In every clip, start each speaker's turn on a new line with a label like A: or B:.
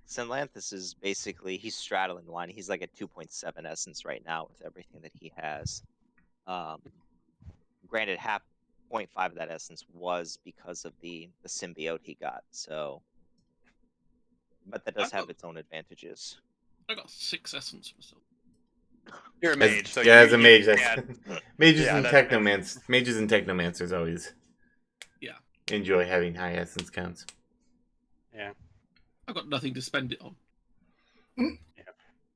A: Synlanthus is basically he's straddling the line. He's like at 2.7 essence right now with everything that he has. Um, Granted, half 0.5 of that essence was because of the symbiote he got. So, but that does
B: I've got,
A: have its own advantages.
B: I got 6 essence myself.
C: You're a mage, so
D: as a mage,
C: can't-
D: mages
C: Yeah,
D: and technomancers always enjoy having high essence counts.
C: Yeah.
B: I've got nothing to spend it on.
C: Yeah.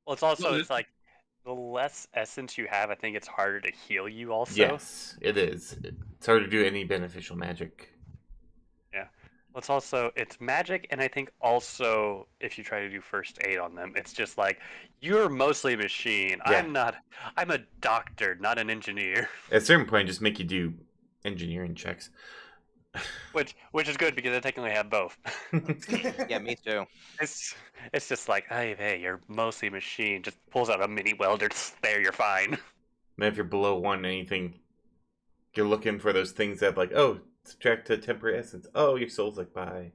C: Well, it's also
B: Well,
C: it's like the less essence you have, I think it's harder to heal you. Also,
D: Yes, it is. It's hard to do any beneficial magic.
C: yeah. Well, it's magic, and I think also if you try to do first aid on them, it's just like you're mostly a machine.
D: Yeah.
C: I'm not. I'm a doctor, not an engineer.
D: At a certain point, just make you do engineering checks.
C: Which is good because I technically have both.
A: Yeah, me too.
C: It's just like, hey, you're mostly a machine. Just pulls out a mini welder. There, you're fine.
D: And if you're below 1 anything, you're looking for those things that like, oh, subtract to temporary essence. Oh, your soul's like, bye.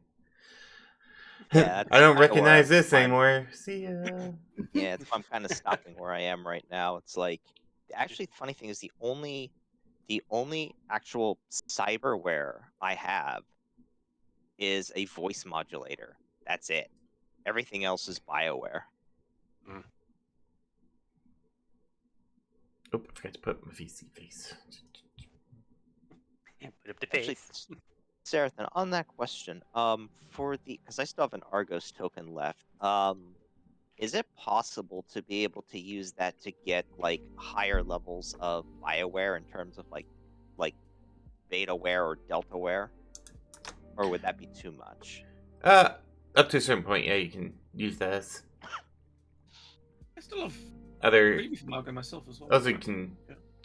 A: Yeah,
D: I don't
A: kinda
D: recognize
A: where
D: this
A: I'm-
D: anymore. See ya.
A: Yeah, it's, I'm kind of stopping where I am right now. It's like, actually, the funny thing is the only actual cyberware I have is a voice modulator. That's it. Everything else is BioWare.
D: Oh, I forgot to put my VC face.
C: Put up the
A: Actually,
C: face.
A: Sarathan, on that question, for the because I still have an Argos token left, is it possible to be able to use that to get like higher levels of BioWare in terms of like BetaWare or DeltaWare, or would that be too much?
D: Up to a certain point, yeah, you can use that as
B: I still have
D: other.
B: freebie from Argo myself as well.
D: Also, you can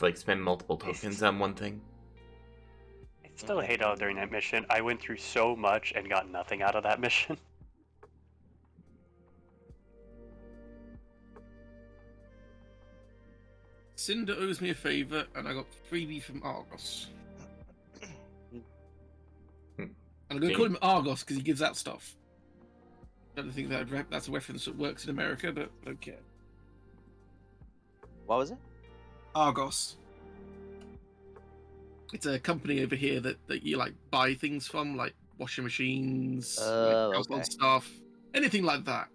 D: like spend multiple tokens on one thing.
C: I still hate out during that mission. I went through so much and got nothing out of that mission.
B: Cinder owes me a favor, and I got freebie from Argos. And I'm going to call him Argos because he gives out stuff. I don't think that's a reference that works in America, but okay.
A: What was it?
B: Argos. It's a company over here that you like buy things from, like washing machines, like household
A: Okay.
B: stuff, anything like that.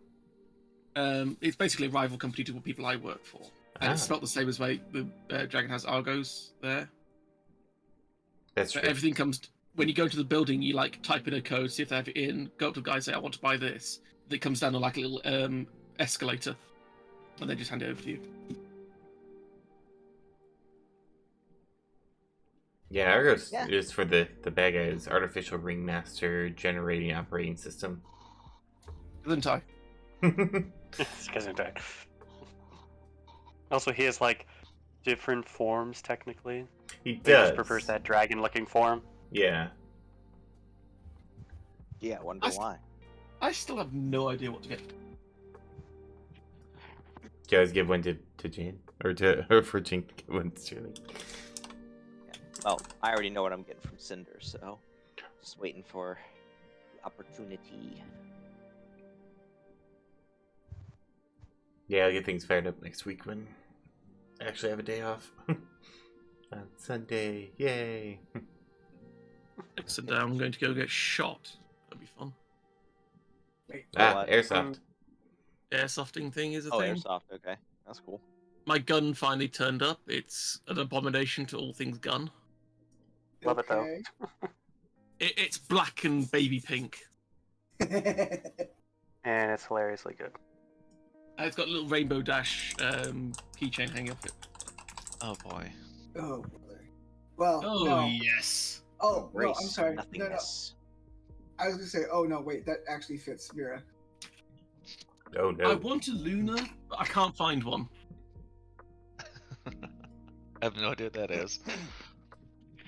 B: It's basically a rival company to the people I work for, and it's spelled the same as way the Dragon has Argos there.
D: That's true.
B: But everything comes when you go to the building. You like type in a code, see if they have it in. Go up to the guy, say, "I want to buy this." It comes down on like a little escalator, and they just hand it over to you.
D: Yeah, Argos is for the bad guys. Artificial Ringmaster Generating Operating System.
B: Isn't I?
C: It's because I'm dead. Also, he has like different forms technically.
D: He
C: He
D: does.
C: just prefers that dragon-looking form.
D: Yeah.
A: Yeah, I wonder why.
B: I still have no idea what to get.
D: Do you guys give one to Jane? Or for Jane to give one to Shirley?
A: Well, I already know what I'm getting from Cinder, so just waiting for the opportunity.
D: Yeah, I'll get things fired up next week when I actually have a day off. On Sunday. Yay.
B: Excellent. I'm going to go get shot. That'll be fun.
D: Airsoft.
B: Airsofting thing is a
A: Oh,
B: thing.
A: airsoft. Okay, that's cool.
B: My gun finally turned up. It's an abomination to all things gun.
C: Love it though.
B: It's black and baby pink.
C: And it's hilariously good.
B: It's got a little rainbow dash keychain hanging off it.
E: Oh boy.
F: Oh, brother. Well,
B: Oh
F: no.
B: yes.
F: Oh, no, I'm
A: Embrace
F: sorry.
A: nothingness.
F: I was gonna say, oh no, wait, that actually fits Mira.
D: Oh no.
B: I want a Luna, but I can't find one.
E: I have no idea what that is.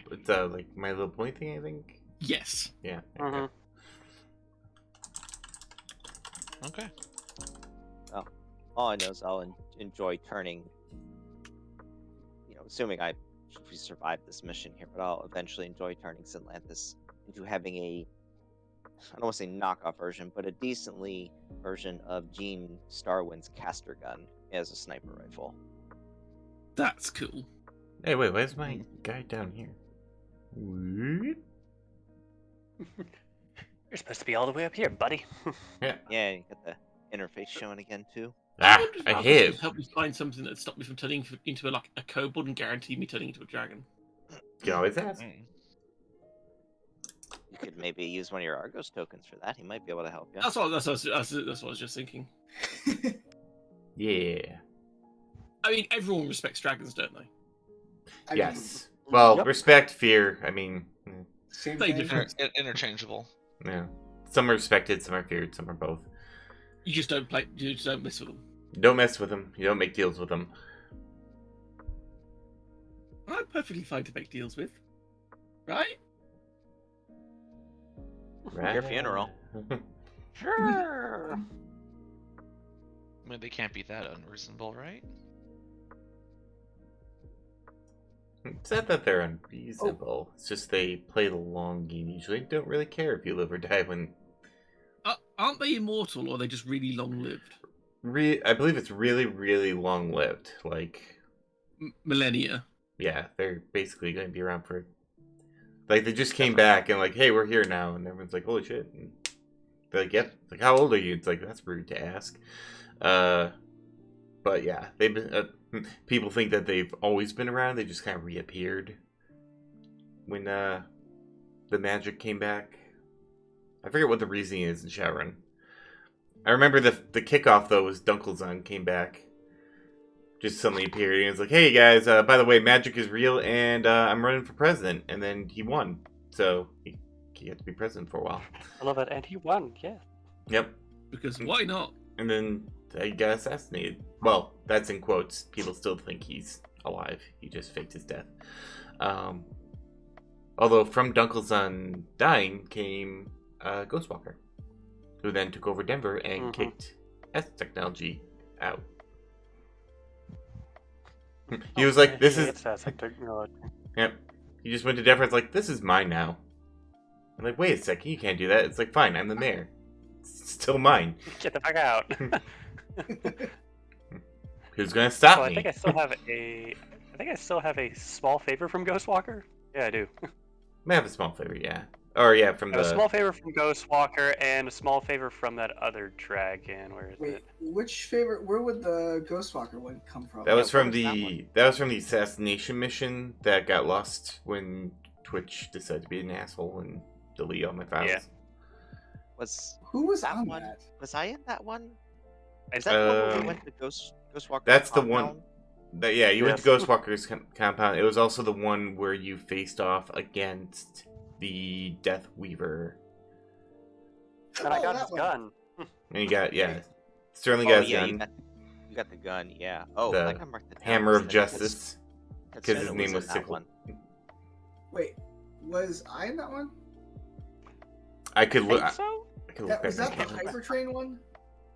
D: It's like My Little Pony thing, I think.
B: Yes.
D: Yeah.
C: Mhm.
E: Okay.
A: All I know is I'll enjoy turning. Assuming if we survive this mission here, but I'll eventually enjoy turning Synlanthus into having a, I don't want to say knockoff version, but a decently version of Gene Starwin's caster gun as a sniper rifle.
B: That's cool.
D: Hey, wait, where's my guy down here? What?
C: You're supposed to be all the way up here, buddy.
A: Yeah, you got the interface showing again too.
D: Ah,
B: wonder if
D: I
B: Marcus
D: hit.
B: could help me find something that stopped me from turning into a kobold and guarantee me turning into a dragon.
D: You can always ask.
E: Mm.
A: You could maybe use one of your Argos tokens for that. He might be able to help you.
B: That's what I was just thinking.
D: Yeah.
B: I mean, everyone respects dragons, don't they?
F: I mean,
D: Yes. Well,
C: Yep.
D: respect, fear. I mean,
F: same
B: They
F: thing.
B: different.
E: Interchangeable.
D: yeah. Some are respected, some are feared, some are both.
B: You just don't play. You just don't mess with them.
D: Don't mess with them. You don't make deals with them.
B: I'm perfectly fine to make deals with, right?
D: Right?
A: Your funeral.
C: Sure.
E: I mean, they can't be that unreasonable, right?
D: It's not that they're unreasonable. It's just they play the long game. Usually don't really care if you live or die when.
B: Aren't they immortal, or are they just really long-lived?
D: I believe it's really, really long lived. Like,
B: Millennia.
D: yeah, they're basically going to be around for. Like, they just came back and, like, hey, we're here now. And everyone's like, holy shit. And they're like, yep. Like, how old are you? It's like, that's rude to ask. But yeah, they've been. People think that they've always been around. They just kind of reappeared when the magic came back. I forget what the reasoning is in Shadowrun. I remember the kickoff though was Dunkelzun came back, just suddenly appeared and was like, "Hey guys, by the way, magic is real, and I'm running for president." And then he won, so he had to be president for a while.
C: I love it, and he won. Yeah.
D: Yep,
B: Because why not?
D: and then he got assassinated. Well, that's in quotes. People still think he's alive. He just faked his death. Although from Dunkelzun dying came Ghostwalker, who then took over Denver and kicked S technology out. He was like, "This is."
C: technology.
D: Yep. He just went to Denver. It's like, "This is mine now." I'm like, "Wait a second, you can't do that." It's like, "Fine, I'm the mayor. It's still mine."
C: Get the fuck out.
D: Who's gonna stop
C: So I
D: me?
C: think I still have a small favor from Ghostwalker. Yeah, I do.
D: May have a small favor, yeah. Or yeah, from
C: A
D: the.
C: small favor from Ghostwalker and a small favor from that other dragon. Where is
F: Wait,
C: it?
F: which favorite? Where would the Ghostwalker one come from?
D: That was
A: Yeah,
D: from
A: what was that
D: the
A: one?
D: that was from the assassination mission that got lost when Twitch decided to be an asshole and delete all my files.
C: Yeah.
F: Who was
A: that
F: on
A: one?
F: that?
A: Was I in that one?
C: I
A: Is that the one where we
D: Um,
A: went to Ghostwalker?
D: That's the one.
A: compound?
D: Yeah, you went to
C: Yes.
D: Ghostwalker's compound. It was also the one where you faced off against the Death Weaver,
C: And I
F: Oh,
C: got
F: that
C: his
F: one.
C: gun.
D: and you got Sterling
A: Oh
D: got his
A: yeah,
D: gun,
A: you got the gun. Yeah. Oh,
D: The
A: I think I marked it down.
D: Hammer of
A: Because
D: Justice, because his
A: Tetsuno
D: name
A: in
D: was
A: that
D: Sickle.
A: one.
F: Wait, was I in that one?
D: I could look.
C: Think so?
D: I could look
F: That,
D: back.
F: was that
D: I
F: the
D: can't remember.
F: Hypertrain one?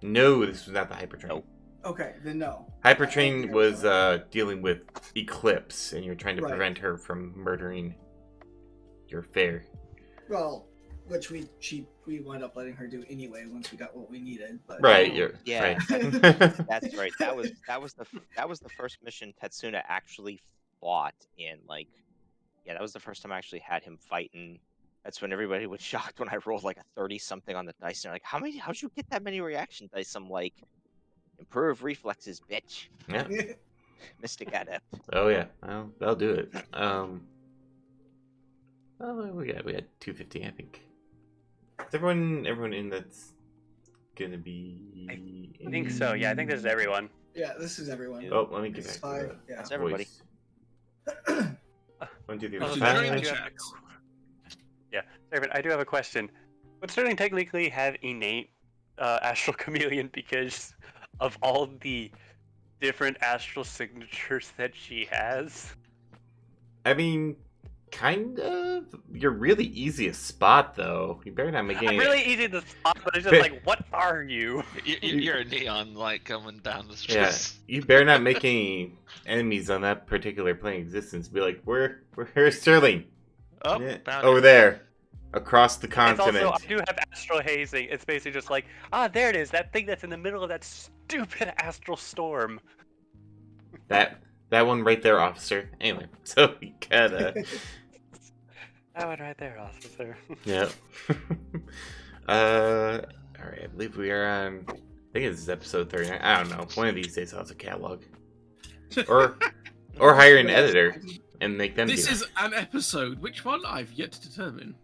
D: No, this was not the Hypertrain.
A: Nope.
F: Okay, then no.
D: Hypertrain
F: Okay,
D: was
F: okay.
D: dealing with Eclipse, and you're trying to
F: Right.
D: prevent her from murdering your fair.
F: Well, which we wound up letting her do anyway once we got what we needed. But
D: Right. You're
A: Yeah,
D: right.
A: That's right. That was the first mission Tetsuna actually fought in. Like, yeah, that was the first time I actually had him fighting. That's when everybody was shocked when I rolled like a 30 something on the dice. And they're like, how'd you get that many reaction dice? I'm like, improve reflexes, bitch.
D: Yeah.
A: Mystic Adept.
D: Oh yeah. Well, that'll do it. Oh, we had 250, I think. Is everyone in that's gonna be?
C: I think so. Yeah, I think this is everyone.
F: yeah, this is everyone.
D: Oh, let me get
F: It's
D: back to
F: five. Yeah.
A: That's everybody.
D: voice. 1, 2, 3,
C: Oh,
D: 4,
C: sorry.
B: Join the
C: I do-
B: checks.
C: Sorry, but I do have a question. Would Sterling technically have innate astral chameleon because of all the different astral signatures that she has?
D: I mean, kind of. You're really easy to spot, though. You better not make
C: I'm
D: any.
C: really easy to spot, but it's just
D: Bit-
C: like, what are you?
E: You're a neon light coming down the street.
D: Yeah, you better not make any enemies on that particular plane of existence. Be like, where's Sterling?
E: Oh,
D: Yeah,
E: found
D: over
E: it.
D: there. across the
C: It's also,
D: continent.
C: I do have astral hazing. It's basically just like, there it is, that thing that's in the middle of that stupid astral storm.
D: That one right there, officer. Anyway, so we got
C: That one right there, officer.
D: yeah. All right. I believe we are on. I think it's episode 39. I don't know. One of these days, I'll have a catalog, or hire an editor and make them
B: This
D: do
B: is an episode. Which one? I've yet to determine.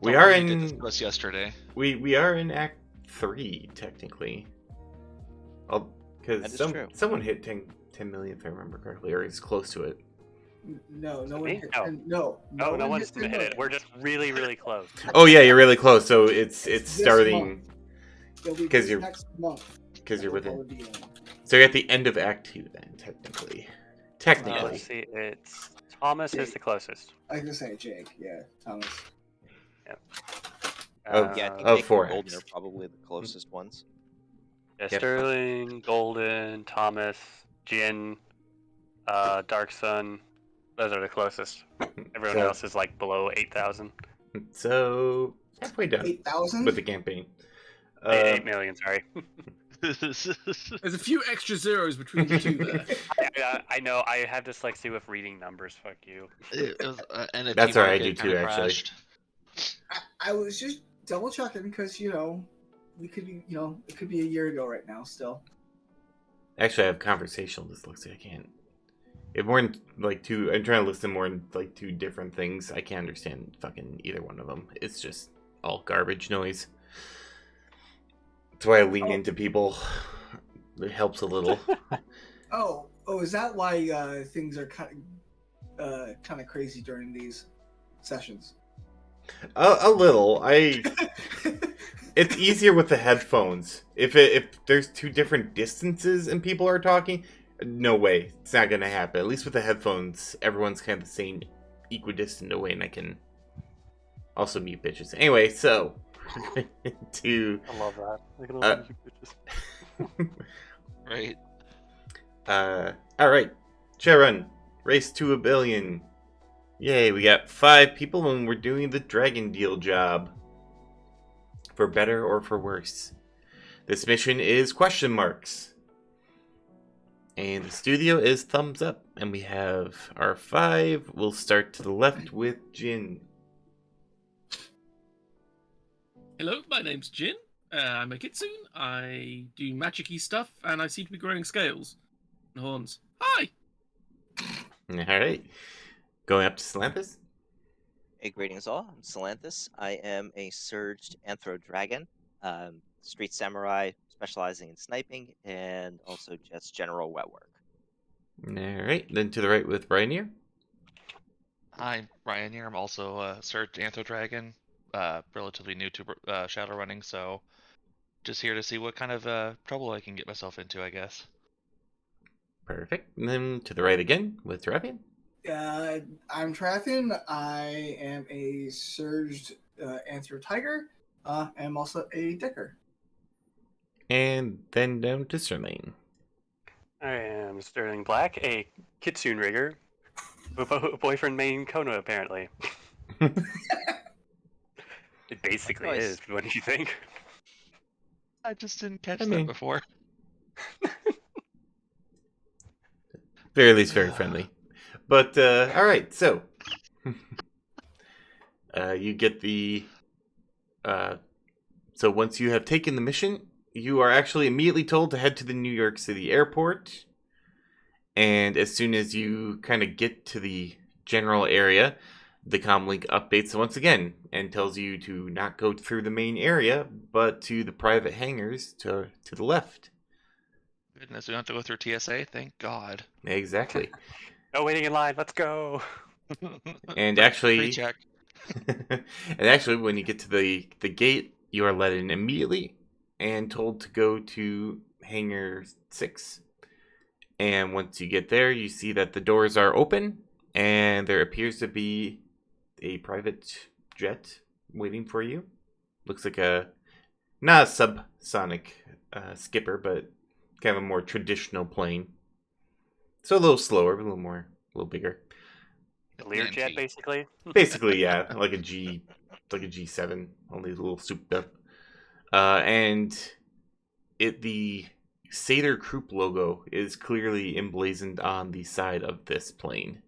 D: We
E: The
D: are
E: one you did this
D: in.
E: to us yesterday.
D: We are in Act 3 technically.
A: That
D: Because
A: is true.
D: someone hit 10 million if I remember correctly, or is close to it.
F: No one
C: Me?
F: hit.
C: No.
F: No,
C: No one's
F: hit 10
C: hit it.
F: million.
C: We're just really, really close.
D: Oh yeah, you're really close. So it's
F: This
D: starting
F: month. It'll be
D: 'cause
F: this
D: you're-
F: next month.
D: because you're
F: We'll
D: within.
F: probably be in.
D: So you're at the end of Act 2 then, technically. Technically.
C: Let's see. It's Thomas is the closest.
F: I was gonna say Jake, yeah, Thomas.
D: Oh,
A: Yeah, I think
D: Of
A: Jake
D: four
A: and Golden
D: acts.
A: are probably the closest ones.
C: Yeah,
D: Yep.
C: Sterling, Golden, Thomas, Jin, Dark Sun. Those are the closest. Everyone
D: So-
C: else is like below 8,000.
D: So halfway done
F: 8,000.
D: with the campaign.
C: 8 million, sorry.
B: There's a few extra zeros between the two there.
C: I know, I have dyslexia with reading numbers, fuck you.
E: It was, NFT
D: That's all right, I
E: market
D: do too,
E: kinda
D: actually.
E: crashed.
F: I was just double checking because we could be it could be a year ago right now still.
D: Actually, I have conversational dyslexia. I can't. If more than like two, I'm trying to listen more than like two different things. I can't understand fucking either one of them. It's just all garbage noise. That's why I lean into people. It helps a little.
F: Oh, is that why things are kind of crazy during these sessions?
D: A little. It's easier with the headphones. If there's two different distances and people are talking, no way, it's not gonna happen. At least with the headphones, everyone's kind of the same equidistant away, and I can also mute bitches. Anyway, so to
C: I love that. Look at all
D: Uh,
C: you bitches.
E: Right.
D: all right, Shadowrun, race to 1 billion. Yay, we got 5 people, and we're doing the dragon deal job. For better or for worse. This mission is question marks. And the studio is thumbs up. And we have our 5. We'll start to the left with Jin.
B: Hello, my name's Jin. I'm a kitsune. I do magic-y stuff, and I seem to be growing scales and horns. Hi!
D: Alright. Going up to Salanthus.
A: Hey, greetings all. I'm Salanthus. I am a surged anthro dragon, street samurai, specializing in sniping and also just general wet work.
D: Alright, then to the right with Rainier.
E: I'm Ryan here. I'm also a Surge Antho Dragon, relatively new to shadow running, so just here to see what kind of trouble I can get myself into, I guess.
D: Perfect. And then to the right again with Dravian.
F: I'm Trathian. I am a surged anthro tiger. I'm also a dicker.
D: And then down to Sterling.
C: I am Sterling Black, a kitsune rigger. Boyfriend main Kono, apparently. It basically
A: Nice.
C: is. What do you think?
E: I just didn't catch
D: I
E: that
D: mean-
E: before.
D: Very least very friendly. But all right, so you get the so once you have taken the mission, you are actually immediately told to head to the New York City airport. And as soon as you kind of get to the general area, the comlink updates once again and tells you to not go through the main area, but to the private hangars to the left.
E: Goodness, we don't have to go through TSA. Thank God.
D: Exactly.
C: No waiting in line. Let's go.
D: And actually,
E: Pre-check.
D: and actually, when you get to the gate, you are let in immediately and told to go to Hangar 6. And once you get there, you see that the doors are open, and there appears to be a private jet waiting for you. Looks like not a subsonic skipper, but kind of a more traditional plane. So a little slower, a little bigger.
C: Learjet, basically.
D: Basically, yeah, like a G7, only a little souped up. And the Satyr Croup logo is clearly emblazoned on the side of this plane.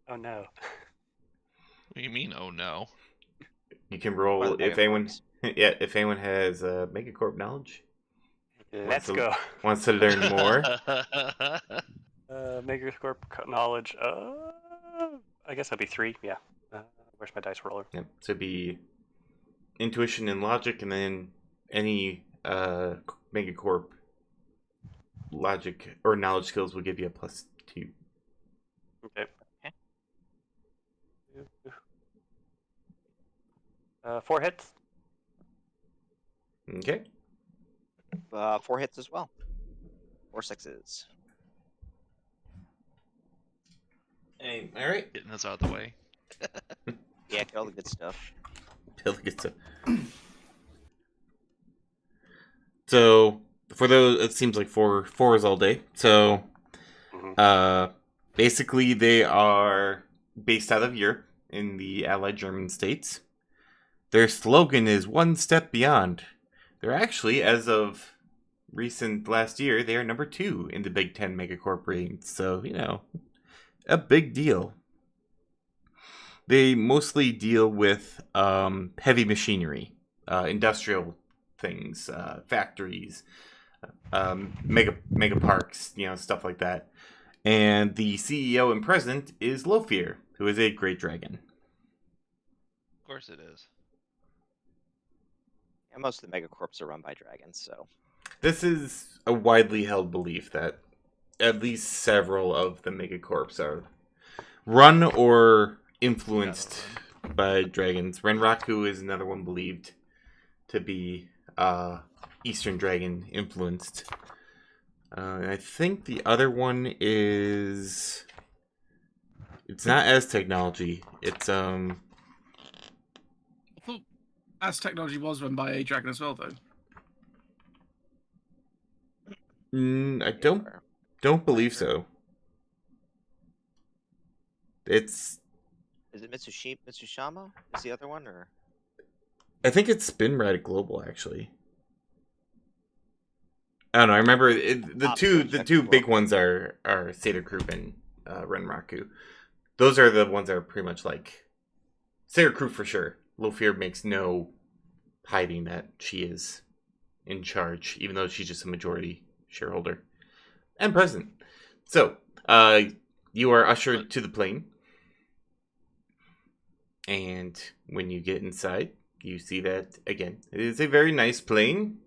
C: Oh no.
E: What do you mean? Oh no.
D: You can
A: One
D: roll
A: of the
D: if anyone,
A: megacorps.
D: yeah, if anyone has Megacorp knowledge,
C: Let's
D: to,
C: go.
D: wants to learn more.
C: Megacorp knowledge. I guess that'd be 3. Yeah. Where's my dice roller?
D: Yep. So it'd be intuition and logic, and then any Megacorp logic or knowledge skills will give you a +2.
C: Okay.
A: Okay.
C: 4 hits.
D: Okay.
A: 4 hits as well. 4 sixes.
D: Hey, all right.
E: Getting this out of the way.
A: Yeah, get all the good stuff.
D: Really good stuff. So for those, it seems like four is all day. So, basically they are based out of Europe in the Allied German states. Their slogan is "One Step Beyond." They're actually, as of recent last year, they are number 2 in the Big Ten megacorp ratings. So a big deal. They mostly deal with heavy machinery, industrial things, factories, mega parks, stuff like that. And the CEO and president is Lofir, who is a great dragon.
E: Of course it is.
A: And most of the megacorps are run by dragons, so.
D: This is a widely held belief that at least several of the megacorps are run or influenced by dragons. Renraku is another one believed to be Eastern Dragon influenced. I think the other one is... It's not as technology. It's
B: I thought as technology was run by a dragon as well, though.
D: I don't believe so. It's...
A: Is it Mitsushima? Is the other one, or?
D: I think it's Spinrad Global, actually. I don't know. I remember the two big ones are Satyr Croup and Renraku. Those are the ones that are pretty much like Satyr Croup for sure. Lofir makes no hiding that she is in charge, even though she's just a majority shareholder and president. So, you are ushered to the plane. And when you get inside, you see that, again, it is a very nice plane.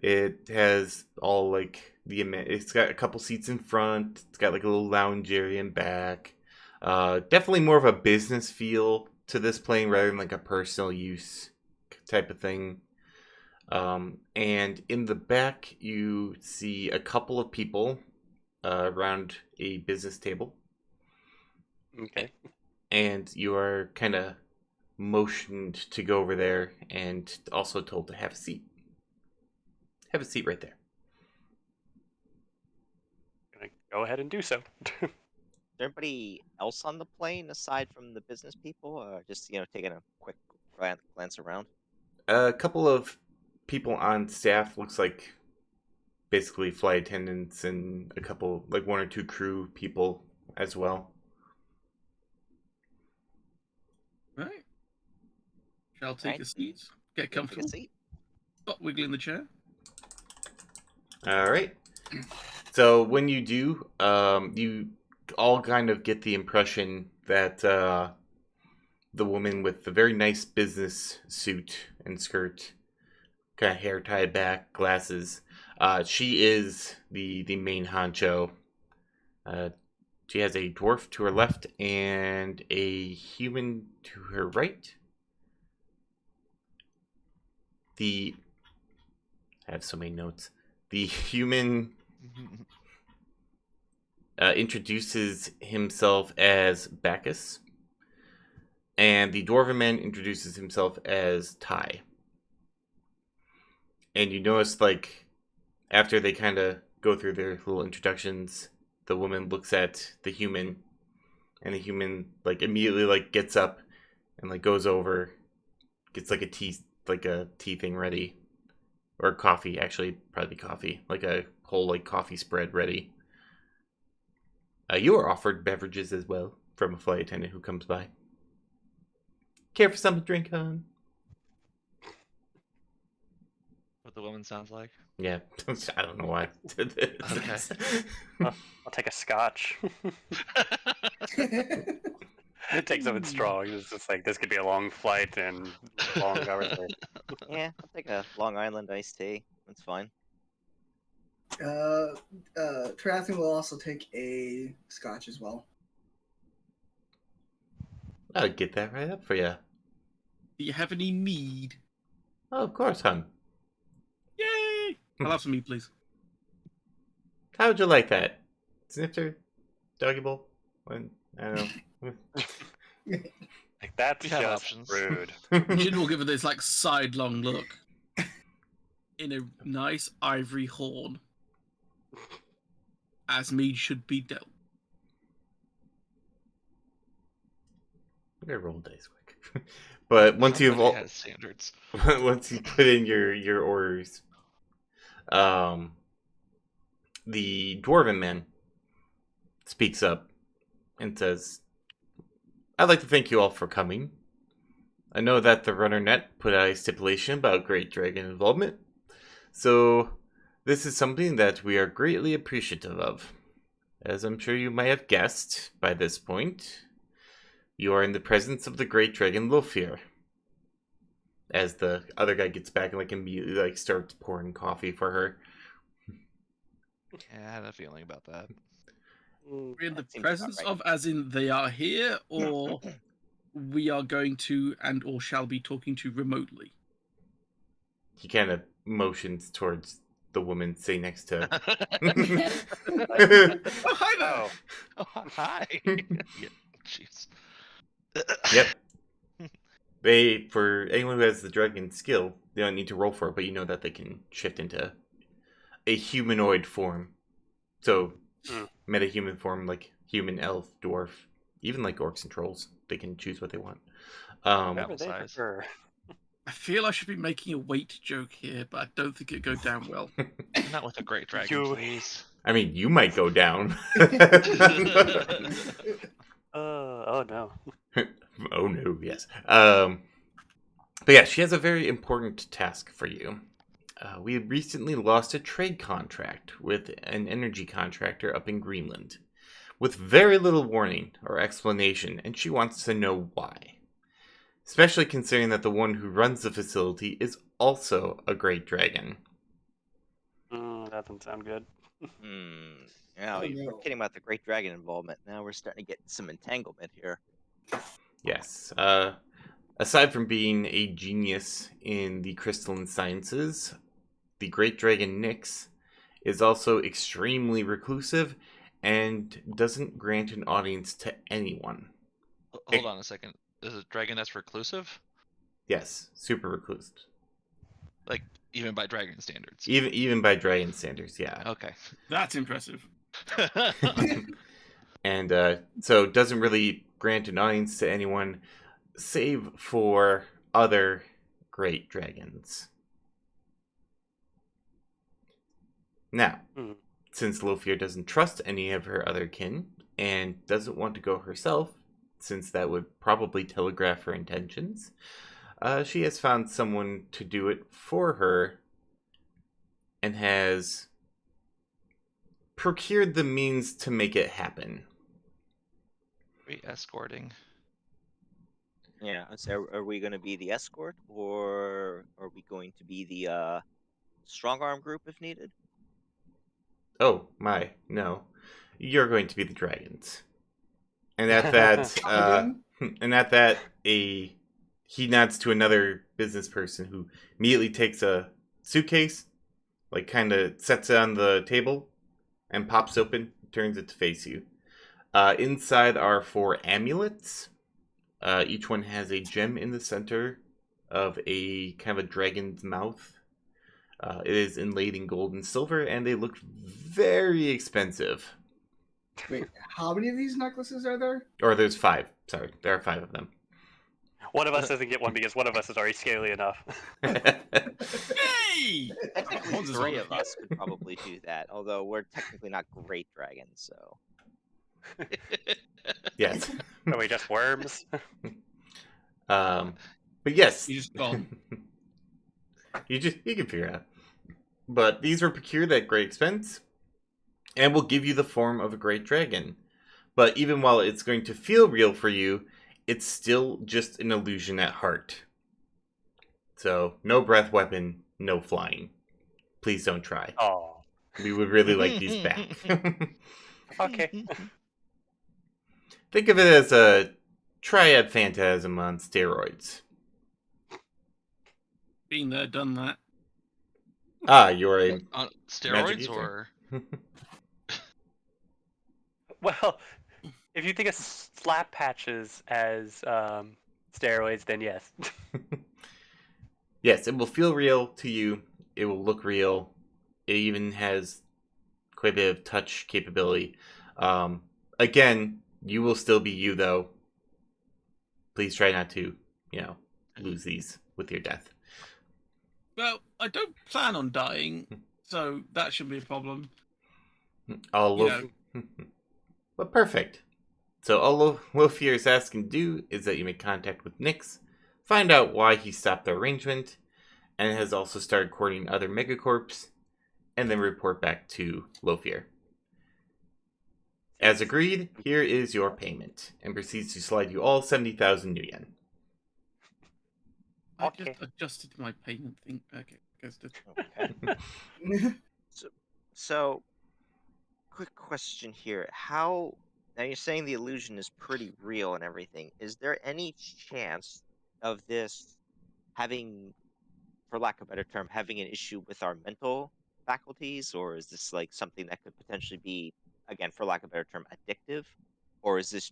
D: It has all, it's got a couple seats in front. It's got, a little lounge area in back. Definitely more of a business feel to this plane rather than, a personal use type of thing. And in the back, you see a couple of people around a business table.
C: Okay.
D: And you are kind of motioned to go over there and also told to have a seat. Have a seat right there.
C: Gonna go ahead and do so.
A: Is there anybody else on the plane aside from the business people? Just, taking a quick glance around?
D: A couple of people on staff, looks like basically flight attendants, and a couple, 1 or 2 crew people as well.
B: Right. Shall take a seat. Get comfortable.
A: Take a seat.
B: Stop wiggling the chair.
D: All right. So when you do, you all kind of get the impression that the woman with the very nice business suit and skirt, kind of hair tied back, glasses, she is the main honcho. She has a dwarf to her left and a human to her right. I have so many notes. The human introduces himself as Bacchus, and the dwarven man introduces himself as Ty. And you notice, after they kind of go through their little introductions, the woman looks at the human and the human like immediately like gets up and like goes over, gets like a tea thing ready, or coffee, actually probably coffee, like a whole like coffee spread ready. You are offered beverages as well from a flight attendant who comes by. Care for something to drink, hon?
E: What the woman sounds like.
D: Yeah, I don't know why. Okay.
C: I'll take a scotch. Take something strong. It's just like this could be a long flight and long hours there.
A: Yeah, I'll take a Long Island iced tea. That's fine.
F: Triathlon will also take a scotch as well.
D: I'll get that right up for you.
B: Do you have any mead?
D: Oh, of course, hon.
B: Yay! I'll have some mead, please.
D: How would you like that? Snifter? Doggy bowl? I don't know.
C: Like that's
E: We have
C: just
E: options.
C: rude.
B: Jin will give it this like sidelong look in a nice ivory horn, as mead should be dealt.
D: I'm gonna roll dice quick. But once you've
E: Somebody has standards.
D: once you put in your orders, the dwarven man speaks up and says, "I'd like to thank you all for coming. I know that the Runner Net put out a stipulation about Great Dragon involvement, so this is something that we are greatly appreciative of. As I'm sure you might have guessed by this point, you are in the presence of the Great Dragon Lofir." As the other guy gets back and like immediately like starts pouring coffee for her.
E: Yeah, I had a feeling about that.
B: We're in the
A: That seems
B: presence
A: about right.
B: of, as in they are here, or we are going to and or shall be talking to remotely.
D: He kind of motions towards the woman sitting next to.
B: Oh, hi there!
C: Oh,
E: Oh, hi. Yeah, jeez.
D: Yep. For anyone who has the dragon skill, they don't need to roll for it, but you know that they can shift into a humanoid form. So, meta-human form, like human, elf, dwarf, even like orcs and trolls. They can choose what they want.
C: whatever they
E: size.
C: prefer.
B: I feel I should be making a weight joke here, but I don't think it'd go down well.
E: Not with a great dragon,
C: You-
E: please.
D: I mean, you might go down.
C: Oh no.
D: Oh no, yes. But yeah, she has a very important task for you. We recently lost a trade contract with an energy contractor up in Greenland, with very little warning or explanation, and she wants to know why. Especially considering that the one who runs the facility is also a great dragon.
C: That doesn't sound good.
A: Now,
F: Oh,
A: we're
F: no.
A: kidding about the Great Dragon involvement. Now we're starting to get some entanglement here.
D: Yes. Aside from being a genius in the crystalline sciences, the great dragon Nyx is also extremely reclusive and doesn't grant an audience to anyone.
E: Hold on a second. Is a dragon that's reclusive?
D: Yes, super reclusive.
E: Like, even by dragon standards?
D: Even by dragon standards, yeah.
E: Okay.
B: That's impressive.
D: And so doesn't really grant an audience to anyone save for other great dragons. Now, since Lofir doesn't trust any of her other kin and doesn't want to go herself, since that would probably telegraph her intentions, she has found someone to do it for her and has procured the means to make it happen.
E: Escorting.
A: Yeah, so are we going to be the escort, or are we going to be the strong arm group if needed?
D: Oh, my, no. You're going to be the dragons. And at that, he nods to another business person who immediately takes a suitcase, like kind of sets it on the table, and pops open, turns it to face you. Inside are 4 amulets. Each one has a gem in the center of a kind of a dragon's mouth. It is inlaid in gold and silver, and they look very expensive.
F: Wait, how many of these necklaces are there?
D: Or there's 5. Sorry, there are 5 of them.
C: One of us doesn't get one because one of us is already scaly enough.
B: Hey!
A: Technically,
B: Horns is
A: 3
B: one.
A: of us could probably do that, although we're technically not great dragons, so.
D: Yes.
C: Are we just worms?
D: But yes.
B: You're just gone.
D: you can figure it out. But these were procured at great expense and will give you the form of a great dragon. But even while it's going to feel real for you, it's still just an illusion at heart. So, no breath weapon, no flying. Please don't try.
C: Oh,
D: We would really like these back.
C: okay.
D: Think of it as a triad phantasm on steroids.
B: Been there, done that.
D: Ah, you're a
E: On
D: magic
E: steroids
D: user.
E: or
C: Well, if you think of slap patches as steroids, then yes.
D: Yes, it will feel real to you. It will look real. It even has quite a bit of touch capability. Again, you will still be you, though. Please try not to, lose these with your death.
B: Well, I don't plan on dying, so that shouldn't be a problem.
D: All
B: You
D: of, but perfect. So all Lofier is asking to do is that you make contact with Nyx, find out why he stopped the arrangement, and has also started courting other megacorps, and then report back to Lofier. As agreed, here is your payment, and proceeds to slide you all 70,000 new yen.
B: I
C: Okay.
B: just adjusted my payment thing. Okay, goes to...
A: Okay. So, quick question here. Now you're saying the illusion is pretty real and everything. Is there any chance of this having, for lack of a better term, having an issue with our mental faculties? Or is this like something that could potentially be, again, for lack of a better term, addictive? Or is this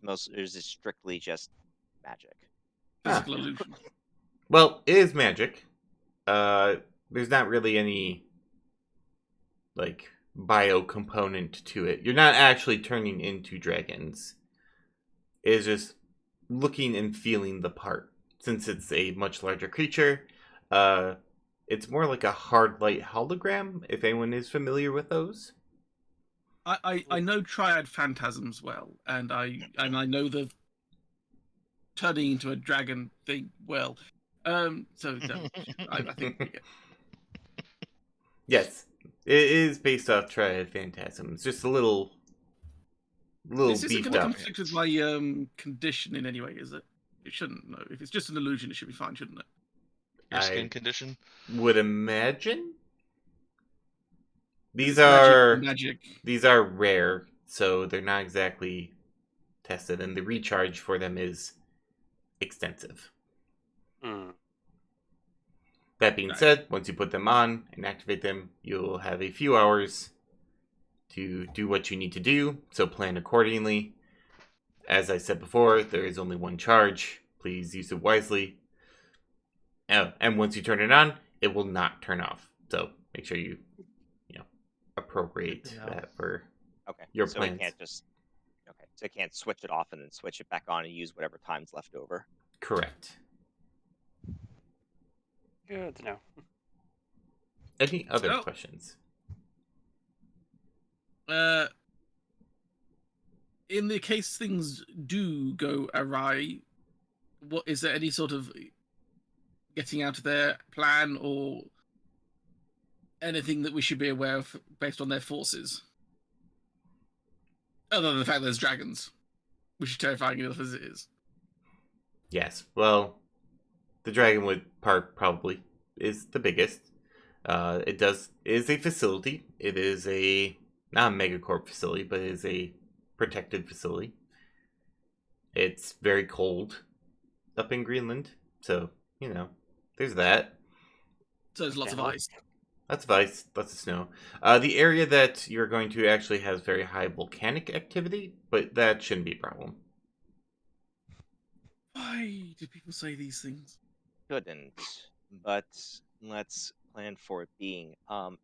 A: strictly just magic?
B: Physical illusion.
D: Well, it is magic. There's not really any bio component to it. You're not actually turning into dragons. It is just looking and feeling the part. Since it's a much larger creature, it's more like a hard light hologram, if anyone is familiar with those.
B: I know triad phantasms well, and I know the turning into a dragon thing well. So no, I think we get...
D: Yes, it is based off triad phantasms. Just a little
B: This isn't
D: beefed
B: going to
D: up.
B: conflict with my condition in any way, is it? It shouldn't. No, if it's just an illusion, it should be fine, shouldn't it?
E: your skin
D: I
E: condition?
D: would imagine. These
B: It's
D: are
B: magic.
D: these are rare, so they're not exactly tested, and the recharge for them is extensive.
C: Hmm.
D: That being
B: Right.
D: said, once you put them on and activate them, you'll have a few hours to do what you need to do, so plan accordingly. As I said before, there is only one charge. Please use it wisely. And once you turn it on, it will not turn off. So make sure you appropriate
E: Good to know.
D: that for
A: Okay.
D: your
A: so
D: plans.
A: we can't just. Okay. So it can't switch it off and then switch it back on and use whatever time's left over.
D: Correct.
C: Good to know.
D: Any other
B: Oh.
D: questions?
B: In the case things do go awry, what is there any sort of getting out of their plan or anything that we should be aware of based on their forces? Other than the fact there's dragons, which is terrifying enough as it is.
D: Yes. Well, the Dragonwood part probably is the biggest. It is a facility. It is not a megacorp facility, but it is a protected facility. It's very cold up in Greenland, so there's that.
B: So there's lots of
C: Yeah.
B: ice.
D: Lots of ice, lots of snow. The area that you're going to actually has very high volcanic activity, but that shouldn't be a problem.
B: Why do people say these things?
A: Shouldn't, but let's plan for it being.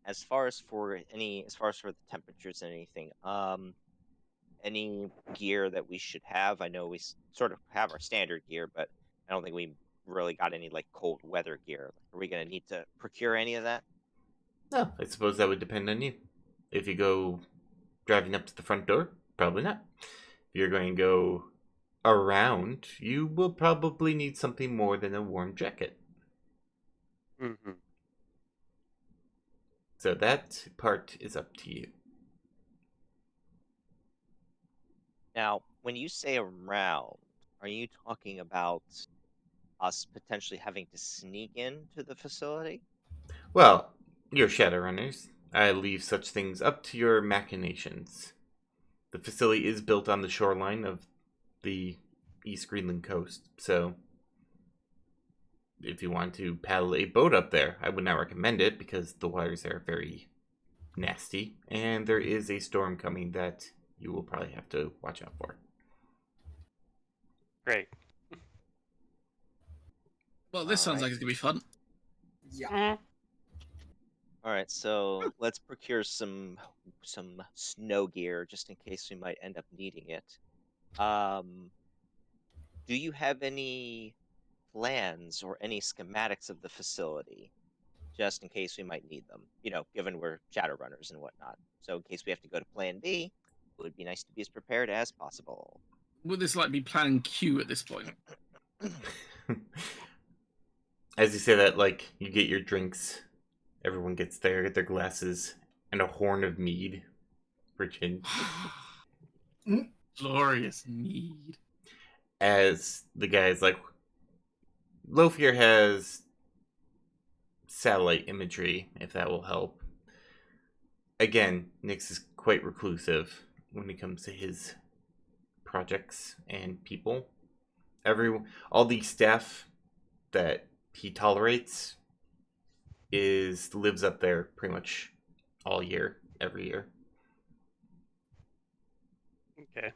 A: As far as for the temperatures and anything, any gear that we should have? I know we sort of have our standard gear, but I don't think we really got any like cold weather gear. Are we going to need to procure any of that?
D: No, I suppose that would depend on you. If you go driving up to the front door, probably not. If you're going to go around, you will probably need something more than a warm jacket.
C: Mm-hmm.
D: So that part is up to you.
A: Now, when you say around, are you talking about us potentially having to sneak into the facility?
D: Well, you're Shadowrunners. I leave such things up to your machinations. The facility is built on the shoreline of the East Greenland coast, so if you want to paddle a boat up there, I would not recommend it because the waters there are very nasty, and there is a storm coming that you will probably have to watch out for.
C: Great.
B: Well, this sounds like it's gonna be fun.
F: Yeah.
A: All right, so let's procure some snow gear just in case we might end up needing it. Do you have any plans or any schematics of the facility, just in case we might need them? You know, given we're Shadowrunners and whatnot. So in case we have to go to Plan B, it would be nice to be as prepared as possible.
B: Would this like be Plan Q at this point?
D: As you say that, like, you get your drinks, everyone gets their glasses, and a horn of mead for Chin.
B: Glorious mead.
D: As the guy's like, Lofier has satellite imagery, if that will help. Again, Nyx is quite reclusive when it comes to his projects and people. All the staff that he tolerates lives up there pretty much all year, every year.
C: Okay.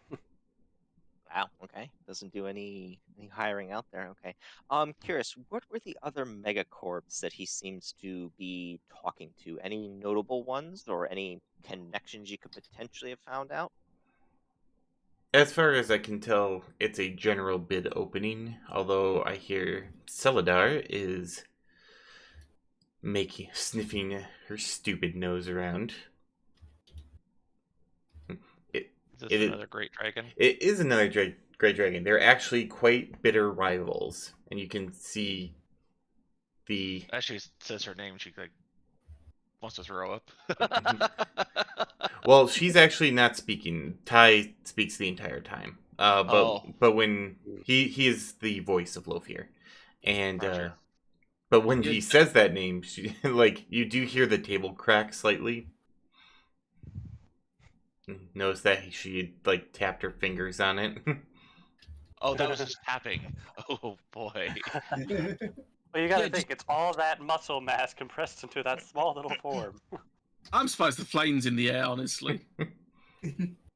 A: Wow, okay. Doesn't do any hiring out there. Okay. Curious, what were the other megacorps that he seems to be talking to? Any notable ones or any connections you could potentially have found out?
D: As far as I can tell, it's a general bid opening, although I hear Celadar is sniffing her stupid nose around.
E: Is this another great dragon?
D: It is another great dragon. They're actually quite bitter rivals, and you can see the.
E: As she says her name, she like wants to throw up.
D: Well, she's actually not speaking. Ty speaks the entire time. But when he is the voice of Lofier, and
E: Roger.
D: but when he says that name, she like you do hear the table crack slightly. Notice that she like tapped her fingers on it.
E: Oh, that was just tapping. Oh boy.
C: Well, you gotta think, it's all that muscle mass compressed into that small little form.
B: I'm surprised the flame's in the air, honestly.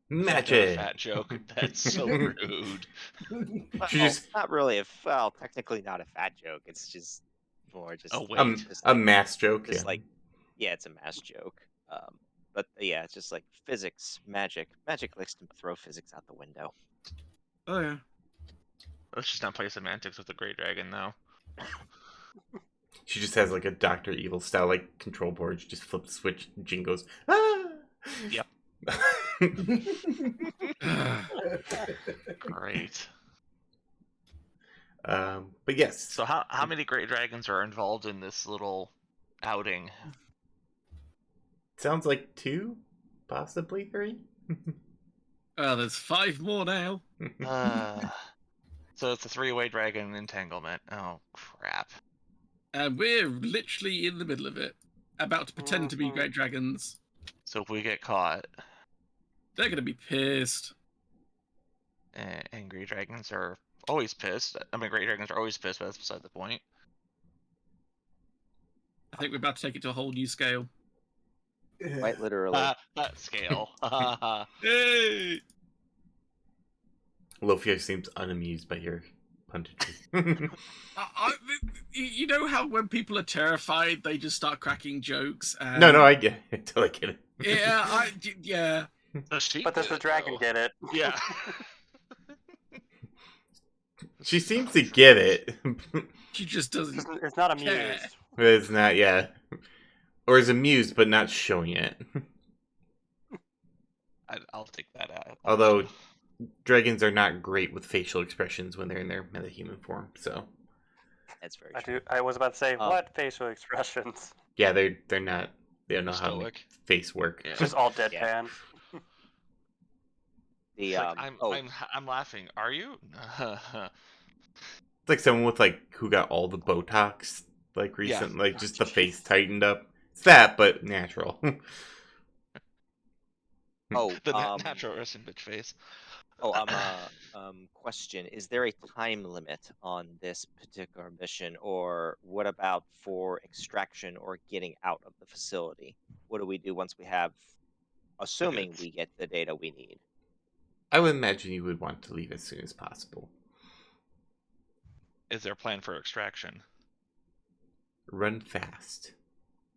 D: Magic.
E: Fat joke. That's so rude.
A: Well, not really. Technically not a fat joke. It's just more just
D: a mass joke.
A: Just like, yeah, it's a mass joke. But yeah, it's just like physics, magic. Magic likes to throw physics out the window.
B: Oh yeah.
E: Let's just not play semantics with the Great Dragon, though.
D: She just has like a Dr. Evil style like control board. She just flips the switch, and Jin goes, ah!
E: Yep. Great.
D: But yes.
E: So how many Great Dragons are involved in this little outing?
D: Sounds like 2, possibly 3.
B: There's 5 more now.
E: So it's a 3-way dragon entanglement. Oh crap!
B: And we're literally in the middle of it, about to pretend to be great dragons.
E: So if we get caught,
B: they're gonna be pissed.
E: And great dragons are always pissed. I mean, great dragons are always pissed, but that's beside the point.
B: I think we're about to take it to a whole new scale.
A: Quite literally.
E: That scale.
B: Hey!
D: Lofier seems unamused by your punditry.
B: You know how when people are terrified, they just start cracking jokes? And...
D: No, I get it. I totally get it.
B: Yeah, yeah.
E: She
C: But does
E: did
C: the
E: it,
C: dragon
E: though.
C: get it?
E: Yeah.
D: She seems to get it,
B: She just doesn't
C: It's not
B: care.
C: amused.
D: but it's not. Yeah, or is amused but not showing it.
E: I'll take that out.
D: Although dragons are not great with facial expressions when they're in their metahuman form. So
A: That's very true.
C: I was about to say,
A: Um,
C: what facial expressions?
D: yeah, they're not. They don't know how to make
E: Stoic.
D: face work.
E: Yeah.
C: Just all
A: Yeah.
C: deadpan.
A: The
E: It's like,
A: oh,
E: I'm laughing. Are you?
D: It's like someone with like who got all the Botox like
E: Yeah.
D: recent, like
E: Oh,
D: just the face
C: jeez.
D: tightened up. It's that, but natural.
A: oh,
E: the natural resting bitch face.
A: oh, question: is there a time limit on this particular mission, or what about for extraction or getting out of the facility? What do we do once we have, assuming we get the data we need?
D: I would imagine you would want to leave as soon as possible.
E: Is there a plan for extraction?
D: Run fast.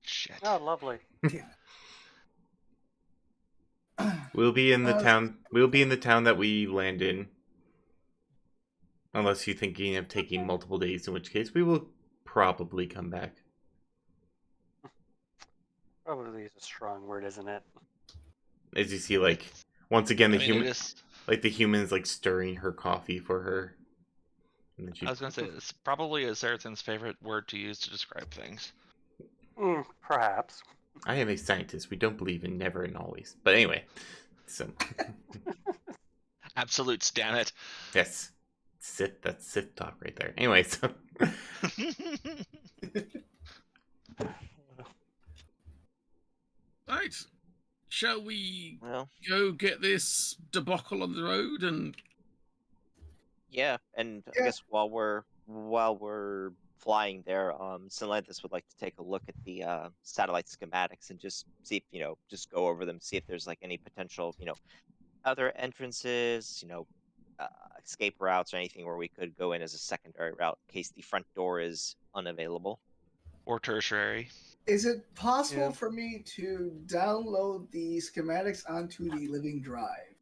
E: Shit.
C: Oh, lovely.
D: We'll be in the
F: Uh,
D: town. We'll be in the town that we land in. Unless you're thinking of taking multiple days, in which case we will probably come back.
C: Probably is a strong word, isn't it?
D: As you see, like once again,
E: I
D: the
E: mean,
D: human,
E: it is.
D: like the humans, like stirring her coffee for her. And then she,
E: I was gonna say it's probably Zeratin's favorite word to use to describe things.
C: Perhaps.
D: I am a scientist. We don't believe in never and always. But anyway, so
E: Absolutes, damn it.
D: yes, that's Sith talk right there. Anyway, so
B: Right. Shall we
A: Well,
B: go get this debacle on the road and
A: yeah, and I
F: Yeah.
A: guess while we're flying there, Synlanthus would like to take a look at the satellite schematics and just see if, just go over them, see if there's like any potential, other entrances, escape routes or anything where we could go in as a secondary route in case the front door is unavailable.
E: Or tertiary.
F: Is it possible
C: Yeah.
F: for me to download the schematics onto the Living Drive?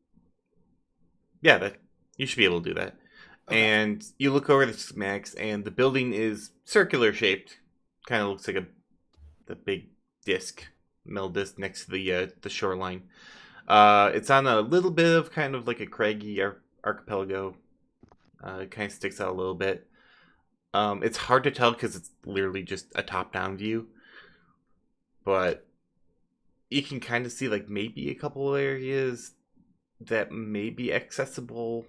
D: yeah, that you should be able to do that.
F: Okay.
D: And you look over the schematics, and the building is circular shaped. Kind of looks like the big disc, metal disc next to the shoreline. It's on a little bit of kind of like a craggy archipelago. It kind of sticks out a little bit. It's hard to tell because it's literally just a top-down view, but you can kind of see like maybe a couple areas that may be accessible.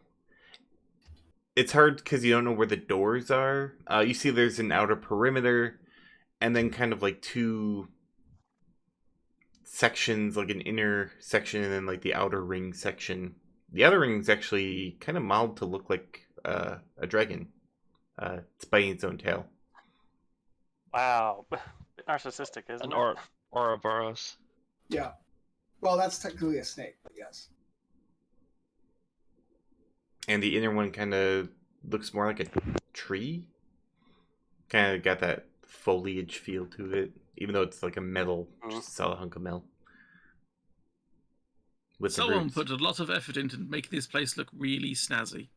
D: It's hard because you don't know where the doors are. You see there's an outer perimeter, and then kind of like two sections, like an inner section and then like the outer ring section. The outer ring is actually kind of modeled to look like a dragon. It's biting its own tail.
C: Wow. Bit narcissistic, isn't
E: An
C: it?
E: Ouroboros.
F: Yeah. Well, that's technically a snake, but yes.
D: And the inner one kind of looks more like a tree. Kind of got that foliage feel to it, even though it's like a metal, just a solid hunk of metal. With the
B: someone
D: roots.
B: put a lot of effort into making this place look really snazzy?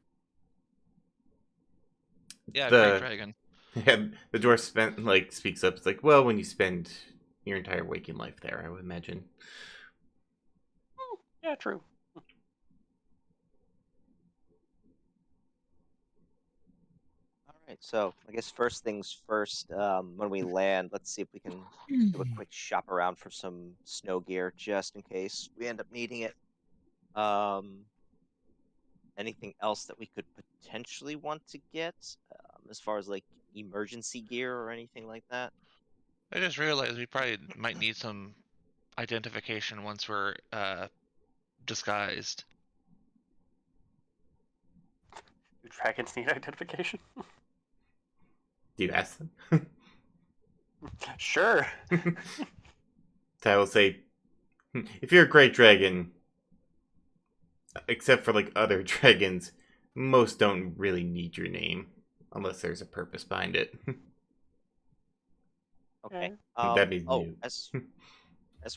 E: Yeah,
D: The-
E: great dragon.
D: Yeah, the dwarf speaks up. It's like, well, when you spend your entire waking life there, I would imagine.
C: Yeah, true.
A: All right, so I guess first things first, when we land, let's see if we can do a quick shop around for some snow gear just in case we end up needing it. Anything else that we could potentially want to get, as far as like emergency gear or anything like that?
E: I just realized we probably might need some identification once we're disguised.
C: Do dragons need identification?
D: Do you ask them?
C: Sure.
D: I will say, if you're a great dragon, except for like other dragons, most don't really need your name unless there's a purpose behind it.
A: Okay.
D: That'd be
A: Oh,
D: new.
A: as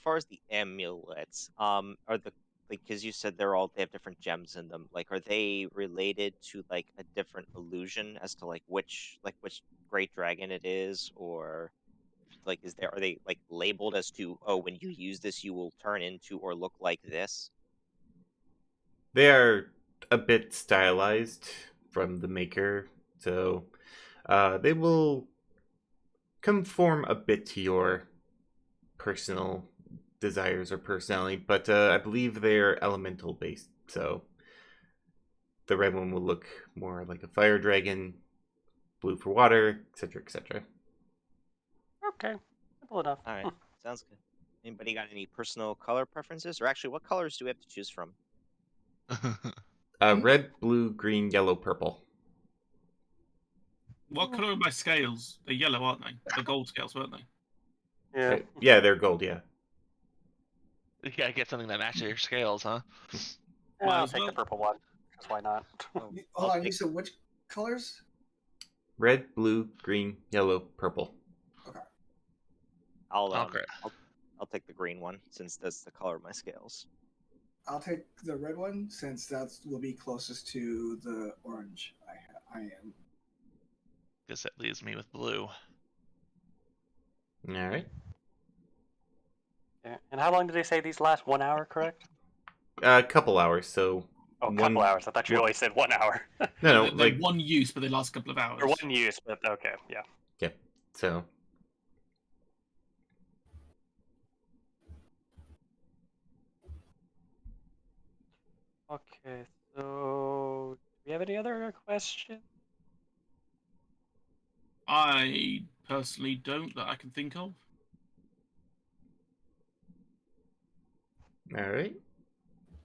A: far as the amulets, are the like, because you said they have different gems in them. Like, are they related to like a different illusion as to which great dragon it is, or like are they like labeled as to, oh, when you use this you will turn into or look like this?
D: They are a bit stylized from the maker, so they will conform a bit to your personal desires or personality, but I believe they're elemental based, so the red one will look more like a fire dragon, blue for water, etc., etc.
C: Okay, simple enough.
A: All right, sounds good. Anybody got any personal color preferences, or actually, what colors do we have to choose from?
D: Red, blue, green, yellow, purple.
B: What color are my scales? They're yellow, aren't they? They're gold scales, weren't they?
C: Yeah.
D: Yeah, they're gold, yeah.
E: You gotta get something that matches your scales, huh?
C: Yeah,
B: Might
C: I'll
B: as
C: take the
B: well.
C: purple one. Because why not?
A: Oh,
F: Hold
A: I'll
F: on, you
A: take,
F: said which colors?
D: Red, blue, green, yellow, purple.
F: Okay.
A: I'll
E: Okay.
A: I'll take the green one since that's the color of my scales.
F: I'll take the red one since that will be closest to the orange I am.
E: Guess that leaves me with blue.
D: All right.
C: Yeah. And how long did they say these last? 1 hour, correct?
D: A couple hours, so
C: Oh, a couple hours. I thought you
D: one-
C: always said 1 hour.
D: no,
B: They're
D: like
B: one use, but they last a couple of hours.
C: or one use, but okay, yeah.
D: yeah. So
C: Okay, so do we have any other questions?
B: I personally don't that I can think of.
D: all right.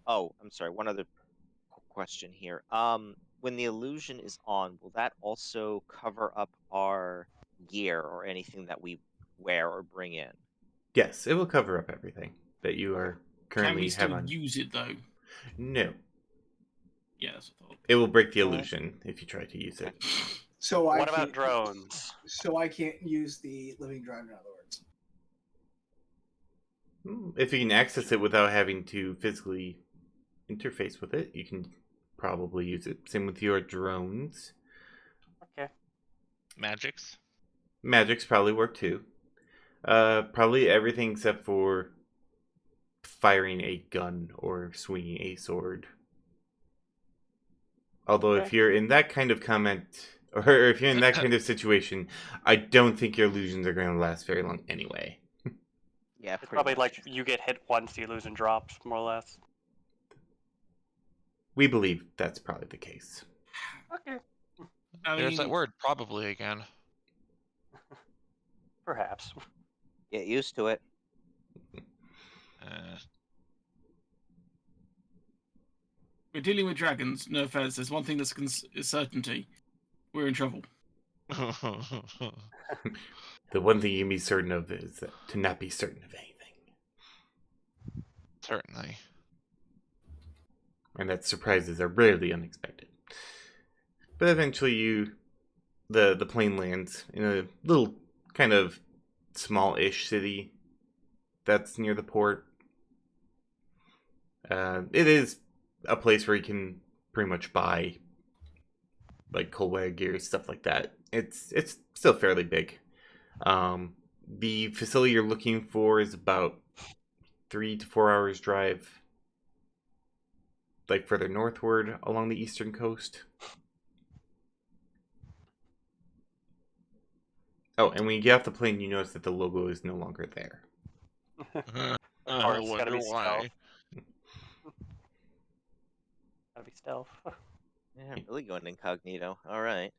A: Oh, I'm sorry. One other question here. When the illusion is on, will that also cover up our gear or anything that we wear or bring in?
D: Yes, it will cover up everything that you are
B: Can
D: currently
B: we
D: have
B: still
D: on.
B: use it though?
D: No,
B: Yeah, that's what I thought.
D: it will break the
C: Alright.
D: illusion if you try to use it.
F: So
C: What about drones?
F: So I can't use the living dragon, in other words.
D: If you can access it without having to physically interface with it, you can probably use it. Same with your drones.
C: Okay.
E: Magics?
D: Magics probably work too. Probably everything except for firing a gun or swinging a sword. Although if
C: Okay.
D: you're in that kind of comment, or if you're in that kind of situation, I don't think your illusions are going to last very long anyway.
A: Yeah,
C: It's
A: pretty
C: probably
A: much.
C: like you get hit once, the illusion drops, more or less.
D: We believe that's probably the case.
C: Okay.
B: I
E: There's that
B: mean,
E: word, probably again.
C: Perhaps.
A: Get used to it.
B: we're dealing with dragons. No offense. There's one thing that's is certainty. We're in trouble.
D: The one thing you can be certain of is that to not be certain of anything.
E: Certainly.
D: And that surprises are rarely unexpected. But eventually the plane lands in a little kind of small-ish city that's near the port. It is a place where you can pretty much buy like cold weather gear, stuff like that. It's still fairly big. The facility you're looking for is about 3 to 4 hours drive, like further northward along the eastern coast. Oh, and when you get off the plane, you notice that the logo is no longer there.
E: I
C: Or it's gotta
E: wonder
C: be
E: why.
C: stealth. Gotta be stealth.
A: Yeah, really going incognito. All right.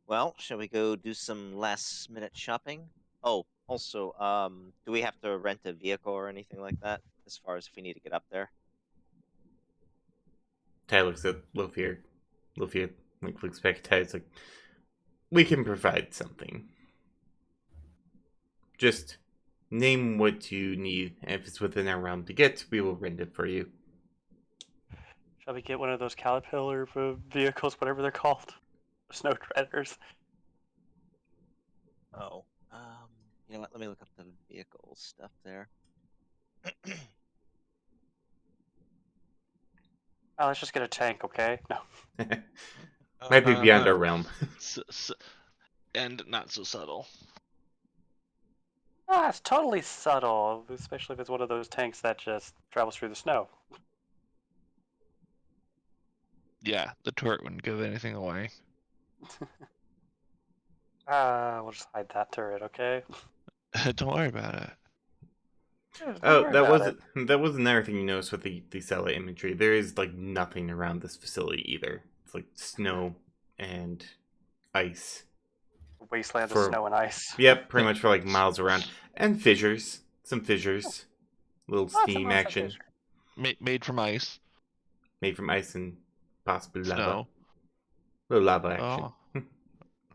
A: Well, shall we go do some last minute shopping? Oh, also, do we have to rent a vehicle or anything like that as far as if we need to get up there?
D: Ty looks at Lothier. Lothier looks back at Ty. It's like, we can provide something. Just name what you need, and if it's within our realm to get, we will rent it for you.
C: Shall we get one of those caterpillar vehicles, whatever they're called? Snow treaders.
A: Oh, you know what? Let me look up the vehicle stuff there.
C: Oh, let's just get a tank, okay? No.
D: Might be beyond our realm.
E: And not so subtle.
C: Ah, it's totally subtle, especially if it's one of those tanks that just travels through the snow.
E: Yeah, the turret wouldn't give anything away.
C: We'll just hide that turret, okay?
E: Don't worry about it.
C: Yeah, don't
D: Oh,
C: worry about it.
D: that was another thing you noticed with the satellite imagery. There is like nothing around this facility either. It's like snow and ice.
C: Wasteland of
D: For
C: snow and ice.
D: yep, pretty much for like miles around, and fissures, some fissures, little
C: Lots and
D: steam
C: lots of
D: action
C: fish.
E: Made from ice,
D: made from ice and possibly lava.
E: snow.
D: Little lava action.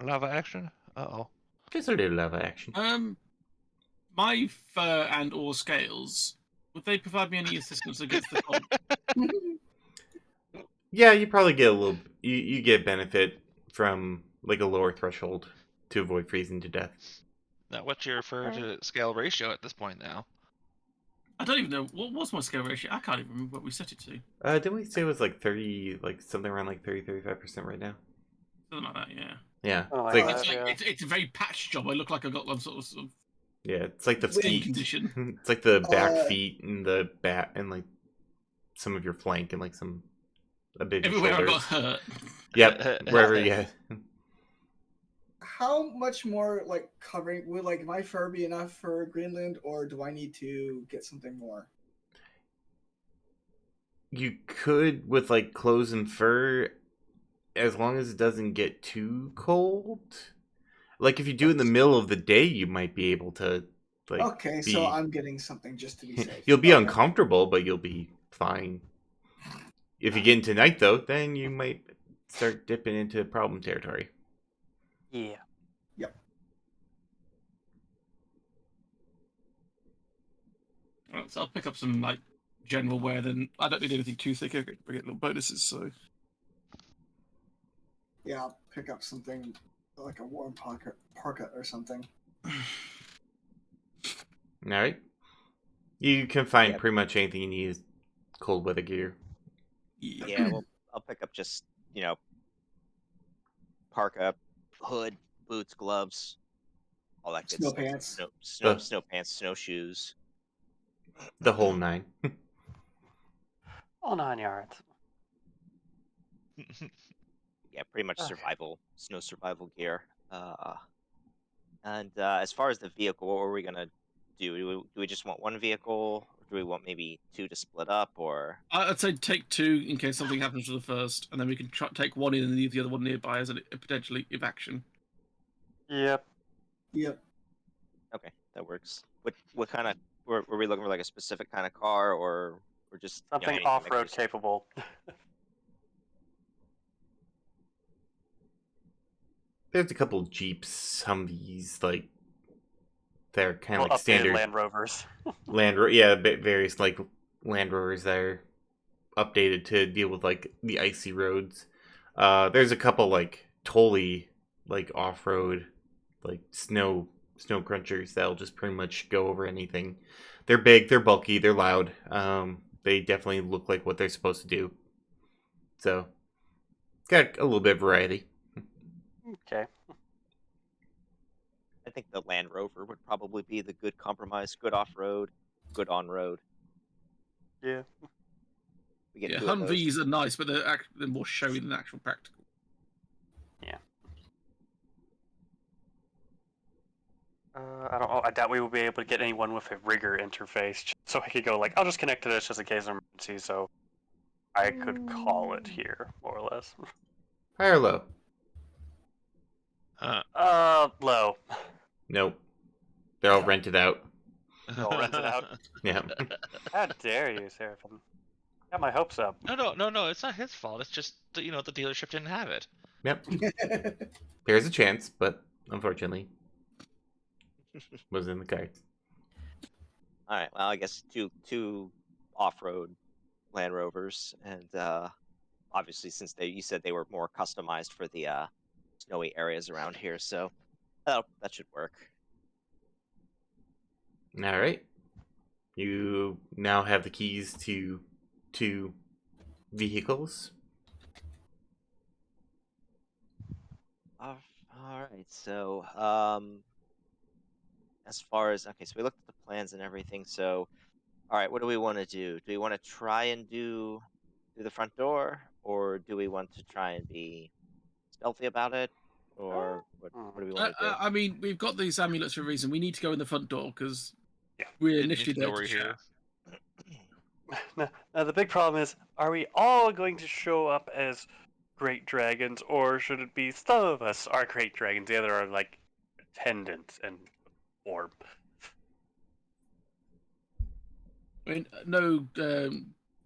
E: Oh, lava action. Oh.
D: Just a little lava action.
B: My fur and or scales, would they provide me any assistance against the cold?
D: Yeah, you probably get a little. You get benefit from like a lower threshold to avoid freezing to death.
E: Now, what's your fur to scale ratio at this point now?
B: I don't even know what was my scale ratio. I can't even remember what we set it to.
D: Didn't we say it was like 30, like something around like 35% right now?
B: Something like that, yeah.
D: Yeah,
C: Oh,
D: it's
C: like
D: like
C: that. Yeah.
B: It's a very patched job. I look like I got some sort of
D: yeah, it's like the
B: skin
D: feet.
B: condition.
D: It's like the back
F: Uh,
D: feet and the back and like some of your flank and like a bit of your
B: Everywhere I
D: shoulders.
B: got hurt.
D: Yep, wherever. Yeah,
F: How much more like covering would like my fur be enough for Greenland, or do I need to get something more?
D: you could with like clothes and fur, as long as it doesn't get too cold. Like if you do it in the middle of the day, you might be able to like
F: Okay,
D: be.
F: so I'm getting something just to be safe.
D: You'll be
F: Okay.
D: uncomfortable, but you'll be fine. If you get into night though, then you might start dipping into problem territory.
C: Yeah.
B: Right, so I'll pick up some like general wear. Then I don't need anything too thick. I get little bonuses. So
F: Yeah, I'll pick up something like a warm parka or something.
D: All right. You can find
A: Yeah.
D: pretty much anything you need is cold weather gear.
A: Yeah, well, I'll pick up just, parka, hood, boots, gloves, all that good
F: Snow
A: stuff.
F: pants.
A: Snow pants, snowshoes.
D: The whole nine.
C: All 9 yards.
A: Yeah, pretty much
C: Okay.
A: snow survival gear. And as far as the vehicle, what are we gonna do? Do we just want one vehicle, or do we want maybe two to split up, or?
B: I'd say take two in case something happens to the first, and then we can take one in and leave the other one nearby as a potentially evacuation.
C: Yep.
F: Yep.
A: Okay, that works. What kind of were we looking for, like a specific kind of car, or just
C: Something
A: anything that makes
C: off-road
A: use of-
C: capable.
D: There's a couple Jeeps, Humvees, like they're kind of
C: Well,
D: like
C: updated
D: standard
C: Land Rovers.
D: various like Land Rovers that are updated to deal with like the icy roads. There's a couple like totally like off road, like snow crunchers that'll just pretty much go over anything. They're big, they're bulky, they're loud. They definitely look like what they're supposed to do. So, got a little bit of variety.
C: Okay.
A: I think the Land Rover would probably be the good compromise. Good off road, good on road.
C: Yeah.
A: We get
B: Yeah,
A: two of those.
B: Humvees are nice, but they're more showy than actual practical.
C: I don't know. I doubt we will be able to get anyone with a rigger interface, so I could go like, I'll just connect to this just in case of emergency. So I could call it here, more or less.
D: High or low?
C: Low.
D: Nope. They're all rented out.
C: I'll rent it out.
D: Yeah.
C: How dare you, Seraphim? Got my hopes up.
E: No. It's not his fault. It's just the dealership didn't have it.
D: Yep. There's a chance, but unfortunately, was in the cards.
A: All right. Well, I guess two off road Land Rovers, and obviously since you said they were more customized for the snowy areas around here, so that should work.
D: All right. You now have the keys to two vehicles.
A: All right. So, as far as okay, so we looked at the plans and everything. So, all right, what do we want to do? Do we want to try and do through the front door, or do we want to try and be stealthy about it, or what do we want to do?
B: I mean, we've got these amulets for a reason. We need to go in the front door because
C: Yeah.
B: we're
E: Didn't
B: initially
E: need to know
B: there to
E: we're
B: chat.
E: here.
C: Now, the big problem is, are we all going to show up as great dragons, or should it be some of us are great dragons, the other are like attendants and orb?
B: I mean, no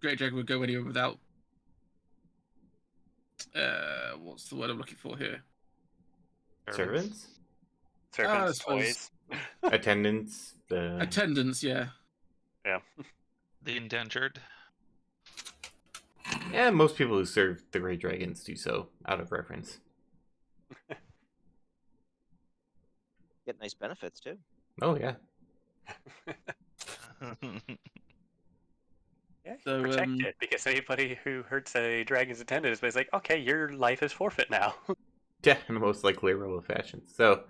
B: great dragon would go anywhere without. What's the word I'm looking for here?
D: Servants?
C: Servants,
B: suppose-
C: toys.
D: Attendants? The...
B: Attendants, yeah.
C: Yeah.
E: The indentured.
D: Yeah, most people who serve the Great Dragons do so out of reference.
A: Get nice benefits too.
D: Oh, yeah.
C: Yeah,
B: So,
C: protect it, because anybody who hurts a dragon's attendant is basically like, okay, your life is forfeit now.
D: Yeah, in the most likely role of fashion. So,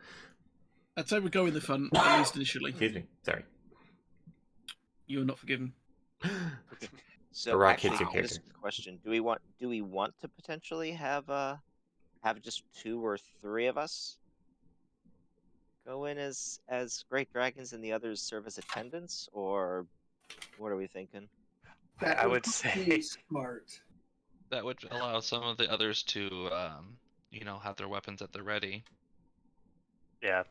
B: I'd say we go in the front, at least initially.
D: excuse me. Sorry.
B: You're not forgiven.
A: So
D: A rock
A: actually,
D: hits your
A: this
D: character.
A: question: do we want to potentially have just 2 or 3 of us go in as great dragons and the others serve as attendants, or what are we thinking?
F: That
C: I
F: would
C: would
F: be
C: say,
F: smart.
E: That would allow some of the others to, have their weapons at the ready.
C: yeah,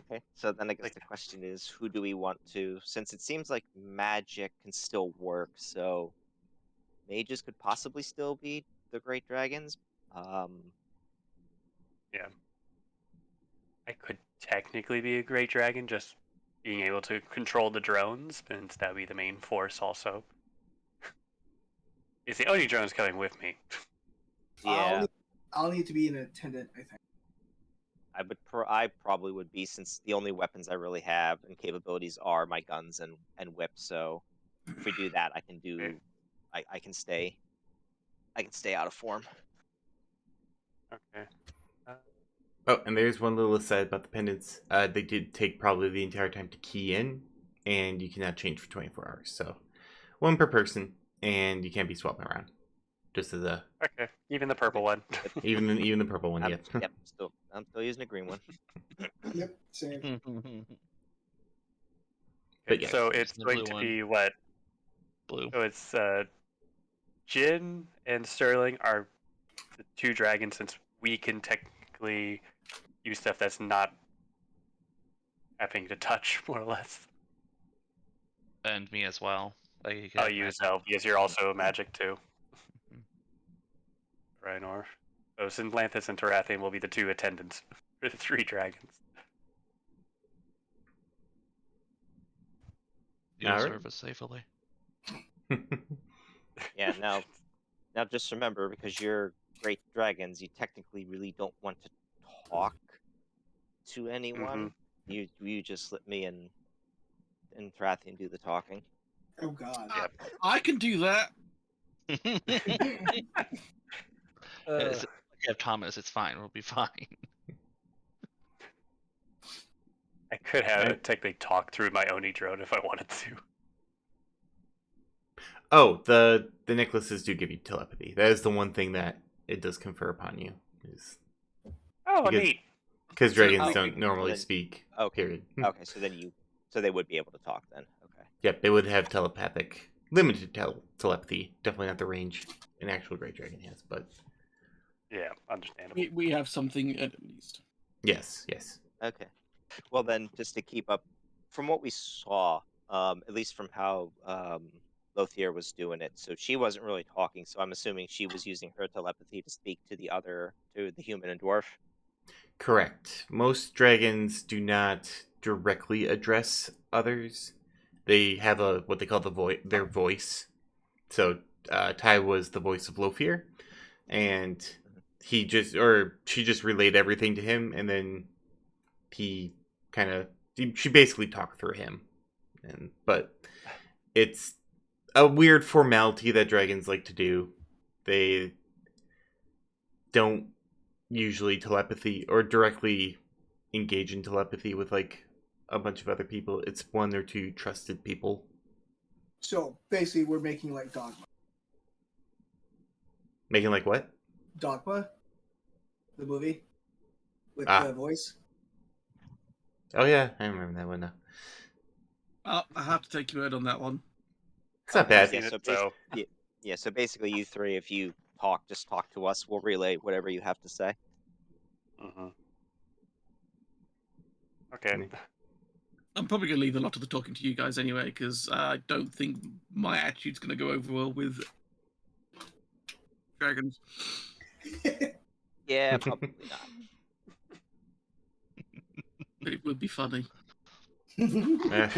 A: Okay, so then I guess
C: like,
A: the question is, who do we want to? Since it seems like magic can still work, so mages could possibly still be the great dragons. Um,
C: yeah. I could technically be a great dragon, just being able to control the drones, since that would be the main force also. It's the only drones coming with me.
A: yeah,
F: I'll need to be an attendant, I think.
A: I probably would be, since the only weapons I really have and capabilities are my guns and whip. So if we do that, I can stay out of form.
C: Okay. Uh,
D: Oh, and there's one little aside about the pendants. They did take probably the entire time to key in, and you cannot change for 24 hours. So, 1 per person, and you can't be swapping around. Just as a
C: okay, even the purple one.
D: even the purple one. Yep.
A: Yep, I'm still using a green one.
F: Yep, same.
D: But yeah,
C: So
E: Use
C: it's
E: the
C: going
E: blue
C: to
E: one.
C: be what?
E: Blue.
C: So it's Jin and Sterling are the 2 dragons, since we can technically use stuff that's not having to touch, more or less.
E: And me as well. I
C: I'll
E: have
C: use
E: magic.
C: Elf, because you're also magic too. Rhinor. So Synlanthus and Tarathian will be the 2 attendants for the 3 dragons.
E: You'll
D: Alright.
E: serve us safely.
A: Yeah, now just remember, because you're great dragons, you technically really don't want to talk to anyone. You just let me and Tarathian do the talking.
F: Oh god.
C: Yep.
B: I can do that.
E: It's like I have Thomas. It's fine. We'll be fine.
C: I could have
D: Right.
C: technically talked through my Oni drone if I wanted to.
D: Oh, the necklaces do give you telepathy. That is the one thing that it does confer upon you. Is
C: Oh,
D: Because-
C: neat.
D: because
B: So-
D: dragons
A: Oh,
D: don't normally
A: then-
D: speak.
A: Okay.
D: Period.
A: Okay, so they would be able to talk then. Okay.
D: Yep, they would have telepathic, limited telepathy. Definitely not the range an actual great dragon has, but
C: Yeah, understandable.
B: We have something at least.
D: yes.
A: Okay. Well then, just to keep up, from what we saw, at least from how Lothier was doing it, so she wasn't really talking. So I'm assuming she was using her telepathy to speak to the human and dwarf.
D: Correct. Most dragons do not directly address others. They have what they call their voice. So Ty was the voice of Lothier, and she just relayed everything to him, and then she basically talked through him, but it's a weird formality that dragons like to do. They don't usually telepathy or directly engage in telepathy with like a bunch of other people. It's one or two trusted people.
F: So basically, we're making like Dogma.
D: Making like what?
F: Dogma, the movie with
D: Ah.
F: the voice.
D: Oh yeah, I remember that one now.
B: I have to take your word on that one.
D: It's not
C: I've
D: bad.
C: seen
A: Yeah,
C: it,
A: so
C: so
A: yeah, so basically you three, if you just talk to us, we'll relay whatever you have to say.
C: mhm. Okay.
B: I'm probably going to leave a lot of the talking to you guys anyway, because I don't think my attitude's going to go over well with dragons.
A: Yeah, probably not.
B: But it would be funny.
C: You're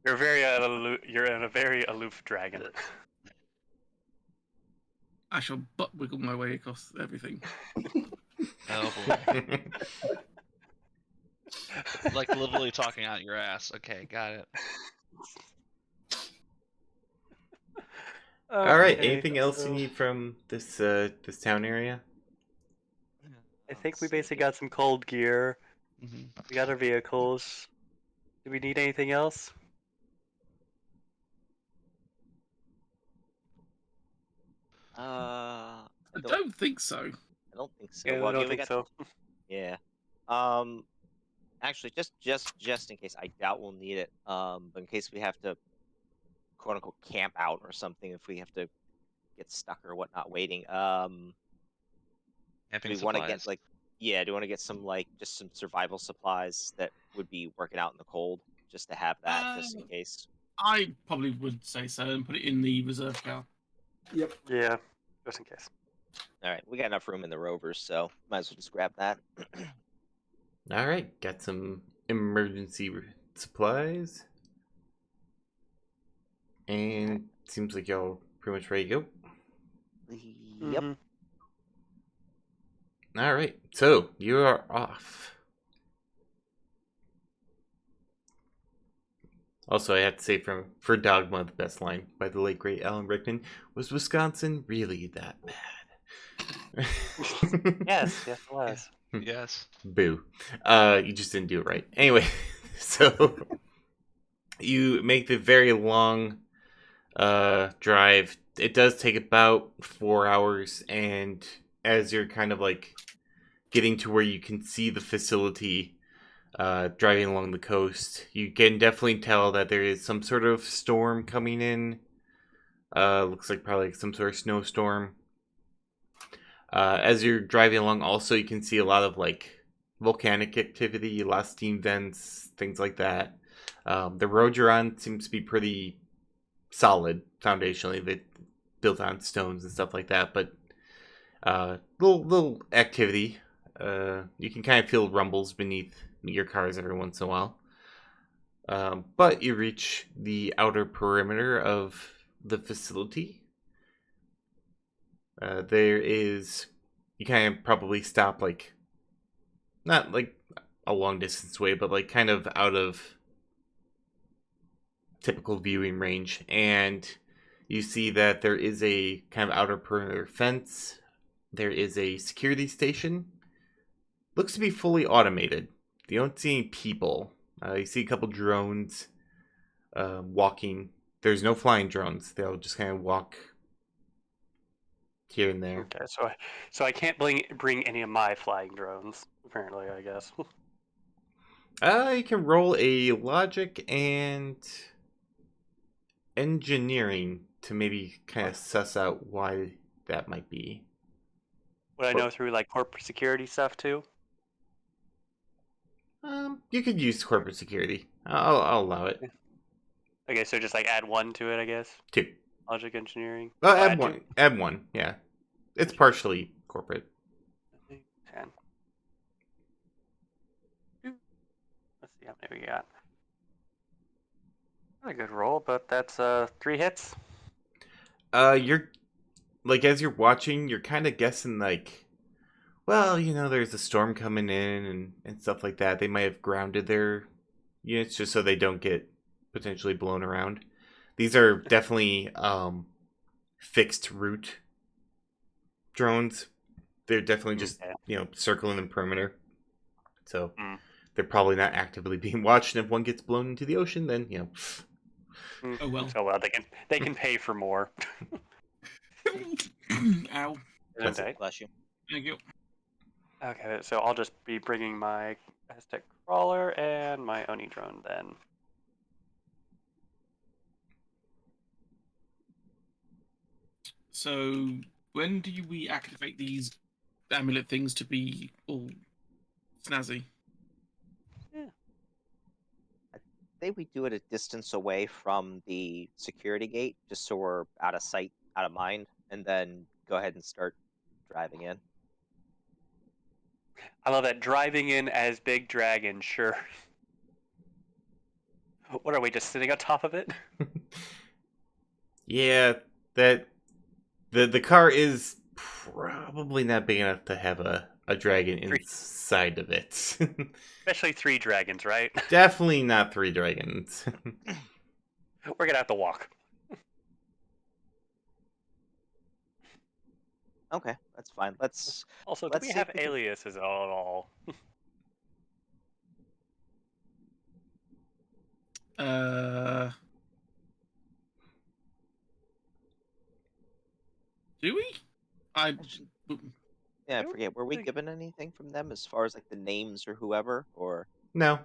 C: you're a very aloof dragon.
B: I shall butt wiggle my way across everything.
E: Oh boy. Like literally talking out your ass. Okay, got it.
D: All right.
C: Okay,
D: Anything else you
C: so
D: need from this town area?
C: I think we
A: Let's see
C: basically
A: here.
C: got some cold gear.
E: Hmm.
C: We got our vehicles. Do we need anything else?
B: I don't think so.
A: I don't think so.
C: Yeah,
A: Well,
C: I don't
A: we
C: think
A: got
C: so.
A: yeah. Actually, just in case, I doubt we'll need it. But in case we have to, quote unquote, camp out or something, if we have to get stuck or whatnot waiting. Do
E: Camping
A: we want to get
E: supplies.
A: like, yeah, do we want to get some like just some survival supplies that would be working out in the cold, just to have that, just in case.
B: I probably would say so and put it in the reserve car.
F: Yep.
C: Yeah, just in case.
A: All right, we got enough room in the rovers, so might as well just grab that.
D: All right, got some emergency supplies, and seems like y'all pretty much ready to go.
A: Yep.
C: Mhm.
D: All right, so you are off. Also, I have to say, for Dogma, the best line by the late great Alan Rickman was, "Wisconsin really that bad?"
C: Yes, yes, it was.
E: Yes.
D: Boo. You just didn't do it right. Anyway, so you make the very long drive. It does take about 4 hours, and as you're kind of like getting to where you can see the facility, driving along the coast, you can definitely tell that there is some sort of storm coming in. Looks like probably some sort of snowstorm. As you're driving along, also you can see a lot of like volcanic activity, a lot of steam vents, things like that. The road you're on seems to be pretty solid foundationally. They built on stones and stuff like that, but little activity. You can kind of feel rumbles beneath your cars every once in a while. But you reach the outer perimeter of the facility. There is, you kind of probably stop like, not like a long distance away, but like kind of out of typical viewing range, and you see that there is a kind of outer perimeter fence. There is a security station. Looks to be fully automated. You don't see any people. You see a couple drones walking. There's no flying drones. They'll just kind of walk here and there.
C: Okay, so I can't bring any of my flying drones. Apparently, I guess.
D: You can roll a logic and engineering to maybe kind of suss out why that might be.
C: Would I know through like corporate security stuff too?
D: You could use corporate security. I'll allow it.
C: Okay, so just like add one to it, I guess.
D: 2.
C: Logic engineering.
D: Oh,
C: Oh,
D: add
C: two?
D: one. Add 1. Yeah, it's partially corporate.
C: 10. Let's see how many we got. Not a good roll, but that's 3 hits.
D: You're like, as you're watching, you're kind of guessing like, well, there's a storm coming in and stuff like that. They might have grounded their units just so they don't get potentially blown around. These are definitely fixed route drones. They're definitely just
C: Yeah.
D: circling the perimeter. So
C: Mm.
D: they're probably not actively being watched. And if one gets blown into the ocean, then
B: Oh well.
C: So well, they can pay for more.
B: Ow.
D: Bless it.
C: Right?
A: Bless you.
B: Thank you.
C: Okay, so I'll just be bringing my Aztec crawler and my Oni drone then.
B: So when do we activate these amulet things to be all snazzy?
A: Say we do it a distance away from the security gate, just so we're out of sight, out of mind, and then go ahead and start driving in.
C: I love that, driving in as Big Dragon. Sure. What are we, just sitting on top of it?
D: Yeah, that the car is probably not big enough to have a dragon inside of it.
C: Especially 3 dragons, right?
D: Definitely not 3 dragons.
C: We're gonna have to walk.
A: Okay, that's fine. Let's
C: Also, do
A: let's
C: we
A: see if
C: have
A: we can.
C: aliases at all?
B: Do we? I
A: Yeah, I
C: don't
A: forget. Were we
C: think-
A: given anything from them as far as like the names or whoever, or
D: No.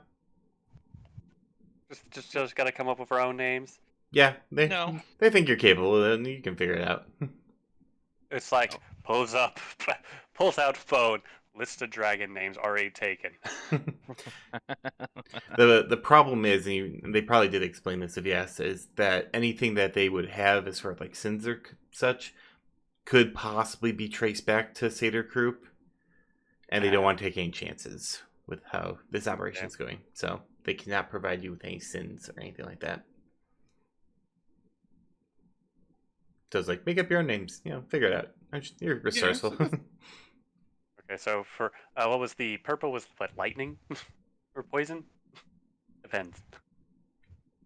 C: Just gotta come up with our own names.
D: Yeah, they
E: No.
D: they think you're capable of it, and you can figure it out.
C: It's like, pulls out phone, list of dragon names already taken.
D: The problem is, and they probably did explain this if you asked, is that anything that they would have as far as like sins or such could possibly be traced back to Seder Group, and they don't want to take any chances with how this operation is going. So they cannot provide you with any sins or anything like that. So it's like, make up your own names, figure it out. You're resourceful.
C: Okay, so for what was the purple? Was what, lightning or poison? Depends.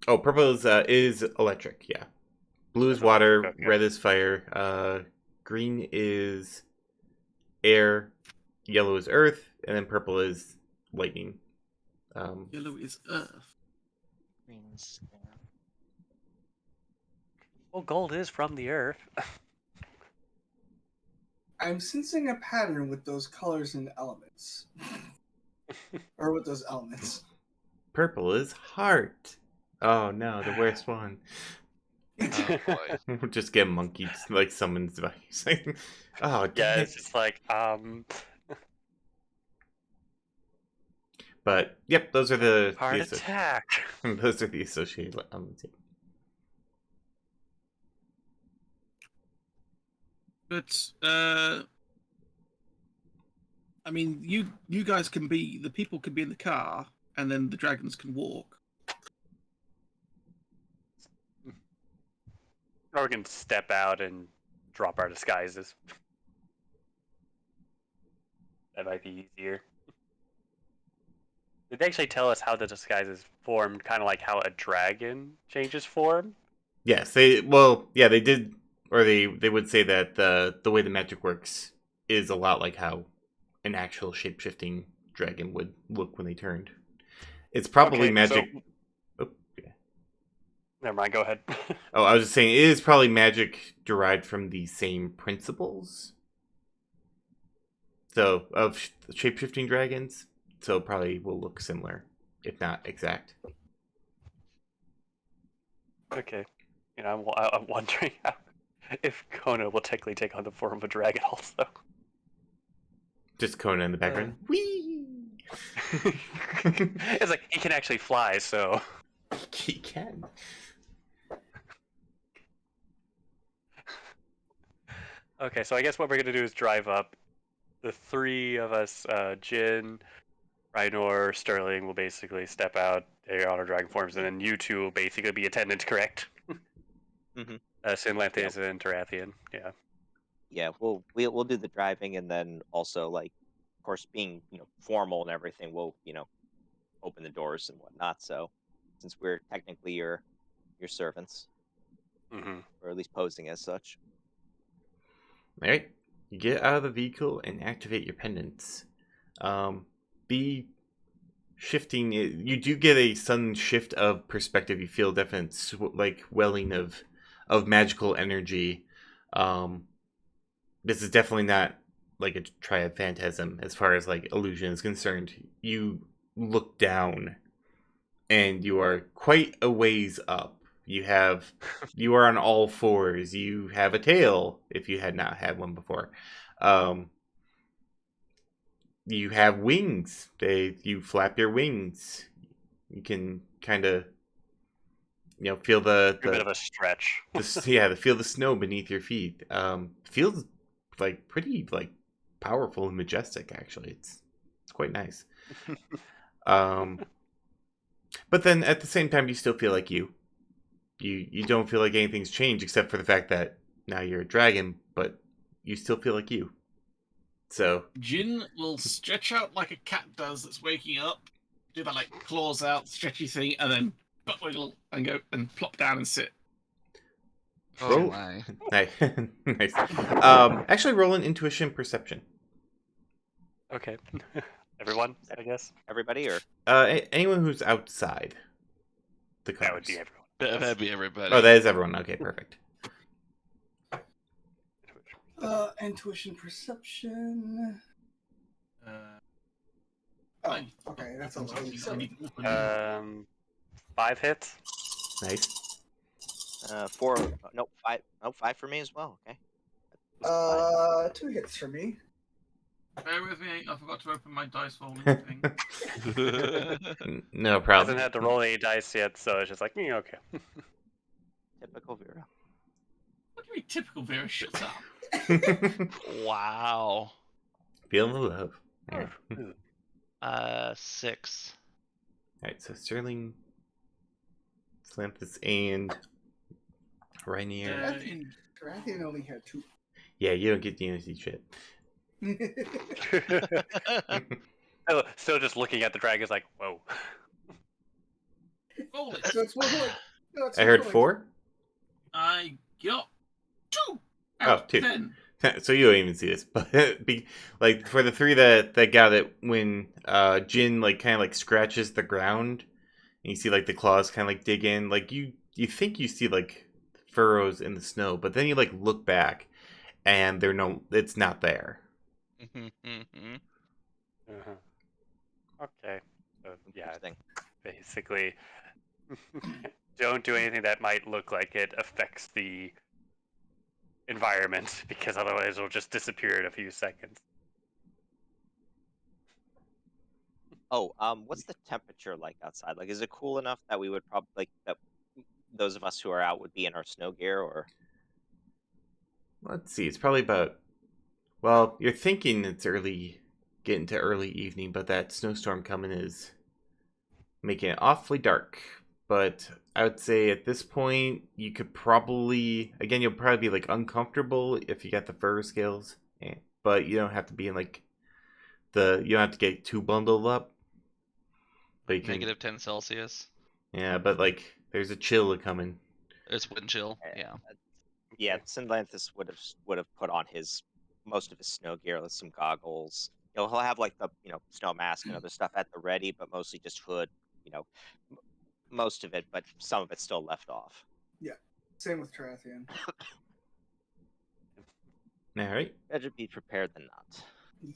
D: Oh, purple is electric, yeah. Blue is
C: That's
D: water,
C: electric, okay.
D: red is fire, green is air, yellow is earth, and then purple is lightning.
B: yellow is earth.
A: Greens?
C: Well, gold is from the earth.
F: I'm sensing a pattern with those colors and elements. Or with those elements.
D: Purple is heart. Oh no, the worst one.
E: Oh boy.
D: Just get monkey like summons device. Oh,
C: Yeah,
D: damn
C: it's
D: it.
C: just like
D: But yep, those are the
C: heart attack.
D: those are the associated elements.
B: But I mean, you guys can be the people can be in the car, and then the dragons can walk.
C: Or we can step out and drop our disguises. That might be easier. Did they actually tell us how the disguises formed? Kind of like how a dragon changes form?
D: Yes, they did, or they would say that the way the magic works is a lot like how an actual shape-shifting dragon would look when they turned. It's probably
C: Okay,
D: magic.
C: so-
D: Oh, yeah.
C: Never mind, go ahead.
D: Oh, I was just saying it is probably magic derived from the same principles. So of shape-shifting dragons, so probably will look similar, if not exact.
C: Okay. I'm wondering if Kona will technically take on the form of a dragon also.
D: Just Kona in the background. Whee!
C: It's like, he can actually fly, so...
D: He can.
C: Okay, so I guess what we're gonna do is drive up. The 3 of us, Jin, Rhinor, Sterling, will basically step out, take on our dragon forms, and then you 2 will basically be attendants, correct?
A: Mhm.
C: Sinlanthes and Tarathian, yeah.
A: Yeah, we'll do the driving, and then also like, of course, being formal and everything, we'll open the doors and whatnot. So, since we're technically your servants.
C: Mm-hmm.
A: or at least posing as such.
D: All right. You get out of the vehicle and activate your pendants. Be shifting. You do get a sudden shift of perspective. You feel definite like welling of magical energy. This is definitely not like a triad phantasm as far as like illusion is concerned. You look down and you are quite a ways up. You are on all fours. You have a tail if you had not had one before. Um, you have wings. You flap your wings. You can kind of feel
C: A bit of a stretch.
D: feel the snow beneath your feet. Feels like pretty like powerful and majestic. Actually, it's quite nice. But then at the same time, you still feel like you don't feel like anything's changed except for the fact that now you're a dragon, but you still feel like you. So
B: Jin will stretch out like a cat does that's waking up, do that like claws out, stretchy thing, and then butt wiggle and go and plop down and sit.
E: Oh
D: roll.
E: my.
D: Nice. Nice. Actually, roll an intuition perception.
C: Okay. Everyone, I guess.
A: Everybody, or
D: Anyone who's outside the cars.
C: That would be everyone.
E: That'd be everybody.
D: Oh, that is everyone. Okay, perfect.
F: Intuition perception. Oh, okay, that's a low.
C: 5 hits.
D: Nice.
A: 4, no, 5, no, 5 for me as well. Okay. That's
F: 2 hits for me.
B: Bear with me, I forgot to open my dice rolling thing.
D: No
C: Hasn't
D: problem.
C: had to roll any dice yet, so it's just like, okay.
A: typical Vera.
B: What do you mean typical Vera? Shut up.
E: Wow.
D: Feel the love. All right.
E: 6.
D: Alright, so Sterling, Slanthus, and Rainier.
F: Rathian only had 2.
D: Yeah, you don't get DNC shit.
C: Oh, still just looking at the dragons like, whoa.
B: Roll it.
F: So it's more like. No, it's
D: I
F: more
D: heard
F: like-
D: 4?
B: I got 2
D: Oh,
B: out of
D: 2.
B: 10.
D: So you don't even see this, but like for the 3 that got it, when Jin like kind of like scratches the ground, and you see like the claws kind of like dig in, like you think you see like furrows in the snow, but then you like look back, and it's not there.
C: Uh-huh. Okay. So, yeah,
A: Interesting.
C: basically, don't do anything that might look like it affects the environment, because otherwise it'll just disappear in a few seconds.
A: Oh, what's the temperature like outside? Like, is it cool enough that we would probably like that those of us who are out would be in our snow gear, or
D: Let's see, it's probably about. Well, you're thinking it's getting to early evening, but that snowstorm coming is making it awfully dark. But I would say at this point, you could probably, again, you'll probably be like uncomfortable if you got the fur scales, but you don't have to be in like you don't have to get too bundled up. But you can,
E: Negative 10 Celsius.
D: yeah, but like there's a chill coming.
E: It's wind chill.
A: Eh,
E: Yeah.
A: yeah, Sinlanthus would have put on most of his snow gear, like some goggles. He'll have like the snow mask and other stuff at the ready, but mostly just hood. M- most of it, but some of it's still left off.
F: Same with Tarathian.
D: All right.
A: Better be prepared than not.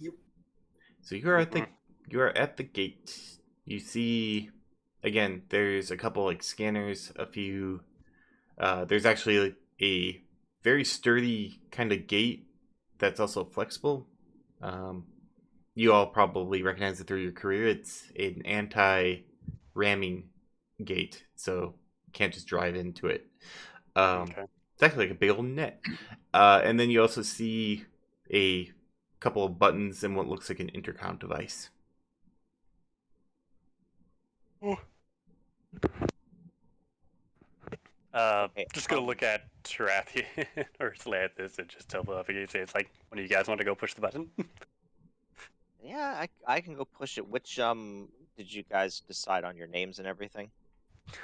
F: Yep.
D: So you are at the gate. You see, again, there's a couple like scanners, a few. There's actually like, a very sturdy kind of gate that's also flexible. You all probably recognize it through your career. It's an anti-ramming gate, so you can't just drive into it.
C: Okay.
D: It's actually like a big old net. And then you also see a couple of buttons and what looks like an intercom device.
C: Just gonna look at Tarathian or Slanthus and just tell them, it's like, one of you guys want to go push the button?
A: Yeah, I can go push it. Which did you guys decide on your names and everything?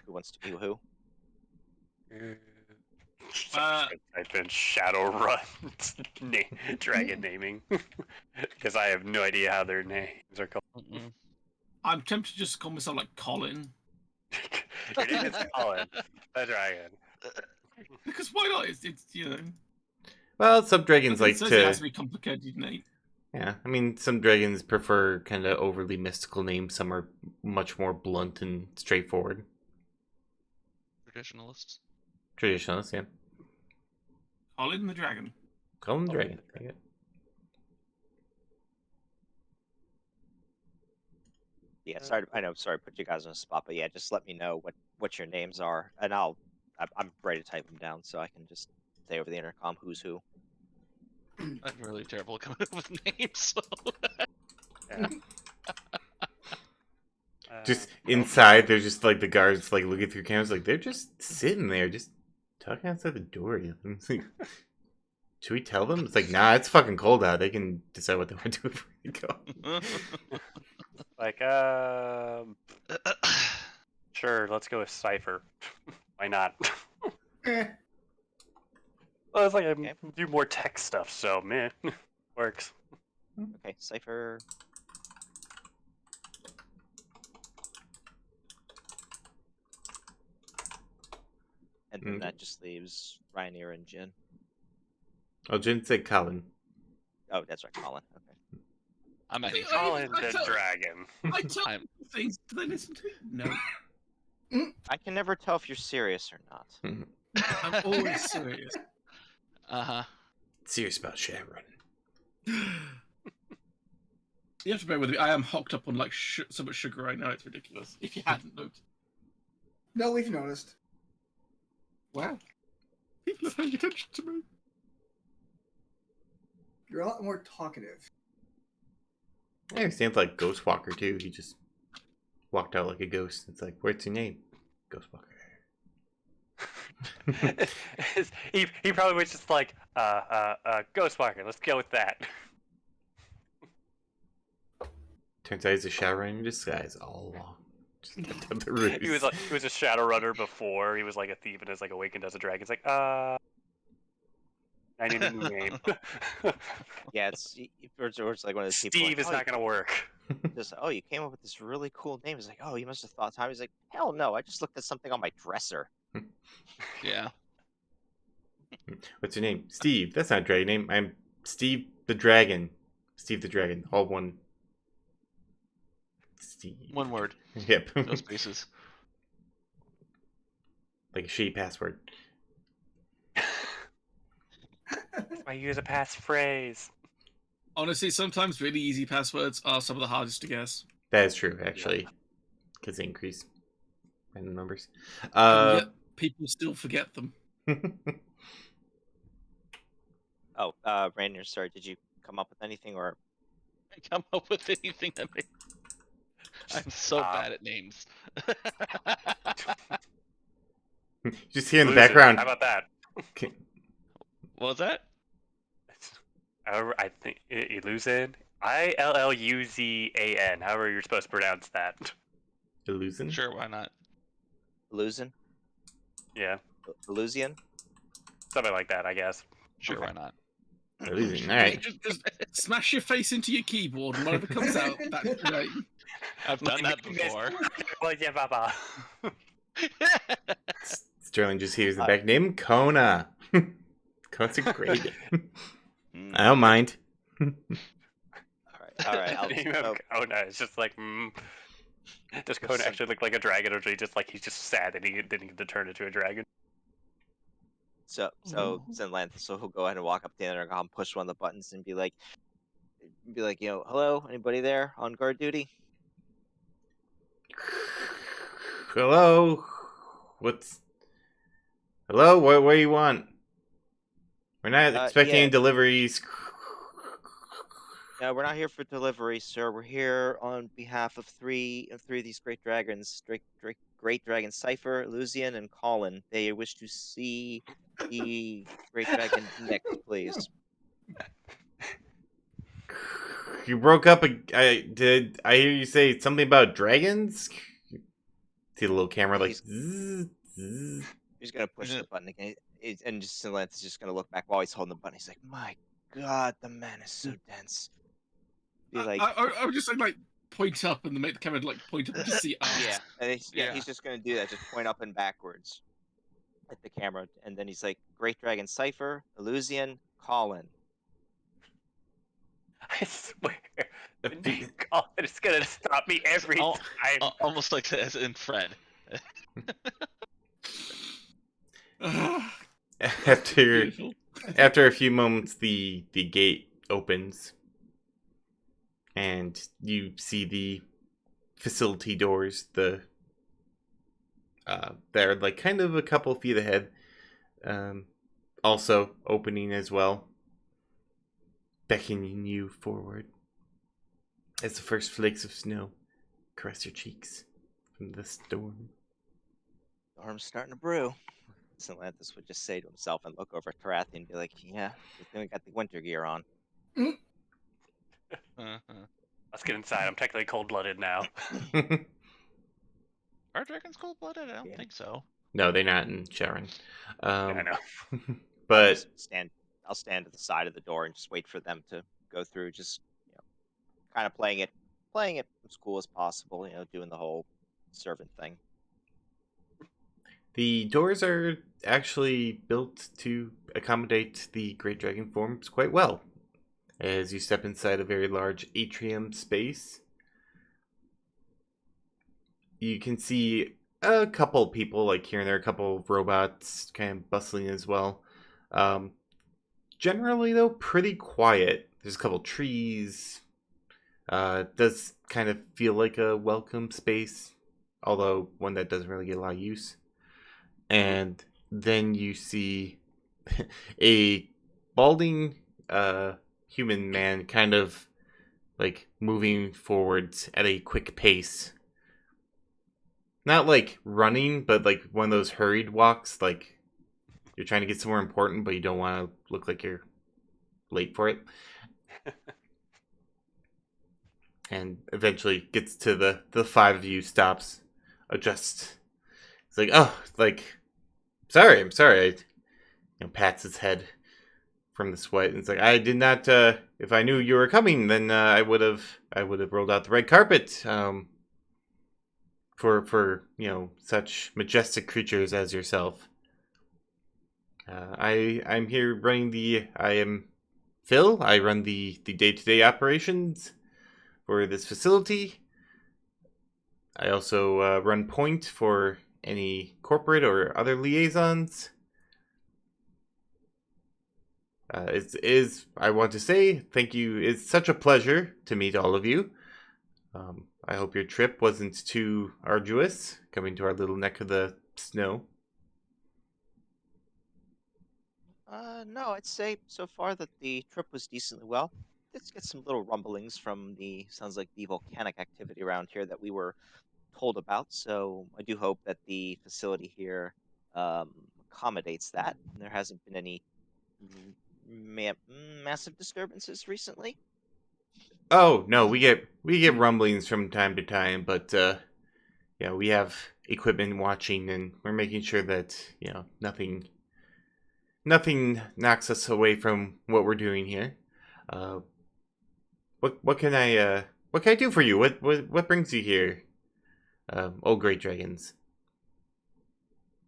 A: Who wants to be who?
C: Type in Shadowrun dragon naming because I have no idea how their names are called.
E: Mm-mm.
B: I'm tempted to just call myself like Colin.
C: Your name is Colin, the dragon.
B: Because why not? It's
D: Well, some dragons
B: nothing
D: like
B: says it has
D: to.
B: to be complicated, Nate.
D: Yeah, I mean, some dragons prefer kind of overly mystical names. Some are much more blunt and straightforward.
E: Traditionalists.
D: Traditionalists, yeah.
B: Colin the dragon.
D: Call them dragon. Take it.
A: Yeah, sorry. I know. Sorry, to put you guys on the spot, but yeah, just let me know what your names are, and I'm ready to type them down so I can just say over the intercom who's who.
E: I'm really terrible at coming up with names. So.
C: Yeah.
D: Just inside, there's just like the guards like looking through cameras, like they're just sitting there, just talking outside the door. It's like, should we tell them? It's like, nah, it's fucking cold out. They can decide what they want to do before they go.
C: Like, sure, let's go with Cypher. Why not?
F: Eh.
C: Well, it's like I
A: Okay.
C: do more tech stuff, so meh, works.
A: Okay, Cipher. And then that just leaves Ryanair and Jin.
D: Oh, Jen said Colin.
A: Oh, that's right, Colin. Okay.
E: I'm at
C: Colin
B: I
C: the
B: tell-
C: dragon.
B: I tell
E: I'm-
B: people things. Do they listen to me? No.
A: I can never tell if you're serious or not.
B: I'm always serious.
E: Uh-huh.
D: Serious about Shadowrun.
B: You have to bear with me. I am hocked up on like so much sugar right now. It's ridiculous. If you hadn't noticed.
F: No, we've noticed.
B: Wow. People are paying attention to me.
F: You're a lot more talkative.
D: I understand like Ghostwalker too. He just walked out like a ghost. It's like, what's your name? Ghostwalker.
C: he probably was just like, Ghostwalker, let's go with that.
D: Turns out he's a Shadowrun in disguise all along. Just the ruse.
C: He was a Shadowrunner before. He was like a thief and is like awakened as a dragon. It's like, I need a new name.
A: Yeah, it's like one of those people.
C: Steve
A: like,
C: is not gonna work.
A: Just, oh, you came up with this really cool name. It's like, oh, you must have thought time. He's like, hell no, I just looked at something on my dresser.
E: Yeah.
D: What's your name? Steve. That's not a dragon name. I'm Steve the Dragon. Steve the Dragon. All one. Steve.
E: One word.
D: Yep.
E: No spaces.
D: Like a shitty password.
C: I use a passphrase.
B: Honestly, sometimes really easy passwords are some of the hardest to guess.
D: That is true, actually. Because they increase random numbers.
B: And yet people still forget them.
A: Oh, Rainier, sorry, did you come up with anything or?
E: Come up with anything that makes. I'm so bad at names.
D: Just hear in the
C: Illusion.
D: background.
C: How about that?
E: What was that?
C: I think Illuzan. Illuzan. However you're supposed to pronounce that.
D: Illusion?
E: Sure, why not?
A: Illusion?
C: Yeah,
A: Illusion?
C: something like that, I guess.
E: Sure, why not?
D: Illusion. Alright.
B: Just smash your face into your keyboard and whatever comes out, that's great.
E: I've done that before.
C: Like, yeah, Baba.
D: Sterling just hears the back name Kona. Kona's a great name. I don't mind.
A: All right.
C: Name of Kona is just like, Does Kona actually look like a dragon, or he's just sad that he didn't get to turn into a dragon?
A: So Zenlanth, so he'll go ahead and walk up to the intercom, push one of the buttons, and be like, hello, anybody there on guard duty?
D: Hello? Hello? What do you want? We're not expecting any deliveries.
A: No, we're not here for delivery, sir. We're here on behalf of three of these great dragons, great dragon Cypher, Lucian, and Colin. They wish to see the great dragon next, please.
D: You broke up. Did I hear you say something about dragons? See the little camera like. Zzz, zzz.
A: He's gonna push the button again, and just Lance is just gonna look back while he's holding the button. He's like, "My God, the man is so dense." Be like,
B: I would just like point up and make the camera like point up and just see us.
A: yeah, and
E: Yeah.
A: he's just gonna do that, just point up and backwards at the camera, and then he's like, "Great Dragon Cipher, Illusian, Colin."
C: I swear, the name Colin is gonna stop me every
E: Al-
C: time.
E: Almost like as in Fred.
D: After
B: Beautiful.
D: after a few moments, the gate opens, and you see the facility doors. They're like kind of a couple feet ahead, also opening as well, beckoning you forward as the first flakes of snow caress your cheeks from the storm.
A: Storm's starting to brew. Atlantis would just say to himself and look over at Tarathi and be like, "Yeah, good thing we got the winter gear on."
C: Let's get inside. I'm technically cold-blooded now.
E: Are dragons cold-blooded? I don't
A: Yeah.
E: think so.
D: No, they're not in Shadowrun.
C: I know.
A: I'll
D: But
A: just I'll stand to the side of the door and just wait for them to go through. Just kind of playing it as cool as possible. Doing the whole servant thing.
D: the doors are actually built to accommodate the Great Dragon forms quite well. As you step inside a very large atrium space, you can see a couple people, like here and there, a couple of robots kind of bustling as well. Generally, though, pretty quiet. There's a couple trees. It does kind of feel like a welcome space, although one that doesn't really get a lot of use. And then you see a balding human man kind of like moving forwards at a quick pace. Not like running, but like one of those hurried walks, like you're trying to get somewhere important, but you don't want to look like you're late for it. And eventually gets to the five of you, stops, adjusts. It's like, oh, like, I'm sorry. I pats his head from the sweat, and it's like, I did not. If I knew you were coming, then I would have rolled out the red carpet. For such majestic creatures as yourself. I'm here running I am Phil. I run the day-to-day operations for this facility. I also run point for any corporate or other liaisons. I want to say thank you. It's such a pleasure to meet all of you. I hope your trip wasn't too arduous, coming to our little neck of the snow.
A: No, I'd say so far that the trip was decently well. Let's get some little rumblings from sounds like the volcanic activity around here that we were told about. So I do hope that the facility here accommodates that. And there hasn't been any massive disturbances recently.
D: Oh no, we get rumblings from time to time, but we have equipment watching, and we're making sure that nothing knocks us away from what we're doing here. What can I do for you? What brings you here? Oh, great dragons.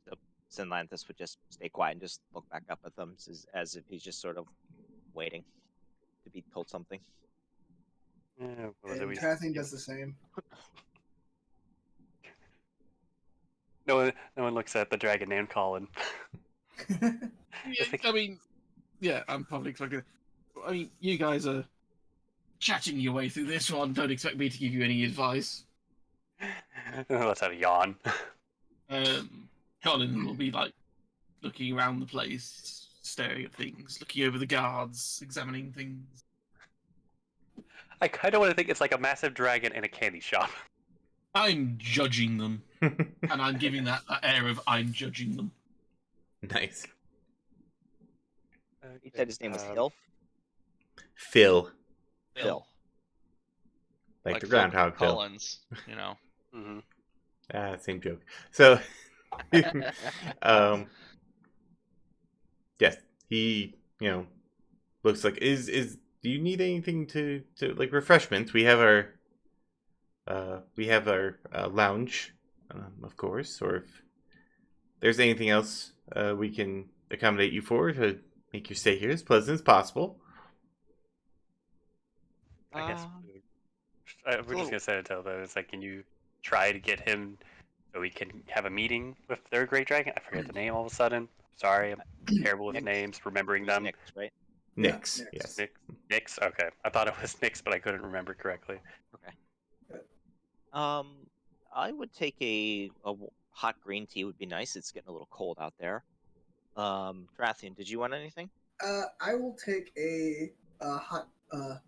A: So Sinlanthus would just stay quiet and just look back up at them as if he's just sort of waiting to be told something.
C: Yeah,
F: And Kathleen does the same.
C: No one looks at the dragon named Colin.
B: I mean, yeah, I'm probably expecting. I mean, you guys are chatting your way through this one. Don't expect me to give you any advice.
C: Let's have a yawn.
B: Colin will be like looking around the place, staring at things, looking over the guards, examining things.
C: I kind of want to think it's like a massive dragon in a candy shop.
B: I'm judging them, and I'm giving that air of I'm judging them.
D: Nice.
A: He said his name was Hill.
D: Phil.
A: Phil.
D: Like the
E: Phil
D: Groundhog Phil.
E: Collins,
C: Mm-hmm.
D: Same joke. So um, yes, he looks like do you need anything to like refreshments? We have our lounge, of course, or if there's anything else we can accommodate you for to make your stay here as pleasant as possible.
C: I guess
A: Um, it's
C: we're
A: a
C: just
A: little
C: gonna send it to them. It's like, can you try to get him so we can have a meeting with their great dragon? I forget the name all of a sudden. Sorry, I'm terrible with
A: Nick.
C: names, remembering
A: It was
C: them.
A: Nick's, right?
F: Yeah,
D: Nix,
F: next.
D: yes.
C: Nix. Okay, I thought it was Nix, but I couldn't remember correctly.
A: Okay. I would take hot green tea would be nice. It's getting a little cold out there. Drathian, did you want anything?
F: I will take a hot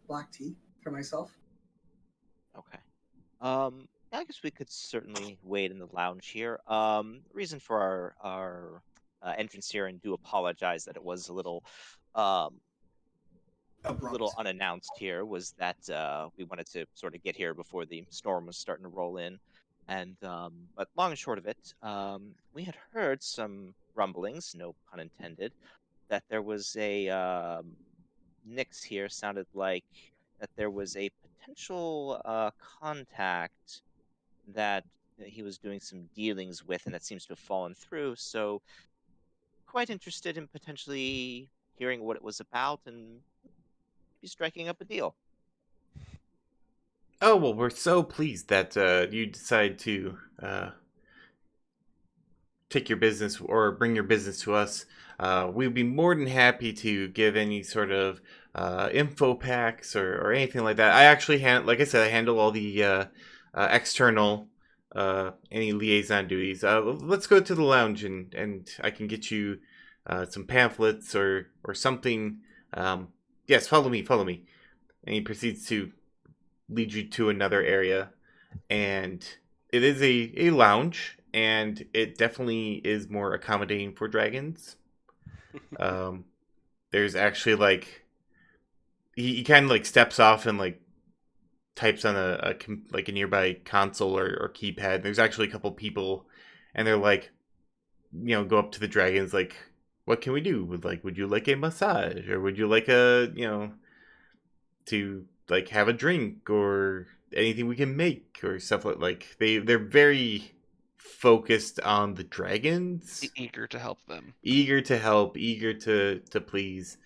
F: black tea for myself.
A: Okay. I guess we could certainly wait in the lounge here. Reason for our entrance here, and do apologize that it was um, a little
F: Abrupt.
A: unannounced here, was that we wanted to sort of get here before the storm was starting to roll in, and but long and short of it, we had heard some rumblings, no pun intended, that there was a Nyx here sounded like that there was a potential contact that he was doing some dealings with, and that seems to have fallen through. So, quite interested in potentially hearing what it was about and maybe striking up a deal.
D: Oh, well, we're so pleased that you decide to take your business or bring your business to us. We'd be more than happy to give any sort of info packs or anything like that. I actually like I said, I handle all the external any liaison duties. Let's go to the lounge and I can get you some pamphlets or something. Yes, follow me, follow me. And he proceeds to lead you to another area, and it is a lounge, and it definitely is more accommodating for dragons. Um, there's actually like he kind of like steps off and like types on like a nearby console or keypad. There's actually a couple people, and they're like, go up to the dragons like, what can we do? Would you like a massage, or would you like to like have a drink or anything we can make or stuff like they're very focused on the dragons,
E: Eager to help them.
D: eager to help, eager to please.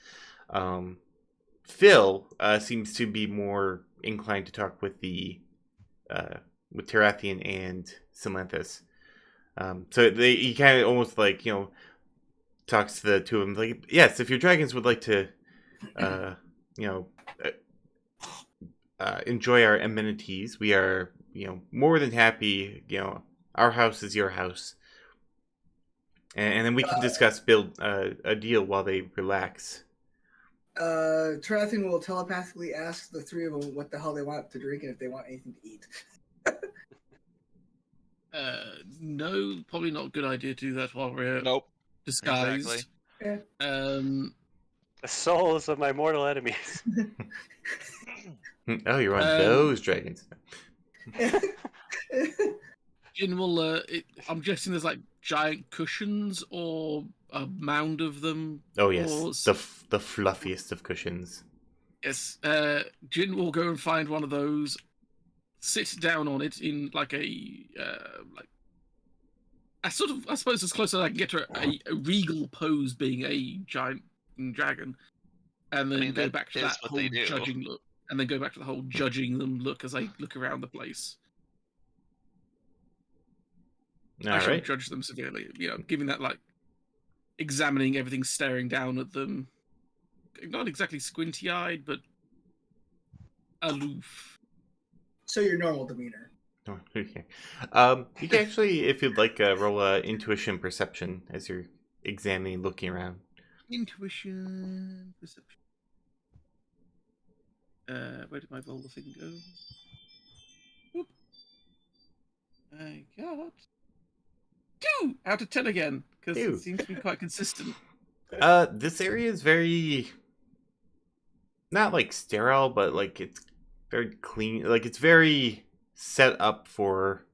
D: Phil seems to be more inclined to talk with the with Terathian and Silanthus. So he kind of almost like talks to the two of them like, yes, if your dragons would like to you know enjoy our amenities, we are, more than happy. Our house is your house, and then we can discuss build a deal while they relax.
F: Trathian will telepathically ask the three of them what the hell they want to drink and if they want anything to eat.
B: No, probably not a good idea to do that while we're
E: Nope.
B: disguised.
E: Exactly.
C: The souls of my mortal enemies.
D: Oh, you're on those dragons.
B: Jin will. I'm guessing there's like giant cushions or a mound of them.
D: Oh yes,
B: or
D: the fluffiest of cushions.
B: Yes. Jin will go and find one of those, sit down on it in like I suppose as close as I can get to a regal pose, being a giant dragon, and then go back to that whole judging look, and then go back to the whole judging them look as I look around the place. I shall judge them severely, giving that like examining everything, staring down at them, not exactly squinty-eyed, but aloof.
F: So your normal demeanor.
D: Oh, okay. You can actually, if you'd like, roll intuition perception as you're examining, looking around.
B: Intuition perception. Where did my roller thing go? Whoop. I got 2 out of 10 again, because it seems to be quite consistent.
D: This area is very, not like sterile, but like it's very clean. Like it's very set up for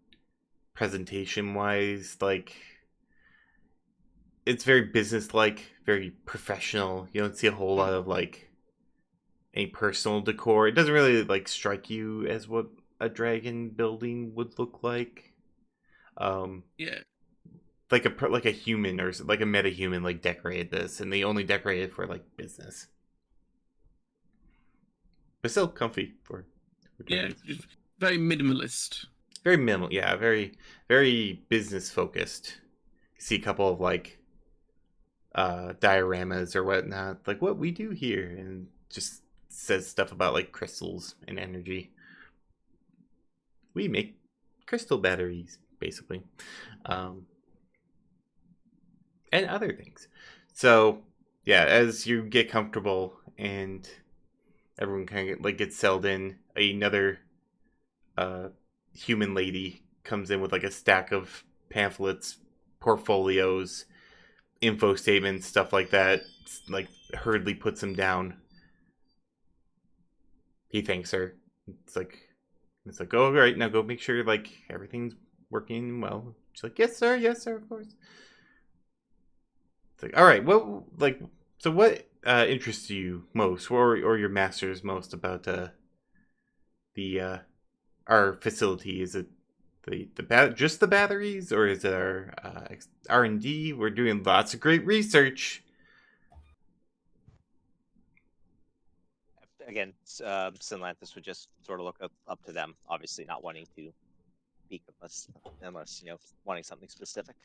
D: presentation wise. Like it's very business-like, very professional. You don't see a whole lot of like any personal decor. It doesn't really like strike you as what a dragon building would look like.
B: Yeah.
D: Like a human or like a meta-human like decorated this, and they only decorated for like business. But still comfy for
B: Yeah.
D: dragons.
B: Just very minimalist.
D: Very minimal, yeah, very business focused. You see a couple of like dioramas or whatnot, like what we do here, and just says stuff about like crystals and energy. We make crystal batteries, basically, and other things. So yeah, as you get comfortable and everyone kind of like gets settled in, another human lady comes in with like a stack of pamphlets, portfolios, info statements, stuff like that. Like hurriedly puts them down. He thanks her. It's like, oh, all right, now go make sure like everything's working well. She's like, yes, sir, of course. It's like, all right, so what interests you most, or your masters most about the our facility? Is it just the batteries, or is it our R&D? We're doing lots of great research.
A: Again, Sinlanthus would just sort of look up to them, obviously not wanting to speak unless wanting something specific.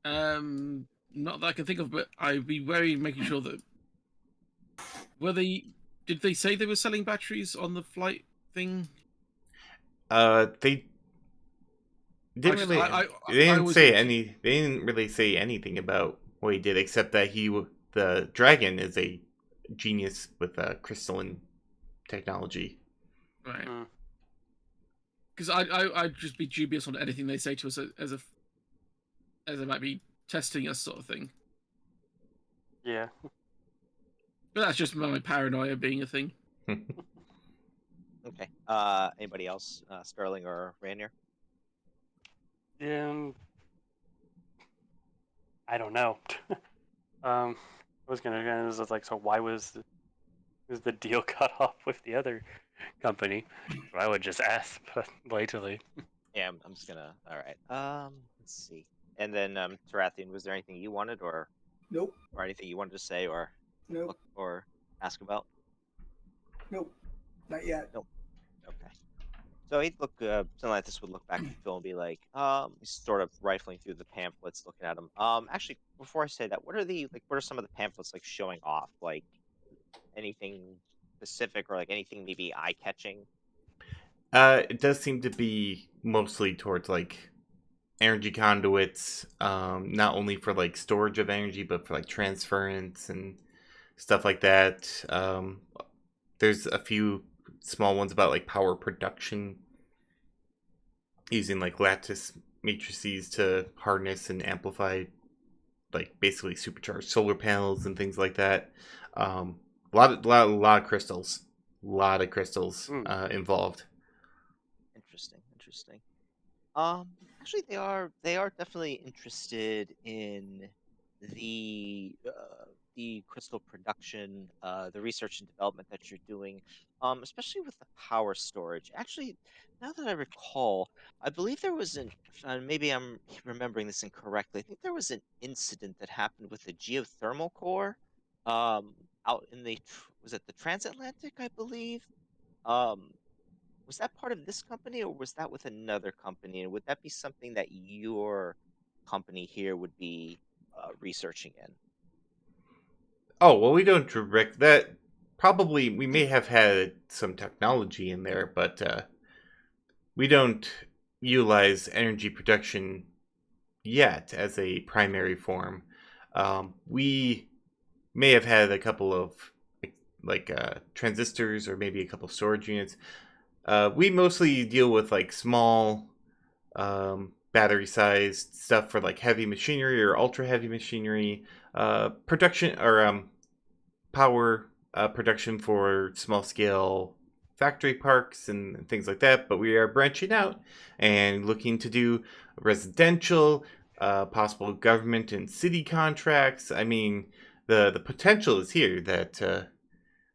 B: Not that I can think of, but I'd be very making sure that did they say they were selling batteries on the flight thing?
D: They didn't really. They didn't say any. They didn't really say anything about what he did, except that the dragon, is a genius with crystalline technology.
B: Right. Because I'd just be dubious on anything they say to us as they might be testing us, sort of thing.
C: Yeah.
B: But that's just my paranoia being a thing.
A: Okay. Anybody else? Sterling or Rainier?
C: I don't know. I was gonna like, so why was the deal cut off with the other company? So I would just ask blatantly.
A: Yeah, I'm just gonna. All right. Let's see. And then, Tarathian, was there anything you wanted, or
F: Nope.
A: or anything you wanted to say, or
F: Nope.
A: look, or ask about?
F: Nope. Not yet.
A: Nope. Okay. So he'd look. Sinlanthus would look back at Phil and be like, he's sort of rifling through the pamphlets, looking at them. Actually, before I say that, what are some of the pamphlets like showing off? Like anything specific, or like anything maybe eye catching?
D: It does seem to be mostly towards like energy conduits, not only for like storage of energy, but for like transference and stuff like that. There's a few small ones about like power production, using like lattice matrices to harness and amplify like basically supercharged solar panels and things like that. A lot of crystals, involved.
A: Interesting. Actually, they are definitely interested in the crystal production, the research and development that you're doing, especially with the power storage. Actually, now that I recall, I believe there was maybe I'm remembering this incorrectly. I think there was an incident that happened with the geothermal core, out in was it the transatlantic, I believe? Um, was that part of this company, or was that with another company? And would that be something that your company here would be researching in?
D: Oh, well, we don't direct that. Probably we may have had some technology in there, but we don't utilize energy production yet as a primary form. We may have had a couple of like transistors, or maybe a couple storage units. We mostly deal with like small battery sized stuff for like heavy machinery or ultra heavy machinery, production or power production for small scale factory parks and things like that. But we are branching out and looking to do residential, possible government and city contracts. I mean, the potential is here that,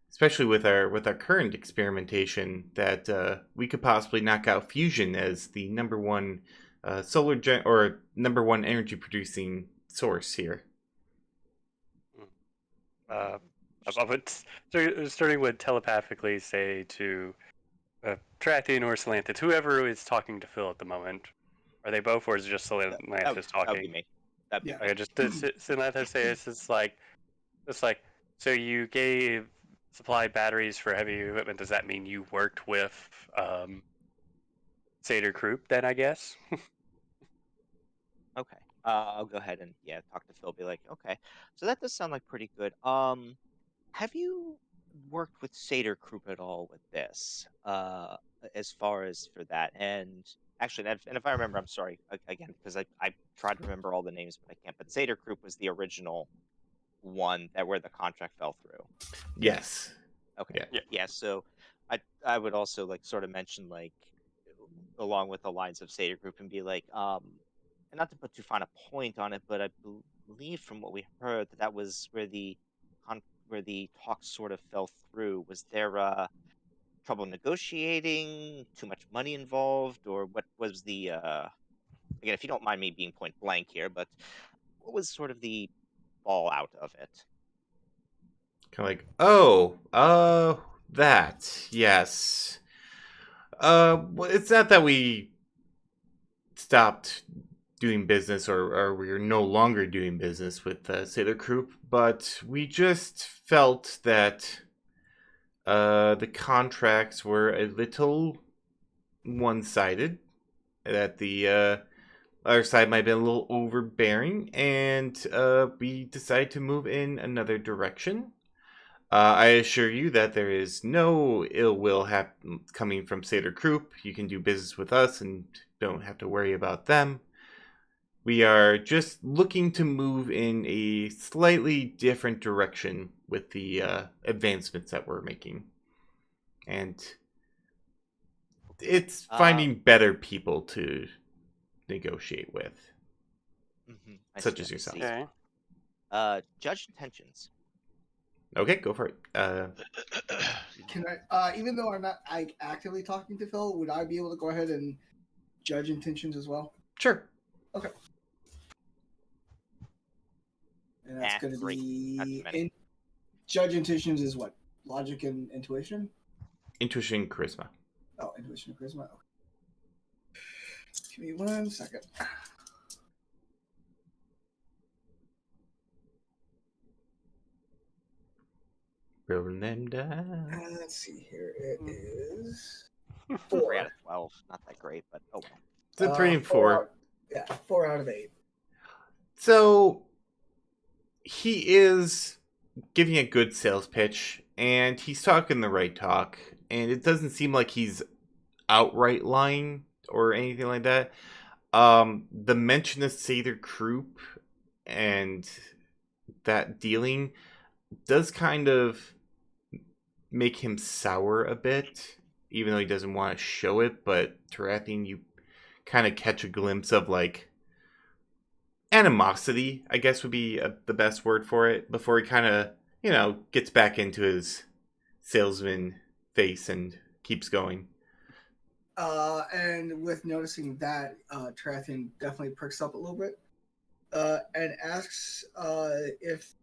D: especially with our current experimentation, that we could possibly knock out fusion as the number one or number one energy producing source here.
C: I would starting with telepathically say to Trathian or Salanthus, whoever is talking to Phil at the moment. Are they both, or is it just Salanthus
A: That would be
C: talking?
A: me. That'd be
F: Yeah.
A: me.
C: Okay, just Salanthus say it's like, so you gave supplied batteries for heavy equipment. Does that mean you worked with Seder Krupp then, I guess?
A: Okay. I'll go ahead and talk to Phil. Be like, okay, so that does sound like pretty good. Have you worked with Seder Krupp at all with this? As far as for that, and actually, and if I remember, I'm sorry again because I tried to remember all the names, but I can't. But Seder Krupp was the original one that where the contract fell through.
D: Yes.
A: Okay.
C: Yeah.
A: Yeah. So I would also like sort of mention like along with the lines of Seder Group and be like, and not to put too fine a point on it, but I believe from what we heard that was where where the talks sort of fell through. Was there trouble negotiating, too much money involved, or what was the again, if you don't mind me being point blank here, but what was sort of the fallout of it?
D: Kind of like, oh, that, yes. Well, it's not that we stopped doing business or we're no longer doing business with Sailor Group, but we just felt that the contracts were a little one-sided, that the other side might have been a little overbearing, and we decided to move in another direction. I assure you that there is no ill will coming from Seder Krupp. You can do business with us and don't have to worry about them. We are just looking to move in a slightly different direction with the advancements that we're making. And it's finding better people to negotiate with, such as yourself.
C: Okay.
A: Judge intentions.
D: Okay, go for it.
F: Can I, even though I'm not actively talking to Phil, would I be able to go ahead and judge intentions as well?
D: Sure.
F: Okay. And that's going to
A: Great.
F: be judge intentions is what? Logic and intuition?
D: Intuition, charisma.
F: Oh, intuition and charisma. Okay. Give me 1 second.
D: Rolling them down.
F: Let's see here. It is
A: 3
F: 4.
A: out of 12. Not that great, but oh well.
D: It's a 3 and 4.
F: Yeah, 4 out of 8.
D: So he is giving a good sales pitch, and he's talking the right talk, and it doesn't seem like he's outright lying or anything like that. The mention of Seder Krupp and that dealing does kind of make him sour a bit, even though he doesn't want to show it. But Tarathian, you kind of catch a glimpse of like animosity, I guess would be the best word for it, before he kind of, gets back into his salesman face and keeps going.
F: And with noticing that, Tarathian definitely perks up a little bit and asks if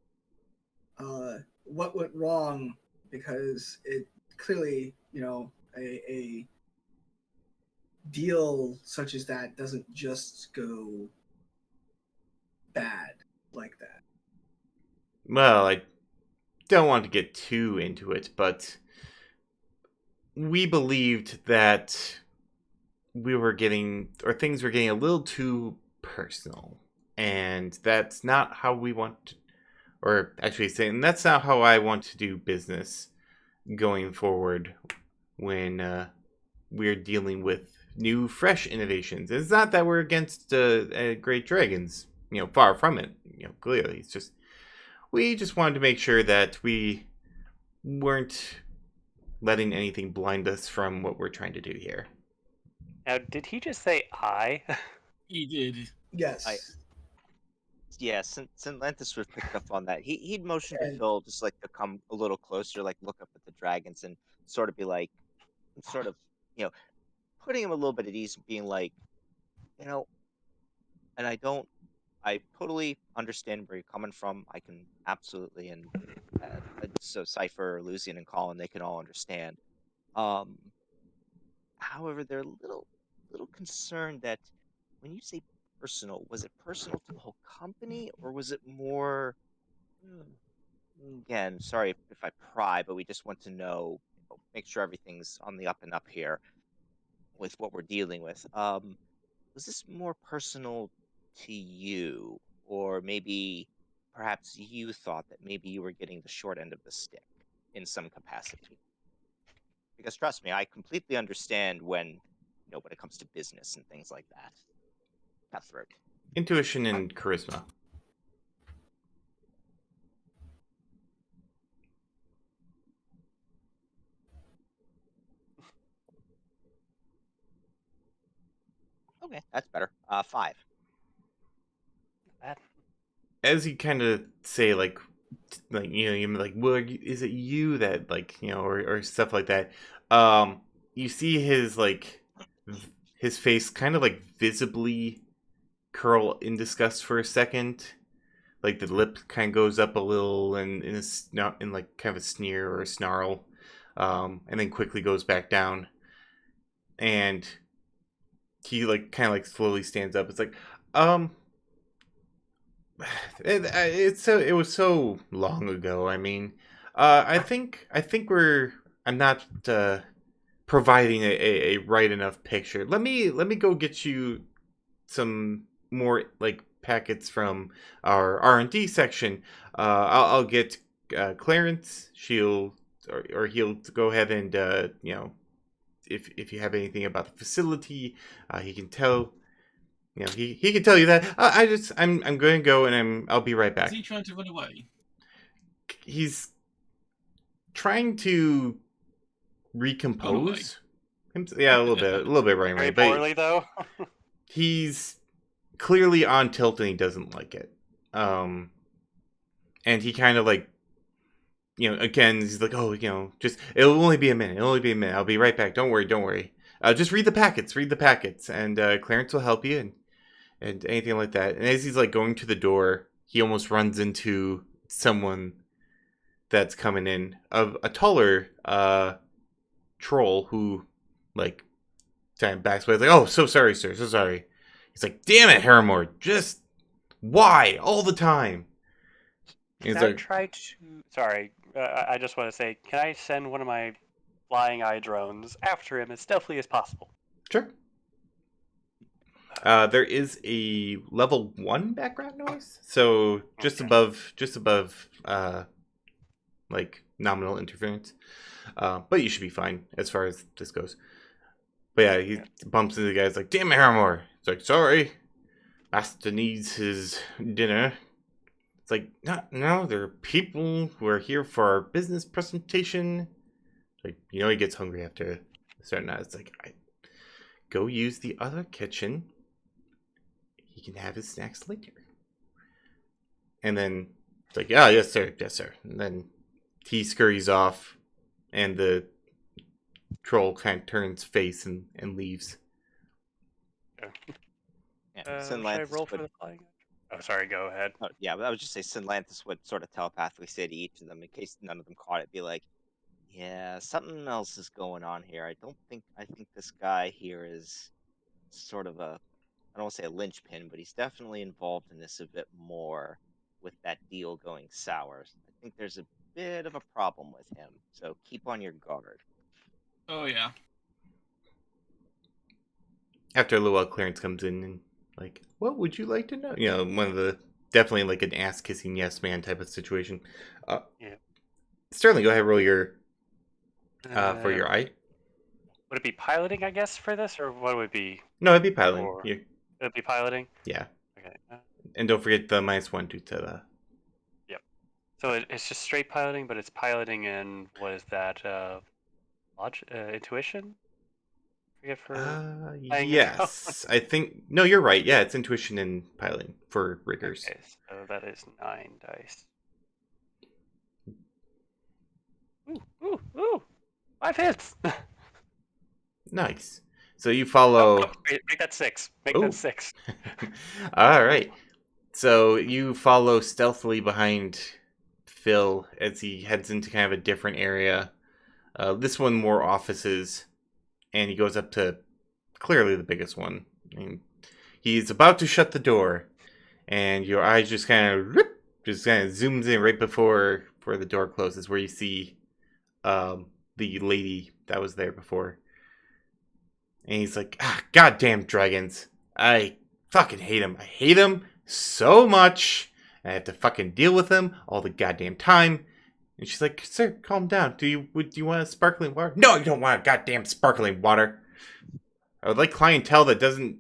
F: what went wrong, because it clearly, a deal such as that doesn't just go bad like that.
D: Well, I don't want to get too into it, but we believed that things were getting a little too personal, and that's not how we want to, or actually saying that's not how I want to do business going forward when we're dealing with new, fresh innovations. It's not that we're against Great Dragons, far from it, clearly. It's just, we just wanted to make sure that we weren't letting anything blind us from what we're trying to do here.
C: Now, did he just say I?
B: He did.
F: Yes.
A: yeah, St. Lantis would have picked up on that. He'd motion to
F: And
A: Phil just like to come a little closer, like look up at the dragons and sort of be like, sort of, you know, putting him a little bit at ease, being like, you know, and I totally understand where you're coming from. I can absolutely, and so Cypher, Lucian, and Colin, they can all understand. Um, However, they're little concerned that when you say personal, was it personal to the whole company, or was it more? Again, sorry if I pry, but we just want to know, make sure everything's on the up and up here with what we're dealing with. Was this more personal to you, or maybe perhaps you thought that maybe you were getting the short end of the stick in some capacity? Because trust me, I completely understand when it comes to business and things like that. Cutthroat.
D: Intuition and charisma.
A: Okay, that's better. 5.
C: That
D: As you kind of say, like you're like, well, is it you that or stuff like that? You see his his face kind of like visibly curl in disgust for a second. Like the lip kind of goes up a little and in like kind of a sneer or a snarl, and then quickly goes back down. And he like kind of like slowly stands up. It's like, it was so long ago. I mean, I think I'm not providing a right enough picture. Let me go get you some more like packets from our R&D section. I'll get Clarence. He'll go ahead and if you have anything about the facility, he can tell. He can tell you that. I'm going to go and I'll be right
B: Is
D: back.
B: he trying to run away?
D: He's trying to
B: Run away.
D: recompose. Yeah, a little bit running away,
C: very
D: but
C: poorly though.
D: he's clearly on tilt and he doesn't like it. And he kind of like, again, he's like, oh, just it'll only be a minute. It'll only be a minute. I'll be right back. Don't worry. Don't worry. Just read the packets. Read the packets, and Clarence will help you and anything like that. And as he's like going to the door, he almost runs into someone that's coming in, a taller troll who like kind of backs away. Like, oh, so sorry, sir. So sorry. He's like, damn it, Harrimore. Just why all the time? He's
C: Can I
D: like,
C: try to? Sorry, I just want to say, can I send one of my flying eye drones after him as stealthily as possible?
D: sure. There is a level 1 background noise, so just
C: Okay.
D: above, like nominal interference. But you should be fine as far as this goes. But yeah, he bumps into the guy. It's like, damn it, Harrimore. It's like, sorry, Master needs his dinner. It's like, no, there are people who are here for our business presentation. Like, he gets hungry after a certain night. It's like, go use the other kitchen. He can have his snacks later. And then it's like, yeah, yes, sir, yes, sir. And then he scurries off, and the troll kind of turns face and leaves.
A: Yeah,
C: Should I roll for the flying? Oh, sorry. Go ahead.
A: Yeah, but I would just say Sinlanthus would sort of telepathically say to each of them, in case none of them caught it, be like, "Yeah, something else is going on here. I think this guy here is sort of I don't want to say a linchpin, but he's definitely involved in this a bit more with that deal going sour. I think there's a bit of a problem with him, so keep on your guard."
B: Oh yeah.
D: After a little while, Clarence comes in and like, what would you like to know? One of the definitely like an ass kissing yes man type of situation.
C: Yeah.
D: Sterling, go ahead, roll your for your eye.
C: Would it be piloting, I guess, for this, or what would it be?
D: No, it'd be piloting.
C: Or it'd be piloting.
D: Yeah.
C: Okay.
D: And don't forget the -1 due to the.
C: Yep. So it's just straight piloting, but it's piloting in what is that? Intuition. we get for flying a drone?
D: Yes. I think... No, you're right. Yeah, it's intuition and piloting for riggers.
C: Okay, so that is 9 dice. Ooh, ooh, ooh! 5 hits!
D: Nice. So you
C: Oh,
D: follow...
C: no, make that 6. Make
D: Ooh.
C: that 6.
D: All right. So you follow stealthily behind Phil as he heads into kind of a different area. This one more offices, and he goes up to clearly the biggest one. I mean, he's about to shut the door, and your eyes just kind of zooms in right before the door closes, where you see the lady that was there before. And he's like, goddamn dragons. I fucking hate them. I hate them so much. I have to fucking deal with them all the goddamn time. And she's like, sir, calm down. Do you want a sparkling water? No, you don't want a goddamn sparkling water. I would like clientele that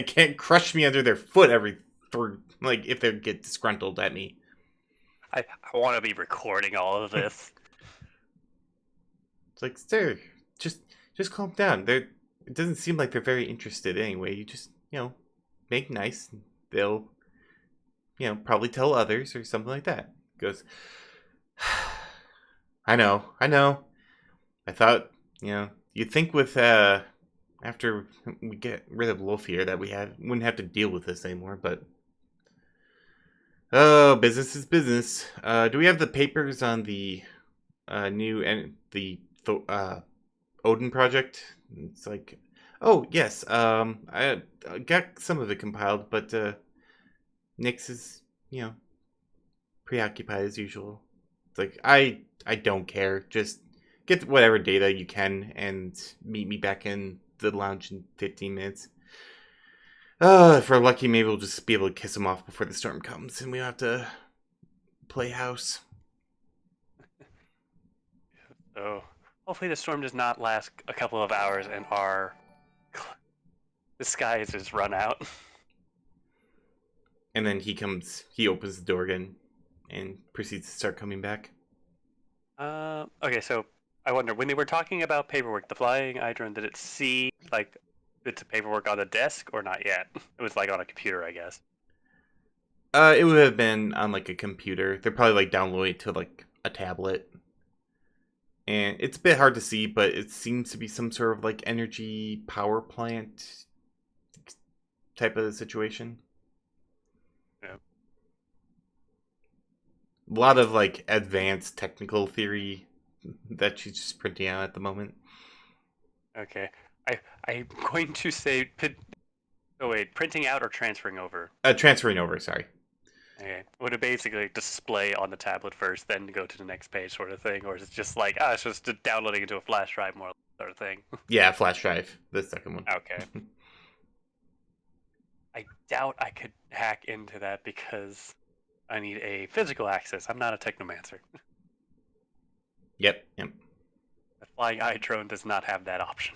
D: can't crush me under their foot if they get disgruntled at me.
C: I want to be recording all of this.
D: It's like, sir, just calm down. It doesn't seem like they're very interested anyway. You just, make nice. They'll, probably tell others or something like that. He goes, I know. I thought, you'd think with, after we get rid of Wolf here that wouldn't have to deal with this anymore, but... Oh, business is business. Do we have the papers on the new and the Odin project? It's like, oh yes, I got some of it compiled, but Nyx is, preoccupied as usual. It's like I don't care. Just get whatever data you can and meet me back in the lounge in 15 minutes. If we're lucky, maybe we'll just be able to kiss him off before the storm comes, and we don't have to play house.
C: So hopefully the storm does not last a couple of hours and our disguises run out.
D: And then he opens the door again and proceeds to start coming back.
C: Okay, so I wonder, when they were talking about paperwork, the flying hydron, did it see like bits of paperwork on the desk or not yet? It was like on a computer, I guess.
D: It would have been on like a computer. They're probably like downloading it to like a tablet. And it's a bit hard to see, but it seems to be some sort of like energy power plant type of situation.
C: Yeah.
D: A lot of like advanced technical theory that she's just printing out at the moment.
C: Okay. I'm going to say printing out or transferring over?
D: Transferring over, sorry.
C: Okay. Would it basically display on the tablet first, then go to the next page sort of thing? Or is it just like, it's just downloading into a flash drive more sort of thing?
D: Yeah, flash drive, the second one.
C: Okay. I doubt I could hack into that because I need a physical access. I'm not a technomancer.
D: Yep.
C: The flying eye drone does not have that option.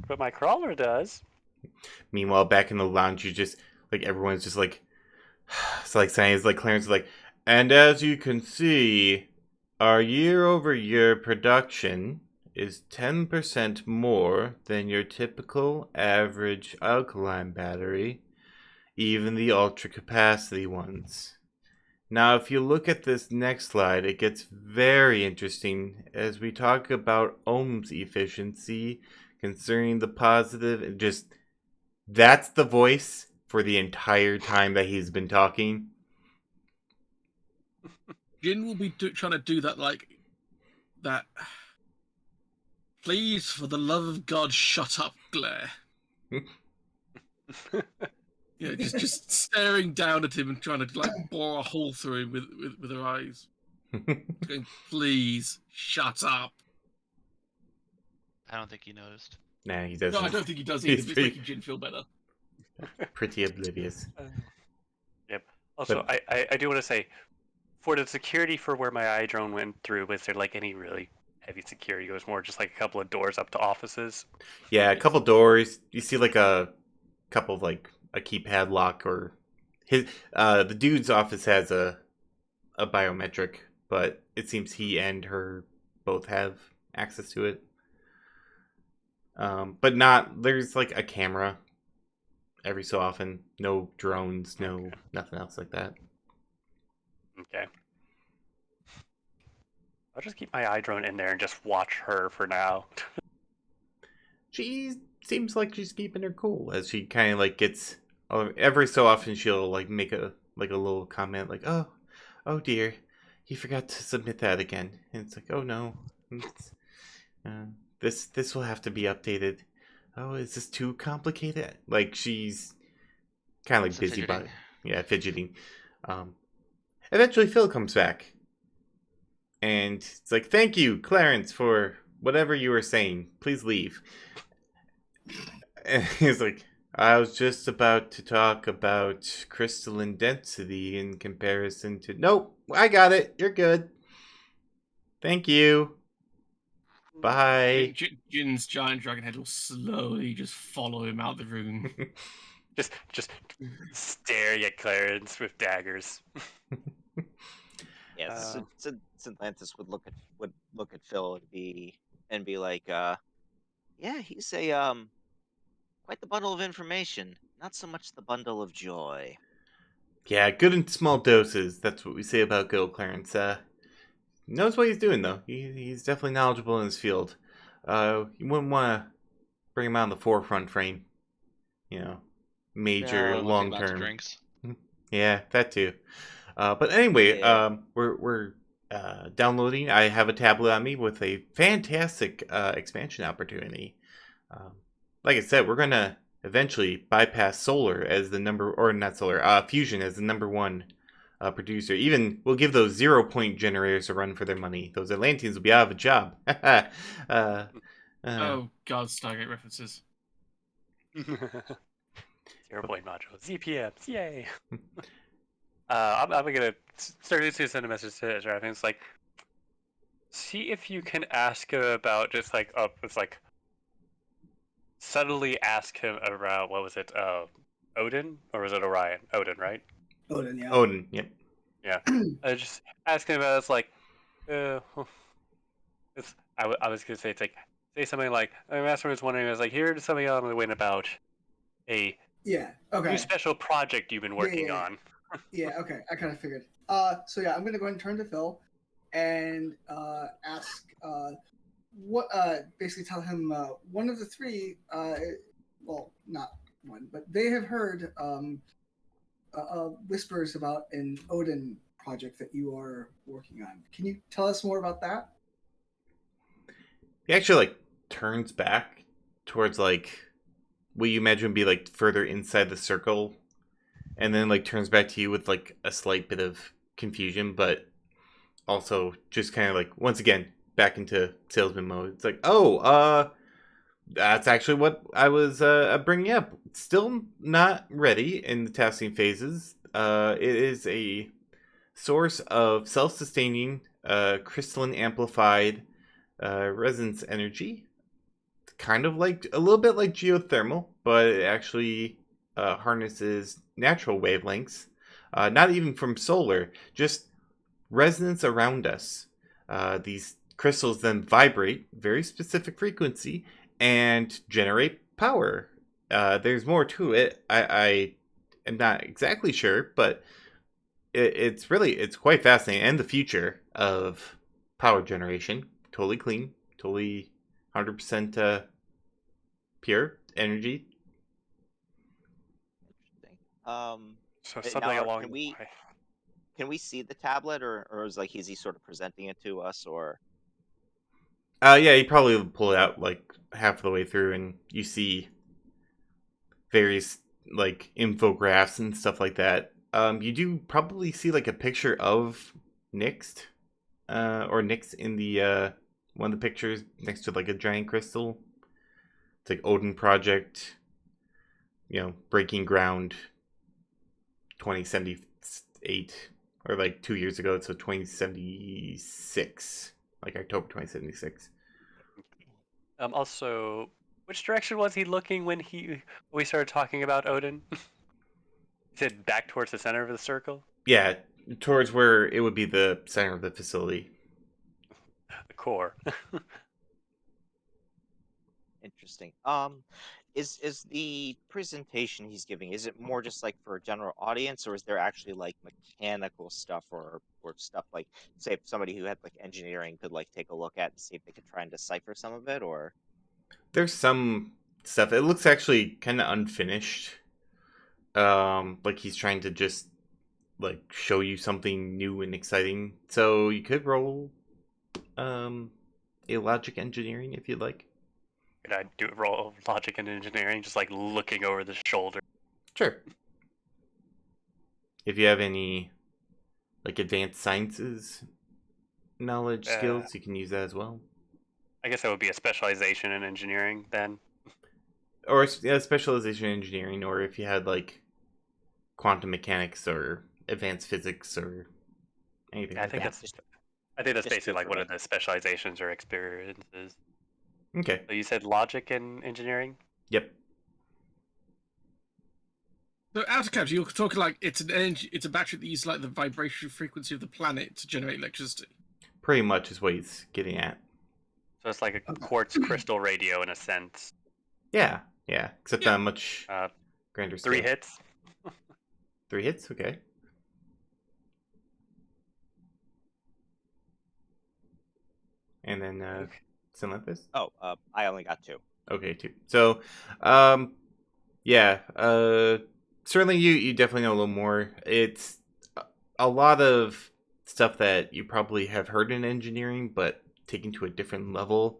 C: But my crawler does.
D: Meanwhile, back in the lounge, you just like everyone's just like, it's like saying, it's like Clarence is like, and as you can see, our year-over-year production is 10% more than your typical average alkaline battery, even the ultra capacity ones. Now, if you look at this next slide, it gets very interesting as we talk about ohms efficiency concerning the positive and just that's the voice for the entire time that he's been talking.
B: Jin will be trying to do that, like that. Please, for the love of God, shut up, glare. Yeah, just staring down at him and trying to like bore a hole through him with her eyes. Going, please, shut up.
E: I don't think he noticed.
D: Nah, he doesn't.
B: No, I don't think he does either.
D: He's
B: It's
D: pretty-
B: making Jin feel better.
D: Pretty oblivious.
C: Yep. Also,
D: But-
C: I do want to say, for the security for where my eye drone went through, was there like any really heavy security? It was more just like a couple of doors up to offices.
D: Yeah, a couple doors. You see like a couple of like a keypad lock or the dude's office has a biometric, but it seems he and her both have access to it. But not there's like a camera every so often. No drones, no
C: Okay.
D: nothing else like that.
C: Okay. I'll just keep my eye drone in there and just watch her for now.
D: She seems like she's keeping her cool as she kind of like gets every so often she'll like make a little comment like oh dear, he forgot to submit that again, and it's like, oh no, it's, this will have to be updated. Oh, is this too complicated? Like she's kind of like
E: Some
D: busy
E: fidgeting.
D: but yeah, fidgeting. Eventually Phil comes back and it's like, thank you Clarence for whatever you were saying, please leave. And he's like, I was just about to talk about crystalline density in comparison to. Nope, I got it. You're good. Thank you. Bye.
B: Jin's giant dragon head will slowly just follow him out the room.
C: Just staring at Clarence with daggers.
A: Yeah, Atlantis would look at Phil and be like, yeah, he's a quite the bundle of information. Not so much the bundle of joy.
D: Yeah, good in small doses. That's what we say about Gil Clarence. Knows what he's doing though. He's definitely knowledgeable in his field. You wouldn't want to bring him out in the forefront frame. You know, major
E: No,
D: long
E: lots of
D: term.
E: drinks.
D: Yeah, that too. But anyway,
A: Yeah.
D: we're downloading. I have a tablet on me with a fantastic expansion opportunity. Um, like I said, we're gonna eventually bypass solar as the number, or not solar, fusion as the number one producer. Even we'll give those 0 point generators a run for their money. Those Atlanteans will be out of a job.
B: Oh god, Stargate references.
C: 0 point module. ZPMs. Yay. I'm gonna start to send a message to Draven. It's like, see if you can ask him about just like it's like subtly ask him about what was it, Odin or was it Orion? Odin, right?
F: Odin, yeah.
D: Odin, yep.
C: Yeah. I just ask him about it's like, uh, it's I was gonna say it's like say something like Master was wondering. I was like, here's something on the wind about a
F: Yeah.
C: new
F: Okay.
C: special project you've been working
F: yeah.
C: on.
F: Yeah. Okay. I kind of figured. So yeah, I'm gonna go ahead and turn to Phil, and ask what basically tell him one of the three. Well, not one, but they have heard whispers about an Odin project that you are working on. Can you tell us more about that?
D: He actually like turns back towards like what you imagine would be like further inside the circle, and then like turns back to you with like a slight bit of confusion, but also just kind of like once again back into salesman mode. It's like, oh, that's actually what I was bringing up. Still not ready in the testing phases. It is a source of self-sustaining, crystalline amplified resonance energy, kind of like a little bit like geothermal, but it actually harnesses natural wavelengths, not even from solar, just resonance around us. These crystals then vibrate very specific frequency and generate power. There's more to it. I am not exactly sure, but it's quite fascinating, and the future of power generation. Totally clean, totally 100% pure energy.
A: Interesting.
C: So
A: Now
C: something along
A: can
C: the
A: we
C: line.
A: see the tablet, is he sort of presenting it to us, or?
D: Yeah, you probably pull it out like half the way through, and you see various like infographics and stuff like that. You do probably see like a picture of Nixt, or Nix in the one of the pictures next to like a giant crystal. It's like Odin Project, breaking ground 2078, or like 2 years ago, so 2076, like October 2076.
C: Also, which direction was he looking when we started talking about Odin? He said back towards the center of the circle,
D: Yeah, towards where it would be the center of the facility.
C: the core.
A: Interesting. Is the presentation he's giving, is it more just like for a general audience, or is there actually like mechanical stuff or stuff like, say, if somebody who had like engineering could like take a look at and see if they could try and decipher some of it, or
D: There's some stuff. It looks actually kind of unfinished. Like he's trying to just like show you something new and exciting. So you could roll a logic engineering if you'd like.
C: Could I do a roll of logic and engineering, just like looking over the shoulder?
D: Sure. If you have any like advanced sciences knowledge skills, you can use that as well.
C: I guess that would be a specialization in engineering then.
D: Or a specialization in engineering, or if you had like quantum mechanics or advanced physics or anything
C: Yeah, I
D: like
C: think
D: that.
C: that's
A: just
C: basically
A: go
C: like
A: for
C: one
A: it.
C: of the specializations or experiences.
D: Okay.
C: So you said logic and engineering?
D: Yep.
B: So out of character, you're talking like it's a battery that uses like the vibration frequency of the planet to generate electricity.
D: Pretty much is what he's getting at.
C: So it's like a quartz crystal radio in a sense.
D: Yeah. Yeah. Except
B: Yeah.
D: on a much grander scale.
C: 3 hits?
D: 3 hits? Okay. And then
C: Okay.
D: Synlanthus?
A: oh, I only got 2.
D: Okay, 2. So, yeah, certainly you definitely know a little more. It's a lot of stuff that you probably have heard in engineering, but taken to a different level.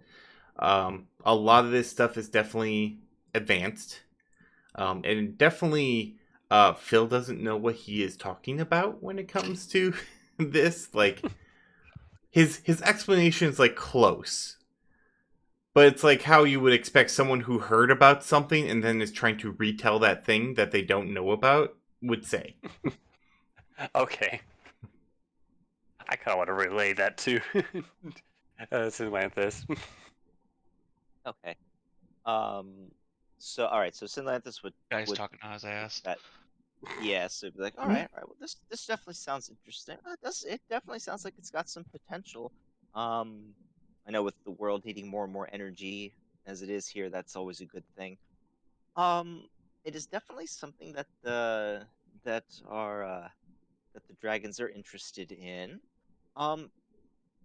D: A lot of this stuff is definitely advanced, and definitely Phil doesn't know what he is talking about when it comes to this. Like his explanation is like close. But it's like how you would expect someone who heard about something and then is trying to retell that thing that they don't know about would say.
C: Okay. I kind of want to relay that to Synlanthus.
A: Okay. So all right, so Synlanthus
E: Guys
A: would
E: talking on his ass.
A: that. Yeah, so be like, all right, all right. Well, this definitely sounds interesting. It definitely sounds like it's got some potential. I know with the world needing more and more energy as it is here, that's always a good thing. It is definitely something that that are that the dragons are interested in. Um,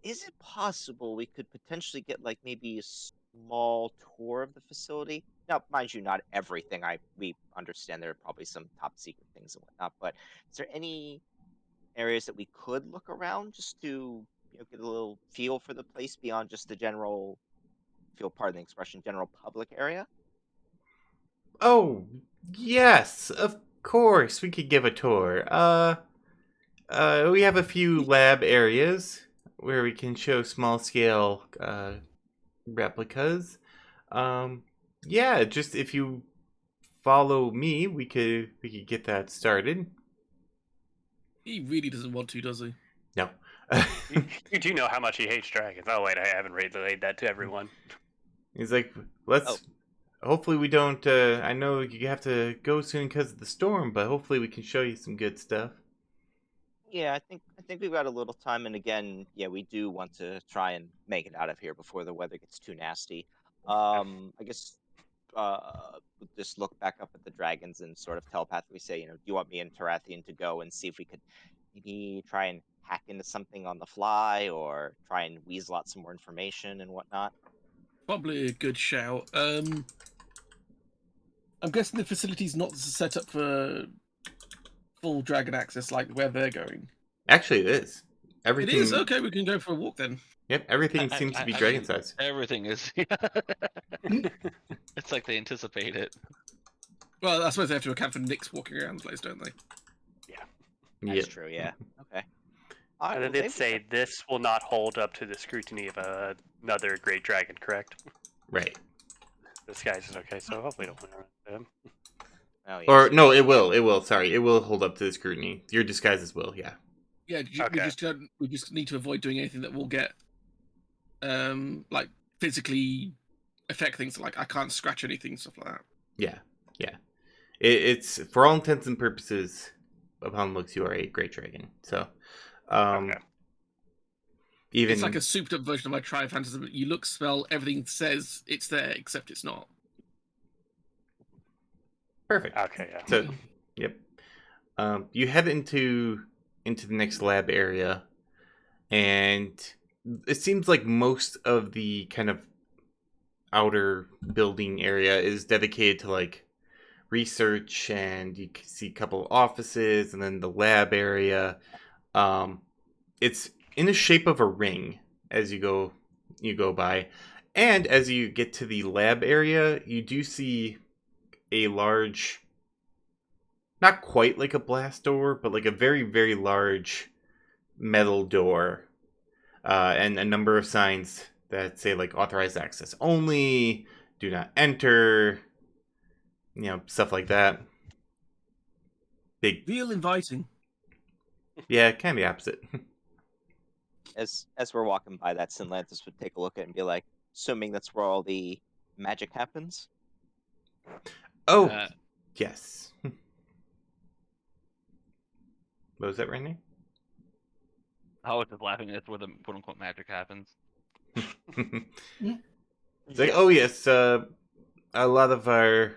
A: is it possible we could potentially get like maybe a small tour of the facility? Now, mind you, not everything. We understand there are probably some top secret things and whatnot, but is there any areas that we could look around just to get a little feel for the place beyond just the general feel, pardon the expression, general public area?
D: Oh, yes, of course, we could give a tour. We have a few lab areas where we can show small scale replicas. Yeah, just if you follow me, we could get that started.
B: He really doesn't want to, does he?
D: No.
C: You do know how much he hates dragons. Oh, wait, I haven't relayed that to everyone.
D: He's like, let's.
A: Oh.
D: Hopefully, we don't. I know you have to go soon because of the storm, but hopefully, we can show you some good stuff.
A: Yeah, I think we've got a little time, and again, yeah, we do want to try and make it out of here before the weather gets too nasty. I guess we'll just look back up at the dragons and sort of telepathically say, do you want me and Tarathian to go and see if we could maybe try and hack into something on the fly, or try and weasel out some more information and whatnot?
B: Probably a good shout. I'm guessing the facility's not set up for full dragon access like where they're going.
D: Actually, it is. Everything.
B: It is? Okay, we can go for a walk then.
D: Yep, everything seems to be dragon
E: mean,
D: size.
E: Everything is. It's like they anticipate it.
B: Well, I suppose they have to account for Nyx walking around the place, don't they?
A: That's
D: Yep.
A: true, yeah. Okay. All right,
C: And
A: well,
C: they did
A: maybe-
C: say this will not hold up to the scrutiny of another great dragon, correct?
D: Right.
C: This guy's is okay, so hopefully don't win around him.
A: Oh, yes.
D: Or no, it will. It will. Sorry, it will hold up to the scrutiny. Your disguises will. Yeah.
B: Yeah,
C: Okay.
B: we just need to avoid doing anything that will get like physically affect things. Like I can't scratch anything, stuff like that.
D: Yeah. Yeah. It's for all intents and purposes, upon looks, you are a great dragon. So,
C: Okay.
D: Even
B: It's like a souped up version of my Tri-Phantasm. You look, smell, everything says it's there, except it's not.
D: perfect.
C: Okay, yeah.
D: So, yep. You head into the next lab area, and it seems like most of the kind of outer building area is dedicated to like research, and you can see a couple of offices, and then the lab area. It's in the shape of a ring as you go by, and as you get to the lab area, you do see a large, not quite like a blast door, but like a very, very large metal door, and a number of signs that say like authorized access only, do not enter, stuff like that. Big,
B: Real inviting.
D: yeah, kind of the opposite.
A: As we're walking by that, Sinlantis would take a look at it and be like, assuming that's where all the magic happens.
D: Oh,
E: Uh,
D: yes. What was that, Randy?
G: I was just laughing. That's where the quote unquote magic happens.
D: It's like, oh yes, a lot of our,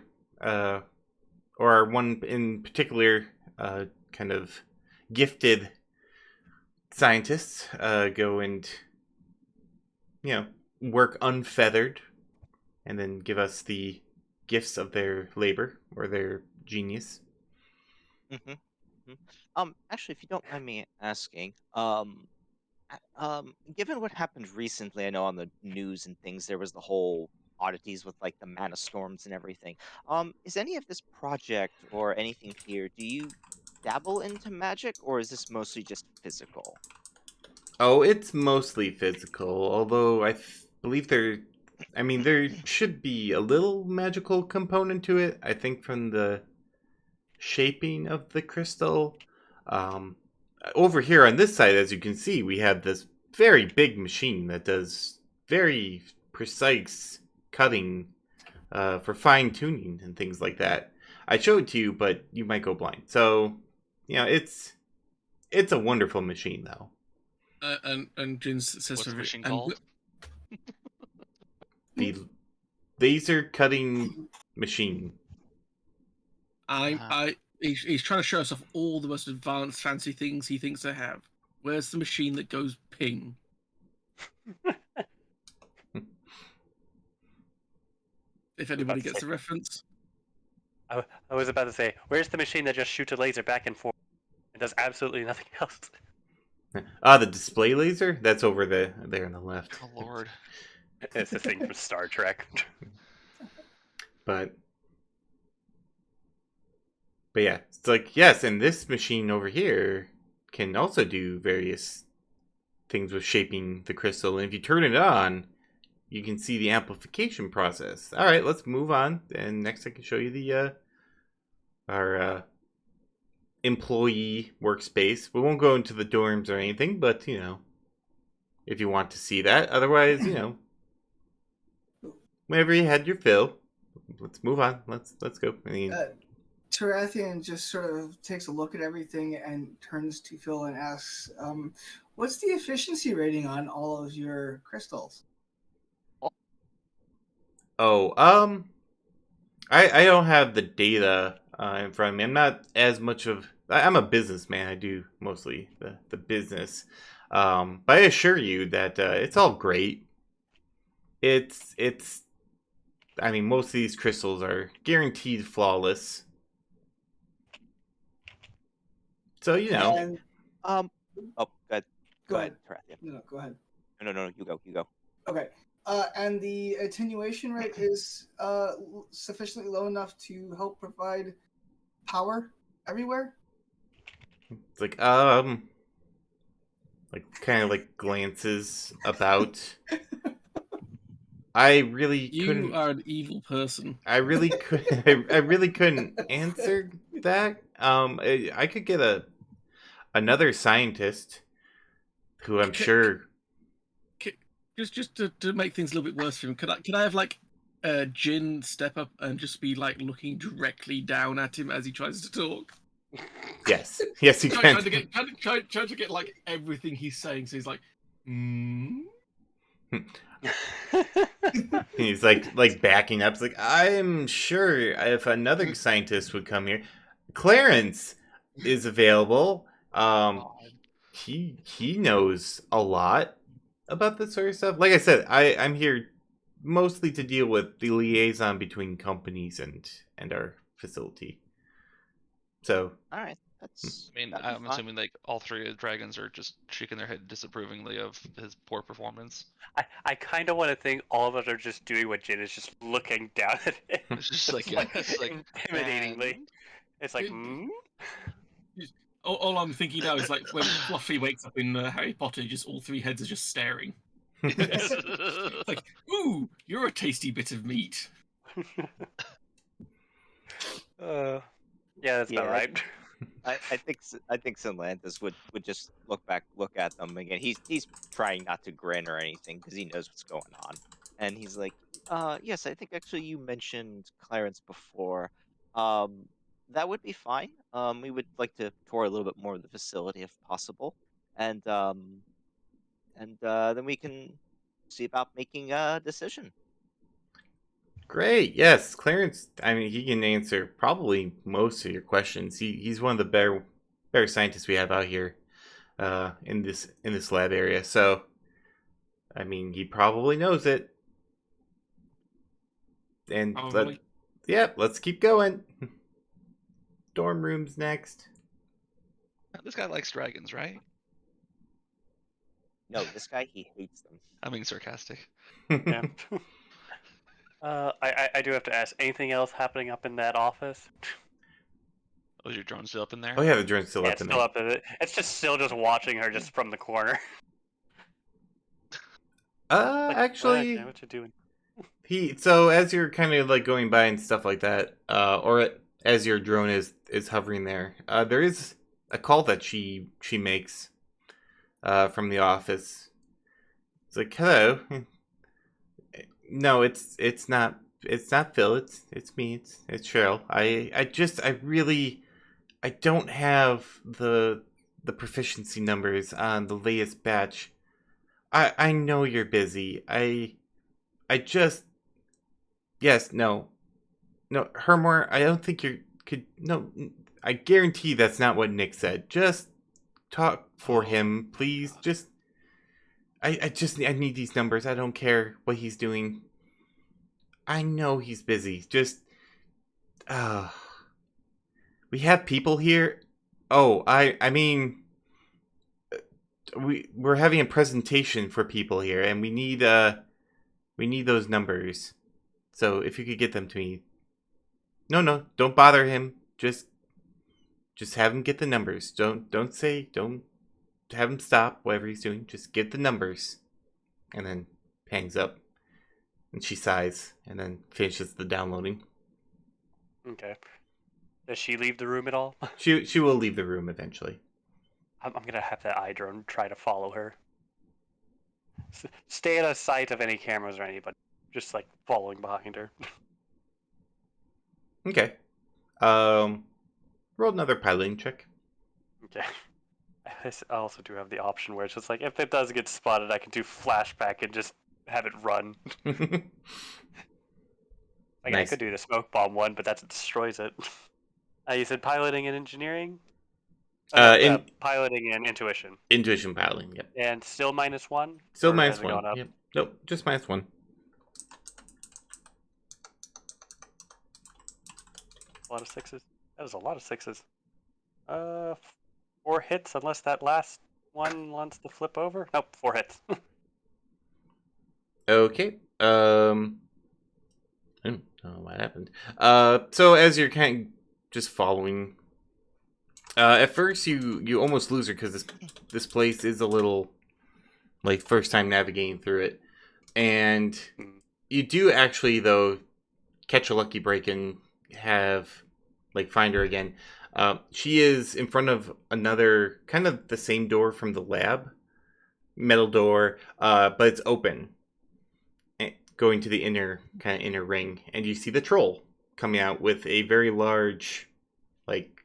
D: or one in particular, kind of gifted scientists, go and, work unfeathered, and then give us the gifts of their labor or their genius.
A: Mm-hmm. Actually, if you don't mind me asking, given what happened recently, I know on the news and things, there was the whole oddities with like the mana storms and everything. Is any of this project or anything here, do you dabble into magic, or is this mostly just physical?
D: Oh, it's mostly physical, although believe there should be a little magical component to it. I think from the shaping of the crystal. Over here on this side, as you can see, we have this very big machine that does very precise cutting, for fine tuning and things like that. I showed it to you, but you might go blind. So, it's a wonderful machine, though.
B: And Jins says,
E: what's the machine
B: and
E: called?
D: The laser cutting machine.
B: He's trying to show us off all the most advanced, fancy things he thinks they have. Where's the machine that goes ping? If anybody gets the reference.
C: I was about to say, where's the machine that just shoots a laser back and forth and does absolutely nothing else?
D: The display laser? That's over there on the left.
E: Oh lord.
C: It's the thing from Star Trek.
D: But yeah, it's like, yes, and this machine over here can also do various things with shaping the crystal. And if you turn it on, you can see the amplification process. All right, let's move on. And next I can show you our employee workspace. We won't go into the dorms or anything, but, if you want to see that. Otherwise, whenever you had your fill, let's move on. Let's go. I mean,
F: Tarathian just sort of takes a look at everything and turns to Phil and asks, what's the efficiency rating on all of your crystals?
D: oh, I don't have the data in front of me. I'm not as much of... I'm a businessman. I do mostly the business. But I assure you that it's all great. It's... I mean, most of these crystals are guaranteed flawless. So,
F: And,
A: Oh, go ahead.
F: Go ahead.
A: Tarathian.
F: No, go ahead.
A: No, you go.
F: Okay. And the attenuation rate is sufficiently low enough to help provide power everywhere?
D: it's like kind of like glances about. I really couldn't...
B: You are an evil person.
D: I really couldn't answer that. I could get another scientist who I'm sure...
B: Just to make things a little bit worse for him, could I have like Jin step up and just be like looking directly down at him as he tries to talk?
D: Yes, you can.
B: Trying to get like everything he's saying. So he's like, Mm.
D: He's like backing up. It's like, I'm sure if another scientist would come here, Clarence is available. He knows a lot about this sort of stuff. Like I said, I'm here mostly to deal with the liaison between companies and our facility. So
A: All right,
E: I mean,
A: that'd be
E: I'm
A: fine.
E: assuming like all three of the dragons are just shaking their head disapprovingly of his poor performance.
C: I kind of want to think all of us are just doing what Jin is, just looking down at it.
E: It's just like, it's like,
C: intimidatingly.
E: and
C: It's like,
B: It- all I'm thinking now is like when Fluffy wakes up in Harry Potter, just all three heads are just staring. It's like, ooh, you're a tasty bit of meat.
C: yeah, that's about
A: Yeah,
C: right.
A: I think Sinlantis would just look at them again. He's trying not to grin or anything because he knows what's going on, and he's like, yes, I think actually you mentioned Clarence before. Um, that would be fine. We would like to tour a little bit more of the facility if possible, and then we can see about making a decision.
D: great, yes, Clarence. I mean, he can answer probably most of your questions. He's one of the better scientists we have out here, in this lab area. So, I mean, he probably knows it. And
B: Probably.
D: let's keep going. Dorm rooms next.
E: this guy likes dragons, right?
A: No, this guy he hates them.
E: I'm being sarcastic.
C: Yeah. I do have to ask, anything else happening up in that office?
E: Oh, is your drone still up in there?
D: Oh yeah, the drone's still
C: Yeah,
D: up
C: it's
D: in
C: still
D: there.
C: up in it. It's just still just watching her just from the corner. Like,
D: Actually,
C: what you doing?
D: so as you're kind of like going by and stuff like that, or as your drone is hovering there, there is a call that she makes, from the office. It's like, hello. No, it's not Phil. It's me. It's Cheryl. I don't have the proficiency numbers on the latest batch. I know you're busy. I just yes, no. No, Hermore, I don't think you could no I guarantee that's not what Nick said. Just talk for him, please. Just I need these numbers. I don't care what he's doing. I know he's busy. Just uh we have people here. Oh, I mean we're having a presentation for people here and we need those numbers. So if you could get them to me. No, don't bother him. Just have him get the numbers. Don't have him stop whatever he's doing. Just get the numbers. And then hangs up. And she sighs and then finishes the downloading.
C: Okay. Does she leave the room at all?
D: She will leave the room eventually.
C: I'm gonna have that eye drone try to follow her. Stay out of sight of any cameras or anybody. Just like following behind her.
D: Okay. Roll another piloting check.
C: Okay. I also do have the option where it's just like, if it does get spotted, I can do flashback and just have it run. Like, I
D: Nice.
C: could do the smoke bomb one, but that destroys it. You said piloting and engineering? Piloting and intuition.
D: Intuition piloting, yep.
C: And still -1?
D: Still
C: Or has
D: minus
C: it
D: one.
C: gone up?
D: Yep. Nope, just -1.
C: A lot of sixes. That was a lot of sixes. 4 hits, unless that last one wants to flip over. Nope, 4 hits.
D: Okay. I don't know what happened. So as you're kind of just following, at first you almost lose her because this place is a little like first time navigating through it, and you do actually though catch a lucky break and have like find her again. She is in front of another kind of the same door from the lab, metal door, but it's open. Going to the inner ring, and you see the troll coming out with a very large like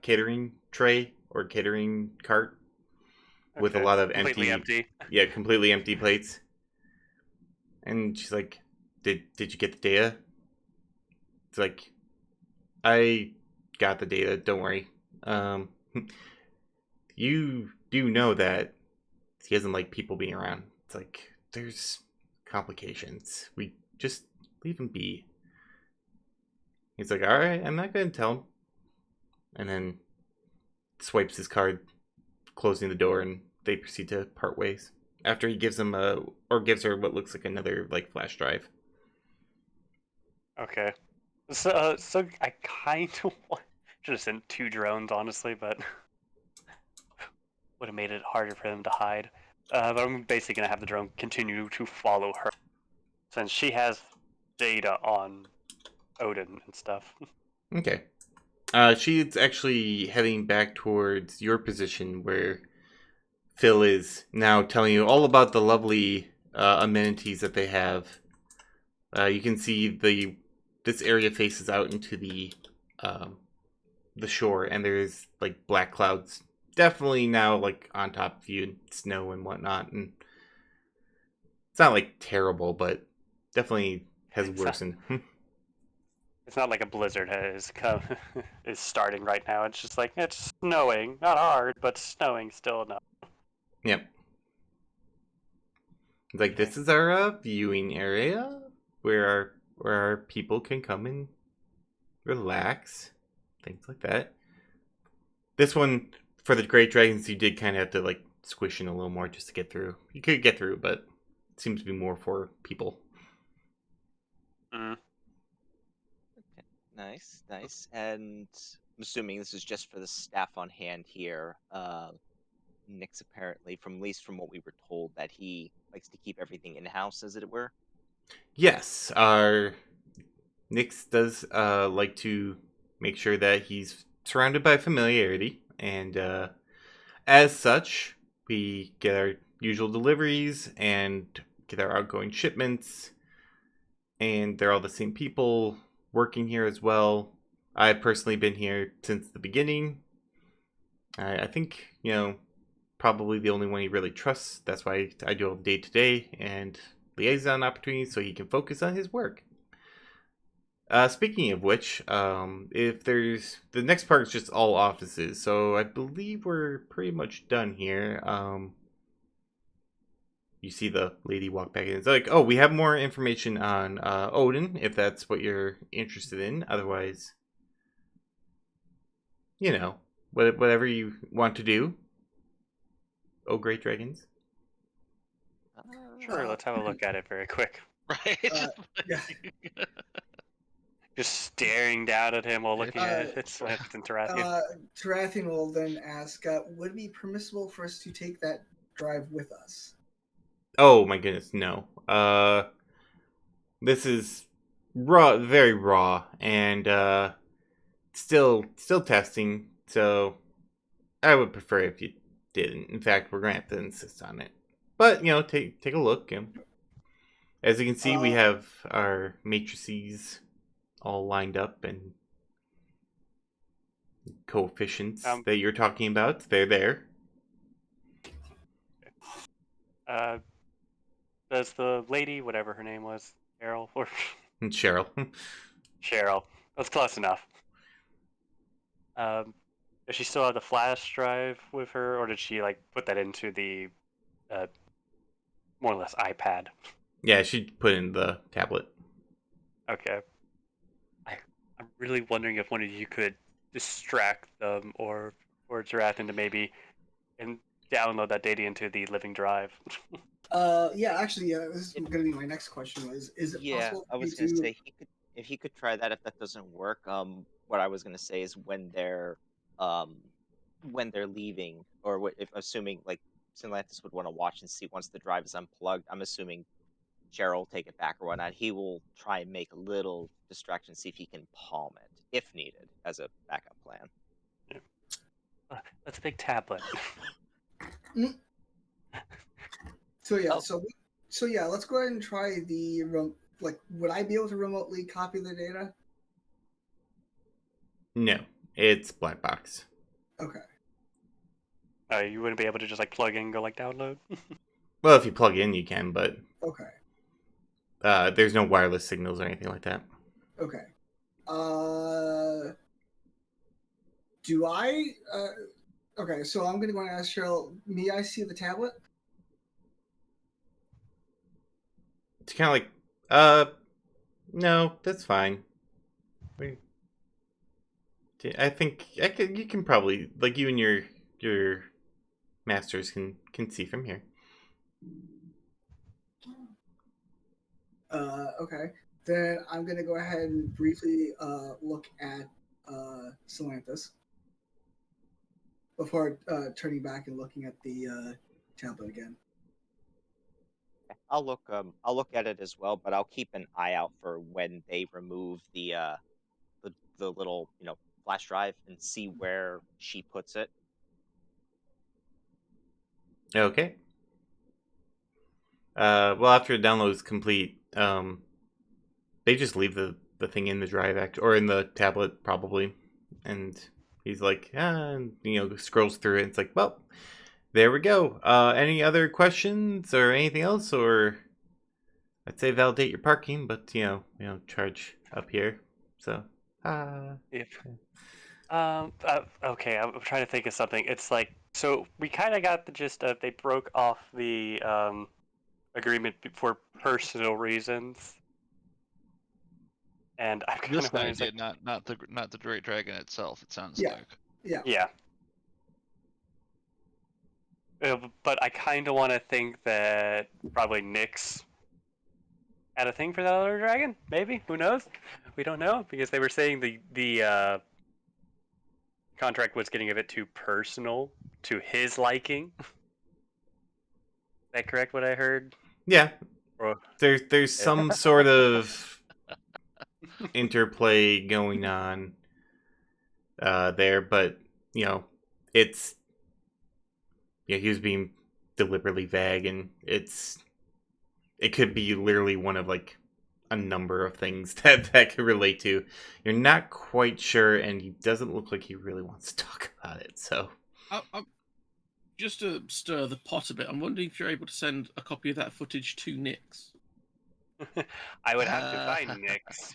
D: catering tray or catering cart, with a
C: Okay.
D: lot of
C: Completely empty.
D: yeah, completely empty plates. And she's like, did you get the data? It's like, I got the data, don't worry. Um, you do know that he doesn't like people being around. It's like, there's complications. We just leave him be. He's like, alright, I'm not gonna tell him. And then swipes his card, closing the door, and they proceed to part ways. After he gives him gives her what looks like another, like, flash drive.
C: Okay. So I kind of should have sent 2 drones, honestly, but would have made it harder for them to hide. But I'm basically gonna have the drone continue to follow her, since she has data on Odin and stuff.
D: Okay. She's actually heading back towards your position where Phil is now telling you all about the lovely amenities that they have. You can see this area faces out into the shore, and there's like black clouds, definitely now like on top of you, and snow and whatnot. And it's not like terrible, but definitely has
C: It's not,
D: worsened.
C: it's not like a blizzard is starting right now. It's just like it's snowing, not hard, but snowing still enough.
D: Yep. It's like,
C: Okay.
D: this is our viewing area where our people can come and relax, things like that. This one, for the great dragons, you did kind of have to like squish in a little more just to get through. You could get through, but it seems to be more for people.
C: Mm.
A: Nice, nice. And I'm assuming this is just for the staff on hand here. Nick's apparently, from at least from what we were told, that he likes to keep everything in house, as it were.
D: Yes, our Nyx does like to make sure that he's surrounded by familiarity, and as such, we get our usual deliveries and get our outgoing shipments, and they're all the same people working here as well. I've personally been here since the beginning. I think, probably the only one he really trusts. That's why I do all the day-to-day and liaison opportunities so he can focus on his work. Speaking of which, if there's the next part is just all offices, so I believe we're pretty much done here. You see the lady walk back in. It's like, oh, we have more information on Odin, if that's what you're interested in. Otherwise, whatever you want to do. Oh, great dragons.
C: Sure, let's have a look at it very quick.
E: Right?
F: Yeah.
C: Just staring down at him while looking at it. It's interactive.
F: Tarathian will then ask, would it be permissible for us to take that drive with us?
D: Oh my goodness, no. This is raw, very raw, and still testing. So I would prefer if you didn't. In fact, we're gonna have to insist on it. But take a look. As you can see, we have our matrices all lined up, and coefficients that you're talking about, they're there.
C: Does the lady, whatever her name was, Carol or
D: And Cheryl.
C: Cheryl? That's close enough. Does she still have the flash drive with her, or did she like put that into the more or less iPad?
D: Yeah, she put in the tablet.
C: Okay. I'm really wondering if one of you could distract them or Tarathan to maybe and download that data into the living drive.
F: Yeah, actually, this is going to be my next question. Is it
A: Yeah,
F: possible
A: I
F: for me
A: was gonna
F: to?
A: say if he could try that. If that doesn't work, what I was gonna say is um, when they're leaving, or if assuming like Sinlantis would want to watch and see once the drive is unplugged. I'm assuming Gerald will take it back or whatnot. He will try and make a little distraction, see if he can palm it if needed as a backup plan.
C: That's a big tablet.
F: So yeah,
A: Oh.
F: so yeah, let's go ahead and try would I be able to remotely copy the data?
D: No, it's black box.
F: Okay.
C: You wouldn't be able to just like plug in and go like download.
D: Well, if you plug in, you can, but
F: Okay.
D: there's no wireless signals or anything like that.
F: Okay. Do I? Okay, so I'm gonna go and ask Cheryl. May I see the tablet?
D: It's kind of like, no, that's fine. I think you can probably, like, you and your masters can see from here.
F: Okay. Then I'm gonna go ahead and briefly look at Salanthus before turning back and looking at the tablet again.
A: I'll look at it as well, but I'll keep an eye out for when they remove the little, flash drive and see where she puts it.
D: Okay. Well, after the download is complete, they just leave the thing in the drive or in the tablet probably, and he's like, and, scrolls through it. And it's like, well, there we go. Any other questions or anything else, or I'd say validate your parking, but charge up here. So,
C: If okay, I'm trying to think of something. It's like, so we kind of got the gist of they broke off the agreement for personal reasons, and I'm kind
E: This
C: of
E: guy
C: wondering, it's like,
E: did not the Great Dragon itself. It sounds
F: Yeah.
E: like.
F: Yeah.
C: yeah. But I kind of want to think that probably Nyx had a thing for that other dragon. Maybe, who knows? We don't know because they were saying the contract was getting a bit too personal to his liking. Is that correct? What I heard?
D: yeah,
C: Or,
D: there's some sort of interplay going on there, but it's he was being deliberately vague, and it could be literally one of like a number of things that could relate to. You're not quite sure, and he doesn't look like he really wants to talk about it. So,
B: Just to stir the pot a bit, I'm wondering if you're able to send a copy of that footage to Nyx.
C: I would have to find Nyx.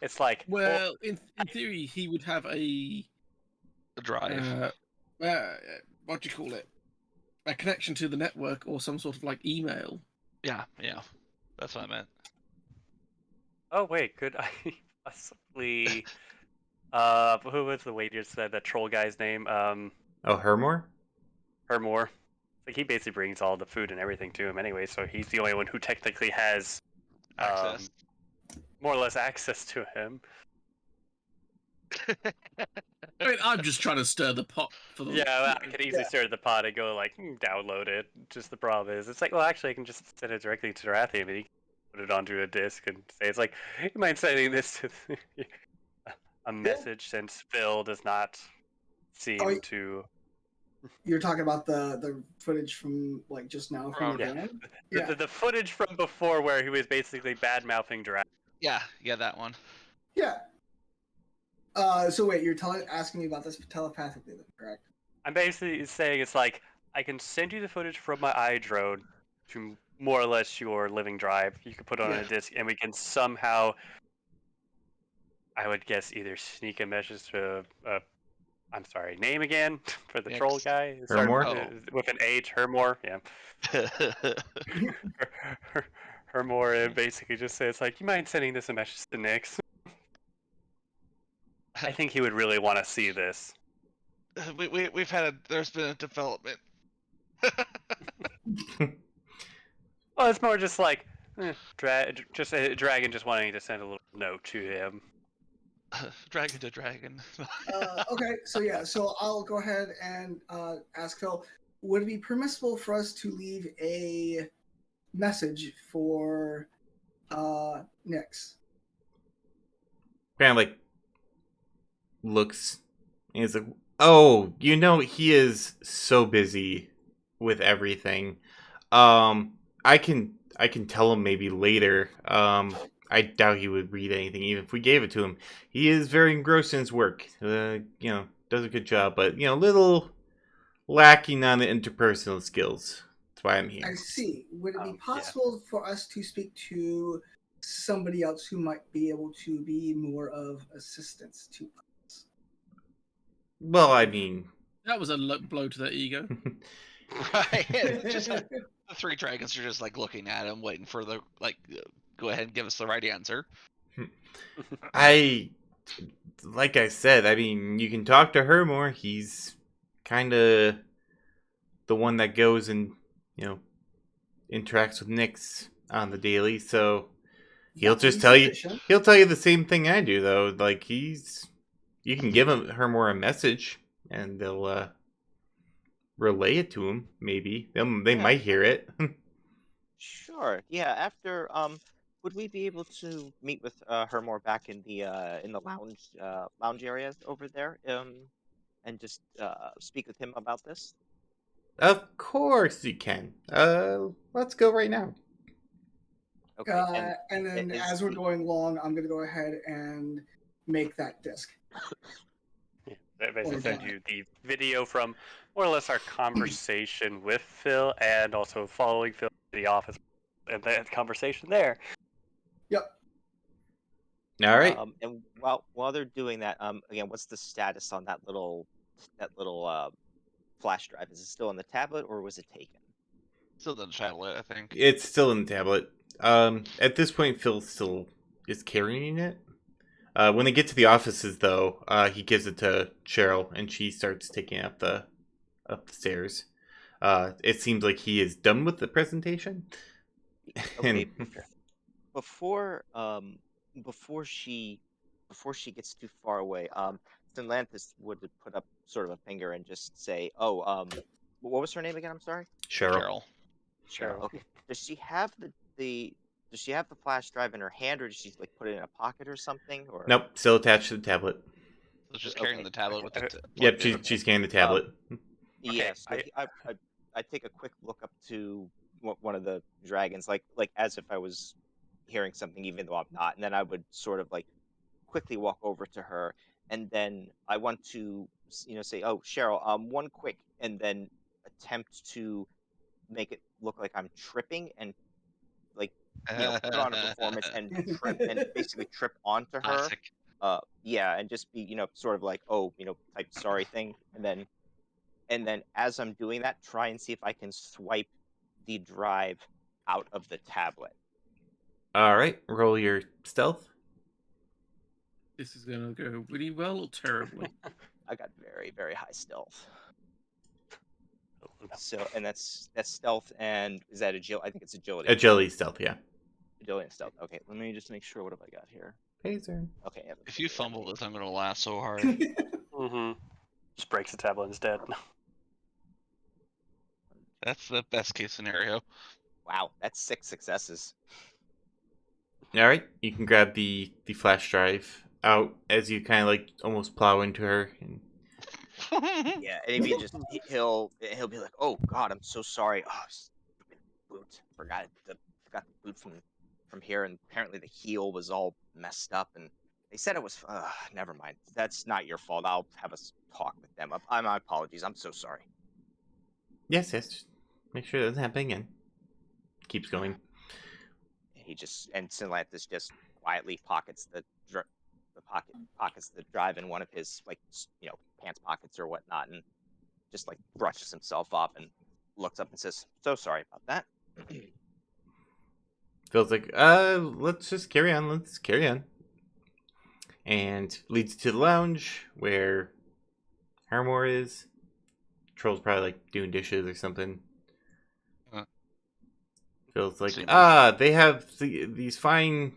C: It's like,
B: Well, in theory, he would have a
E: Drive.
B: what do you call it? A connection to the network or some sort of like email.
E: Yeah, that's what I meant.
C: oh wait, could I possibly? Who was the waiter said that troll guy's name?
D: Hermore?
C: Hermore. Like he basically brings all the food and everything to him anyway, so he's the only one who technically has
E: Access.
C: more or less access to him.
B: I mean, I'm just trying to stir the pot for the.
C: Yeah, I could easily start the pod and go like, download it. Just the problem is, it's like, well, actually, I can just send it directly to Rathian, and he can put it onto a disc and say, it's like, you mind sending this to a message since Phil does not seem to.
F: You're talking about the footage from like just now from the
C: Yeah.
F: van?
C: The footage from before where he was basically bad mouthing Draft.
E: Yeah, that one.
F: Yeah. So wait, you're asking me about this telepathically, then, correct?
C: I'm basically saying it's like I can send you the footage from my iDrone to more or less your living drive. You can put it on a disc, and we can somehow, I would guess, either sneak a message to I'm sorry, name again for the troll guy.
D: Hermore?
C: With an H, Hermore. Yeah. Hermore, and basically just say it's like, you mind sending this a message to Nyx? I think he would really want to see this.
E: We've there's been a development.
C: Well, it's more just like just a dragon just wanting to send a little note to him.
E: Dragon to dragon.
F: Okay, so I'll go ahead and ask Phil, would it be permissible for us to leave a message for Nyx?
D: Kind of like looks, and he's like, oh, he is so busy with everything. I can tell him maybe later. I doubt he would read anything, even if we gave it to him. He is very engrossed in his work. Does a good job, but lacking on the interpersonal skills. That's why I'm here.
F: I see. Would it be
C: Yeah.
F: possible for us to speak to somebody else who might be able to be more of assistance to us?
D: Well, I mean,
B: That was a blow to their ego.
E: Right. It's just the three dragons are just like looking at him, waiting for the go ahead and give us the right answer.
D: like I said, I mean, you can talk to her more. He's kind of the one that goes and, interacts with Nyx on the daily, so he'll
F: That
D: just
F: is
D: tell you.
F: sufficient.
D: He'll tell you the same thing I do, though. Like you can give her more a message, and they'll relay it to him. Maybe they
A: Yeah.
D: might hear it.
A: Sure. Yeah. After would we be able to meet with her more back in the lounge area over there and just speak with him about this?
D: Of course you can. Let's go right now.
A: Okay.
F: And then
A: is
F: as we're
A: the-
F: going along, I'm going to go ahead and make that disc.
C: They basically
F: Or
C: send
F: that.
C: you the video from more or less our conversation with Phil, and also following Phil to the office, and that conversation there.
F: Yep.
D: All right.
A: And while they're doing that, again, what's the status on that little flash drive? Is it still on the tablet or was it taken?
E: Still the tablet, I think.
D: It's still in the tablet. At this point, Phil still is carrying it. When they get to the offices, though, he gives it to Cheryl, and she starts taking up the stairs. It seems like he is done with the presentation.
A: Okay.
D: And
A: Before before she gets too far away, Stenlanthus would put up sort of a finger and just say, "Oh, what was her name again? I'm sorry."
D: Cheryl.
E: Cheryl.
C: Cheryl.
A: Okay. Does she have does she have the flash drive in her hand, or does she like put it in a pocket or something? Or
D: Nope, still attached to the tablet.
E: So just carrying
A: Okay.
E: the tablet with the
D: Yep,
E: plugged in.
D: she's carrying the tablet.
A: Yes, I take a quick look up to one of the dragons, like as if I was hearing something, even though I'm not, and then I would sort of like quickly walk over to her, and then I want to say, "Oh, Cheryl, one quick," and then attempt to make it look like I'm tripping and like put on a performance and trip and basically trip onto her.
E: Classic.
A: Yeah, and just be sort of like, oh, type sorry thing, and then as I'm doing that, try and see if I can swipe the drive out of the tablet.
D: All right, roll your stealth.
B: This is going to go really well or terribly.
A: I got very, very high stealth. So, and that's stealth, and is that agility? I think it's agility.
D: Agility stealth, yeah.
A: Agility and stealth. Okay, let me just make sure. What have I got here?
D: Phaser.
A: Okay. Yeah,
E: If you fumble this, I'm gonna laugh so hard.
C: Mm-hmm. Just breaks the tablet instead.
E: That's the best case scenario.
A: Wow, that's 6 successes.
D: All right, you can grab the flash drive out as you kind of like almost plow into her. And
A: Yeah, and he just he'll be like, "Oh God, I'm so sorry. Oh, stupid boot. Forgot the boot from here, and apparently the heel was all messed up, and they said it was. Never mind. That's not your fault. I'll have a talk with them. My apologies. I'm so sorry."
D: yes, just make sure it doesn't happen again. Keeps going.
A: He just and Sinlanthus just quietly pockets pockets the drive in one of his pants pockets or whatnot, and just like brushes himself off and looks up and says, "So sorry about that."
D: Phil's like, let's just carry on. Let's carry on. And leads to the lounge where Harmore is. Troll's probably like doing dishes or something. Phil's like, they have these fine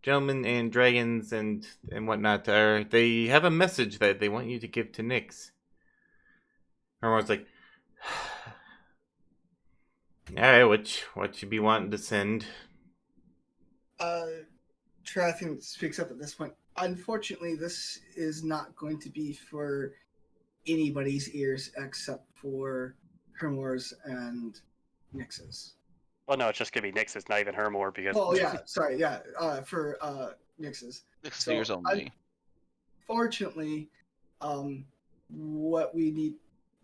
D: gentlemen and dragons and whatnot. They have a message that they want you to give to Nyx. Harmore's like, all right, what you be wanting to send?
F: Trathian speaks up at this point. Unfortunately, this is not going to be for anybody's ears except for Hermore's and Nyx's.
C: Well, no, it's just gonna be Nyx. It's not even Hermore because.
F: Oh yeah, sorry, yeah, for Nyx's.
E: Next year's only.
F: Fortunately, what we need,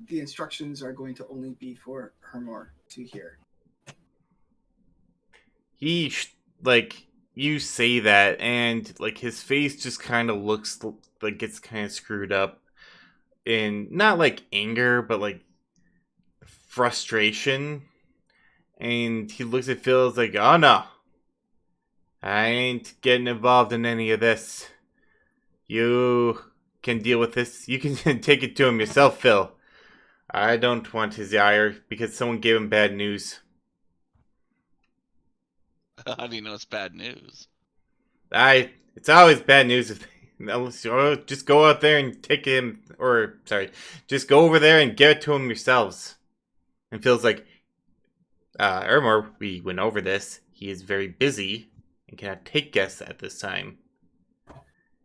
F: the instructions are going to only be for Hermor to hear.
D: Like, you say that, and like his face just kind of looks like gets kind of screwed up in not like anger, but like frustration. And he looks at Phil as like, "Oh no, I ain't getting involved in any of this. You can deal with this. You can take it to him yourself, Phil. I don't want his ire because someone gave him bad news."
E: How do you know it's bad news?
D: It's always bad news if just go out there and take him, or sorry, just go over there and give it to him yourselves. And Phil's like, Ermor, we went over this. He is very busy and cannot take guests at this time.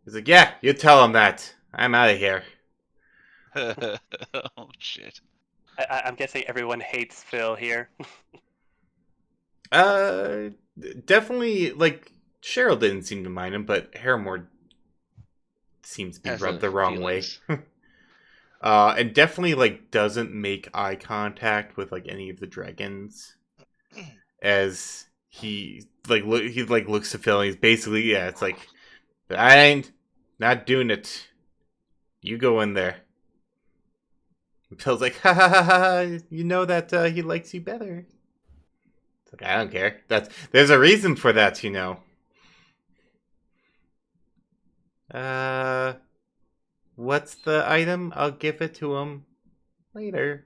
D: He's like, yeah, you tell him that. I'm out of here.
E: Oh shit.
C: I'm guessing everyone hates Phil here.
D: Uh, Definitely, like, Cheryl didn't seem to mind him, but Harrimore seems to be
E: Has
D: rubbed the wrong way.
E: feelings.
D: And definitely, like, doesn't make eye contact with, like, any of the dragons. As he looks to Phil and he's basically, yeah, it's like, I ain't not doing it. You go in there. And Phil's like, ha ha ha ha, you know that he likes you better. It's like, I don't care. There's a reason for that, you know. What's the item? I'll give it to him later.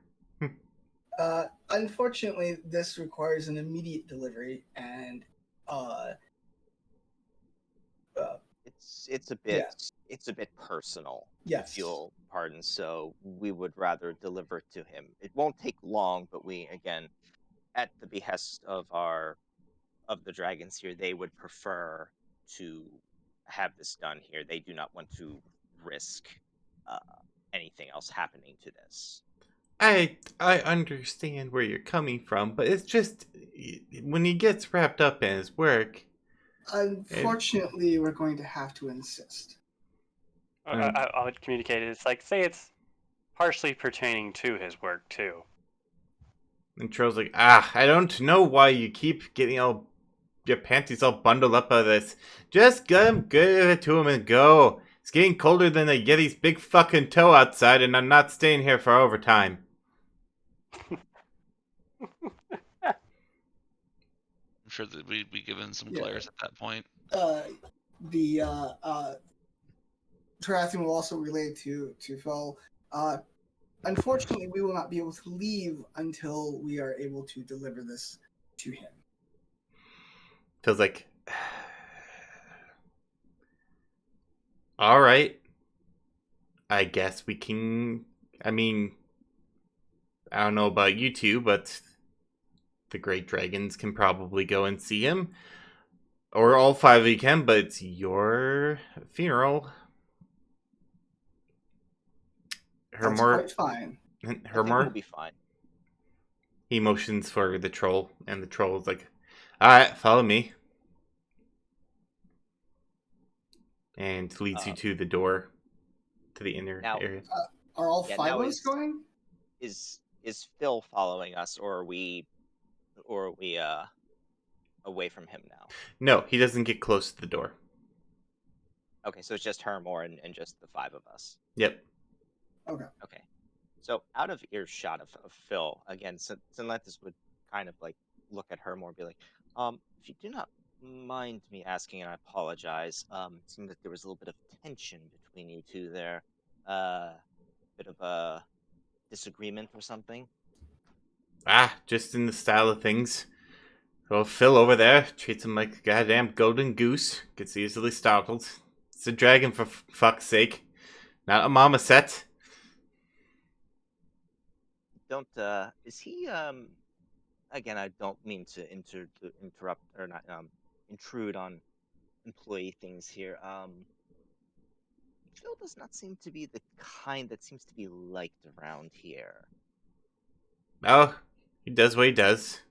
F: Unfortunately, this requires an immediate delivery, and
A: It's a
F: Yeah.
A: bit personal,
F: Yes.
A: if you'll pardon. So we would rather deliver it to him. It won't take long, but we, again, at the behest of the dragons here, they would prefer to have this done here. They do not want to risk uh, anything else happening to this.
D: I understand where you're coming from, but it's just when he gets wrapped up in his work.
F: Unfortunately, we're going to have to insist.
C: I would communicate it. It's like, say it's partially pertaining to his work too.
D: And Troll's like, I don't know why you keep getting all your panties all bundled up out of this. Just give it to him and go. It's getting colder than a Yeti's big fucking toe outside, and I'm not staying here for overtime.
E: I'm sure that we'd be given some glares at that point.
F: The Tarathian will also relate to Phil. Unfortunately, we will not be able to leave until we are able to deliver this to him.
D: Feels like, all right. I guess we can. I mean, I don't know about you two, but the Great Dragons can probably go and see him. Or all five of you can, but it's your funeral.
F: That's quite fine.
A: I think
D: Hermor,
A: we'll be fine.
D: he motions for the troll, and the troll is like, alright, follow me. And leads you to the door, to the inner area.
F: Are all five of us
A: is-
F: going?
A: Is Phil following us, or are we away from him now?
D: No, he doesn't get close to the door.
A: Okay, so it's just Hermor and just the five of us.
D: Yep.
A: Okay. So out of earshot of Phil, again, Synlanthus would kind of like look at Hermor and be like, if you do not mind me asking, and I apologize, it seemed like there was a little bit of tension between you two there. Bit of a disagreement or something.
D: Just in the style of things. Well, Phil over there treats him like a goddamn golden goose. Gets easily startled. It's a dragon, for fuck's sake. Not a marmoset.
A: Is he, again, I don't mean to interrupt, or not, intrude on employee things here. Phil does not seem to be the kind that seems to be liked around here.
D: Oh, he does what he does.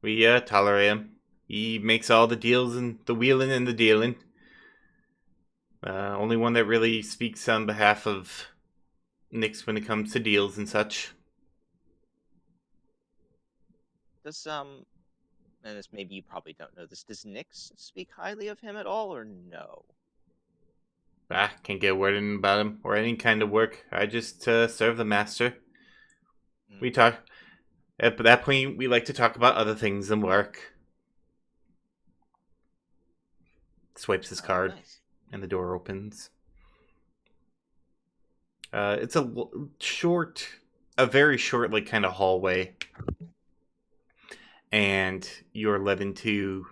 D: We tolerate him. He makes all the deals and the wheeling and the dealing. Only one that really speaks on behalf of Nix when it comes to deals and such.
A: Does and this maybe you probably don't know this. Does Nix speak highly of him at all, or no?
D: Can't get a word in about him or any kind of work. I just serve the master. We talk. At that point, we like to talk about other things than work. Swipes his card,
A: Nice.
D: and the door opens. It's a very short, like kind of hallway, and you're led into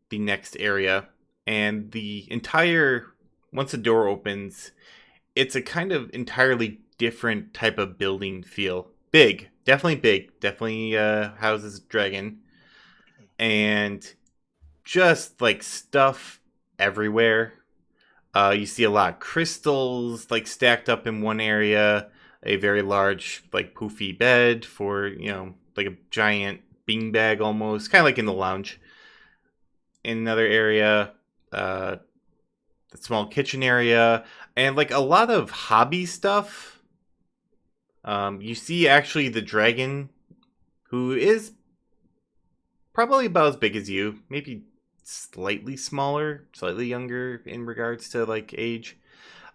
D: the next area. And once the door opens, it's a kind of entirely different type of building feel. Big, definitely houses a dragon, and just like stuff everywhere. You see a lot of crystals like stacked up in one area, a very large like poofy bed for like a giant beanbag almost, kind of like in the lounge. In another area, a small kitchen area, and like a lot of hobby stuff. You see actually the dragon, who is probably about as big as you, maybe slightly smaller, slightly younger in regards to like age.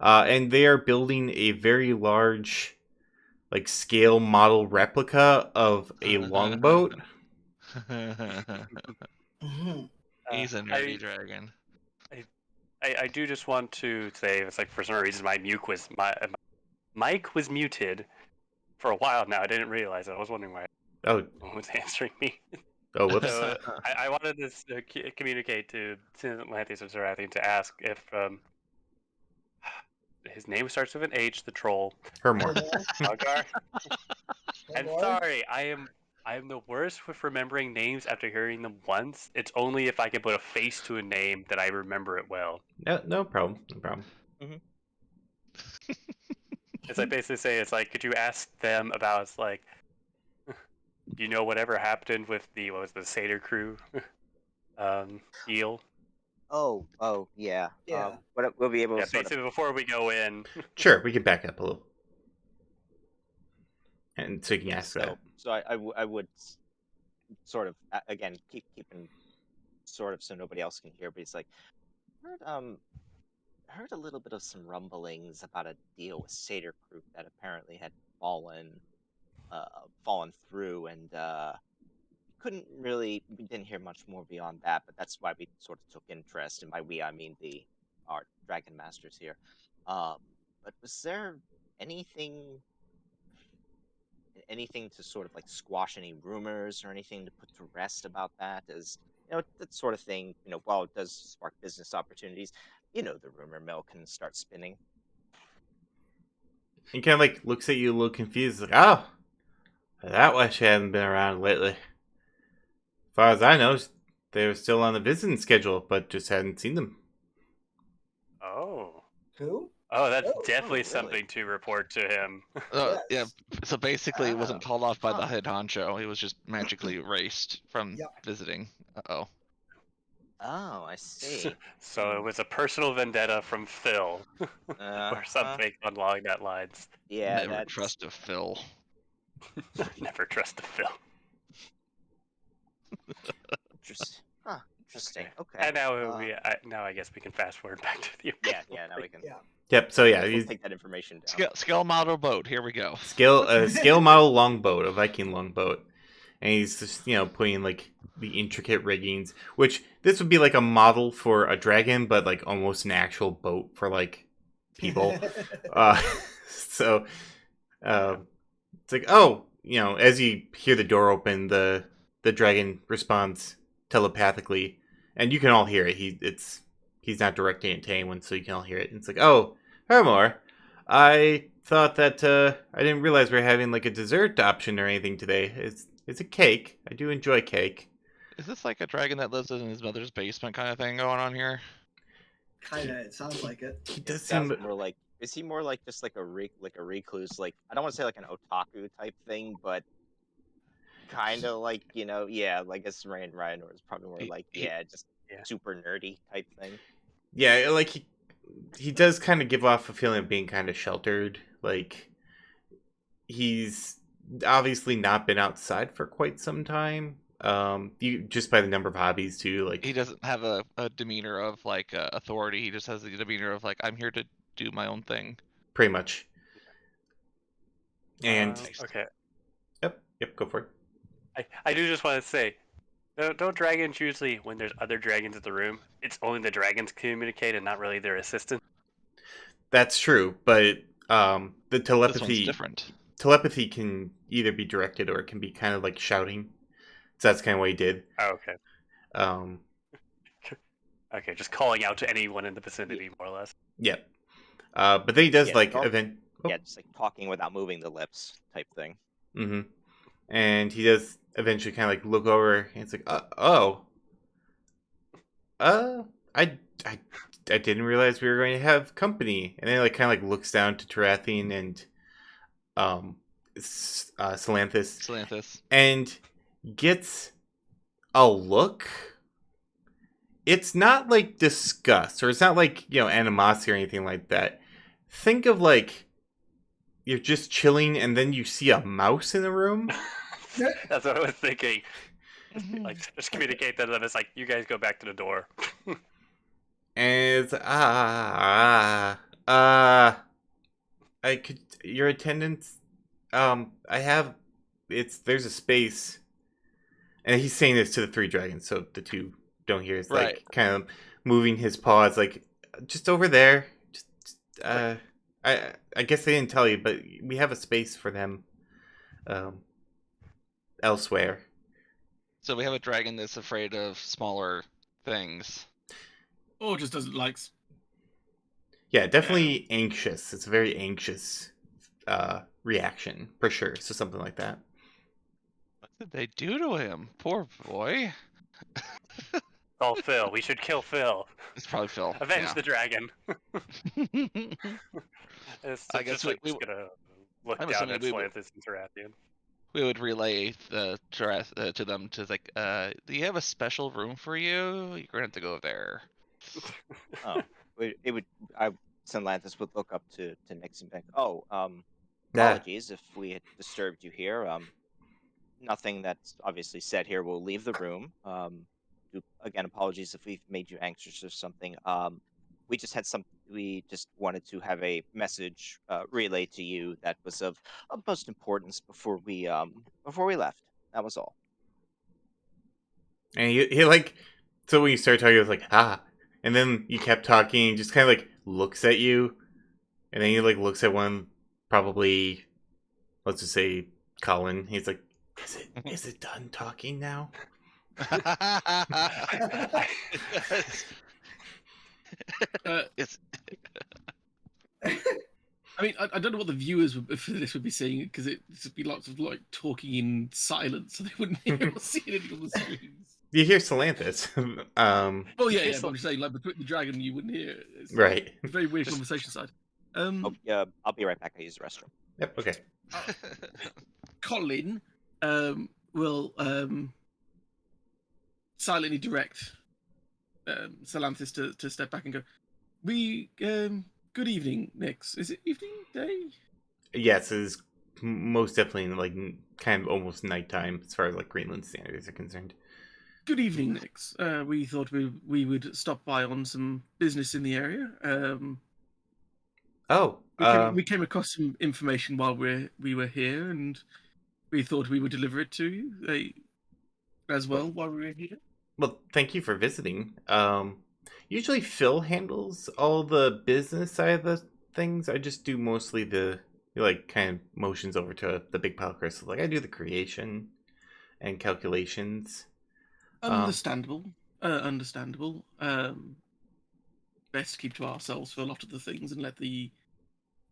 D: And they are building a very large, like scale model replica of a longboat.
E: He's a nerdy dragon.
C: I do just want to say it's like for some reason my mic was muted for a while now. I didn't realize it. I was wondering why
D: Oh,
C: no one was answering me.
D: whoops.
C: So I wanted to communicate to Atlantis and Zerathine to ask if his name starts with an H, the troll.
D: Hermore.
C: Agar. I'm
F: Lord.
C: sorry, I am the worst with remembering names after hearing them once. It's only if I can put a face to a name that I remember it well.
D: No problem. No problem.
C: It's like basically say it's like, could you ask them about it's like, you know, whatever happened with the Seder crew, eel.
A: Oh, yeah.
F: Yeah.
A: But we'll be able
C: Yeah,
A: to sort of.
C: basically before we go in.
D: Sure, we can back up a little. And so you can ask that.
A: So I would sort of again keeping sort of so nobody else can hear, but it's like heard a little bit of some rumblings about a deal with Seder Group that apparently had fallen through, and we didn't hear much more beyond that. But that's why we sort of took interest, and by we I mean our Dragon Masters here. But was there anything to sort of like squash any rumors or anything to put to rest about that? As that sort of thing, while it does spark business opportunities, the rumor mill can start spinning.
D: He kind of like looks at you a little confused, like, oh, that why she hadn't been around lately. As far as I know, they were still on the visiting schedule, but just hadn't seen them.
C: Oh.
F: Who?
C: Oh, that's
F: Oh,
C: definitely
A: really?
C: something to report to him.
F: Yes.
E: Yeah. So basically, it wasn't called off by the
F: Huh.
E: head honcho. He was just magically erased from
F: Yep.
E: visiting. Uh-oh.
A: Oh, I see.
C: So it was a personal vendetta from Phil,
A: Uh-huh.
C: or something along that lines.
A: Yeah,
E: Never
A: that's
E: trust a Phil.
C: Never trust a Phil.
A: interesting. Huh, interesting. Okay.
C: And now I guess we can fast forward back to the
A: Yeah, now we can.
F: Yeah.
D: Yep. So yeah,
A: We'll
D: he's
A: take that information down.
E: Scale model boat. Here we go.
D: scale model longboat, a Viking longboat, and he's just putting like the intricate riggings, which this would be like a model for a dragon, but like almost an actual boat for like people. So it's like, oh, as you hear the door open, the dragon responds telepathically, and you can all hear it. He's not directing it to anyone, so you can all hear it. And it's like, oh, Hermore, I thought that I didn't realize we are having like a dessert option or anything today. It's a cake. I do enjoy cake.
E: Is this like a dragon that lives in his mother's basement kind of thing going on here?
F: Kinda. It sounds like it.
D: He
A: It
D: does
A: sounds
D: seem
A: more like. Is he more like just like a recluse? Like, I don't want to say like an otaku type thing, but kind of like yeah. Like I guess Ryan is probably more like just
C: Yeah.
A: super nerdy type thing.
D: yeah, like he does kind of give off a feeling of being kind of sheltered. Like, he's obviously not been outside for quite some time. You just by the number of hobbies too. Like,
E: He doesn't have a demeanor of like authority. He just has the demeanor of like I'm here to do my own thing.
D: pretty much. And
C: Okay.
D: yep, go for it.
C: I do just want to say, don't dragons usually, when there's other dragons in the room, it's only the dragons communicate and not really their assistant?
D: That's true, but the
E: This one's
D: telepathy
E: different.
D: can either be directed or it can be kind of like shouting. So that's kind of what he did.
C: Oh, okay.
D: Um,
C: Okay, just calling out to anyone in the vicinity, more or less.
D: Yep. But then he does
A: Yeah,
D: like
A: norm-
D: event. Oh.
A: Yeah, just like talking without moving the lips type thing.
D: Mm-hmm. And he does eventually kind of like look over, and it's like, oh, I didn't realize we were going to have company. And then like kind of like looks down to Tarathian and Salanthus, and gets a look. It's not like disgust, or it's not like, animosity or anything like that. Think of like you're just chilling and then you see a mouse in the room.
C: That's what I was thinking. Like, just communicate to them. It's like, you guys go back to the door.
D: And it's I could your attendance. I have there's a space, and he's saying this to the three dragons, so the two don't hear. It's
E: Right.
D: like kind of moving his paws, like just over there. I guess they didn't tell you, but we have a space for them, elsewhere.
E: So we have a dragon that's afraid of smaller things.
B: Or just doesn't like.
D: Yeah, definitely anxious. It's a very anxious reaction for sure. So something like that.
E: What did they do to him? Poor boy.
C: Oh, Phil. We should kill Phil.
E: It's probably Phil.
C: Avenge the dragon.
E: the.
C: It's
E: I guess
C: just like just gonna look
E: I'm
C: down
E: assuming
C: at
E: we would-
C: Slanthus and Tarathian.
E: We would relay to them to like, do you have a special room for you? You're gonna have to go there.
A: Oh, Sunlanthus would look up to Nix and be like, "Oh,
D: Yeah.
A: apologies if we had disturbed you here. Nothing that's obviously said here will leave the room. Again, apologies if we've made you anxious or something. We just wanted to have a message relayed to you that was of utmost importance before we left. That was all."
D: And he like, so when you start talking, it was like, and then you kept talking, and just kind of like looks at you, and then he like looks at one, probably, let's just say Colin. He's like, is it done talking now?
E: It's
B: I mean, I don't know what the viewers for this would be seeing, because it would be lots of like talking in silence, so they wouldn't hear or see anything on the screens.
D: You hear Salanthus.
B: Well, yeah, but I'm just saying, like between the dragon, you wouldn't hear it. It's
D: Right.
B: a very weird conversation side.
A: Oh, yeah, I'll be right back. I use the restroom.
D: Yep. Okay.
B: Colin will silently direct Salanthus to step back and go, good evening, Nix. Is it evening, day?
D: Yes, it is most definitely like kind of almost nighttime as far as like Greenland standards are concerned.
B: Good evening, Nix. We thought we would stop by on some business in the area. We came across some information while we were here, and we thought we would deliver it to you as well while we were here.
D: Well, thank you for visiting. Usually Phil handles all the business side of the things. I just do mostly the like kind of motions over to the big pile of crystals. Like I do the creation and calculations.
B: Understandable. Understandable. Best to keep to ourselves for a lot of the things and let the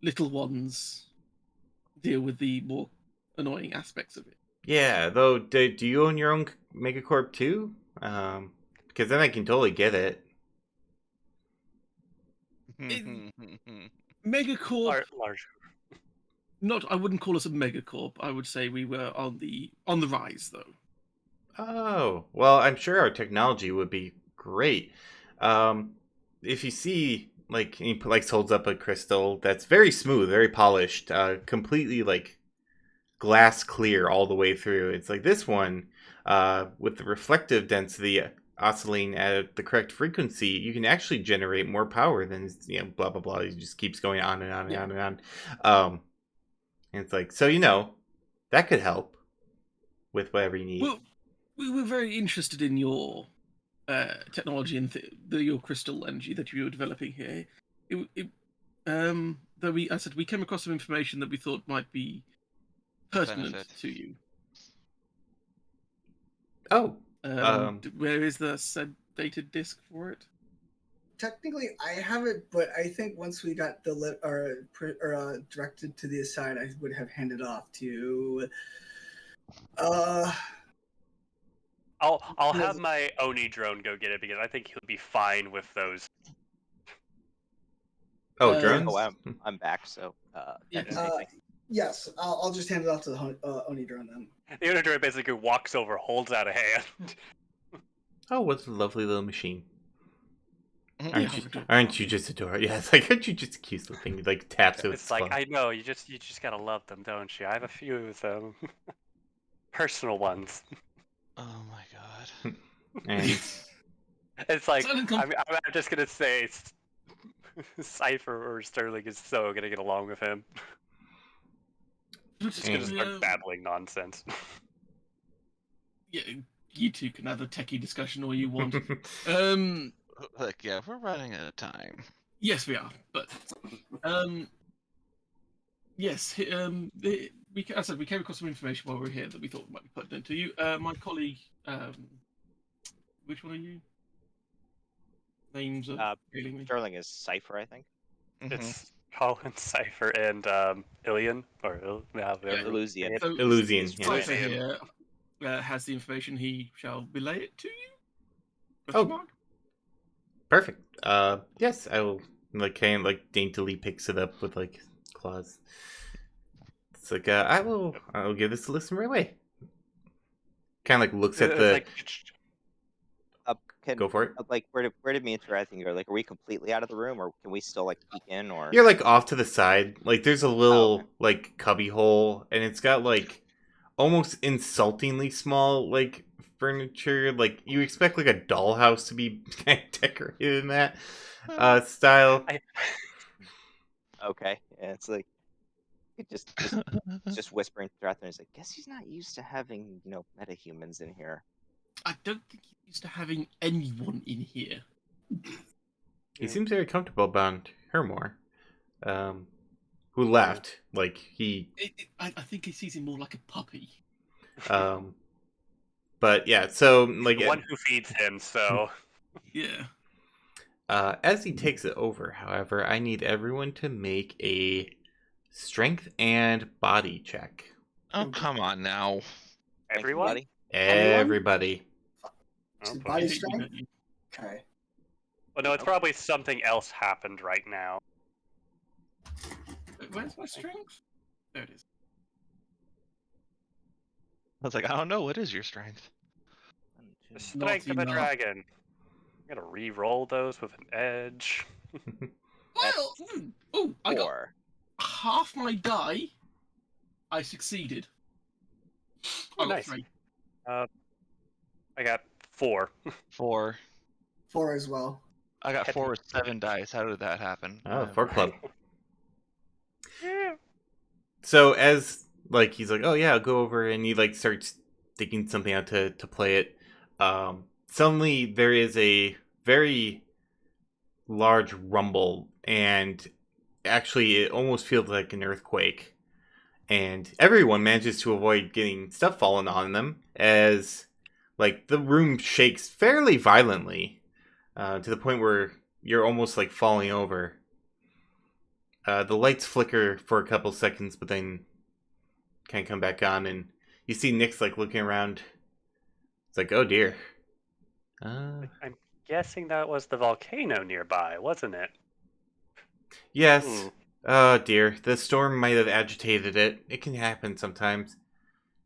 B: little ones deal with the more annoying aspects of it.
D: Yeah, though, do you own your own megacorp too? Because then I can totally get it.
B: Megacorp.
C: Large.
B: I wouldn't call us a megacorp. I would say we were on the rise, though.
D: Oh, well, I'm sure our technology would be great. If you see, like he holds up a crystal that's very smooth, very polished, completely like glass clear all the way through. It's like this one, with the reflective density oscillating at the correct frequency, you can actually generate more power than, blah blah blah. It just keeps going on and on and
B: Yeah.
D: on and on. And it's like, so that could help with whatever you need.
B: Well, we were very interested in your technology and your crystal energy that you were developing here. I said we came across some information that we thought might be pertinent
E: Benefit.
B: to you.
D: Oh,
B: Where is the said dated disc for it?
F: Technically, I have it, but I think once we got directed to the aside, I would have handed off to.
C: I'll have my Oni drone go get it because I think he'll be fine with those.
D: drones.
A: Oh, I'm back. So
B: Yeah.
F: Yes, I'll just hand it off to the Oni drone then.
C: The Oni drone basically walks over, holds out a hand.
D: Oh, what a lovely little machine.
E: Mhm.
D: Aren't you just adorable? Yeah, it's like, aren't you just a cute little thing? Like taps it with
C: It's like,
D: claw.
C: I know, you just gotta love them, don't you? I have a few of them. Personal ones.
E: Oh my god.
D: And
C: It's like,
B: Silent
C: I'm just gonna say Cypher or Sterling is so gonna get along with him. Just gonna start babbling nonsense.
B: Yeah, you two can have a techie discussion all you want.
E: Like, yeah, we're running out of time.
B: Yes, we are, but yes, I said we came across some information while we were here that we thought might be pertinent to you. My colleague, which one are you? Names are failing me.
A: Sterling is Cipher, I think.
C: It's Colin, Cypher, and Ilian, or
A: Illusian.
B: So,
D: Illusian,
B: Cypher
C: Illusian.
B: here has the information. He shall relay it to you.
D: Oh.
B: Question mark?
D: perfect. Yes, I will. Daintily picks it up with claws. It's like, I'll give this a listen right away. Kind of looks at the. Go for it.
A: Where did me interacting go? Like, are we completely out of the room, or can we still peek in? Or
D: You're off to the side. There's a little cubby hole, and it's got almost insultingly small furniture. You expect a dollhouse to be kind of decorated in that style.
A: Okay, yeah, it's like it just whispering throughout there. He's like, guess he's not used to having metahumans in here.
B: I don't think he's used to having anyone in here.
D: He seems very comfortable about Hermore, who left.
B: I think he sees him more like a puppy.
D: But yeah, so
C: the one who feeds him. So
B: Yeah.
D: As he takes it over, however, I need everyone to make a strength and body check.
E: Oh, come on now.
C: everyone.
A: Thank you,
D: Everybody.
C: Oh, boy.
F: Body strength? Okay.
C: Well, no, it's probably something else happened right now.
B: Where's my strength? There it is.
E: I was like, I don't know. What is your strength?
C: The strength of a
B: Naughty
C: dragon. I'm gonna re-roll those with an edge.
B: Well, I got
A: 4.
B: half my die. I succeeded.
C: Oh,
B: I got
C: nice.
B: 3.
C: I got 4.
E: 4.
F: 4 as well.
E: I got 4 with 7 dice. How did that happen?
D: Oh, 4 club.
C: Yeah.
D: So as he's like, oh yeah, I'll go over, and he starts thinking something out to play it. Suddenly there is a very large rumble, and actually it almost feels like an earthquake. And everyone manages to avoid getting stuff falling on them as the room shakes fairly violently, to the point where you're almost falling over. The lights flicker for a couple seconds, but then kind of come back on, and you see Nick's looking around. It's like, oh dear.
C: I'm guessing that was the volcano nearby, wasn't it?
D: Yes. Oh dear, the storm might have agitated it. It can happen sometimes.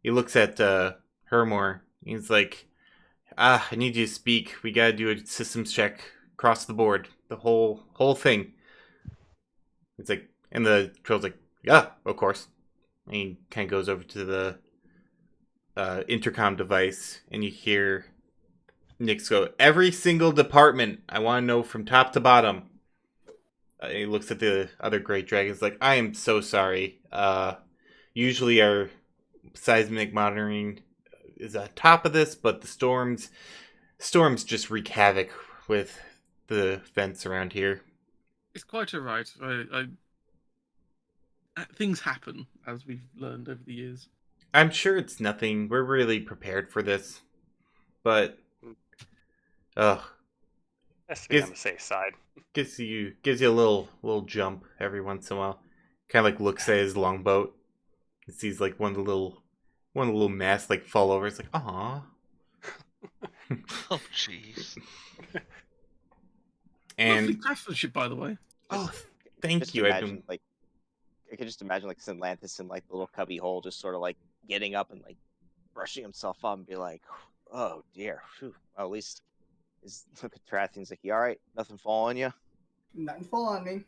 D: He looks at Hermore. He's like, I need you to speak. We gotta do a systems check across the board. the whole thing. It's like, and the troll's like, yeah, of course. And he kind of goes over to the intercom device, and you hear Nyx go, every single department, I want to know from top to bottom. He looks at the other great dragons like, I am so sorry. Usually our seismic monitoring is on top of this, but the storms just wreak havoc with the vents around here.
B: It's quite alright. Things happen, as we've learned over the years.
D: I'm sure it's nothing. We're really prepared for this. But
C: Has to be on the safe side.
D: gives you a little jump every once in a while. Kind of like looks at his longboat. He sees like one of the little masts like fall over. It's like, aw.
E: Oh, jeez.
B: Lovely
D: And
B: craftsmanship, by the way.
D: oh, thank
A: Just
D: you.
A: imagine, like, I could just imagine, like, Synlanthus in, like, the little cubby hole, just sort of, like, getting up and, like, brushing himself up and be like, oh, dear. Whew. Well, at least, look at Tarathian's like, you alright? Nothing fall on you?
F: Nothing fall on me.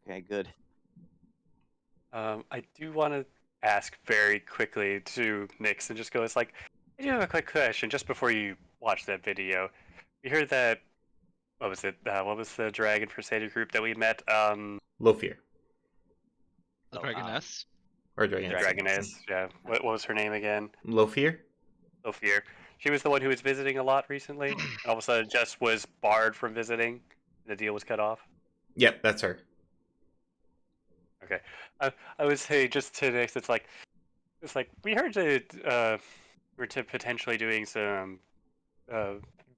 A: Okay, good.
C: I do want to ask very quickly to Nyx and just go, it's like, I do have a quick question just before you watch that video. You heard that, what was it? What was the Dragon Crusader group that we met?
D: Lothier.
E: The
A: Oh,
E: Dragoness?
D: Or Dragon.
C: Dragoness, yeah. What was her name again?
D: Lothier?
C: Sophia. She was the one who was visiting a lot recently, and all of a sudden just was barred from visiting. The deal was cut off.
D: Yep, that's her.
C: Okay, I would say just to Nyx, it's like we heard that we're potentially doing some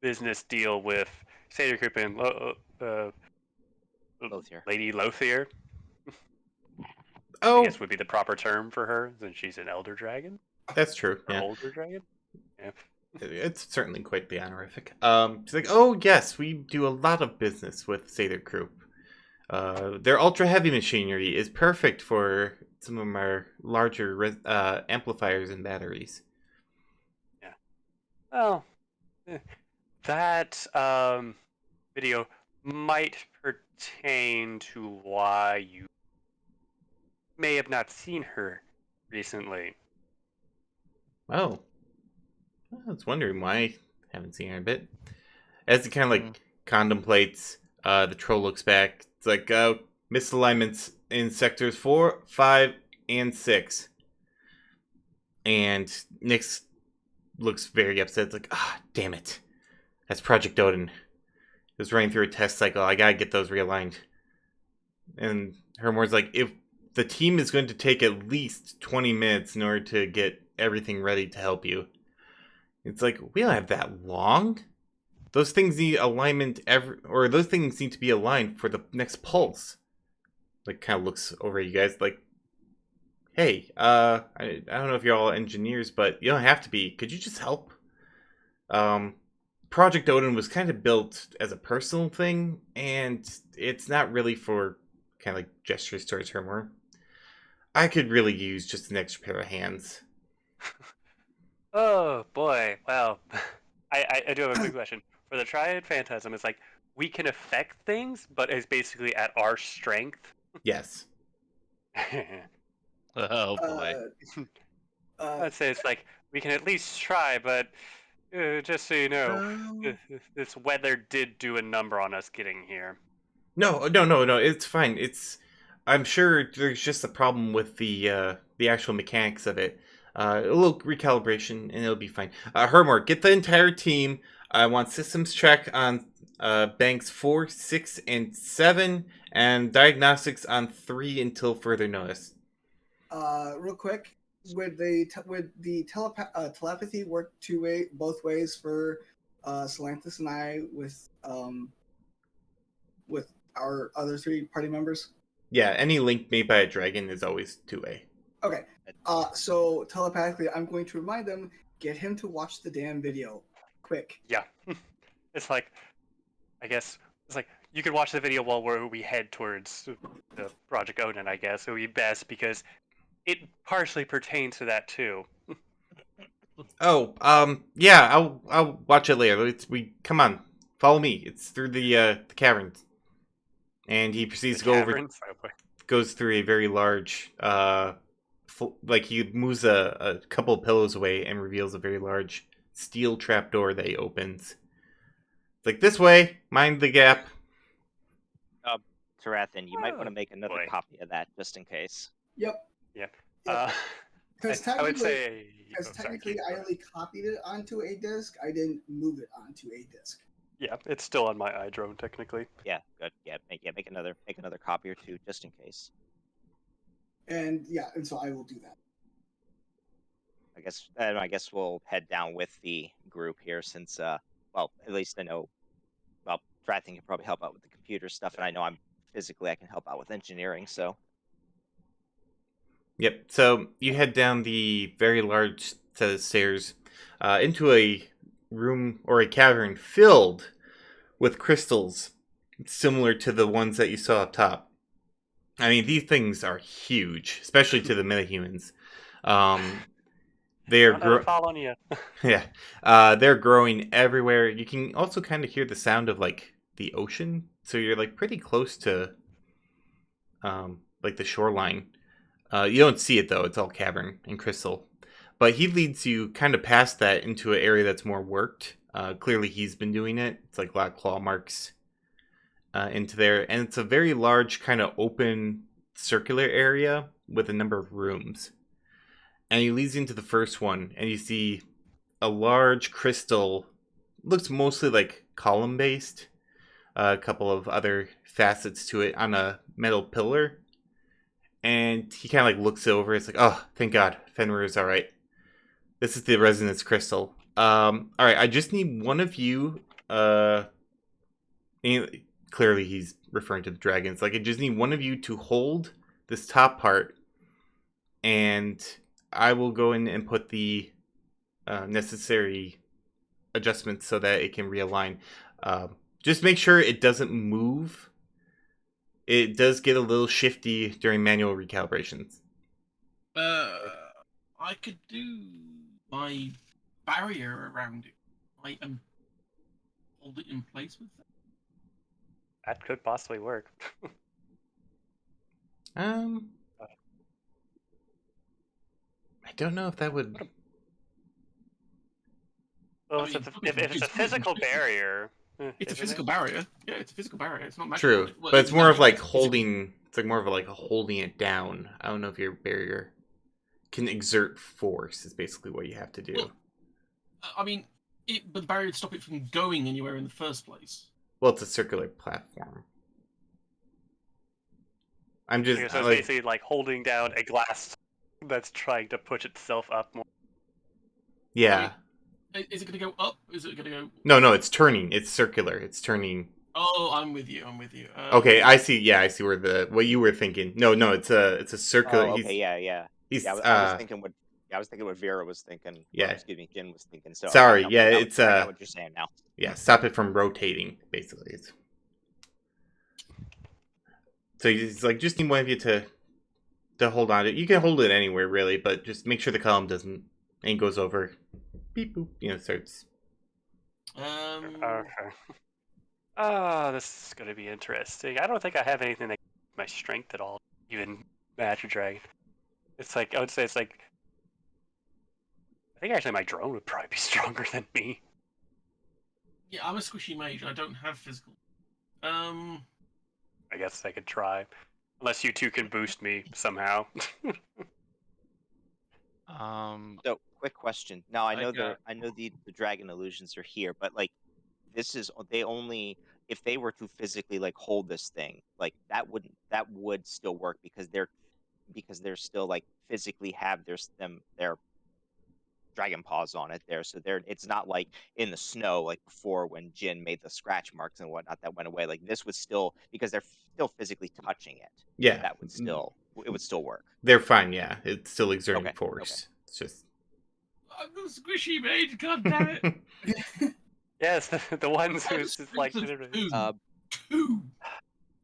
C: business deal with Seder Group and
A: Lothier.
C: Lady Lothier. I
D: Oh,
C: guess would be the proper term for her, since she's an elder dragon
D: that's true.
C: or
D: Yeah.
C: older dragon. Yeah.
D: It's certainly quite the honorific. She's like, oh yes, we do a lot of business with Seder Group. Their ultra heavy machinery is perfect for some of our larger amplifiers and batteries.
C: Yeah. Well, that video might pertain to why you may have not seen her recently.
D: Oh, I was wondering why I haven't seen her in a bit. As he kind of like contemplates, the troll looks back. It's like misalignments in sectors 4, 5, and 6. And Nyx looks very upset. It's like, damn it. That's Project Odin. It was running through a test cycle. I gotta get those realigned. And Hermor's like, if the team is going to take at least 20 minutes in order to get everything ready to help you. It's like, we don't have that long. Those things need alignment those things need to be aligned for the next pulse. Like, kind of looks over at you guys like, hey, I don't know if you're all engineers, but you don't have to be. Could you just help? Project Odin was kind of built as a personal thing, and it's not really for kind of like gestures towards Hermor. I could really use just an extra pair of hands.
C: Oh boy, well, I do have a quick question. For the Triad Phantasm, it's like we can affect things, but it's basically at our strength.
D: Yes.
E: Oh boy.
C: I'd say it's like we can at least try, but just so you know, this weather did do a number on us getting here.
D: No. It's fine. I'm sure there's just a problem with the actual mechanics of it. A little recalibration, and it'll be fine. Hermor, get the entire team. I want systems check on banks 4, 6, and 7, and diagnostics on 3 until further notice.
F: Real quick, would the telepathy work both ways for Solanthus and I with our other 3 party members?
D: Yeah, any link made by a dragon is always two-way.
F: Okay. So telepathically, I'm going to remind them, get him to watch the damn video, quick.
C: Yeah, it's like, I guess it's like you could watch the video while we head towards the Project Odin. I guess it would be best because it partially pertains to that too.
D: Oh, yeah, I'll watch it later. We come on, follow me. It's through the caverns. and he proceeds
C: The
D: to go over,
C: caverns. Oh boy.
D: goes through a very large, like he moves a couple of pillows away and reveals a very large steel trapdoor that he opens. It's like, this way, mind the gap.
A: Tarathan, you might want
C: Oh,
A: to make another
C: boy.
A: copy of that just in case.
F: Yep.
C: Yep.
F: Yep. Because
C: I would say.
F: because
C: Oh, sorry,
F: technically,
C: keep
F: I
C: going.
F: only copied it onto a disk. I didn't move it onto a disk.
C: Yeah, it's still on my iDrone technically.
A: Yeah, good. Yeah, make another copy or two just in case.
F: And yeah, and so I will do that.
A: I guess we'll head down with the group here since well, at least I know well, Tarathan can probably help out with the computer stuff, and I know I can help out with engineering, so
D: Yep. So you head down the very large set of stairs into a room or a cavern filled with crystals similar to the ones that you saw up top. I mean, these things are huge, especially to the metahumans. They are
C: Don't let it fall on you.
D: yeah, they're growing everywhere. You can also kind of hear the sound of like the ocean, so you're like pretty close to like the shoreline. You don't see it though; it's all cavern and crystal. But he leads you kind of past that into an area that's more worked. Clearly, he's been doing it. It's like a lot of claw marks into there, and it's a very large, kind of open, circular area with a number of rooms. And he leads you into the first one, and you see a large crystal. Looks mostly like column based. A couple of other facets to it on a metal pillar. And he kind of like looks over. It's like, oh, thank God, Fenrir is all right. This is the resonance crystal. All right, I just need one of you. Clearly, he's referring to the dragons. Like, I just need one of you to hold this top part, and I will go in and put the necessary adjustments so that it can realign. Just make sure it doesn't move. It does get a little shifty during manual recalibrations.
B: I could do my barrier around it, and hold it in place with that.
C: That could possibly work.
D: I don't know if that would.
C: Well,
B: I mean,
C: if it's a physical barrier,
B: it's a
C: isn't
B: physical
C: it?
B: barrier. Yeah, it's a physical barrier. It's not magical.
D: True,
B: Well,
D: but it's more of
B: magical,
D: like
B: it's physical.
D: holding. It's like more of like holding it down. I don't know if your barrier can exert force. Is basically what you have to do.
B: Well, I mean, but the barrier would stop it from going anywhere in the first place.
D: Well, it's a circular platform. I'm just
C: So it's
D: like,
C: basically like holding down a glass that's trying to push itself up more.
D: yeah.
B: Is it going to go up? Is it going to go?
D: No, it's turning. It's circular. It's turning.
B: Oh, I'm with you.
D: Okay, I see. Yeah, I see what you were thinking. No, it's a circular.
A: oh, okay, yeah.
D: He's
A: I was thinking what Vera was thinking.
D: Yeah.
A: Excuse me, Jin was thinking. So
D: sorry.
A: okay, no,
D: Yeah,
A: now
D: it's
A: I know what you're saying now.
D: yeah. Stop it from rotating. Basically, so he's like, just need one of you to hold on to it. You can hold it anywhere really, but just make sure the column doesn't and goes over. Beep boop. Starts.
C: Okay. Oh, this is going to be interesting. I don't think I have anything that gives my strength at all, even Magic Dragon. It's like, I would say it's like, I think actually my drone would probably be stronger than me.
B: Yeah, I'm a squishy mage. I don't have physical.
C: I guess I could try. Unless you two can boost me somehow.
A: So, quick question. Now, I know
E: got-
A: I know the dragon illusions are here, but like, this is they only if they were to physically like hold this thing, like that would still work because they're still like physically have their dragon paws on it there, so it's not like in the snow like before when Jin made the scratch marks and whatnot that went away. Like this would still because they're still physically touching it.
D: Yeah,
A: That would still work.
D: They're fine. Yeah, it's still exerting
A: Okay,
D: force. It's just.
B: I'm a squishy mage. God damn it!
C: Yes, the ones
B: I have a
C: who's just like.
B: strength of 2.
A: Uh,
B: 2.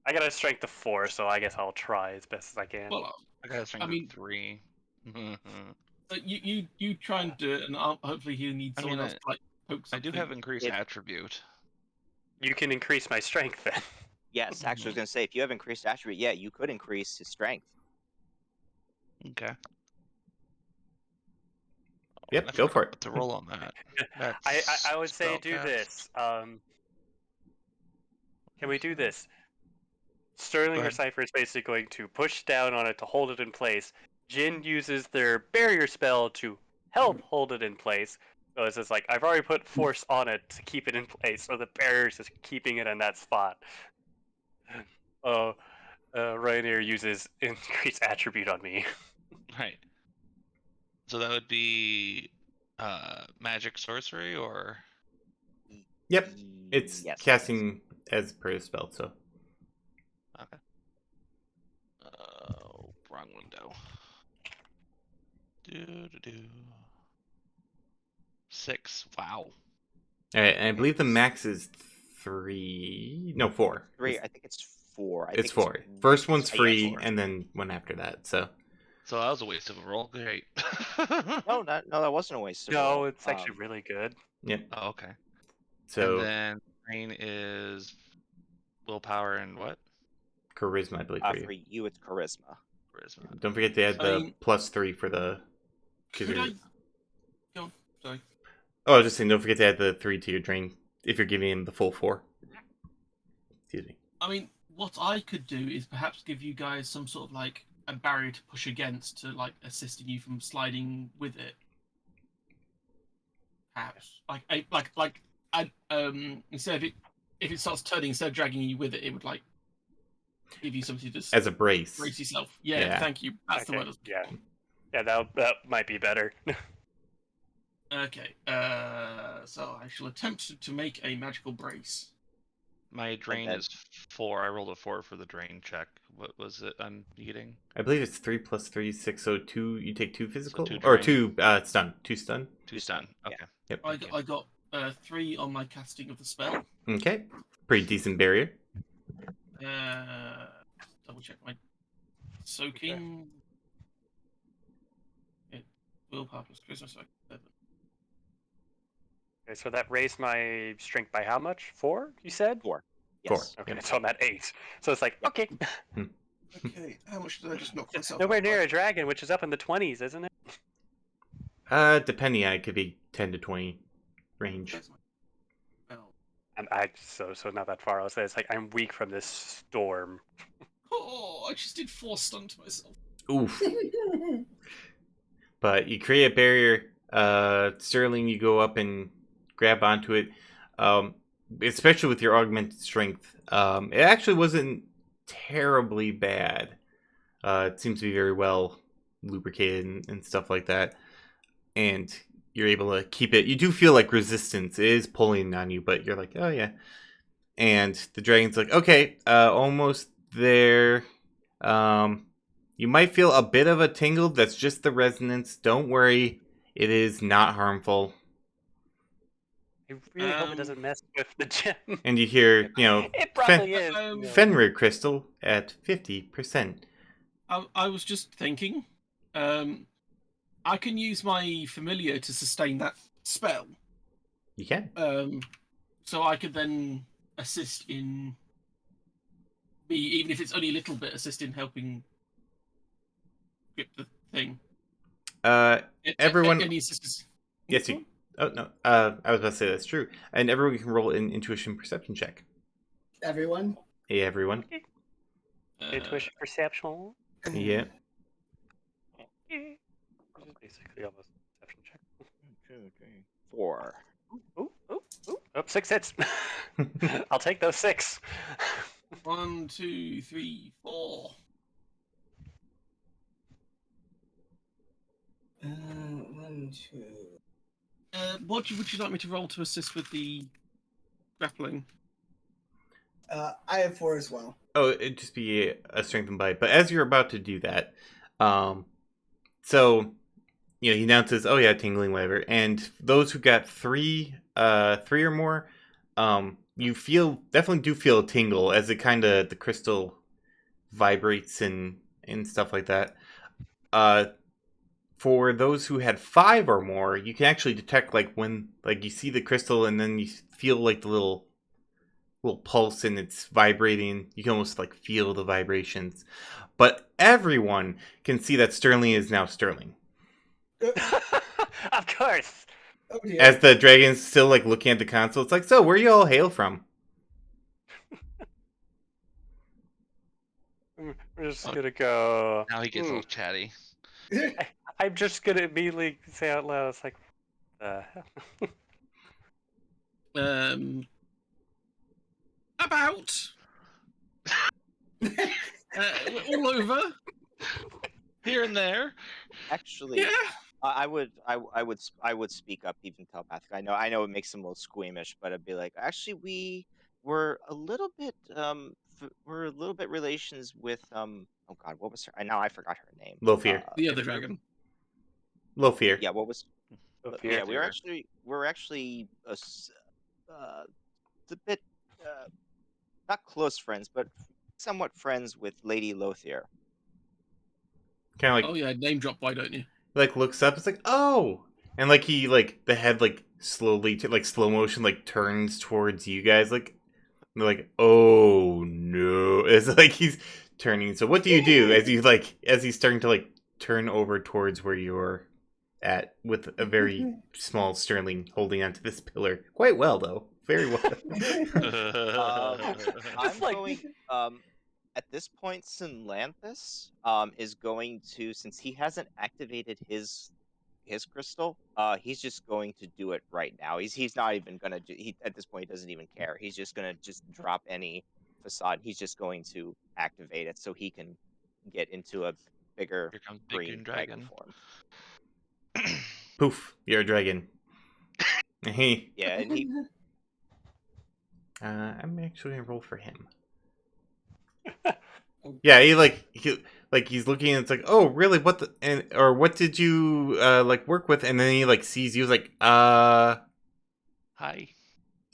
C: I got a strength of 4, so I guess I'll try as best as I can.
B: Well,
E: I got a strength
B: I mean-
E: of 3.
B: you try and do it, and hopefully he'll need
E: I
B: someone
E: mean,
B: else to like poke
E: I do
B: something.
E: have increased attribute.
C: You can increase my strength then.
A: Yes, actually, I was gonna say if you have increased attribute, yeah, you could increase his strength.
E: Okay.
D: Yep,
E: I
D: go
E: forgot
D: for it.
E: what to roll on that.
C: I
E: That's
C: I would say do
E: spellcast.
C: this. Can we do this? Sterling
E: Go
C: or
E: ahead.
C: Cypher is basically going to push down on it to hold it in place. Jin uses their barrier spell to help hold it in place. So it's just like, I've already put force on it to keep it in place, so the barrier is just keeping it in that spot. Oh, Ryanair uses increased attribute on me.
E: Right. So that would be magic sorcery or
D: Yep, it's
A: Yes.
D: casting as per the spell, so.
E: okay. Wrong window. Do. 6. Wow.
D: Alright, and I believe the max is 3. No, 4.
A: 3. I think it's 4. I
D: It's
A: think
D: 4. First one's
A: yeah,
D: free,
A: 4.
D: and then one after that, so.
E: So that was a waste of a roll. Great.
A: No, that wasn't a waste of
C: No,
A: roll.
C: it's actually really good.
D: Yep.
E: Oh, okay. And
D: So,
E: then rain is willpower and what?
D: charisma, I believe, for you.
A: for you, it's charisma.
E: Charisma.
D: Don't forget to add
B: I
D: the
B: mean-
D: +3 for the.
B: Could I? Go. Sorry.
D: Oh, I was just saying, don't forget to add the 3 to your drain if you're giving him the full 4. Excuse me.
B: I mean, what I could do is perhaps give you guys some sort of like a barrier to push against to like assisting you from sliding with it. Perhaps instead of it, if it starts turning, instead of dragging you with it, it would like give you something to just
D: As a brace.
B: brace yourself. Yeah,
D: Yeah.
B: thank you. That's the
C: Okay,
B: word. I was looking
C: yeah.
B: for.
C: Yeah, that might be better.
B: Okay. So I shall attempt to make a magical brace.
E: My drain
A: then-
E: is 4. I rolled a 4 for the drain check. What was it I'm needing?
D: I believe it's 3 + 3, 6, so 2. You take 2 physical?
E: 2
D: or
E: drain.
D: 2 stun. 2 stun.
E: 2 stun.
A: Yeah.
E: Okay.
D: Yep.
B: I got 3 on my casting of the spell.
D: Okay. Pretty decent barrier.
B: Double check my soaking. It willpower plus charisma, so 7.
C: Okay, so that raised my strength by how much? 4, you said?
A: 4.
D: 4.
A: Yes.
C: Okay,
D: Yep.
C: so I'm at 8. So it's like, okay.
B: Okay, how much did I just knock myself?
C: Nowhere
B: up
C: near
B: by?
C: a dragon, which is up in the 20s, isn't it?
D: Depending, it could be 10 to 20 range.
B: Where's my spell?
C: So not that far. I'll say it's like I'm weak from this storm.
B: Oh, I just did 4 stun to myself.
D: Oof. But you create a barrier. Sterling, you go up and grab onto it. Especially with your augmented strength. It actually wasn't terribly bad. It seems to be very well lubricated and stuff like that. And you're able to keep it. You do feel like resistance is pulling on you, but you're like, oh yeah. And the dragon's like, okay, almost there. You might feel a bit of a tingle. That's just the resonance. Don't worry. It is not harmful.
C: I really hope it doesn't mess with the gem.
D: And you hear,
C: It probably is.
D: Fenrir crystal at 50%.
B: I was just thinking, I can use my familiar to sustain that spell.
D: You can.
B: So I could then assist in me, even if it's only a little bit, assist in helping grip the thing.
D: Everyone.
B: Any assistance?
D: Yes, you. Oh no. I was about to say that's true. And everyone can roll an intuition perception check.
F: Everyone.
D: Hey, everyone.
C: Intuition perception.
D: Yeah.
C: Which is basically almost a perception check.
A: 1, 2, 3, 4.
C: Ooh. Oh, 6 hits. I'll take those 6.
B: 1, 2, 3, 4. 1, 2. What would you like me to roll to assist with the grappling?
F: I have 4 as well.
D: Oh, it'd just be a strength and bite. But as you're about to do that, so he announces, "Oh yeah, tingling, whatever." And those who got 3 or more, you definitely do feel a tingle as it kind of the crystal vibrates and stuff like that. For those who had 5 or more, you can actually detect when you see the crystal and then you feel like the little little pulse and it's vibrating. You can almost like feel the vibrations. But everyone can see that Sterling is now Sterling.
C: Of course.
F: Oh dear.
D: As the dragon's still like looking at the console, it's like, so where you all hail from?
C: We're just
E: Oh,
C: gonna go.
E: Now he gets a little chatty.
C: I'm just gonna immediately say out loud, it's like, the hell?
B: About. We're all over.
E: Here and there.
A: Actually,
B: Yeah.
A: I would speak up even telepathic. I know it makes him a little squeamish, but I'd be like, actually, we're a little bit we're a little bit relations with oh god, what was her? Now I forgot her name.
D: Low fear.
B: The other dragon.
D: Low fear.
A: Yeah, what was?
C: Of
A: Yeah,
C: fear.
A: we're actually a bit not close friends, but somewhat friends with Lady Lothier.
D: Kind of
B: Oh
D: like
B: yeah, name drop. Why don't you?
D: looks up. It's like, oh, and like he like the head like slowly like slow motion like turns towards you guys. Like they're like, oh no. It's like he's turning. So what do you do as you like as he's starting to like turn over towards where you're at with a very small Sterling holding onto this pillar? Quite well though. Very well.
A: I'm
C: like-
A: going at this point Sinlanthus is going to, since he hasn't activated his crystal, he's just going to do it right now. He's not even gonna do, he at this point he doesn't even care. He's just gonna just drop any facade. He's just going to activate it so he can get into a bigger
E: Here comes Big Green
A: dragon
E: Dragon.
A: form.
D: Poof, you're a dragon. Hey.
A: Yeah, and he
D: I'm actually gonna roll for him. Yeah, he's looking and it's like, oh really, what the and or what did you like work with? And then he like sees you, like,
E: Hi.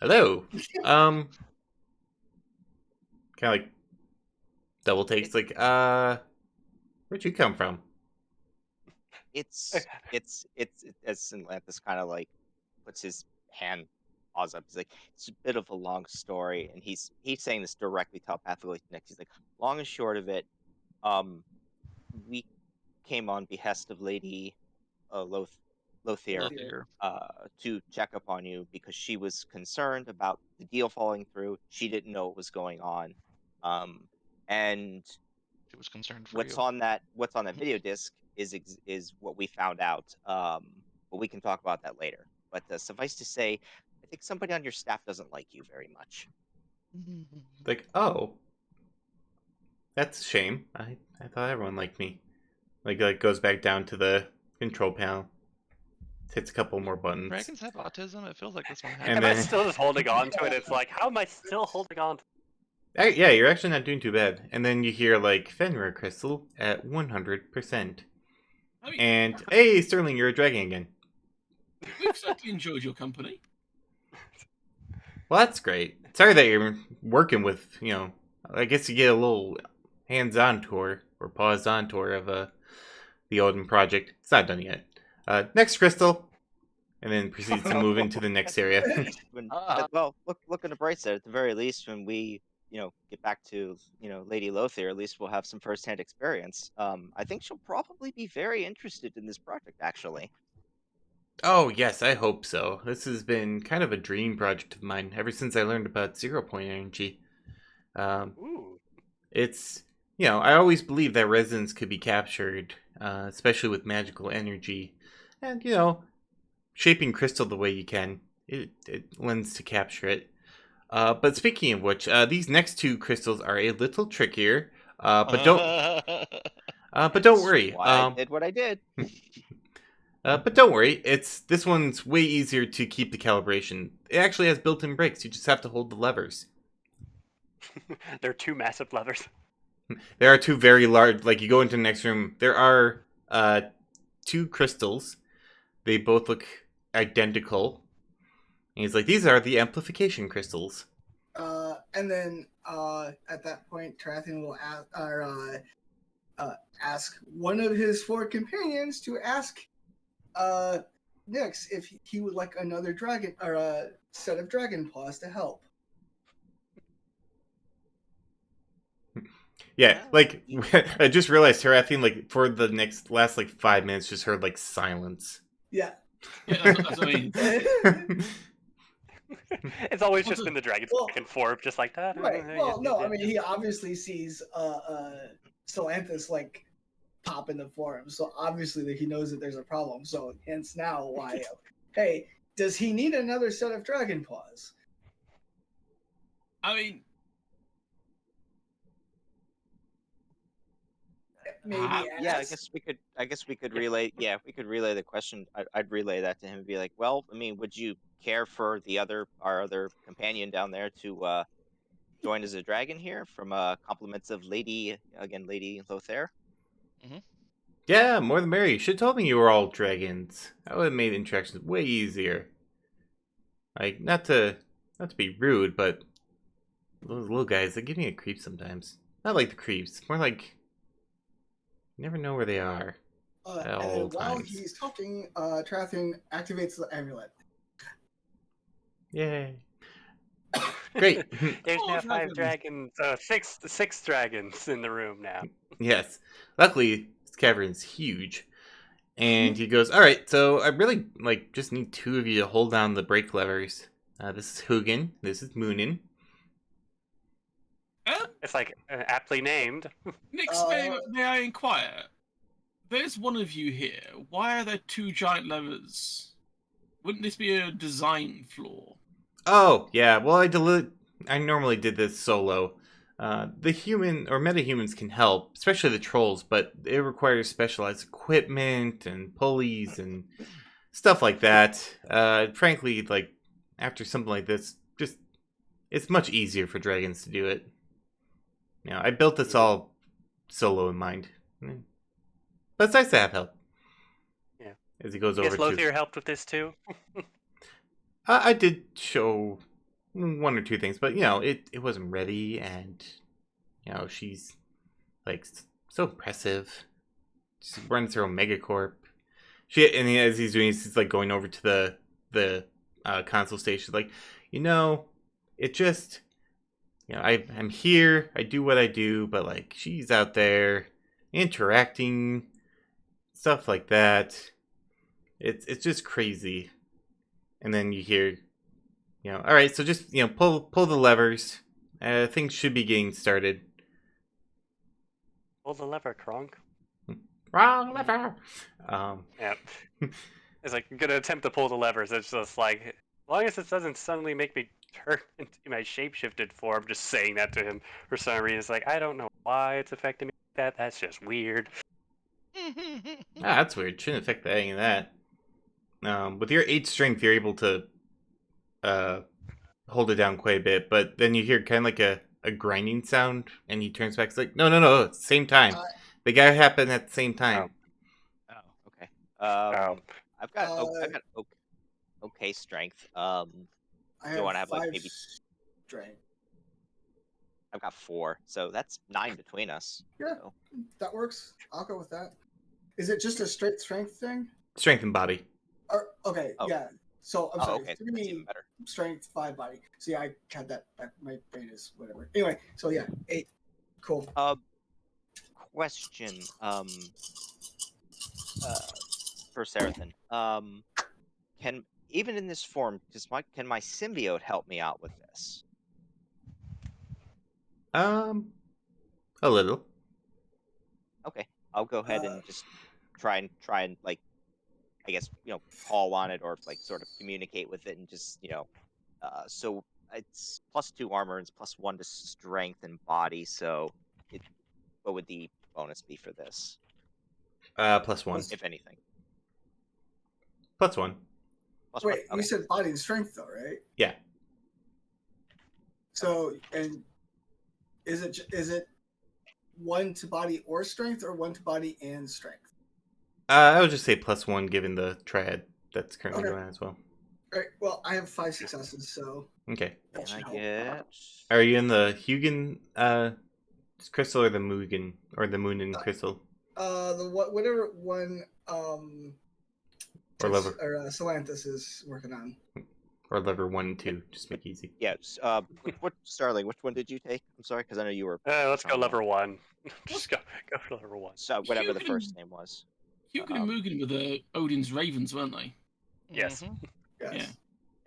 D: hello. Kinda like double takes, like, where'd you come from?
A: it's as Sinlanthus kind of like puts his hand paws up. He's like, it's a bit of a long story, and he's saying this directly telepathically to Nick. He's like, long and short of it, um, we came on behest of Lady Lothier
B: Lothier.
A: to check up on you because she was concerned about the deal falling through. She didn't know what was going on, and
E: She was concerned for
A: what's
E: you.
A: on that video disc is what we found out. But we can talk about that later. But suffice to say, I think somebody on your staff doesn't like you very much.
D: Like, oh, that's a shame. I thought everyone liked me. Like goes back down to the control panel, hits a couple more buttons.
E: Dragons have autism. It feels like this one has.
D: And
C: Am I
D: then-
C: still just holding on to it? It's like, how am I still holding on to
D: Yeah, you're actually not doing too bad. And then you hear like Fenrir crystal at 100%.
B: I mean,
D: And hey, Sterling, you're a dragon again.
B: we've certainly enjoyed your company.
D: Well, that's great. Sorry that you're working with, I guess you get a little hands-on tour or paused-on tour of the Odin project. It's not done yet. Next crystal, and then proceeds to move into the next area.
A: Well, look on the bright side. At the very least, when we get back to Lady Lothier, at least we'll have some firsthand experience. I think she'll probably be very interested in this project, actually.
D: Oh yes, I hope so. This has been kind of a dream project of mine ever since I learned about 0-point energy.
C: Ooh.
D: It's I always believed that resonance could be captured, especially with magical energy, and shaping crystal the way you can, it lends to capture it. But speaking of which, these next two crystals are a little trickier. But don't worry.
A: Why I did what I did.
D: But don't worry, this one's way easier to keep the calibration. It actually has built-in brakes. You just have to hold the levers.
C: There are two massive levers.
D: There are two very large. Like you go into the next room, there are two crystals. They both look identical. And he's like, these are the amplification crystals.
F: And then at that point, Tarathian will ask one of his four companions to ask Nyx if he would like another dragon or a set of dragon paws to help.
D: Yeah, like I just realized Herathine, like for the last like 5 minutes, just heard like silence.
F: Yeah.
B: Yeah, that's what I mean.
C: It's always
B: What's
C: just
B: it-
C: been the dragon's
F: Well,
C: back and forth, just like that.
F: Right. Well, no, I mean he obviously sees Solanthus like pop in the forum, so obviously that he knows that there's a problem. So hence now why, hey, does he need another set of dragon paws?
B: I mean,
F: Maybe
A: Yeah,
F: ask.
A: I guess we could relay. Yeah, we could relay the question. I'd relay that to him and be like, well, I mean, would you care for our other companion down there to join as a dragon here from compliments of Lady Lothair?
D: Yeah, more the merrier. You should have told me you were all dragons. That would have made interactions way easier. Like, not to be rude, but those little guys, they give me a creep sometimes. Not like the creeps, more like you never know where they are at
F: And
D: all
F: then while
D: times.
F: he's talking, Trathian activates the amulet.
D: Yay! Great.
C: There's
B: Oh,
C: now 5
B: dragons.
C: dragons, six dragons in the room now.
D: Yes. Luckily, this cavern's huge. And he goes, all right, so I really just need 2 of you to hold down the brake levers. This is Hugin. This is Moonin.
C: It's like aptly named.
B: Nix, may I inquire? There's one of you here. Why are there 2 giant levers? Wouldn't this be a design flaw?
D: Oh, yeah. Well, I normally did this solo. The human or metahumans can help, especially the trolls, but it requires specialized equipment and pulleys and stuff like that. Frankly, like after something like this, just it's much easier for dragons to do it. You know, I built this all solo in mind. But it's nice to have help.
C: Yeah.
D: As he goes
C: I
D: over
C: guess
D: to.
C: Lothier helped with this too.
D: I did show 1 or 2 things, but it wasn't ready, and she's like so impressive. She runs her own megacorp. And as he's doing this, he's like going over to the console station, like, it just, I'm here, I do what I do, but like she's out there interacting, stuff like that. It's just crazy. And then you hear, all right, so just pull the levers. Things should be getting started.
C: Pull the lever, Kronk.
D: Wrong lever.
C: Yeah. It's like I'm gonna attempt to pull the levers. It's just like, as long as it doesn't suddenly make me turn into my shapeshifted form. Just saying that to him for some reason. It's like, I don't know why it's affecting me like that. That's just weird.
D: That's weird. Shouldn't affect any of that. With your 8 strength, you're able to hold it down quite a bit, but then you hear kind of like a grinding sound, and he turns back. It's like, no, it's the same time. They gotta happen at the same time.
A: Oh, okay.
C: Oh.
A: I've got okay strength.
F: I
A: you want to have like
F: 5
A: maybe
F: strength.
A: I've got 4, so that's 9 between us.
F: Yeah,
A: So.
F: that works. I'll go with that. Is it just a straight strength thing?
D: Strength and body.
F: Or, okay,
A: Oh.
F: yeah. So I'm sorry,
A: Okay, that's
F: 3
A: even better.
F: strength, 5 body. See, I had that. My brain is whatever. Anyway, so yeah, 8. Cool.
A: Question. For Sarathan. Can even in this form, can my symbiote help me out with this?
D: A little.
A: Okay, I'll go ahead and just try and like, I guess call on it or like sort of communicate with it and just so it's +2 armor and it's +1 to strength and body. So what would the bonus be for this?
D: +1.
A: If anything.
D: +1.
F: Wait,
A: okay.
F: you said body and strength though, right?
D: Yeah.
F: So, and is it 1 to body or strength, or 1 to body and strength?
D: I would just say +1 given the triad that's currently
F: Okay.
D: going on as well.
F: All right. Well, I have 5 successes, so
D: Okay.
F: that
A: Can
F: should
A: I
F: help.
A: get?
D: Are you in the Hugin crystal or the Mugen or the Moonin crystal?
F: Whatever one
D: Or lever.
F: Solanthus is working on.
D: Or lever 1 and 2, just make it easy.
A: Yeah. What Starling? Which one did you take? I'm sorry, because I know you were.
C: Let's go
A: on
C: lever
A: one.
C: 1. Just go for lever 1.
A: So whatever the
B: Hugin
A: first name was.
B: Hugin and Mugen were the Odin's ravens, weren't they?
C: Yes.
E: Mhm.
F: Yes.
B: Yeah.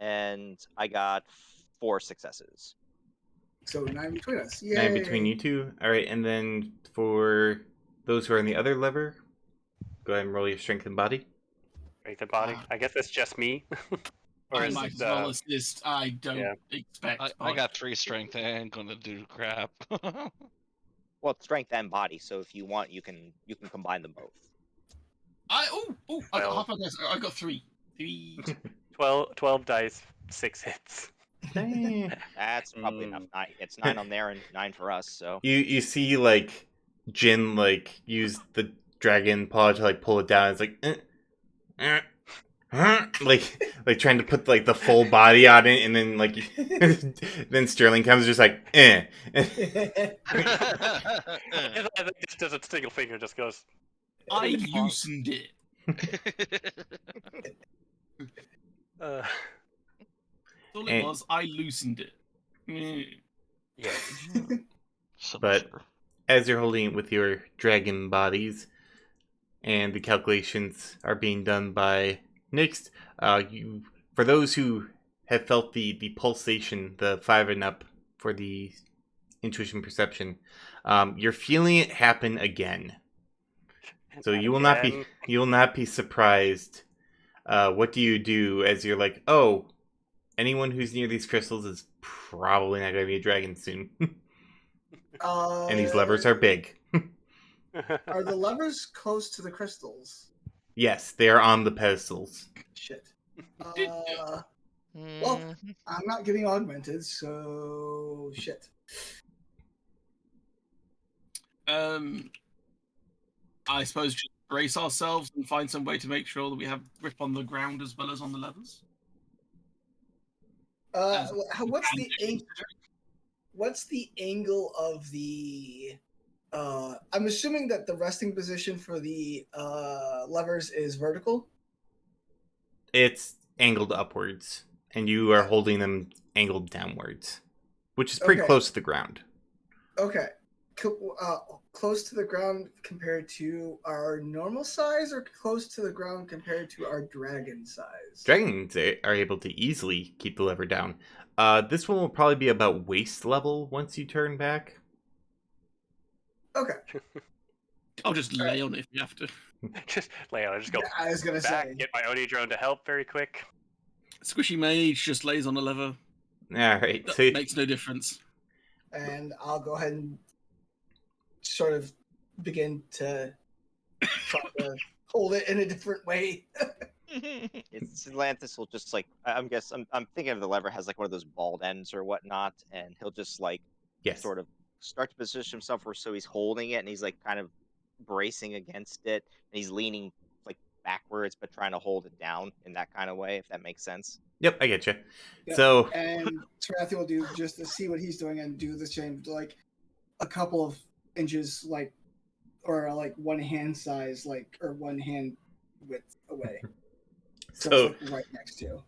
A: And I got 4 successes.
F: So 9 between us. Yay.
D: 9 between you two. Alright, and then for those who are on the other lever, go ahead and roll your strength and body.
C: Strength and body.
B: Ah.
C: I guess that's just me. Or
B: I
C: is
B: might
C: it,
B: as well assist. I don't
C: yeah.
B: expect.
E: I got 3 strength. I ain't gonna do crap.
A: Well, it's strength and body. So if you want, you can combine them both.
B: I got
C: Well-
B: half my dice. I got 3. 3.
C: 12 dice, 6 hits.
A: That's probably enough. It's 9 on there and 9 for us. So
D: You see like Jin like use the dragon paw to like pull it down. It's like like trying to put like the full body on it, and then like then Sterling comes just like
C: I think just does a single finger, just goes.
B: I loosened it.
C: Uh,
B: That's all it
D: And-
B: was. I loosened it.
C: yeah.
D: But- as you're holding it with your dragon bodies, and the calculations are being done by Nyx, you for those who have felt the pulsation, the 5 and up for the intuition perception, you're feeling it happen again. So you will not be surprised. What do you do as you're like, oh, anyone who's near these crystals is probably not going to be a dragon soon, and these levers are big.
F: Are the levers close to the crystals?
D: Yes, they are on the pedestals.
F: Shit.
B: Did-
F: Well, I'm not getting augmented, so shit.
B: I suppose just brace ourselves and find some way to make sure that we have grip on the ground as well as on the levers. As
F: What's the angle of the? I'm assuming that the resting position for the levers is vertical.
D: It's angled upwards, and you are holding them angled downwards, which is pretty
F: Okay.
D: close to the ground.
F: Okay. Close to the ground compared to our normal size, or close to the ground compared to our dragon size?
D: Dragons are able to easily keep the lever down. This one will probably be about waist level once you turn back.
F: Okay.
B: I'll just lay on it if you have to.
C: Just lay on it. Just go
F: Yeah, I was gonna
C: back.
F: say.
C: Get my Oni drone to help very quick.
B: Squishy Mage just lays on a lever.
D: All right.
B: That
D: So
B: makes no difference.
F: And I'll go ahead and sort of begin to try to hold it in a different way.
A: it's Atlantis will just like I'm thinking of the lever has like one of those bald ends or whatnot, and he'll just like
D: yes,
A: sort of start to position himself where so he's holding it and he's like kind of bracing against it and he's leaning like backwards but trying to hold it down in that kind of way, if that makes sense.
D: Yep, I get you.
F: Yeah.
D: So
F: And Tarathu will do just to see what he's doing and do the same, like a couple of inches, like, or like one hand size, like, or one hand width away.
D: So
F: it's like right next to you.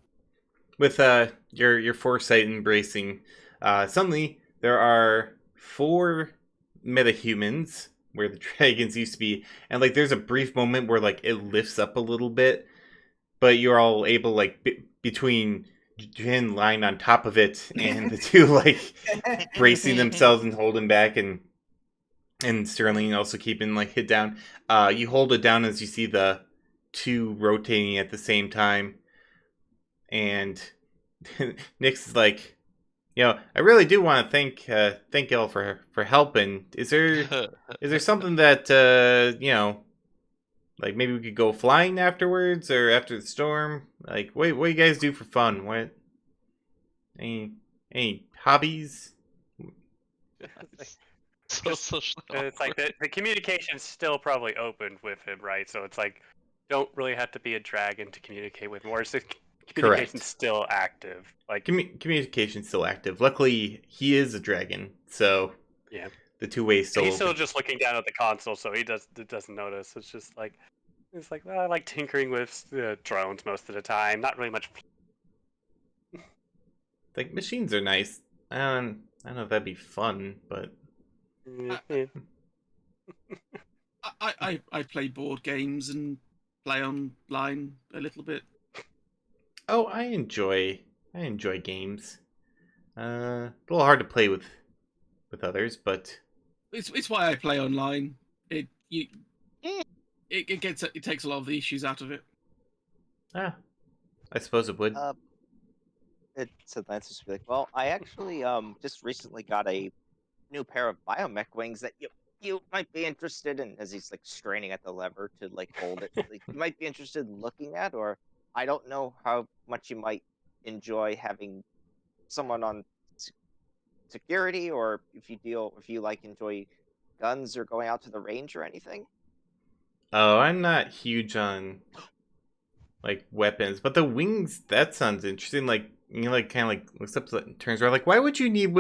D: with your foresight and bracing, suddenly there are 4 metahumans where the dragons used to be, and like there's a brief moment where like it lifts up a little bit, but you're all able like between Jin lying on top of it and the two like bracing themselves and holding back, and Sterling also keeping like hit down. You hold it down as you see the 2 rotating at the same time, and Nyx is like, I really do want to thank y'all for helping. Is there something that like maybe we could go flying afterwards or after the storm? Like, what do you guys do for fun? What any hobbies?
E: So socially
C: It's like the communication's still probably open with him, right? So it's like, don't really have to be a dragon to communicate with more. So communication's still active. Like,
D: Communication's still active. Luckily, he is a dragon, so
C: yeah,
D: the 2 ways still
C: he's
D: open.
C: still just looking down at the console, so he doesn't notice. It's just like, well, I like tinkering with drones most of the time. Not really much.
D: like machines are nice. I don't know if that'd be fun, but
B: I play board games and play online a little bit.
D: oh, I enjoy games. A little hard to play with others, but
B: It's why I play online. It takes a lot of the issues out of it.
D: ah, I suppose it would.
A: So Lance just be like, well, I actually just recently got a new pair of biomech wings that you might be interested in, as he's like straining at the lever to like hold it. Like, you might be interested in looking at, or I don't know how much you might enjoy having someone on security, or if you like enjoy guns or going out to the range or anything.
D: Oh, I'm not huge on like weapons, but the wings, that sounds interesting. Like, you know, like kind of like looks up and turns around, like, why would you need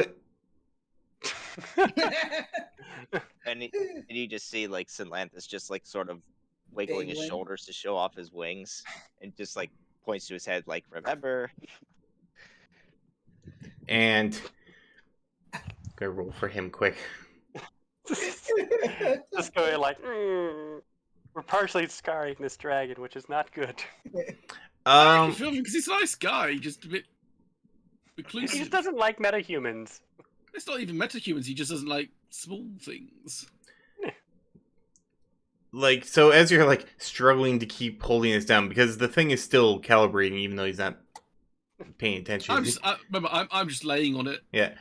A: And you just see like Synlanthus just like sort of wiggling his
F: Dangling.
A: shoulders to show off his wings, and just like points to his head like, remember.
D: And go roll for him quick.
C: Just going like, we're partially scarring this dragon, which is not good.
B: I feel because he's a nice guy, just a bit
C: He
B: reclusive.
C: just doesn't like metahumans.
B: It's not even metahumans. He just doesn't like small things.
D: Like, so as you're like struggling to keep holding this down, because the thing is still calibrating, even though he's not paying attention.
B: Remember, I'm just laying on it.
D: Yeah.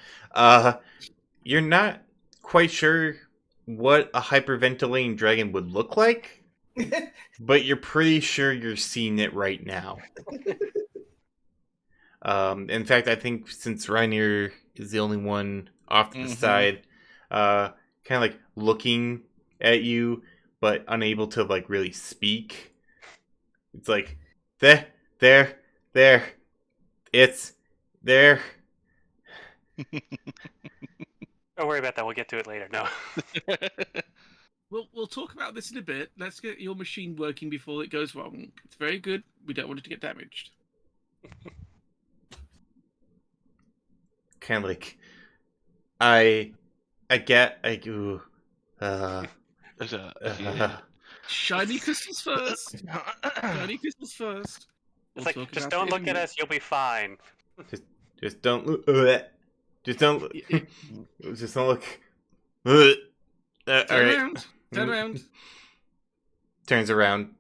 D: You're not quite sure what a hyperventilating dragon would look like, but you're pretty sure you're seeing it right now. In fact, I think since Rainier is the only one off to the side, kind of like looking at you, but unable to like really speak. It's like, there, it's there.
C: Don't worry about that. We'll get to it later. No.
B: We'll talk about this in a bit. Let's get your machine working before it goes wrong. It's very good. We don't want it to get damaged.
D: Kind of like, I do.
B: Shiny crystals first. Shiny crystals first.
C: It's
B: We'll
C: like,
B: talk
C: just
B: about
C: don't
B: it
C: look
B: in a
C: at
B: minute.
C: us. You'll be fine.
D: Just don't look. Just don't look. Just don't look. All
B: Turn
D: right.
B: around. Turn around.
D: Turns around.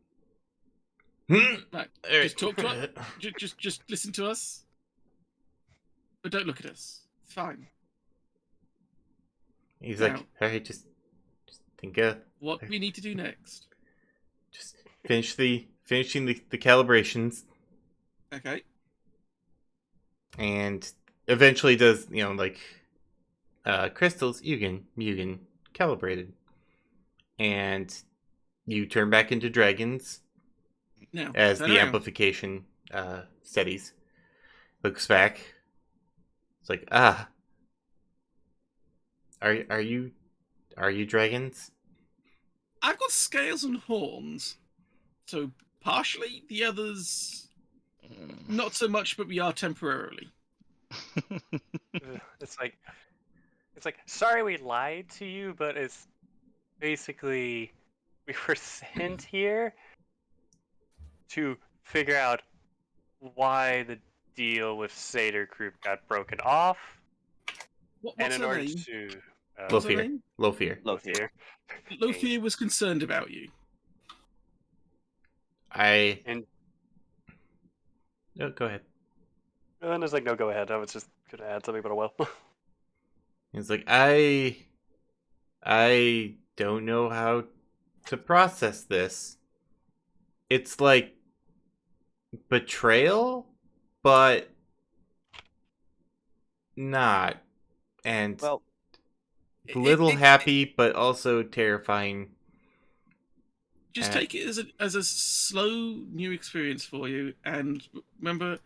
B: Right. Just talk to us. Just listen to us. But don't look at us. It's fine.
D: He's
B: Now.
D: like, all right, just think of
B: What we need to do next.
D: just finishing the calibrations,
B: Okay.
D: and eventually does, you know, like crystals Yugen calibrated, and you turn back into dragons
B: Now,
D: as
B: turn
D: the
B: around.
D: amplification steadies. Looks back. It's like, are you dragons?
B: I've got scales and horns. So partially, the others not so much, but we are temporarily.
C: It's like, sorry we lied to you, but it's basically we were sent here to figure out why the deal with Seder Group got broken off,
B: What's
C: and in
B: her
C: order
B: name?
C: to
D: Low
B: What's her
D: fear.
B: name?
D: Low fear.
A: Lothier.
B: Lothier was concerned about you.
C: And
D: No, go ahead.
C: then there's like, no, go ahead. I was just gonna add something, but I will.
D: He's like, I don't know how to process this. It's like betrayal, but not. And
A: Well,
D: a little happy, but also terrifying.
B: Just take it as a slow new experience for you, and remember,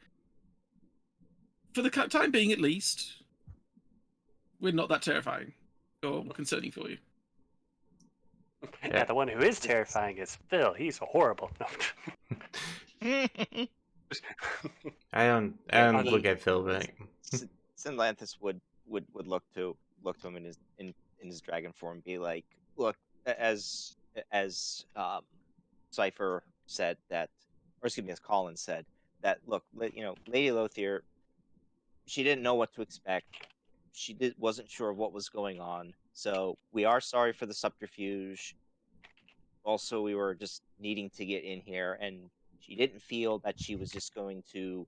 B: for the time being at least, we're not that terrifying or concerning for you.
C: Yeah, the one who is terrifying is Phil. He's horrible. No.
D: I don't look at Phil, but
A: Sinlanthus would look to him in his dragon form, and be like, look, as Cipher said that, or excuse me, as Colin said that, look, Lady Lothier, she didn't know what to expect. Wasn't sure what was going on. So we are sorry for the subterfuge. Also, we were just needing to get in here, and she didn't feel that she was just going to,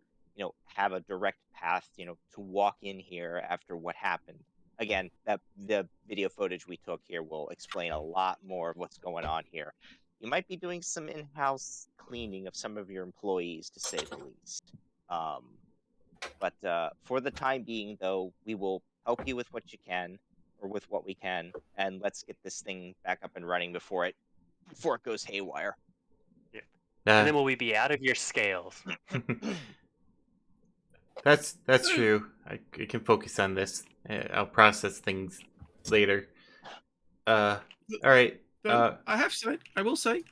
A: have a direct path, to walk in here after what happened. Again, that the video footage we took here will explain a lot more of what's going on here. You might be doing some in-house cleaning of some of your employees, to say the least. But for the time being, though, we will help you with what you can, or with what we can, and let's get this thing back up and running before it goes haywire.
C: And then will we be out of your scales?
D: That's true. I can focus on this. I'll process things later. All right.
B: I will say,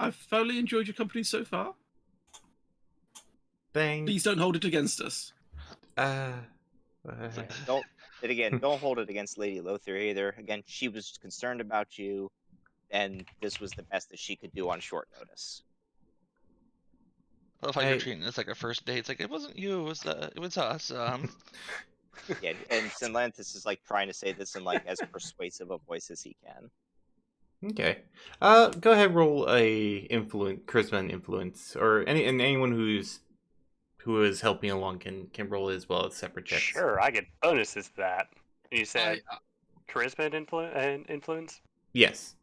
B: I've thoroughly enjoyed your company so far.
D: Thanks.
B: Please don't hold it against us.
A: Don't hold it against Lady Lothier either. Again, she was concerned about you, and this was the best that she could do on short notice.
E: I love how you're treating this like a first date. It's like, it wasn't you, it was us.
A: Yeah, and Sinlanthus is like trying to say this in like as persuasive a voice as he can.
D: Okay. Go ahead, roll a charisma and influence, or anyone who is helping along can roll it as well as separate checks.
C: Sure, I get bonuses to that. You said charisma and influence?
D: Yes.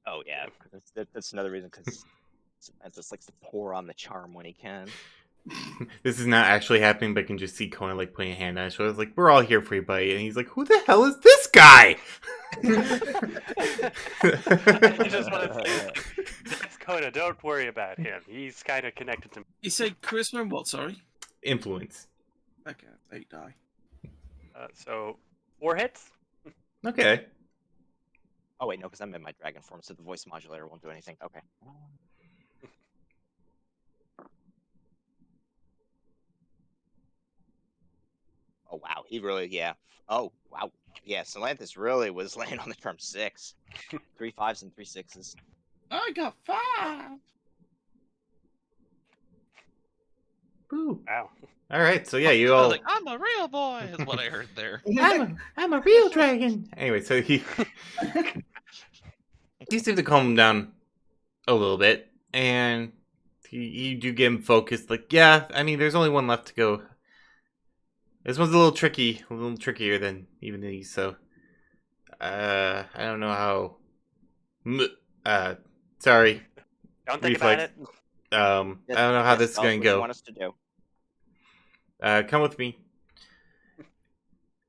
A: Oh yeah, that's another reason, because Sinlanthus likes to pour on the charm when he can.
D: This is not actually happening, but I can just see Conan like putting a hand on his shoulder. Like, we're all here for you, buddy. And he's like, who the hell is this guy?
C: I just want to say, that's Coda. Don't worry about him. He's kind of connected to me.
B: You said charisma and what? Sorry.
D: Influence.
B: Okay, 8 die.
C: So 4 hits.
D: Okay.
A: Oh wait, no, because I'm in my dragon form, so the voice modulator won't do anything. Okay. Oh wow, he really, yeah. Oh wow, yeah. Sinlanthus really was laying on the term 6, 3 5s and 3 6s.
B: I got 5.
D: Boo.
C: Wow.
D: All right, so yeah, you
E: I
D: all.
E: was like, I'm a real boy, is what I heard there.
D: I'm a real dragon. Anyway, so you seem to calm him down a little bit, and you do get him focused. Like, yeah, I mean, there's only one left to go. This one's a little trickier than even these. So, I don't know how. Sorry.
C: Don't think
D: Reflex.
C: about it.
D: I don't know how this is going to go.
A: What you want us to do?
D: Come with me.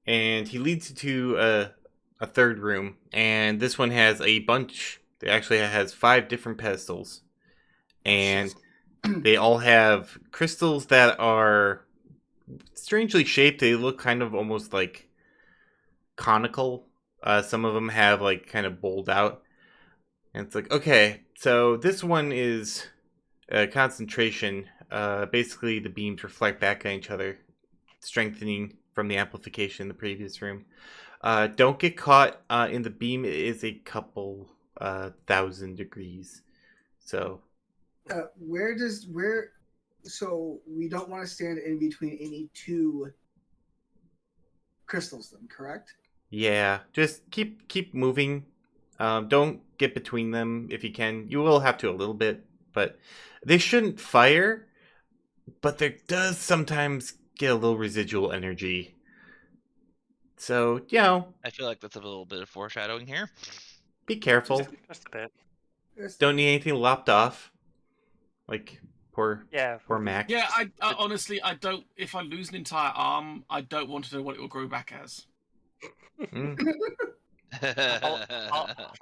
D: And he leads you to a third room, and this one has a bunch. It actually has 5 different pedestals, and they all have crystals that are strangely shaped. They look kind of almost like conical. Some of them have like kind of bowled out, and it's like, okay, so this one is concentration. Basically, the beams reflect back on each other, strengthening from the amplification in the previous room. Don't get caught in the beam. It is a couple 1,000 degrees. So
F: so we don't want to stand in between any 2 crystals then, correct?
D: yeah, just keep moving. Don't get between them if you can. You will have to a little bit, but they shouldn't fire. But there does sometimes get a little residual energy. So,
E: I feel like that's a little bit of foreshadowing here.
D: be careful.
C: Just a bit.
D: Don't need anything lopped off. Like, poor Mac.
B: Yeah, I honestly, I don't. If I lose an entire arm, I don't want to know what it will grow back as.
D: Mm.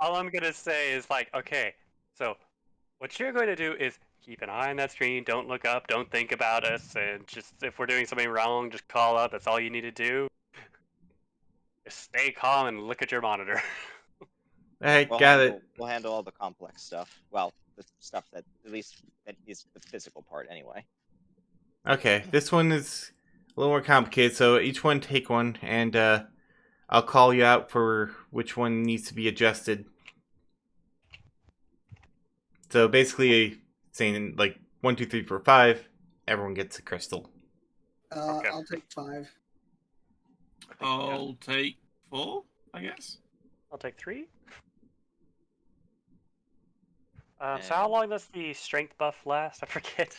C: All I'm gonna say is like, okay, so what you're going to do is keep an eye on that screen. Don't look up. Don't think about us. And just if we're doing something wrong, just call out. That's all you need to do. Just stay calm and look at your monitor.
D: Got it.
A: We'll handle all the complex stuff. Well, the stuff that at least that is the physical part, anyway.
D: Okay, this one is a little more complicated. So each one take one, and I'll call you out for which one needs to be adjusted. So basically, saying like 1, 2, 3, 4, 5, everyone gets a crystal.
C: Okay.
F: I'll take 5.
B: I'll take 4, I guess.
C: I'll take 3. So how long does the strength buff last? I forget.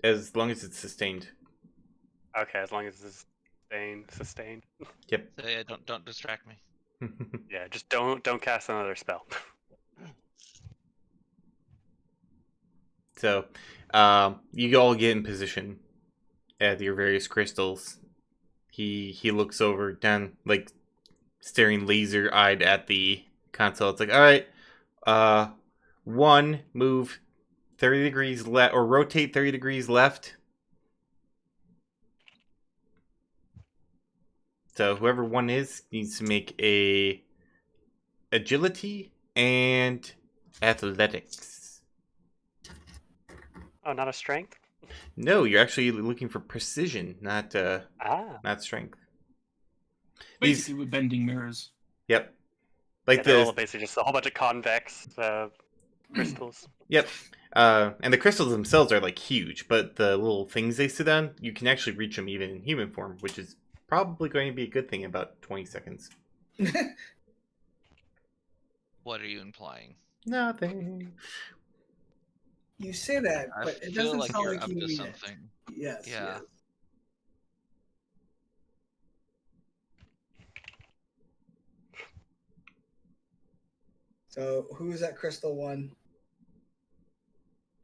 D: As long as it's sustained.
C: Okay, as long as it's sustained.
D: Yep.
E: So yeah, don't distract me.
C: Yeah, just don't cast another spell.
D: So, you all get in position at your various crystals. He looks over, down, like staring laser-eyed at the console. It's like, all right, 1, move 30 degrees left, or rotate 30 degrees left. So whoever 1 is needs to make a agility and athletics.
C: Oh, not a strength?
D: No, you're actually looking for precision, not
C: Ah.
D: strength.
B: Basically, we're bending mirrors.
D: Yep.
C: Yeah,
D: Like
C: they're all basically just a whole bunch of convex crystals.
D: Yep. And the crystals themselves are like huge, but the little things they sit on, you can actually reach them even in human form, which is probably going to be a good thing in about 20 seconds.
E: What are you implying?
D: Nothing.
F: You say that,
E: I
F: but it
E: feel
F: doesn't
E: like
F: sound
E: you're
F: like
E: up
F: you
E: to
F: mean
E: something.
F: it. Yes.
E: Yeah.
F: Yes. So who is that crystal one?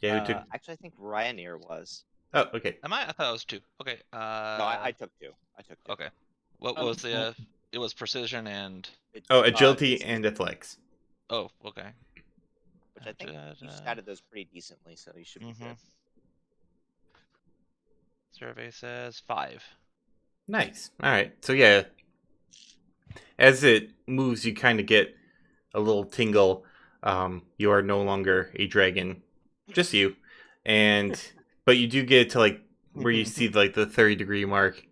D: Yeah, who took...
A: Actually, I think Ryanair was.
D: Oh, okay.
E: Am I? I thought it was 2. Okay.
A: No, I took 2. I took 2.
E: Okay. What
B: Um,
E: was the? It was precision and.
A: It's,
D: Oh, agility
A: it's-
D: and athletics.
E: Oh, okay.
A: which I think you scattered those pretty decently, so you should be good.
E: Survey says 5.
D: Nice. All right. So yeah, as it moves, you kind of get a little tingle. You are no longer a dragon, just you, and but you do get to like where you see like the 30-degree mark,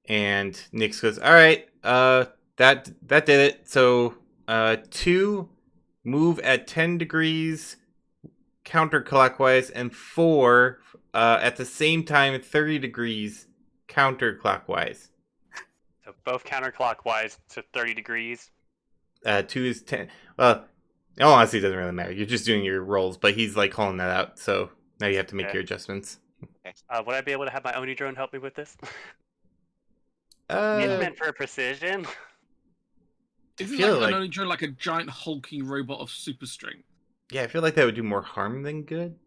D: and Nyx goes, "All right, that did it. So 2, move at 10 degrees counterclockwise, and 4 at the same time 30 degrees counterclockwise.
C: So both counterclockwise to 30 degrees.
D: 2 is 10. Well, in all honesty, it doesn't really matter. You're just doing your rolls, but he's like calling that out, so now you have to make
C: Okay.
D: your adjustments.
C: Would I be able to have my Oni drone help me with this? It's
D: Uh,
C: meant for precision.
B: Isn't
D: feel
B: like
D: like-
B: an only drone like a giant hulking robot of super strength?
D: yeah, I feel like that would do more harm than good.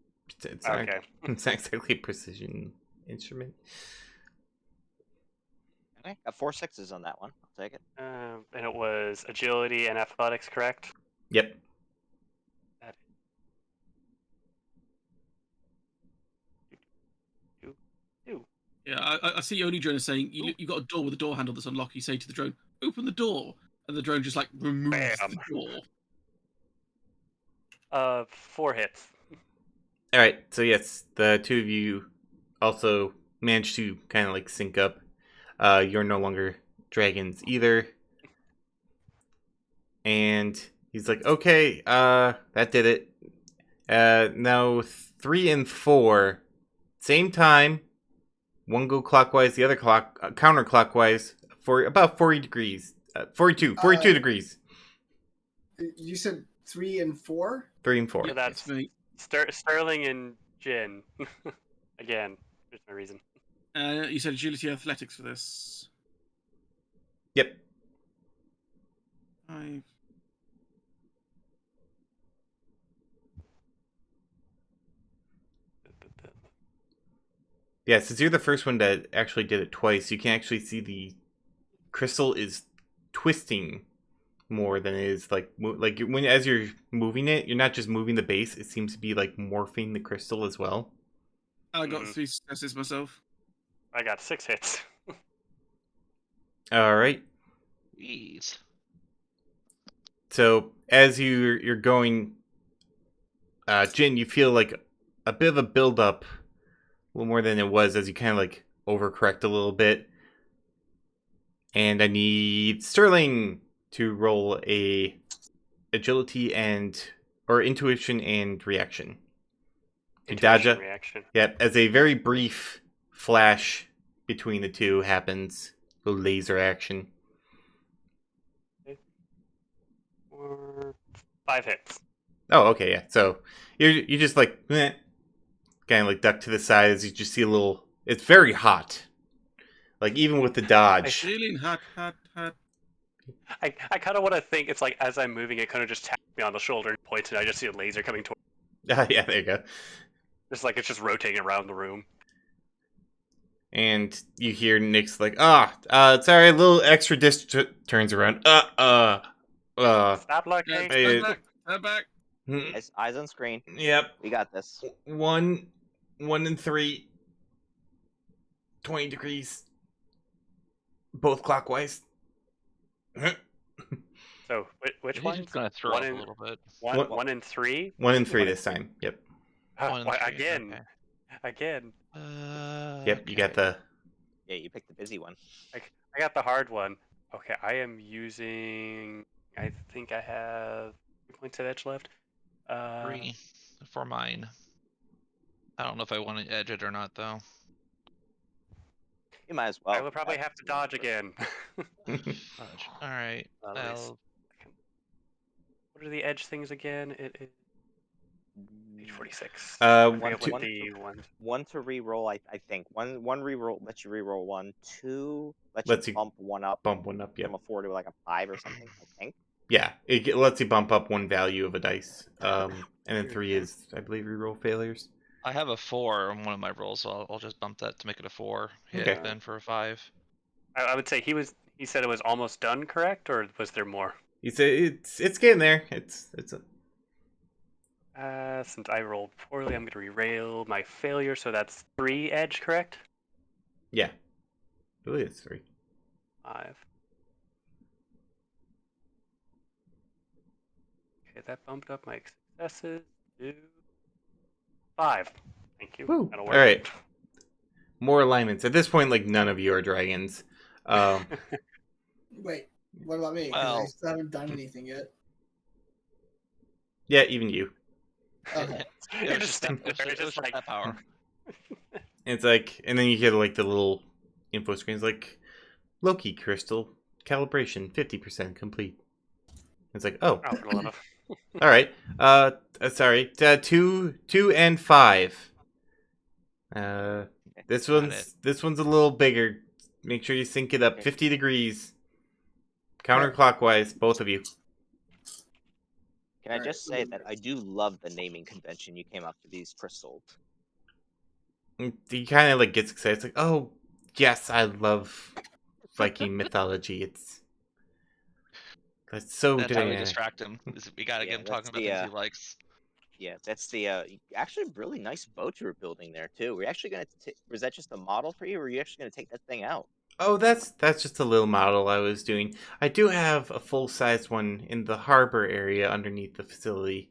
D: It's not,
C: Okay.
D: it's not exactly a precision instrument.
A: Okay, got 4 6s on that one. I'll take it.
C: And it was agility and athletics, correct?
D: Yep.
B: Yeah, I see only drone is saying you got a door with a door handle that's unlocked. You say to the drone, "Open the door," and the drone just like removes
C: Bam.
B: the door.
C: 4 hits.
D: All right. So yes, the 2 of you also managed to kind of like sync up. You're no longer dragons either. And he's like, okay, that did it. Now 3 and 4, same time. 1 go clockwise, the other counterclockwise for about 40 degrees. 42 degrees.
F: You said 3 and 4.
D: 3 and 4.
C: So that's
B: It's me.
C: Sterling and Jin. Again, there's no reason.
B: You said agility athletics for this.
D: Yep. Yeah, since you're the first one that actually did it twice, you can actually see the crystal is twisting more than it is like when as you're moving it, you're not just moving the base. It seems to be like morphing the crystal as well.
B: I got 3 successes myself.
C: I got 6 hits.
D: All right.
E: Jeez.
D: So as you're going, Jin, you feel like a bit of a build up, a little more than it was as you kind of like overcorrect a little bit. And I need Sterling to roll a agility or intuition and reaction. To dodge
C: Intuition
D: a,
C: reaction.
D: yep, as a very brief flash between the two happens, the laser action.
C: Or 5 hits.
D: Oh, okay, yeah. So you just like kind of like duck to the side as you just see a little. It's very hot. Like even with the dodge.
B: Feeling hot, hot, hot.
C: I kind of want to think it's like as I'm moving, it kind of just taps me on the shoulder and points, and I just see a laser coming toward.
D: Yeah, there you go.
C: Just like it's just rotating around the room.
D: And you hear Nick's like, sorry, a little extra disc turns around.
C: Stop
B: Yeah,
C: looking.
B: stand back.
A: Eyes on screen.
D: Yep.
A: We got this.
D: 1 and 3. 20 degrees. Both clockwise.
C: So which
E: He's
C: one?
E: just gonna throw
C: One
E: up a
C: in
E: little bit.
C: one and 3.
D: 1 and 3
C: One and
D: this time. Yep.
E: One and three,
C: Again.
E: okay.
C: Again.
D: Yep, you got
E: Okay.
D: the...
A: Yeah, you picked the busy one.
C: I got the hard one. Okay, I am using. I think I have 3 points of edge left.
E: 3 for mine. I don't know if I want to edge it or not, though.
A: You might as well.
C: I will probably have to dodge again.
E: Fudge. All right.
C: Let me
E: I'll...
C: What are the edge things again? It is page 46.
D: Uh,
C: I forget
A: two-
C: what the ones.
A: One to re-roll, I think. One re-roll lets you re-roll one. Two lets
D: Lets
A: you
D: you
A: bump one up
D: bump one up, yep.
A: from a 4 to like a 5 or something, I think.
D: Yeah, it lets you bump up one value of a dice. And then 3 is, I believe, reroll failures.
E: I have a 4 on one of my rolls, so I'll just bump that to make it a 4 hit
D: Okay.
E: then for a 5.
C: I would say he said it was almost done, correct? Or was there more?
D: You say it's getting there. It's
C: Since I rolled poorly, I'm going to re-rail my failure, so that's 3 edge, correct?
D: yeah. I believe it's 3.
C: 5. Okay, that bumped up my successes to 5. Thank you.
D: Woo.
C: That'll
D: All
C: work.
D: right. More alignments. At this point, like none of you are dragons.
F: Wait, what about me? 'Cause I
E: Well-
F: still haven't done anything yet.
D: Yeah, even you.
F: Okay.
C: You're just standing
E: it was
C: there,
E: just
C: just like
E: that power.
D: It's like, and then you hear like the little info screens like Loki crystal calibration 50% complete. It's like, oh,
C: Oh, for the love of-
D: all right. Sorry. 2 and 5. This
E: Got
D: one's a little bigger. Make sure you sync it up 50 degrees. Counterclockwise, both of you.
A: Can I just say that I do love the naming convention you came up for these crystals.
D: He kind of like gets excited. It's like, oh yes, I love Viking mythology. That's so
E: That's how we
D: good.
E: distract him. We gotta get him talking about things he likes.
A: Yeah, that's the actually really nice boat you were building there too. Were you actually gonna was that just a model for you, or were you actually gonna take that thing out?
D: Oh, that's just a little model I was doing. I do have a full-sized one in the harbor area underneath the facility.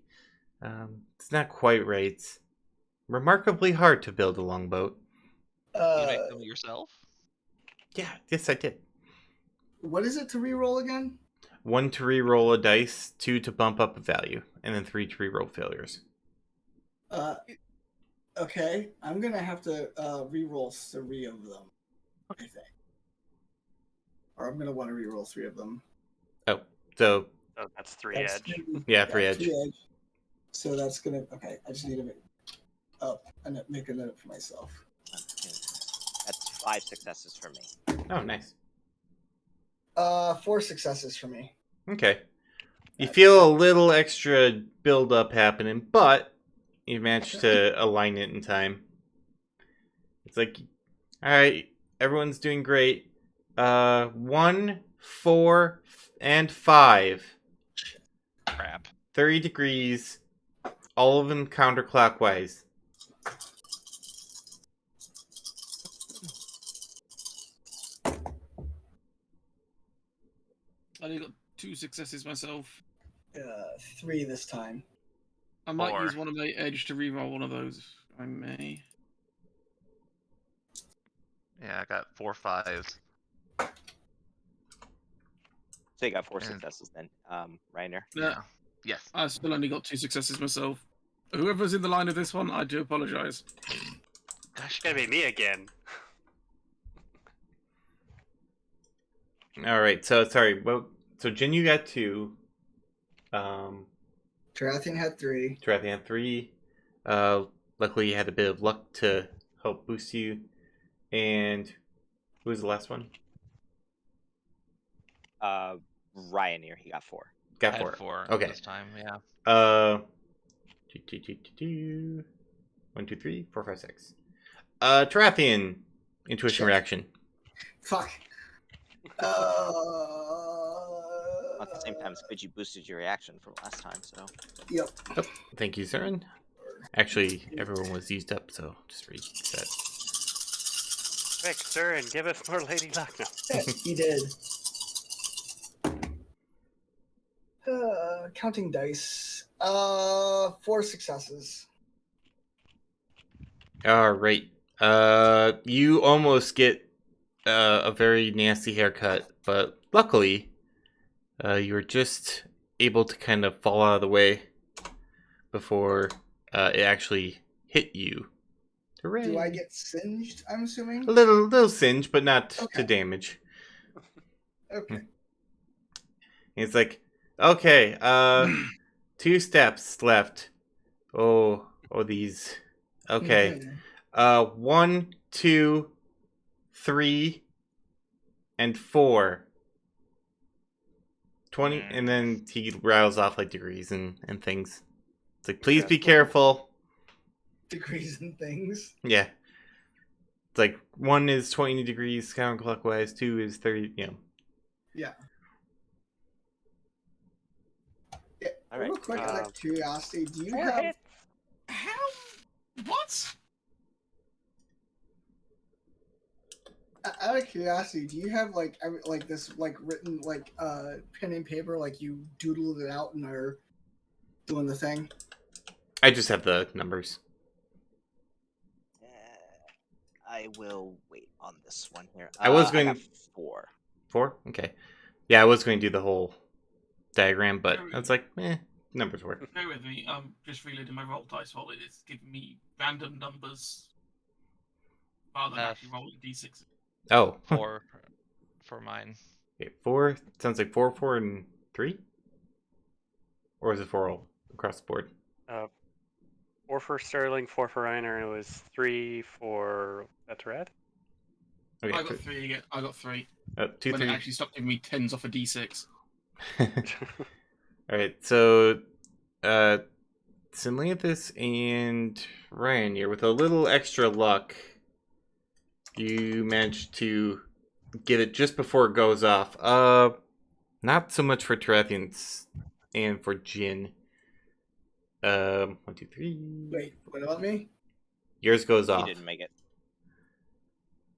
D: It's not quite right. It's remarkably hard to build a longboat.
E: You make them yourself?
D: Yeah, yes, I did.
F: What is it to re-roll again?
D: 1 to re-roll a dice, 2 to bump up a value, and then 3 to re-roll failures.
F: Okay, I'm gonna have to re-roll 3 of them. I think, or I'm gonna want to re-roll 3 of them.
D: Oh, so
C: Oh, that's 3
F: That's
C: edge.
D: yeah, 3 edge.
F: 3 edge. So that's gonna okay. I just need to make a note for myself.
A: That's 5 successes for me.
D: Oh, nice.
F: 4 successes for me.
D: Okay. You feel a little extra build up happening, but you managed to align it in time. It's like, all right, everyone's doing great. 1, 4, and 5.
E: Crap.
D: 30 degrees. All of them counterclockwise.
B: I only got 2 successes myself.
F: 3 this time.
B: I might
C: 4.
B: use one of my edge to reroll one of those, if I may.
E: Yeah, I got 4 5s.
A: So you got 4
E: And-
A: successes then, Reiner.
B: Yeah.
E: Yes.
B: I still only got 2 successes myself. Whoever's in the line of this one, I do apologize.
E: Gosh,
C: It's gonna be me again.
D: All right. So sorry. Well, so Jin, you got 2.
F: Tarathian had 3.
D: Tarathian had 3. Luckily, you had a bit of luck to help boost you. And who was the last one?
A: Ryanair, he got 4.
E: I
D: Got
E: had
D: 4.
E: 4
D: Okay.
E: this time. Yeah.
D: 1, 2, 3, 4, 5, 6. Tarathian, intuition
F: Shit.
D: reaction.
F: Fuck.
A: At the same time, it's good you boosted your reaction from last time, so.
F: Yep.
D: Oh, thank you, Saren. Actually, everyone was used up, so just reset.
C: Quick, sir, and give us more Lady Luck now.
F: He did. Counting dice. 4 successes.
D: All right. You almost get a very nasty haircut, but luckily, you were just able to kind of fall out of the way before it actually hit you. Hooray!
F: Do I get singed, I'm assuming?
D: a little singe, but not to
F: Okay.
D: damage.
F: Okay.
D: And it's like, okay, 2 steps left. Oh, these. Okay. 1, 2, 3, and 4. 20, and then he rattles off like degrees and things. It's like, please be careful.
F: Degrees and things.
D: Yeah. It's like 1 is 20 degrees counterclockwise, 2 is 30, you know.
F: Yeah.
A: All right.
F: Real quick, out of curiosity, do you
C: 4
F: have
C: hits.
B: How? What?
F: out of curiosity, do you have like this like written like pen and paper, like you doodled it out and are doing the thing?
D: I just have the numbers.
A: I will wait on this one here.
D: I was
A: I
D: going-
A: got 4.
D: 4? Okay. Yeah, I was going to do the whole diagram, but I was like, numbers work.
B: Bear with me. I'm just reloading my roll dice roll. It's giving me random numbers rather than actually rolling d6s.
D: Oh.
E: 4 for mine.
D: Okay, 4. Sounds like 4, 4, and 3? Or is it 4 all across the board?
C: 4 for Sterling, 4 for Reiner, and it was 3 for that's red.
D: Okay.
B: I got 3 again. I got 3.
D: 2,
B: When
D: 3.
B: it actually stopped giving me 10s off a d6.
D: Alright, so Samantha and Ryan here, with a little extra luck, you managed to get it just before it goes off. Not so much for Tarathians and for Jin. 1, 2, 3.
F: Wait, what about me?
D: Yours goes
A: He
D: off.
A: didn't make it.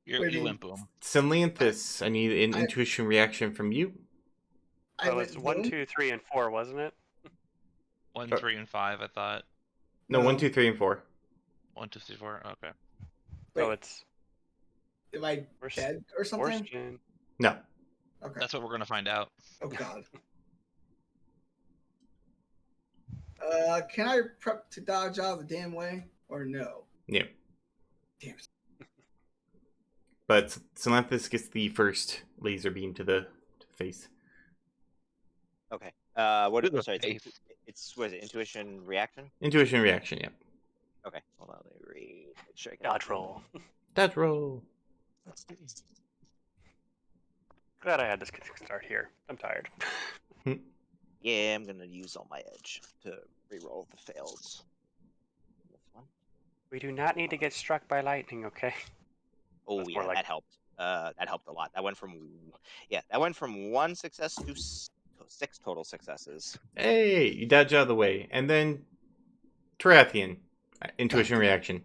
F: Wait,
E: You went boom.
D: Samantha, I need an
F: I-
D: intuition reaction from you.
F: I
C: Oh,
F: went
C: it's 1,
F: boom?
C: 2, 3, and 4, wasn't it?
E: 1,
D: Sure.
E: 3, and 5. I thought.
D: No, 1, 2, 3, and 4.
E: 1, 2, 3, 4. Okay.
F: Wait,
C: Oh, it's
F: am I
C: worse.
F: dead or
C: Worse,
F: something?
C: Jin.
D: No.
F: Okay.
E: That's what we're gonna find out.
F: Oh god. Can I prep to dodge out of the damn way or no?
D: Yeah.
F: Damn it.
D: But Samantha gets the first laser beam to the face.
A: Okay. What?
E: To the
A: Sorry.
E: face.
A: It's what is it? Intuition reaction.
D: Intuition reaction, yeah.
A: Okay. Hold on. Let me read. Make sure I get
C: Dodge
A: it.
C: roll.
D: That roll.
C: Glad I had this start here. I'm tired.
A: Yeah, I'm gonna use all my edge to reroll the fails. This one.
C: We do not need to get struck by lightning, okay?
A: Oh
C: That's
A: yeah,
C: more like-
A: that helped. That helped a lot. That went from 1 success to 6 total successes.
D: Hey, you dodge out of the way. And then Tarathian. Intuition reaction.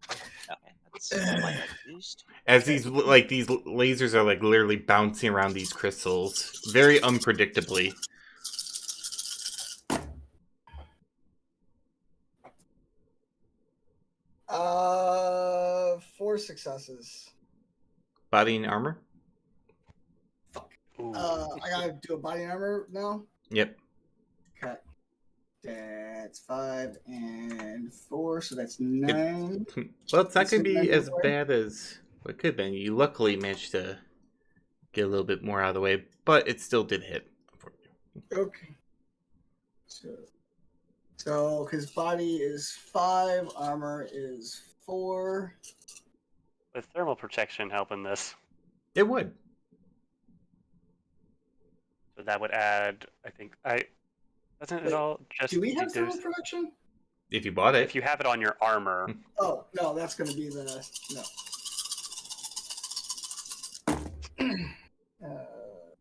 A: Okay, that's my edge boost.
D: As these lasers are like literally bouncing around these crystals very unpredictably.
F: Four successes.
D: body and armor.
C: Ooh.
F: I gotta do a body and armor now.
D: Yep.
F: Okay. That's 5 and 4, so that's 9.
D: Well, it's not
F: It's
D: going to
F: a
D: be
F: nine
D: as
F: away.
D: bad as what it could have been. You luckily managed to get a little bit more out of the way, but it still did hit.
F: Okay. So his body is 5, armor is 4.
C: With thermal protection helping this,
D: It would.
C: so that would add. I think doesn't
F: Wait,
C: it all just
F: Do we have
C: there's-
F: thermal production?
D: If you bought it.
C: if you have it on your armor.
F: Oh, no, that's going to be the. No.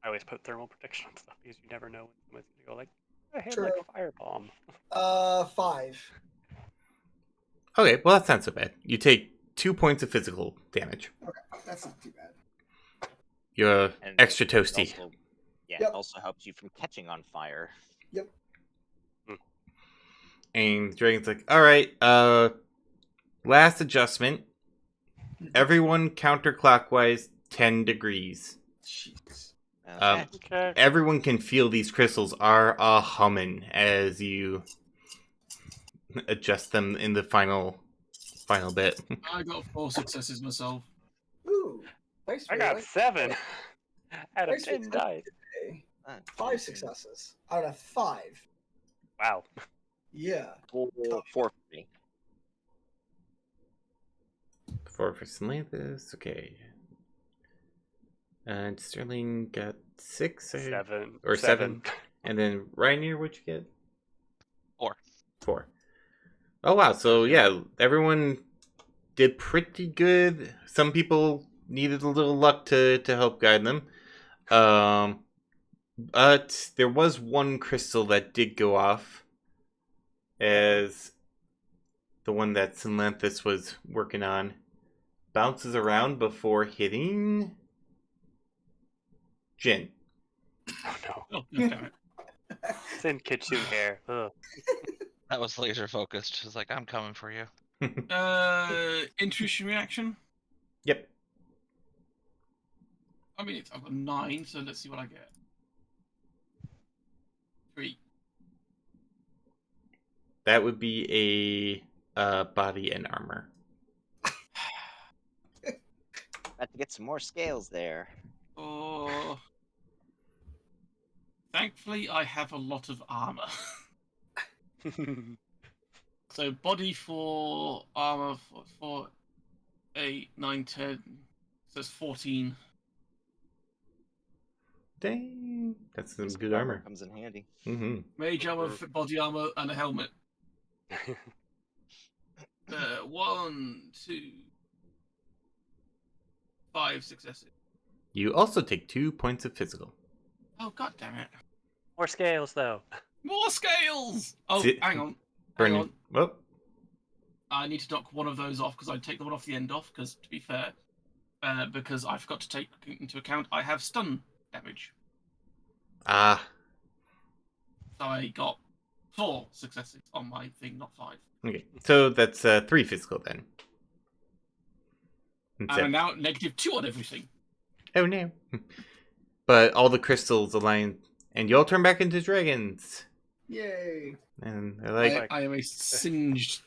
C: I always put thermal protection on stuff because you never know when someone's gonna go like, I have
F: True.
C: like firebomb.
F: 5.
D: Okay, well, that's not so bad. You take 2 points of physical damage.
F: Okay, that's not too bad.
D: You're
A: And
D: extra
A: it
D: toasty.
A: also, yeah,
F: Yep.
A: it also helps you from catching on fire.
F: Yep.
D: And the dragon's like, alright, last adjustment. Everyone counterclockwise 10 degrees.
F: Jeez.
A: Okay.
C: Okay.
D: Everyone can feel these crystals are humming as you adjust them in the final bit.
B: I got 4 successes myself.
F: Ooh. Thanks for
C: I got
F: that.
C: 7 out of
F: Thanks for
C: 10
F: that.
C: dice.
F: Okay.
A: Uh,
F: 5 successes out of 5.
C: Wow.
F: Yeah.
A: Four for me.
D: 4 for Salanthus, okay. And Sterling got 6
C: 7
D: or 7. And then Rainier, what'd you get?
E: 4.
D: 4. Oh wow, so yeah, everyone did pretty good. Some people needed a little luck to help guide them. But there was one crystal that did go off, as the one that Salanthus was working on bounces around before hitting Jin.
C: Oh no.
B: Oh, God damn it.
C: It's in Kitsune hair. Ugh.
E: That was laser focused. She's like, I'm coming for you.
B: Intuition reaction.
D: Yep.
B: I mean, I've got 9, so let's see what I get. 3.
D: That would be a body and armor.
A: Have to get some more scales there.
B: Oh. Thankfully, I have a lot of armor. So body 4, armor 4, 8, 9, 10. So it's 14.
D: Dang, that's some
A: This
D: good armor.
A: comes in handy.
D: Mm-hmm.
B: Mage armor, body armor, and a helmet. 1, 2, 5 successes.
D: You also take 2 points of physical.
B: Oh, god damn it.
C: More scales though.
B: More scales! Oh,
D: Sit-
B: hang on. Hang
D: Burn.
B: on.
D: Well,
B: I need to knock one of those off because I take the one off the end off, because to be fair, because I forgot to take into account I have stun damage.
D: ah,
B: So I got 4 successes on my thing, not 5.
D: okay. So that's 3 physical then.
B: And
D: Instead-
B: I'm now at -2 on everything.
D: Oh no. But all the crystals align, and you all turn back into dragons.
F: Yay.
D: And they're like,
B: I am a singed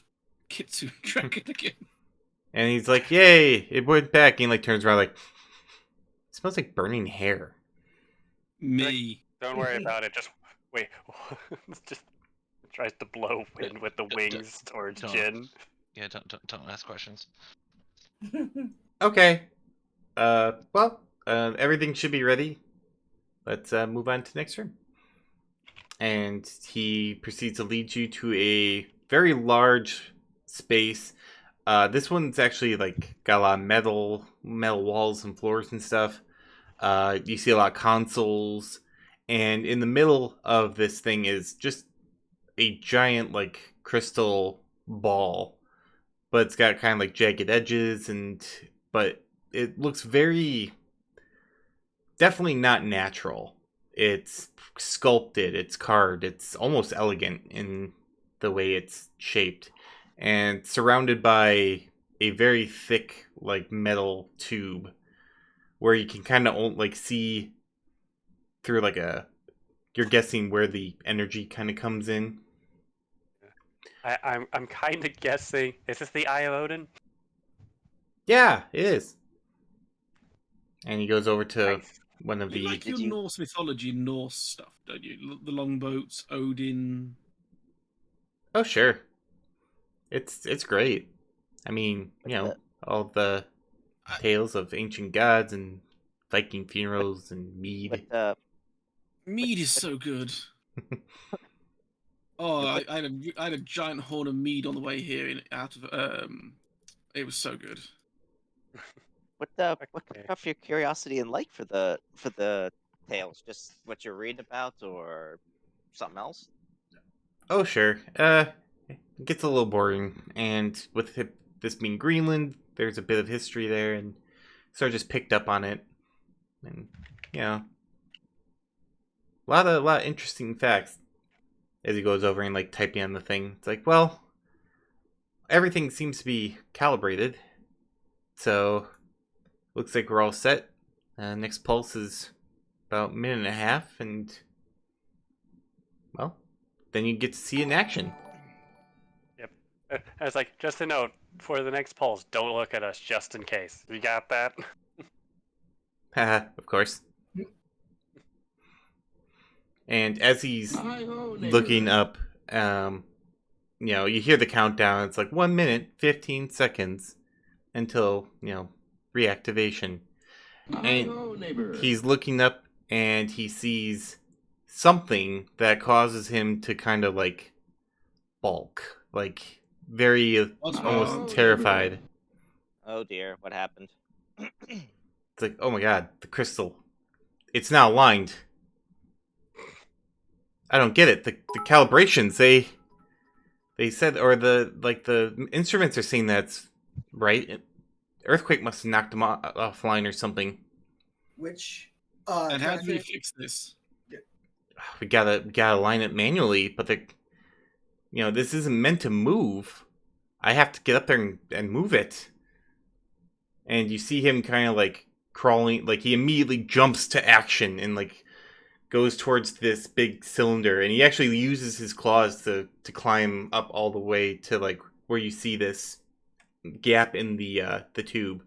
B: Kitsune dragon again.
D: and he's like, "Yay! It went back." And he like turns around, like, "It smells like burning hair."
B: Me.
C: Don't worry about it. Just wait. Just tries to blow wind with the wings towards
E: don't.
C: Jin.
E: Yeah, don't ask questions.
D: Okay. Well, everything should be ready. Let's move on to next room. And he proceeds to lead you to a very large space. This one's actually like got a lot of metal walls and floors and stuff. You see a lot of consoles, and in the middle of this thing is just a giant like crystal ball, but it's got kind of like jagged edges, but it looks very definitely not natural. It's sculpted, it's carved, it's almost elegant in the way it's shaped, and surrounded by a very thick like metal tube where you can kind of like see through like you're guessing where the energy kind of comes in.
C: I'm kind of guessing. Is this the Eye of Odin?
D: Yeah, it is. And he goes over to
C: Nice.
D: one of
B: You
D: the.
B: like your
A: Did you-
B: Norse mythology, Norse stuff, don't you? The longboats, Odin.
D: Oh sure, it's great. I mean,
A: With the
D: all the
B: I-
D: tales of ancient gods and Viking funerals and mead.
A: with the
B: Mead is so good. Oh,
A: Yeah,
B: I had a giant horn of mead on the way here. Out of it was so good.
A: what
C: Okay.
A: kicked off your curiosity and like for the tales? Just what you're reading about, or something else?
D: Oh sure, it gets a little boring, and with this being Greenland, there's a bit of history there, and so I just picked up on it, and a lot of interesting facts as he goes over and like typing on the thing. It's like, well, everything seems to be calibrated, so looks like we're all set. Next pulse is about a minute and a half, and well, then you get to see it in action.
C: Yep. I was like, just a note for the next polls, don't look at us just in case. You got that?
D: Haha, of course. And as he's looking up, you hear the countdown. It's like 1 minute, 15 seconds until, reactivation. And he's looking up and he sees something that causes him to kind of like balk, like very
B: What's
D: almost
B: wrong?
D: terrified.
A: Oh dear, what happened?
D: It's like, oh my god, the crystal. It's now aligned. I don't get it. The calibrations, they said, or the instruments are saying that's right. Earthquake must have knocked them offline or something.
F: Which
B: And how do we
F: Tarathian-
B: fix this?
D: We gotta line it manually, but this isn't meant to move. I have to get up there and move it. And you see him kind of like crawling, like he immediately jumps to action and like goes towards this big cylinder, and he actually uses his claws to climb up all the way to like where you see this gap in the tube.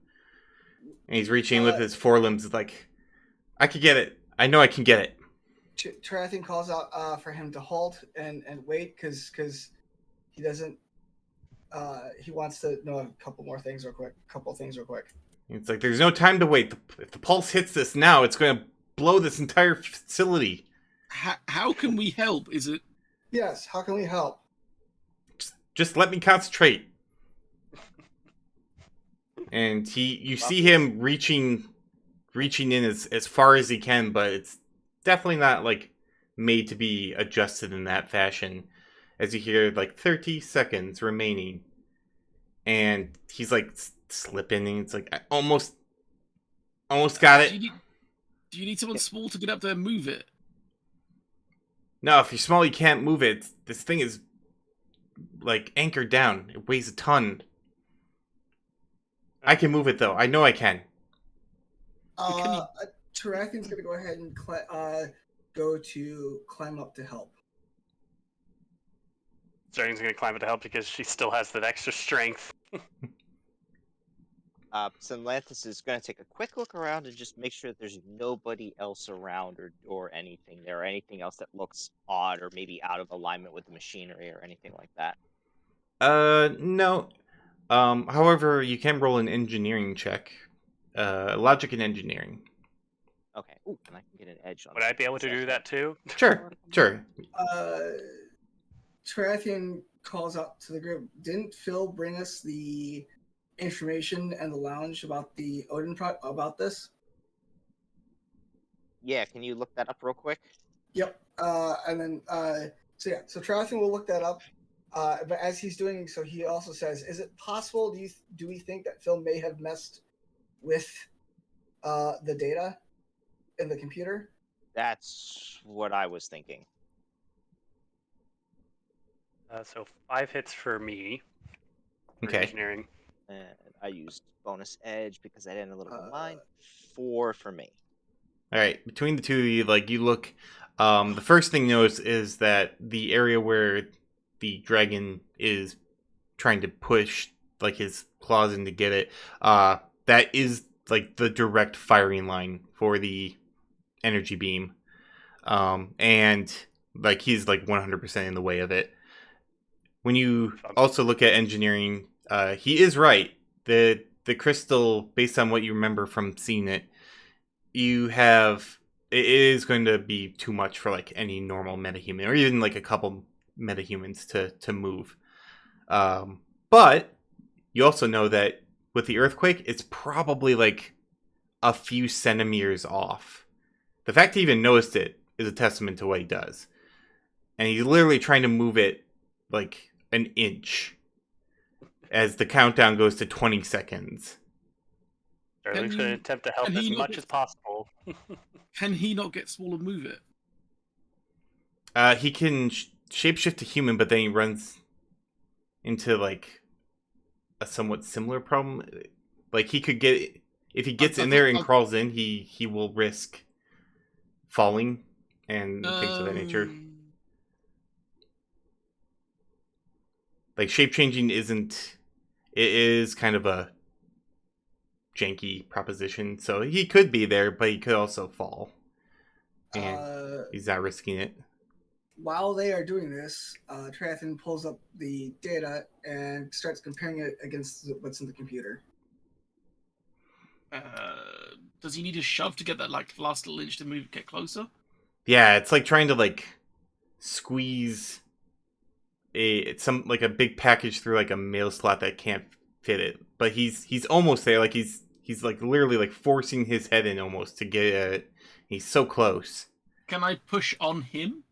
D: And he's reaching with his forelimbs, like, I could get it. I know I can get it.
F: Tarathian calls out for him to halt and wait because he doesn't. He wants to know a couple things real quick.
D: It's like there's no time to wait. If the pulse hits this now, it's going to blow this entire facility.
B: How can we help? Is it?
F: Yes. How can we help?
D: Just let me concentrate. And you see him reaching in as far as he can, but it's definitely not like made to be adjusted in that fashion. As you hear like 30 seconds remaining, and he's like slipping, and it's like I almost got it.
B: Do you need someone small to get up there and move it?
D: No, if you're small, you can't move it. This thing is like anchored down. It weighs a ton. I can move it though. I know I can.
F: Tarathian's gonna go ahead and go to climb up to help.
C: Zarian's gonna climb it to help because she still has that extra strength.
A: Synlanthus is going to take a quick look around and just make sure that there's nobody else around or anything there, or anything else that looks odd or maybe out of alignment with the machinery or anything like that.
D: No. However, you can roll an engineering check. Logic and engineering.
A: Okay. Ooh, and I can get an edge on
C: Would I be able to do that too?
D: Sure.
F: Tarathian calls out to the group. Didn't Phil bring us the information and the lounge about the Odin about this?
A: Yeah, can you look that up real quick?
F: Yep. And then so Tarathian will look that up. But as he's doing so, he also says, "Is it possible? Do we think that Phil may have messed with the data in the computer?"
A: That's what I was thinking.
C: So 5 hits for me. For
D: Okay.
C: engineering.
A: And I used bonus edge because I didn't a little bit mind. 4 for me.
D: All right, between the two of you, like you look, the first thing you notice is that the area where the dragon is trying to push like his claws in to get it, that is like the direct firing line for the energy beam, and like he's like 100% in the way of it. When you also look at engineering, he is right. The crystal, based on what you remember from seeing it, it is going to be too much for like any normal metahuman or even like a couple metahumans to move. But you also know that with the earthquake, it's probably like a few centimeters off. The fact he even noticed it is a testament to what he does. And he's literally trying to move it like an inch as the countdown goes to 20 seconds.
C: Sterling's going to attempt to help as much as possible.
B: Can he not get small and move it?
D: He can shapeshift to human, but then he runs into like a somewhat similar problem. Like he could get, if he gets in there and crawls in, he will risk falling and things of that nature. Like shape changing it is kind of a janky proposition, so he could be there, but he could also fall, and he's not risking it.
F: While they are doing this, Triathlon pulls up the data and starts comparing it against what's in the computer.
B: Does he need a shove to get that like last little inch to get closer?
D: Yeah, it's like trying to like squeeze a big package through like a mail slot that can't fit it. But he's almost there. Like he's like literally like forcing his head in almost to get at it. He's so close.
B: Can I push on him?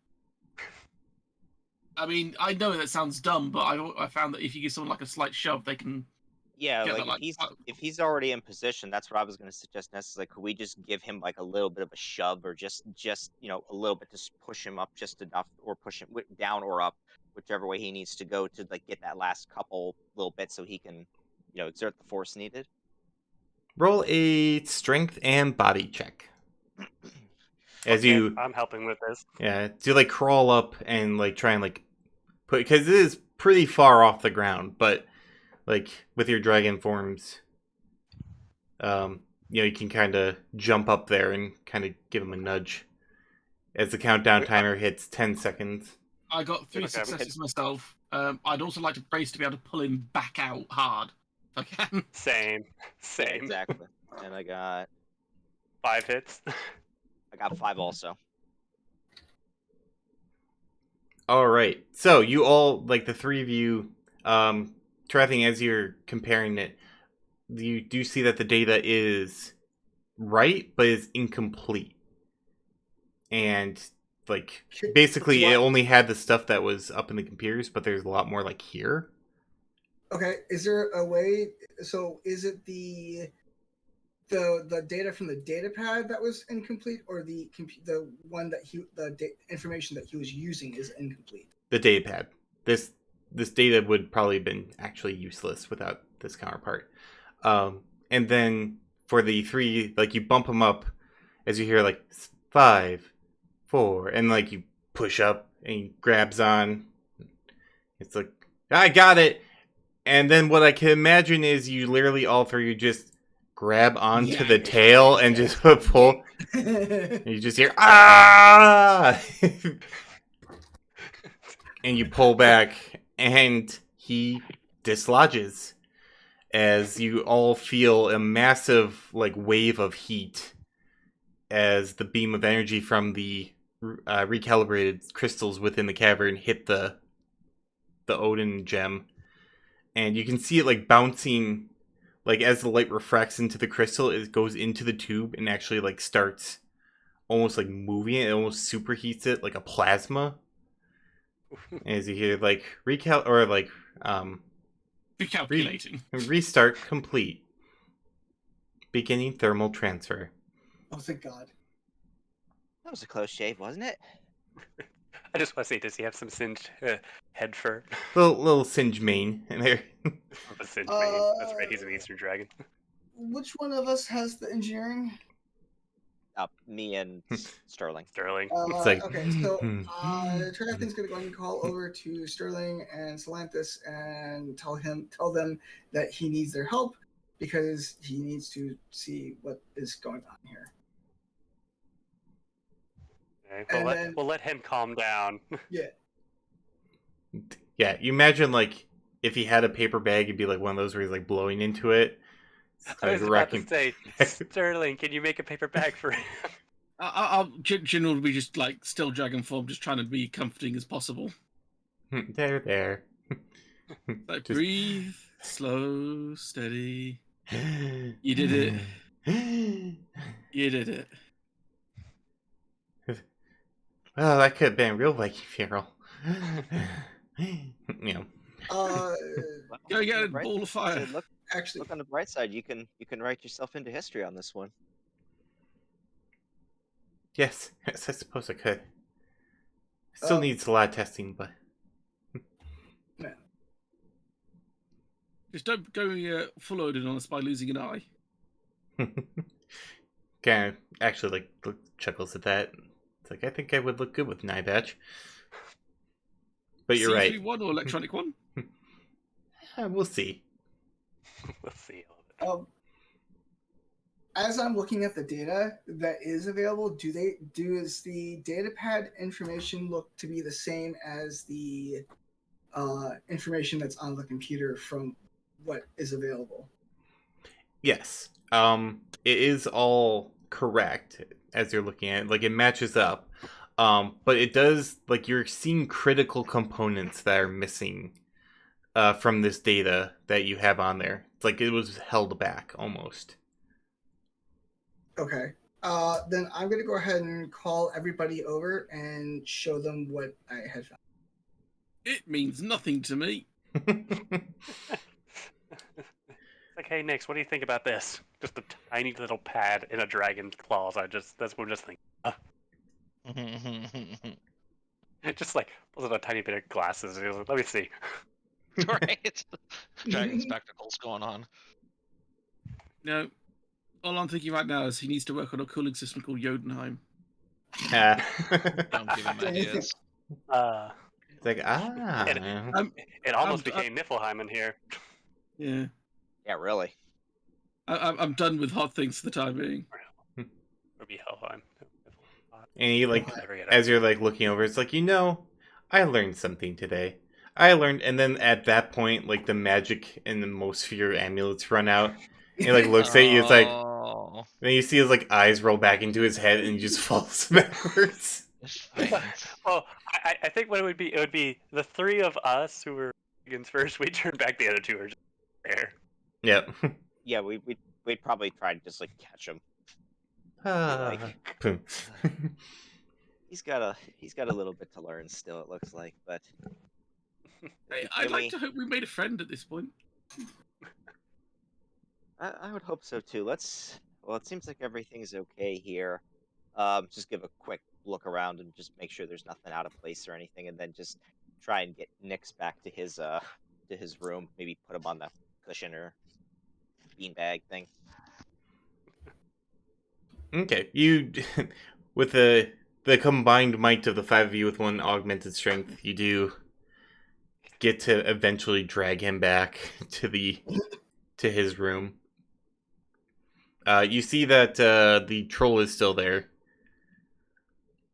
B: I mean, I know that sounds dumb, but I found that if you give someone like a slight shove, they can.
A: Yeah, like if he's already in position, that's what I was going to suggest. Ness is like, could we just give him like a little bit of a shove, or just a little bit to push him up just enough, or push him down or up, whichever way he needs to go to like get that last couple little bits, so he can exert the force needed.
D: Roll a strength and body check.
C: I'm helping with this.
D: Yeah, to like crawl up and like try and like put, because it is pretty far off the ground, but like with your dragon forms, you can kind of jump up there and kind of give him a nudge as the countdown timer hits 10 seconds.
B: I got 3 successes myself. I'd also like to brace to be able to pull him back out hard if I can.
C: Same.
A: Yeah, exactly. And I got
C: 5 hits.
A: I got 5 also.
D: All right. So you all, like the three of you, tracking as you're comparing it, you do see that the data is right, but is incomplete. And like basically it only had the stuff that was up in the computers, but there's a lot more like here.
F: Okay, is there a way? So is it the data from the data pad that was incomplete, or the one that information that he was using is incomplete?
D: The data pad. This data would probably have been actually useless without this counterpart. And then for the 3, like you bump them up as you hear like 5, 4, and like you push up and he grabs on. It's like, I got it. And then what I can imagine is you literally all 3 just grab onto the tail and just pull. And you just hear, ah! And you pull back, and he dislodges as you all feel a massive like wave of heat as the beam of energy from the recalibrated crystals within the cavern hit the Odin gem, and you can see it like bouncing, like as the light refracts into the crystal, it goes into the tube and actually like starts almost like moving it. It almost superheats it like a plasma. As you hear like recalculating, restart complete, beginning thermal transfer.
F: Oh, thank God.
A: That was a close shave, wasn't it?
C: I just want to say, does he have some singed head fur?
D: Little singe mane in there.
C: Of a singed mane. That's right, he's an Eastern dragon.
F: Which one of us has the engineering?
A: Me and Sterling.
C: Sterling.
D: It's like,
F: Okay, so Triathlon's gonna go ahead and call over to Sterling and Solanthus and tell them that he needs their help because he needs to see what is going on here.
C: Okay,
F: And then-
C: we'll let him calm down.
F: Yeah.
D: Yeah, you imagine like if he had a paper bag, it'd be like one of those where he's like blowing into it.
C: I was about to say, Sterling, can you make a paper bag for him?
B: Jin will be just like still dragon form, just trying to be comforting as possible.
D: There.
B: Like
D: Just-
B: breathe, slow, steady. You did it. You did it.
D: Oh, that could have been a real Viking funeral. You know.
F: Uh,
B: Go get
A: On the
B: a
A: bright
B: ball of fire.
A: side, Look
F: actually,
A: on the bright side. You can write yourself into history on this one.
D: Yes, I suppose I could. Still needs a lot of testing, but
B: Just don't go full Odin on us by losing an eye.
D: kind of actually like chuckles at that. It's like I think I would look good with an eye patch. But you're right.
B: C3 one or electronic one?
D: We'll see.
C: We'll see.
F: as I'm looking at the data that is available, does the data pad information look to be the same as the information that's on the computer from what is available?
D: Yes. It is all correct as you're looking at it. Like it matches up. But it does like you're seeing critical components that are missing from this data that you have on there. It's like it was held back almost.
F: Okay. Then I'm going to go ahead and call everybody over and show them what I had found.
B: It means nothing to me.
C: It's like, hey, Nix, what do you think about this? Just a tiny little pad in a dragon's claws. That's what I'm just thinking. Just like, was it a tiny bit of glasses? He was like, let me see.
E: Right? Dragon spectacles going on.
B: No. All I'm thinking right now is he needs to work on a cooling system called Jotunheim.
D: Yeah.
E: Don't give him ideas.
D: It's like,
C: It
B: I'm-
C: almost became Niflheim in here.
B: Yeah.
A: Yeah, really.
B: I'm done with hot things for the time being.
C: Or be Helheim.
D: and you like
C: Never get
D: as you're like looking over, it's like, I learned something today. And then at that point, like the magic and the Mosphere amulets run out. And he like looks at you, it's like,
E: Oh,
D: then you see his like eyes roll back into his head and he just falls backwards.
E: his face.
C: Well, I think what it would be the three of us who were dragons first. We turn back, the other two are just there.
D: Yep.
A: Yeah, we'd probably try to just like catch him.
D: Boom.
A: He's got a little bit to learn still. It looks like, but
B: Hey,
A: can
B: I'd like
A: we-
B: to hope we made a friend at this point.
A: I would hope so too. Well, it seems like everything's okay here. Just give a quick look around and just make sure there's nothing out of place or anything, and then just try and get Nyx back to his room. Maybe put him on the cushion or beanbag thing.
D: Okay, you with the combined might of the five of you with one augmented strength, you do get to eventually drag him back to his room. You see that the troll is still there,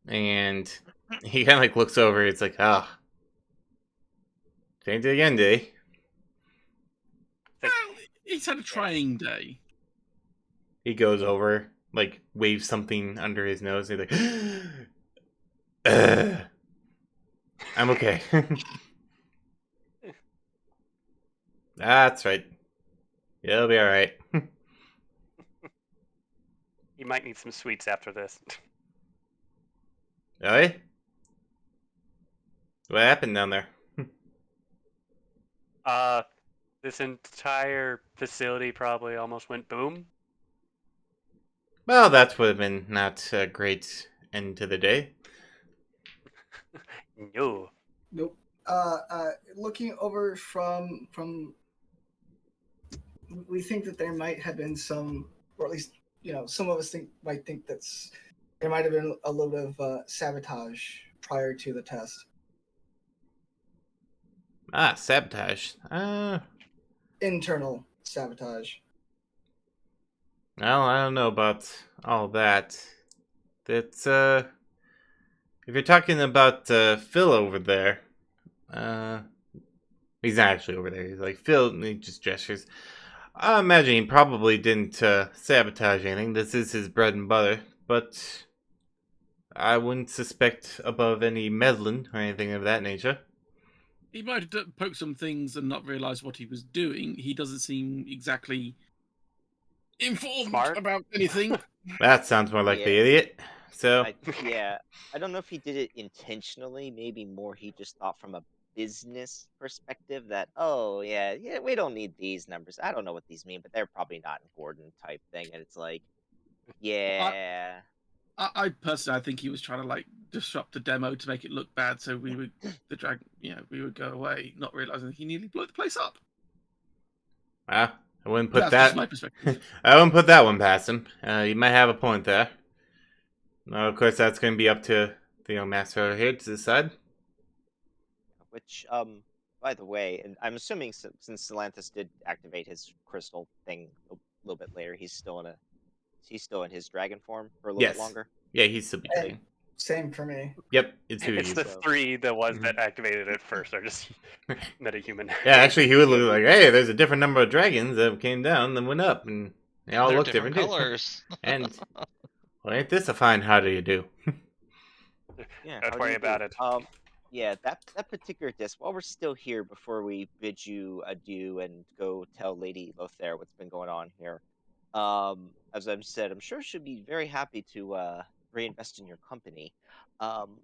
D: and he kind of like looks over. It's like, changed it again, did he?
B: Well, he's had a trying day.
D: He goes over, like waves something under his nose. And he's like, I'm okay. That's right. It'll be all right.
C: You might need some sweets after this.
D: Really? What happened down there?
C: This entire facility probably almost went boom.
D: Well, that would have been not a great end to the day.
C: No.
F: Nope. Looking over from, we think that there might have been some, or at least some of us might think there might have been a little bit of sabotage prior to the test.
D: Ah, sabotage.
F: Internal sabotage.
D: Well, I don't know about all that. That's, if you're talking about, Phil over there, he's not actually over there. He's like, Phil, and he just gestures. I imagine he probably didn't, sabotage anything. This is his bread and butter, but I wouldn't suspect above any meddling or anything of that nature.
B: He might have poked some things and not realised what he was doing. He doesn't seem exactly informed
C: Smart?
B: about anything.
D: That sounds more like the
A: Yeah,
D: idiot. So,
A: yeah. I don't know if he did it intentionally. Maybe more he just thought from a business perspective that, oh yeah, we don't need these numbers. I don't know what these mean, but they're probably not important type thing. And it's like,
B: I,
A: yeah,
B: I personally, I think he was trying to like disrupt the demo to make it look bad, so we would we would go away, not realising he nearly blew the place up.
D: I wouldn't put
B: That's just
D: that.
B: my perspective.
D: I wouldn't put that one past him. You might have a point there. Of course, that's going to be up to the master over here to decide.
A: which by the way, and I'm assuming since Solanthus did activate his crystal thing a little bit later, he's still in his dragon form for a little bit
D: Yes.
A: longer.
D: Yeah, he's still be
F: Hey,
D: dragon.
F: same for me.
D: Yep, it's who
C: It's
D: he
C: the
D: is.
A: So-
C: the ones
D: Mhm.
C: that activated it first are just metahuman.
D: Yeah, actually, he would look like, hey, there's a different number of dragons that came down and went up, and they all
E: They're
D: look
E: different
D: different,
E: colors.
D: too. And, well, ain't this a fine how do you do?
A: Yeah,
C: Don't
A: how do
C: worry
A: you
C: about
A: do?
C: it.
A: Yeah, that particular disc. While we're still here, before we bid you adieu and go tell Lady Lothair what's been going on here, as I've said, I'm sure she'll be very happy to reinvest in your company. Um,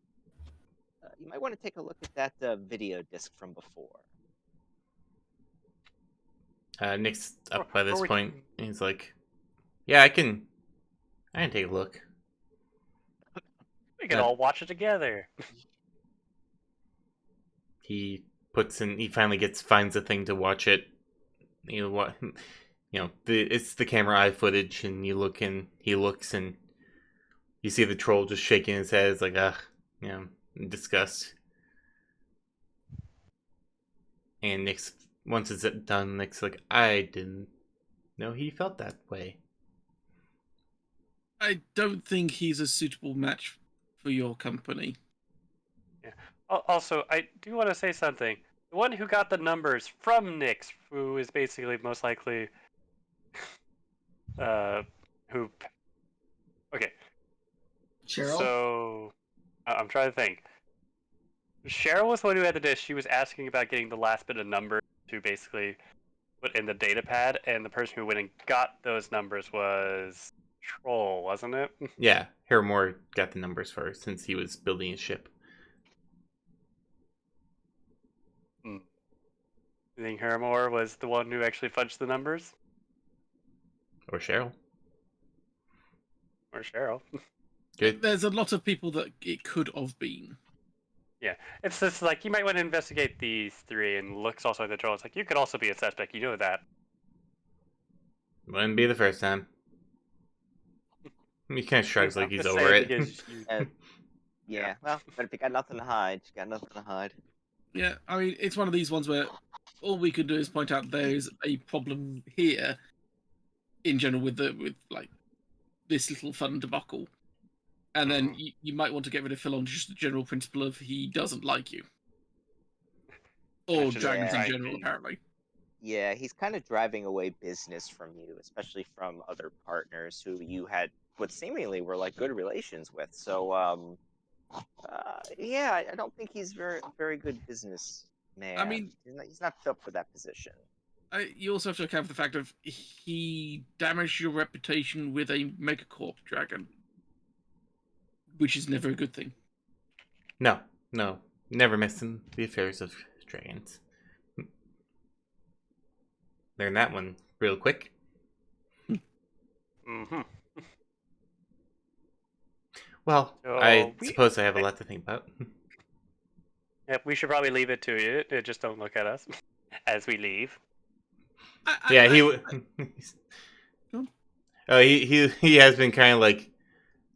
A: you might want to take a look at that video disc from before.
D: Nick's
C: Or-
D: up by this
C: or we
D: point.
C: can-
D: And he's like, yeah, I can take a look.
C: We can
D: Uh,
C: all watch it together.
D: He he finally finds a thing to watch it. You know what? It's the camera eye footage, and you look and he looks, and you see the troll just shaking his head. It's like, in disgust. And once it's done, Nick's like, I didn't know he felt that way.
B: I don't think he's a suitable match for your company.
C: Also, I do want to say something. The one who got the numbers from Nyx, who is basically most likely, who. Okay,
F: Cheryl.
C: so I'm trying to think. Cheryl was the one who had the dish. She was asking about getting the last bit of numbers to basically put in the data pad, and the person who went and got those numbers was Troll, wasn't it?
D: Yeah, Harrimore got the numbers first since he was building his ship.
C: You think Harrimore was the one who actually fudged the numbers?
D: Or Cheryl.
C: Or Cheryl?
D: Good.
B: There's a lot of people that it could have been.
C: Yeah, it's just like you might want to investigate these three, and looks also at the troll. It's like you could also be a suspect. You know that.
D: Wouldn't be the first time. He kind of shrugs like
C: I'm
D: he's
C: just
D: over
C: saying
D: it.
C: because you-
A: Yeah, well, but if you got nothing to hide, you got nothing to hide.
B: Yeah, I mean, it's one of these ones where all we can do is point out there is a problem here in general with like this little fun debacle. And then you might want to get rid of Phil on just the general principle of he doesn't like you. Or
C: That's just
B: dragons in
C: right.
B: general, apparently.
A: Yeah, he's kind of driving away business from you, especially from other partners who you had what seemingly were like good relations with. So, yeah, I don't think he's very good businessman.
B: I mean,
A: he's not fit for that position.
B: You also have to account for the fact of he damaged your reputation with a megacorp dragon, which is never a good thing.
D: No. Never messing the affairs of dragons. Learn that one real quick.
C: Mm-hmm.
D: Well,
C: So
D: I suppose I have a lot to think about.
C: Yep, we should probably leave it to you. Just don't look at us as we leave.
D: Yeah, he.
B: Go on.
D: Oh, he has been kind of like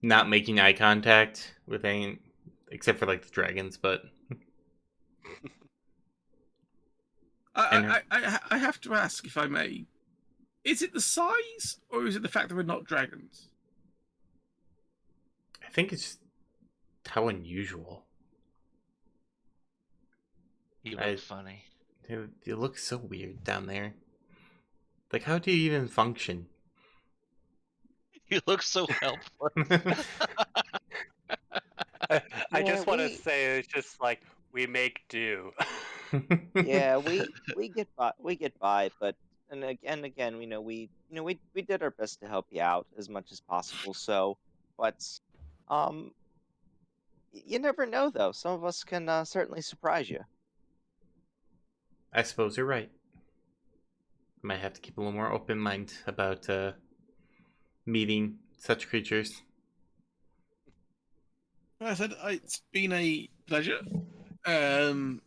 D: not making eye contact with any, except for like the dragons, but.
B: I have to ask, if I may, is it the size or is it the fact that we're not dragons?
D: I think it's just how unusual.
E: You look funny.
D: Dude, you look so weird down there. Like, how do you even function?
E: You look so helpless.
C: I just want to
A: we
C: say it's just like we make do.
A: yeah we get by, but and again, we did our best to help you out as much as possible. So, but um, you never know though. Some of us can certainly surprise you.
D: I suppose you're right. Might have to keep a little more open mind about meeting such creatures.
B: Like I said, it's been a pleasure. I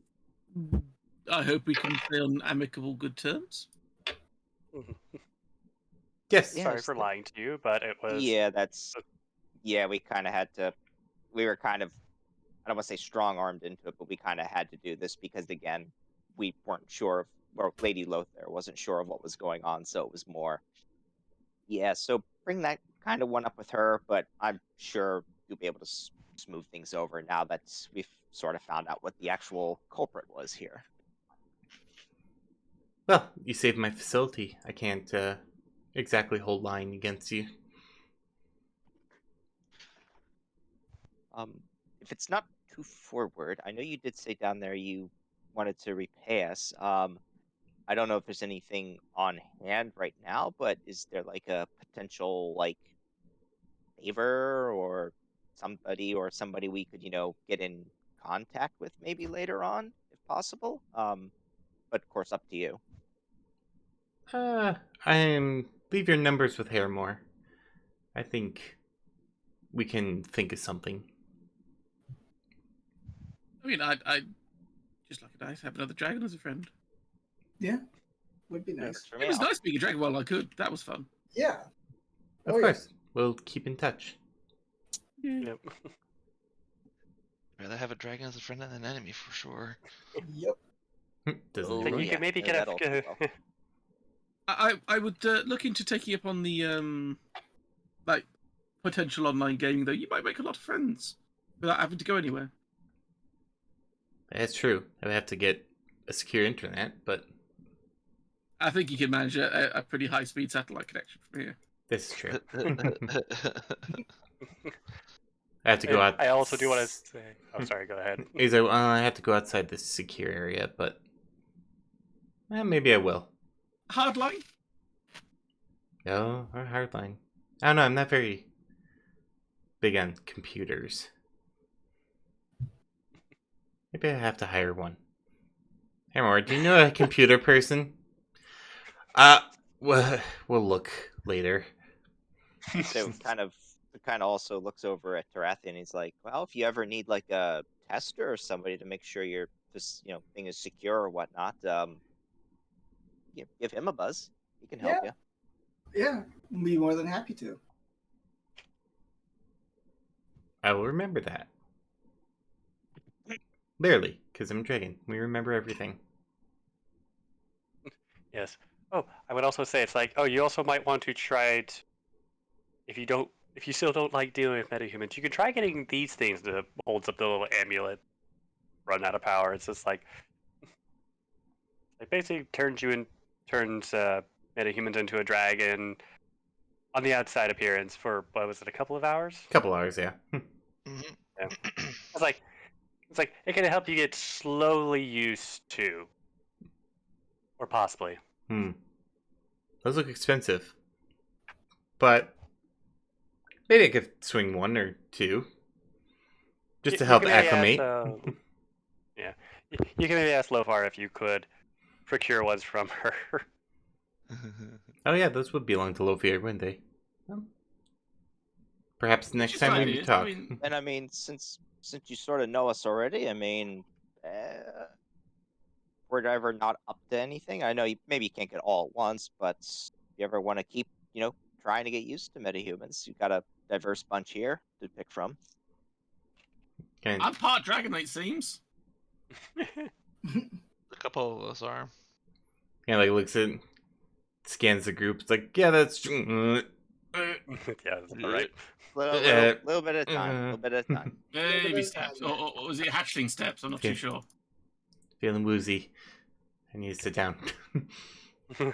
B: hope we can stay on amicable good terms.
D: Yes.
A: Yeah,
C: Sorry for lying to you, but it was.
A: yeah, we kind of had to. We were kind of, I don't want to say strong armed into it, but we kind of had to do this because again, we weren't sure of, or Lady Lothair wasn't sure of what was going on, so it was more. Yeah, so bring that kind of one up with her, but I'm sure you'll be able to smooth things over now that we've sort of found out what the actual culprit was here.
D: Well, you saved my facility. I can't exactly hold line against you.
A: If it's not too forward, I know you did say down there you wanted to repay us. I don't know if there's anything on hand right now, but is there like a potential like favor or somebody we could, get in contact with maybe later on, if possible? But of course up to you.
D: I'm leave your numbers with Hairmore. I think we can think of something.
B: I mean, I just like it nice to have another dragon as a friend.
F: Yeah, would be
A: Works
F: nice.
A: for me.
B: It was nice being a dragon while I could. That was fun.
F: Yeah.
D: Of
F: Oh, yeah.
D: course, we'll keep in touch.
C: Yep.
E: Rather have a dragon as a friend than an enemy for sure.
F: Yep.
D: Doesn't
A: Oh,
C: Like
D: everyone?
C: you
A: yeah.
C: could maybe
A: Know
C: get
A: that all too
C: a.
A: well.
B: I would look into taking up on the like potential online gaming though. You might make a lot of friends without having to go anywhere.
D: That's true. I would have to get a secure internet, but
B: I think you can manage a pretty high speed satellite connection from here.
D: this is true. I have to go out.
C: I also do want to say. Oh, sorry. Go ahead.
D: I have to go outside this secure area, but maybe I will.
B: Hardline?
D: No, or hardline. I don't know. I'm not very big on computers. Maybe I have to hire one. Hey, Mora, do you know a computer person? We'll look later.
A: So kind of also looks over at Tarathian and he's like, well, if you ever need like a tester or somebody to make sure your thing is secure or whatnot, give him a buzz. He can help you.
F: Yeah, be more than happy to.
D: I will remember that. Literally, because I'm a dragon. We remember everything.
C: Yes. Oh, I would also say it's like, oh, you also might want to try it. If you still don't like dealing with metahumans, you can try getting these things that holds up the little amulet. Run out of power. It's just like it basically turns metahumans into a dragon on the outside appearance for what was it, a couple of hours?
D: Couple hours, yeah.
E: Mhm.
C: Yeah. It's like it can help you get slowly used to, or possibly.
D: Those look expensive. But maybe I could swing one or two. Just to help
C: You can maybe
D: acclimate.
C: Yeah. You can maybe ask Lofar if you could procure ones from her.
D: Oh yeah, those would belong to Lofier, wouldn't they? Well, perhaps next
B: Just
D: time we
B: ideas.
D: talk.
B: I mean,
A: And I mean, since you sort of know us already, I mean, we're ever not up to anything. I know maybe you can't get all at once, but if you ever want to keep, trying to get used to metahumans, you got a diverse bunch here to pick from.
D: And
B: I'm part dragon, it seems.
E: A couple of us are.
D: like looks at, scans the group. It's like, yeah, that's.
C: Yeah, that's all right.
A: Little bit at a time. Little bit at a time.
B: Baby steps. Or was it hatchling steps? I'm not
D: Yeah.
B: too sure.
D: Feeling woozy. I need to sit down.
C: You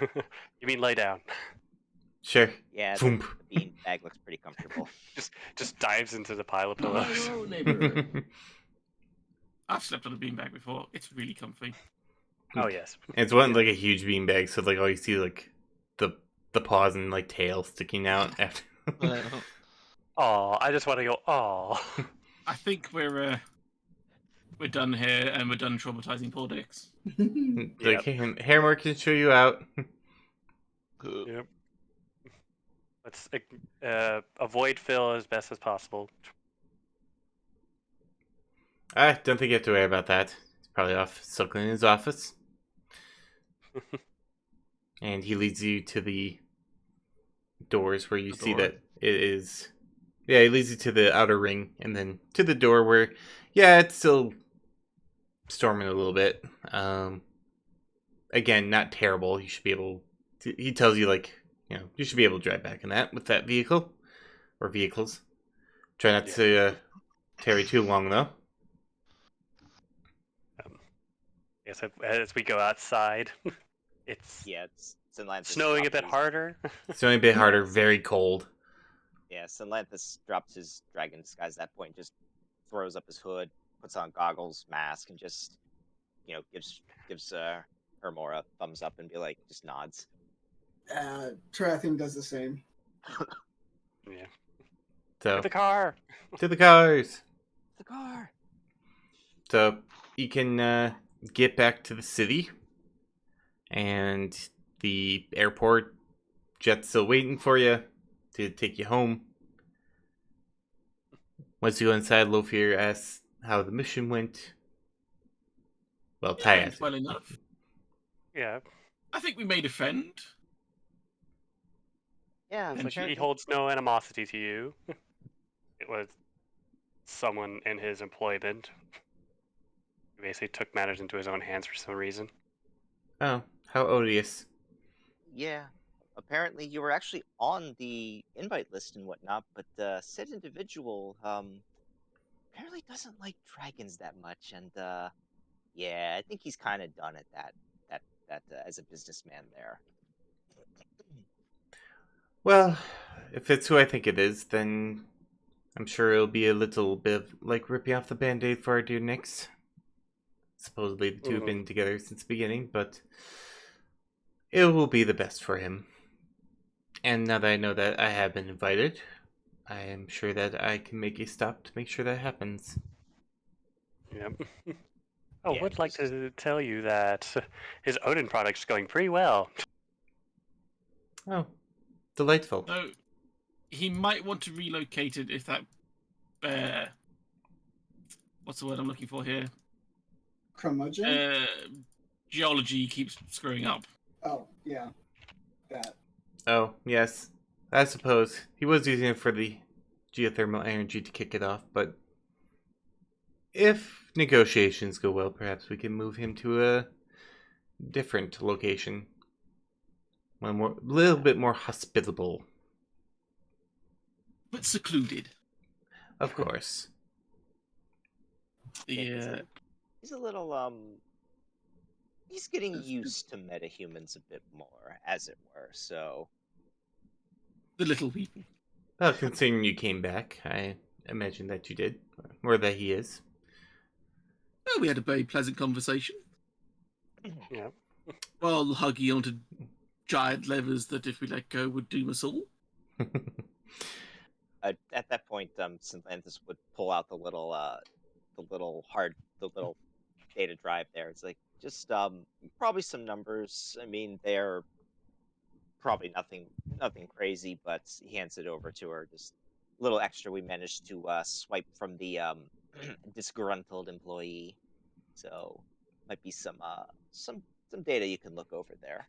C: mean lay down?
D: Sure.
A: Yeah, the
D: Thump.
A: bean bag looks pretty comfortable.
C: Just dives into the pile of pillows.
B: Oh, neighbor. I've slept on a beanbag before. It's really comfy.
C: Oh yes.
D: It's one like a huge beanbag, so like all you see like the paws and like tail sticking out after.
C: Oh, I just want to go. Oh.
B: I think we're done here, and we're done traumatizing poor dicks.
D: Like Hairmore can show you out.
C: Yep. Let's avoid Phil as best as possible.
D: I don't think you have to worry about that. He's probably off sulking in his office. And he leads you to the doors where you see
B: door.
D: that it is. Yeah, he leads you to the outer ring and then to the door where, yeah, it's still storming a little bit. Again, not terrible. You should be able to, he tells you, like, you should be able to drive back in that with that vehicle or vehicles. Try not to tarry too long, though.
C: Yes, as we go outside, it's
A: It's Sinlanthus
C: snowing a
A: dropped
C: bit
A: his-
C: harder.
D: It's only a bit harder, very cold.
A: Yeah, Sinlanthus drops his dragon disguise at that point, just throws up his hood, puts on goggles, mask, and just, gives Hermora a thumbs up and be like, just nods.
F: Trathium does the same.
C: Yeah.
D: So,
C: To the car.
D: to the cars.
A: The car.
D: So, you can get back to the city. And the airport jet's still waiting for you to take you home. Once you go inside, Lofir asks how the mission went. Well,
B: Yeah,
D: Ty
B: went
D: asked.
B: well enough.
C: Yeah.
B: I think we made a friend.
A: Yeah,
C: It's
B: And
C: like he
A: apparently-
C: holds no animosity to you. It was someone in his employment. He basically took matters into his own hands for some reason.
D: Oh, how odious.
A: Yeah. Apparently, you were actually on the invite list and whatnot, but said individual apparently doesn't like dragons that much, and yeah, I think he's kind of done at that as a businessman there.
D: Well, if it's who I think it is, then I'm sure it'll be a little bit like ripping off the band-aid for our dear Nix. Supposedly the two have been together since the beginning, but it will be the best for him. And now that I know that I have been invited, I am sure that I can make a stop to make sure that happens.
C: Yep. I
A: Yeah,
C: would like
A: just-
C: to tell you that his Odin product's going pretty well.
D: Oh, delightful.
B: So he might want to relocate it if that what's the word I'm looking for here?
F: Curmudgeon?
B: Geology keeps screwing up.
F: Oh, yeah. That.
D: Oh, yes. I suppose. He was using it for the geothermal energy to kick it off, but if negotiations go well, perhaps we can move him to a different location. One more, little bit more hospitable,
B: But secluded.
D: of course.
B: Yeah.
A: He's a little he's getting used to metahumans a bit more, as it were. So
B: The little people.
D: Well, considering you came back, I imagine that you did, or that he is.
B: Oh, we had a very pleasant conversation.
C: Yeah.
B: While hugging onto giant levers that, if we let go, would doom us all.
A: at that point, Synthanthus would pull out the little data drive there. It's like just probably some numbers. I mean, they're probably nothing crazy, but he hands it over to her. Just a little extra we managed to swipe from the disgruntled employee. So might be some data you can look over there.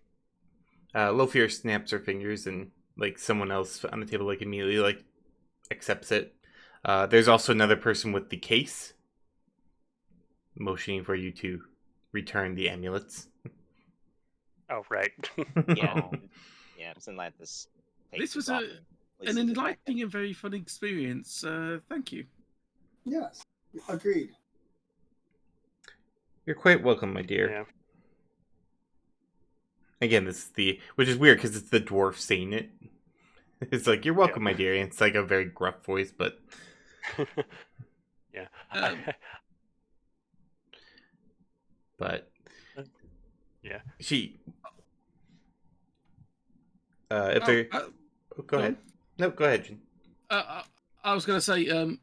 D: Lothier snaps her fingers, and like someone else on the table like immediately like accepts it. There's also another person with the case, motioning for you to return the amulets.
C: Oh, right.
A: Yeah,
E: Oh.
A: yeah. Atlantis
B: This
A: takes
B: was
A: his off and
B: an
A: places it back in.
B: enlightening and very fun experience. Thank you.
F: Yes, agreed.
D: You're quite welcome, my dear.
C: Yeah.
D: Again, this is which is weird because it's the dwarf saying it. It's like, you're welcome, my dear. And it's like a very gruff voice, but
C: Yeah.
B: Um,
D: but
C: Yeah.
D: she if
B: oh,
D: they're
B: uh,
D: go ahead.
B: on.
D: No, go ahead, Jin.
B: I was going to say, on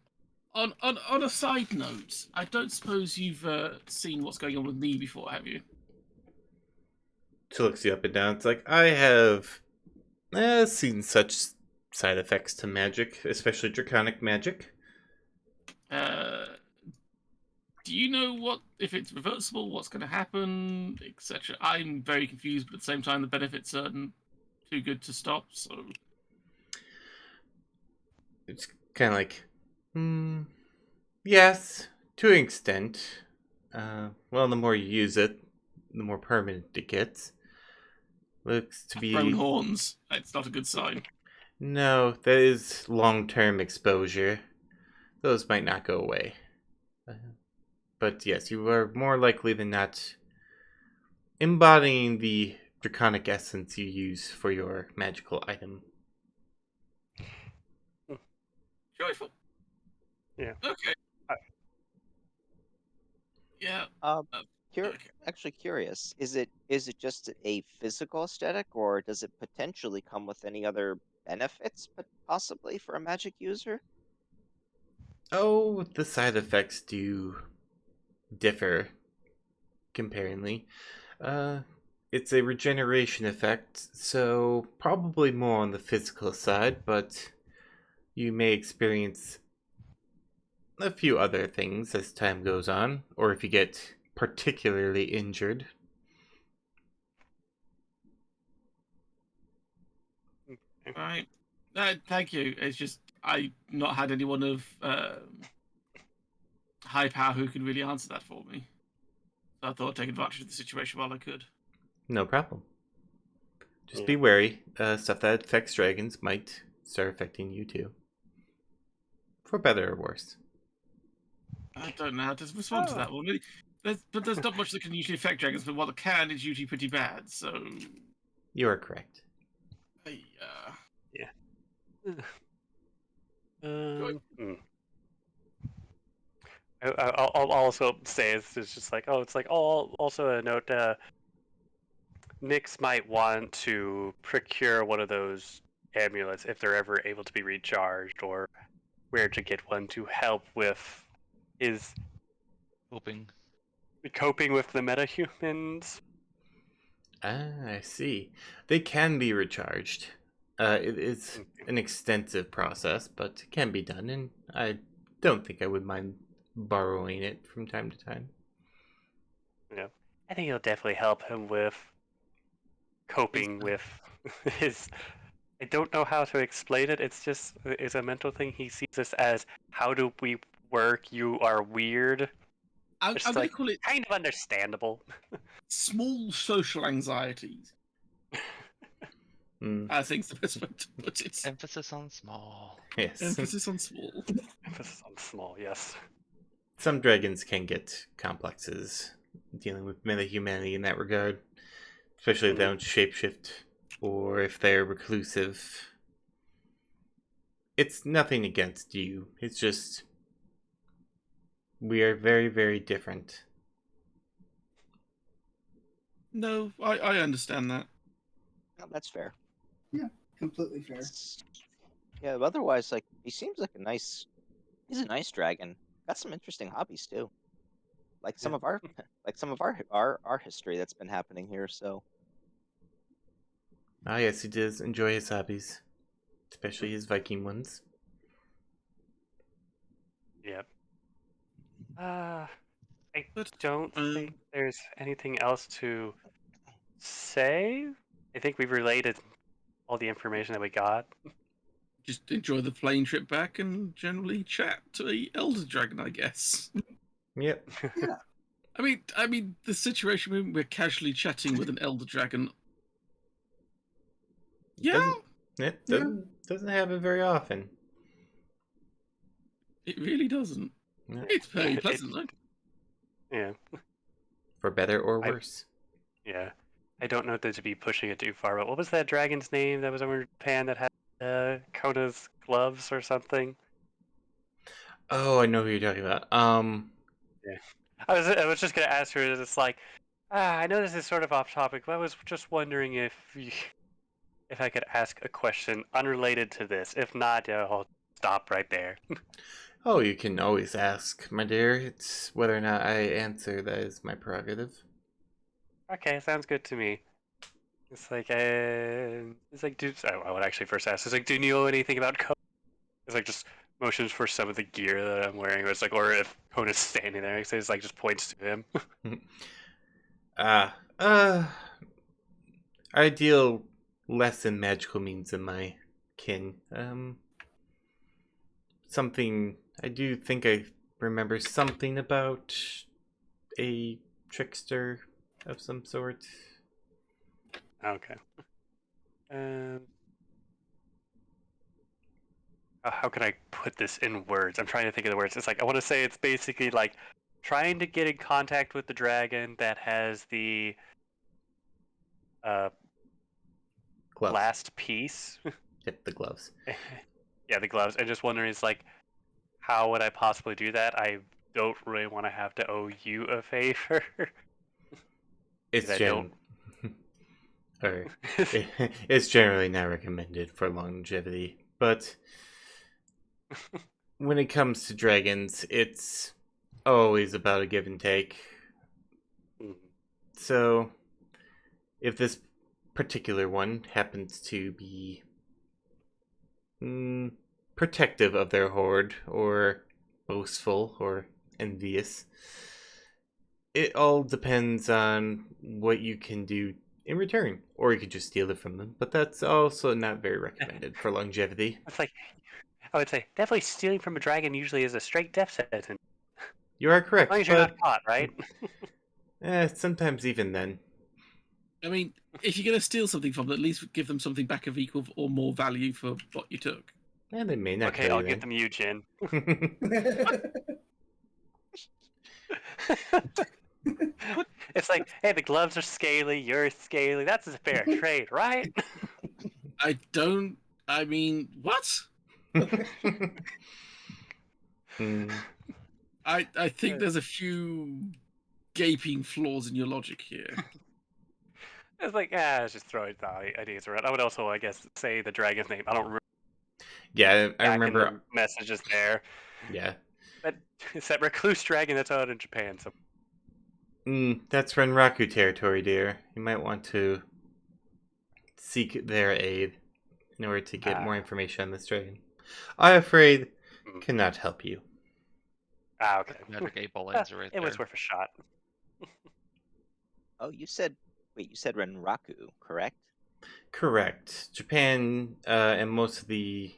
B: a side note, I don't suppose you've seen what's going on with me before, have you?
D: She looks you up and down. It's like, I have seen such side effects to magic, especially draconic magic.
B: Uh, do you know what if it's reversible, what's going to happen, etc.? I'm very confused, but at the same time, the benefits are too good to stop. So
D: It's kind of like, yes, to an extent. Well, the more you use it, the more permanent it gets. Looks to
B: I've grown
D: be...
B: horns. It's not a good sign.
D: No, that is long-term exposure. Those might not go away. But yes, you are more likely than not embodying the draconic essence you use for your magical item.
B: Joyful.
C: Yeah.
B: Okay.
C: I-
B: Yeah.
A: Um,
B: Okay.
A: actually curious. Is it just a physical aesthetic, or does it potentially come with any other benefits, but possibly for a magic user?
D: Oh, the side effects do differ comparingly. Uh, it's a regeneration effect, so probably more on the physical side, but you may experience a few other things as time goes on, or if you get particularly injured.
B: Right. Thank you. It's just I've not had anyone of high power who can really answer that for me. So I thought I'd take advantage of the situation while I could.
D: No problem. Just
C: Yeah.
D: be wary. Stuff that affects dragons might start affecting you too. For better or worse.
B: I don't know how to respond to that one. Really. There's not much that can usually affect dragons, but what can is usually pretty bad. So,
D: You are correct.
B: I,
C: Um, hmm. I'll also say it's just like, oh, it's like, oh, also a note. Nyx might want to procure one of those amulets if they're ever able to be recharged, or where to get one to help with his
E: Hoping.
C: coping with the metahumans.
D: Ah, I see. They can be recharged. It is an extensive process, but it can be done, and I don't think I would mind borrowing it from time to time.
C: Yeah, I think it'll definitely help him with coping with his. I don't know how to explain it. It's a mental thing. He sees this as, how do we work? You are weird.
B: I'm
C: It's
B: going to
C: like
B: call it
C: kind of understandable.
B: small social anxieties.
D: Mm,
B: I think's the best way to put it.
E: Emphasis on small.
D: yes.
B: Emphasis on small.
C: Emphasis on small, yes.
D: Some dragons can get complexes dealing with meta-humanity in that regard. Especially if they don't shapeshift or if they're reclusive. It's nothing against you. It's just we are very, very different.
B: No, I understand that.
A: No, that's fair.
F: Completely fair.
A: Yeah, but otherwise, like he seems like he's a nice dragon. Got some interesting hobbies too. Like some
C: Yeah.
A: of our like some of our history that's been happening here. So
D: Ah, yes, he does enjoy his hobbies, especially his Viking ones.
C: Yep. I I
B: But
C: don't think there's anything else to say. I think we've related all the information that we got.
B: just enjoy the plane trip back and generally chat to the Elder Dragon, I guess.
D: Yep.
F: Yeah.
B: I mean, the situation when we're casually chatting with an Elder Dragon. Yeah,
D: Doesn't happen very often.
B: it really doesn't.
D: Yeah.
B: It's very
C: It-
B: pleasant, though.
C: Yeah,
D: For better or
C: I-
D: worse.
C: yeah. I don't know that to be pushing it too far, but what was that dragon's name that was over in Japan that had Kona's gloves or something?
D: Oh, I know who you're talking about.
C: Yeah. I was just gonna ask her. It's like, I know this is sort of off topic, but I was just wondering if I could ask a question unrelated to this. If not, yeah, I'll stop right there.
D: Oh, you can always ask, my dear. It's whether or not I answer that is my prerogative.
C: Okay, sounds good to me. It's like, I would actually first ask. It's like, do you know anything about Kona? It's like just motions for some of the gear that I'm wearing. It's like, or if Kona's standing there, it's like just points to him.
D: Ah, I deal less in magical means than my kin. Something I do think I remember something about a trickster of some sort.
C: Okay. Um, how can I put this in words? I'm trying to think of the words. It's like I want to say it's basically like trying to get in contact with the dragon that has the uh,
D: Gloves.
C: last piece.
D: Yep, the gloves.
C: Yeah, the gloves. And just wondering, it's like, how would I possibly do that? I don't really want to have to owe you a favor.
D: It's
C: I don't.
D: or it's generally not recommended for longevity, but when it comes to dragons, it's always about a give and take.
C: Mhm.
D: So, if this particular one happens to be protective of their horde, or boastful, or envious, it all depends on what you can do in return. Or you could just steal it from them, but that's also not very recommended for longevity.
C: It's like, I would say, definitely stealing from a dragon usually is a straight death sentence.
D: You are
C: As
D: correct,
C: long as you're
D: but
C: not caught, right?
D: sometimes even then.
B: I mean, if you're going to steal something from them, at least give them something back of equal or more value for what you took.
D: They may not
C: Okay,
D: kill
C: I'll
D: you
C: give them you, Jin. It's like, hey, the gloves are scaly, you're scaly. That's a fair trade, right?
B: I mean, what?
D: Mm,
B: I think there's a few gaping flaws in your logic here.
C: It's like, let's just throw ideas around. I would also, I guess, say the dragon's name. I don't remember
D: yeah, I
C: back in
D: remember.
C: the messages there.
D: Yeah.
C: But it's that recluse dragon that's out in Japan. So
D: That's Renraku territory, dear. You might want to seek their aid in order to get more information on this dragon. I'm afraid cannot help you.
C: okay.
E: Magic 8-ball answer right
C: It
E: there.
C: was worth a shot.
A: Oh, you said Renraku, correct?
D: Correct. Japan and most of the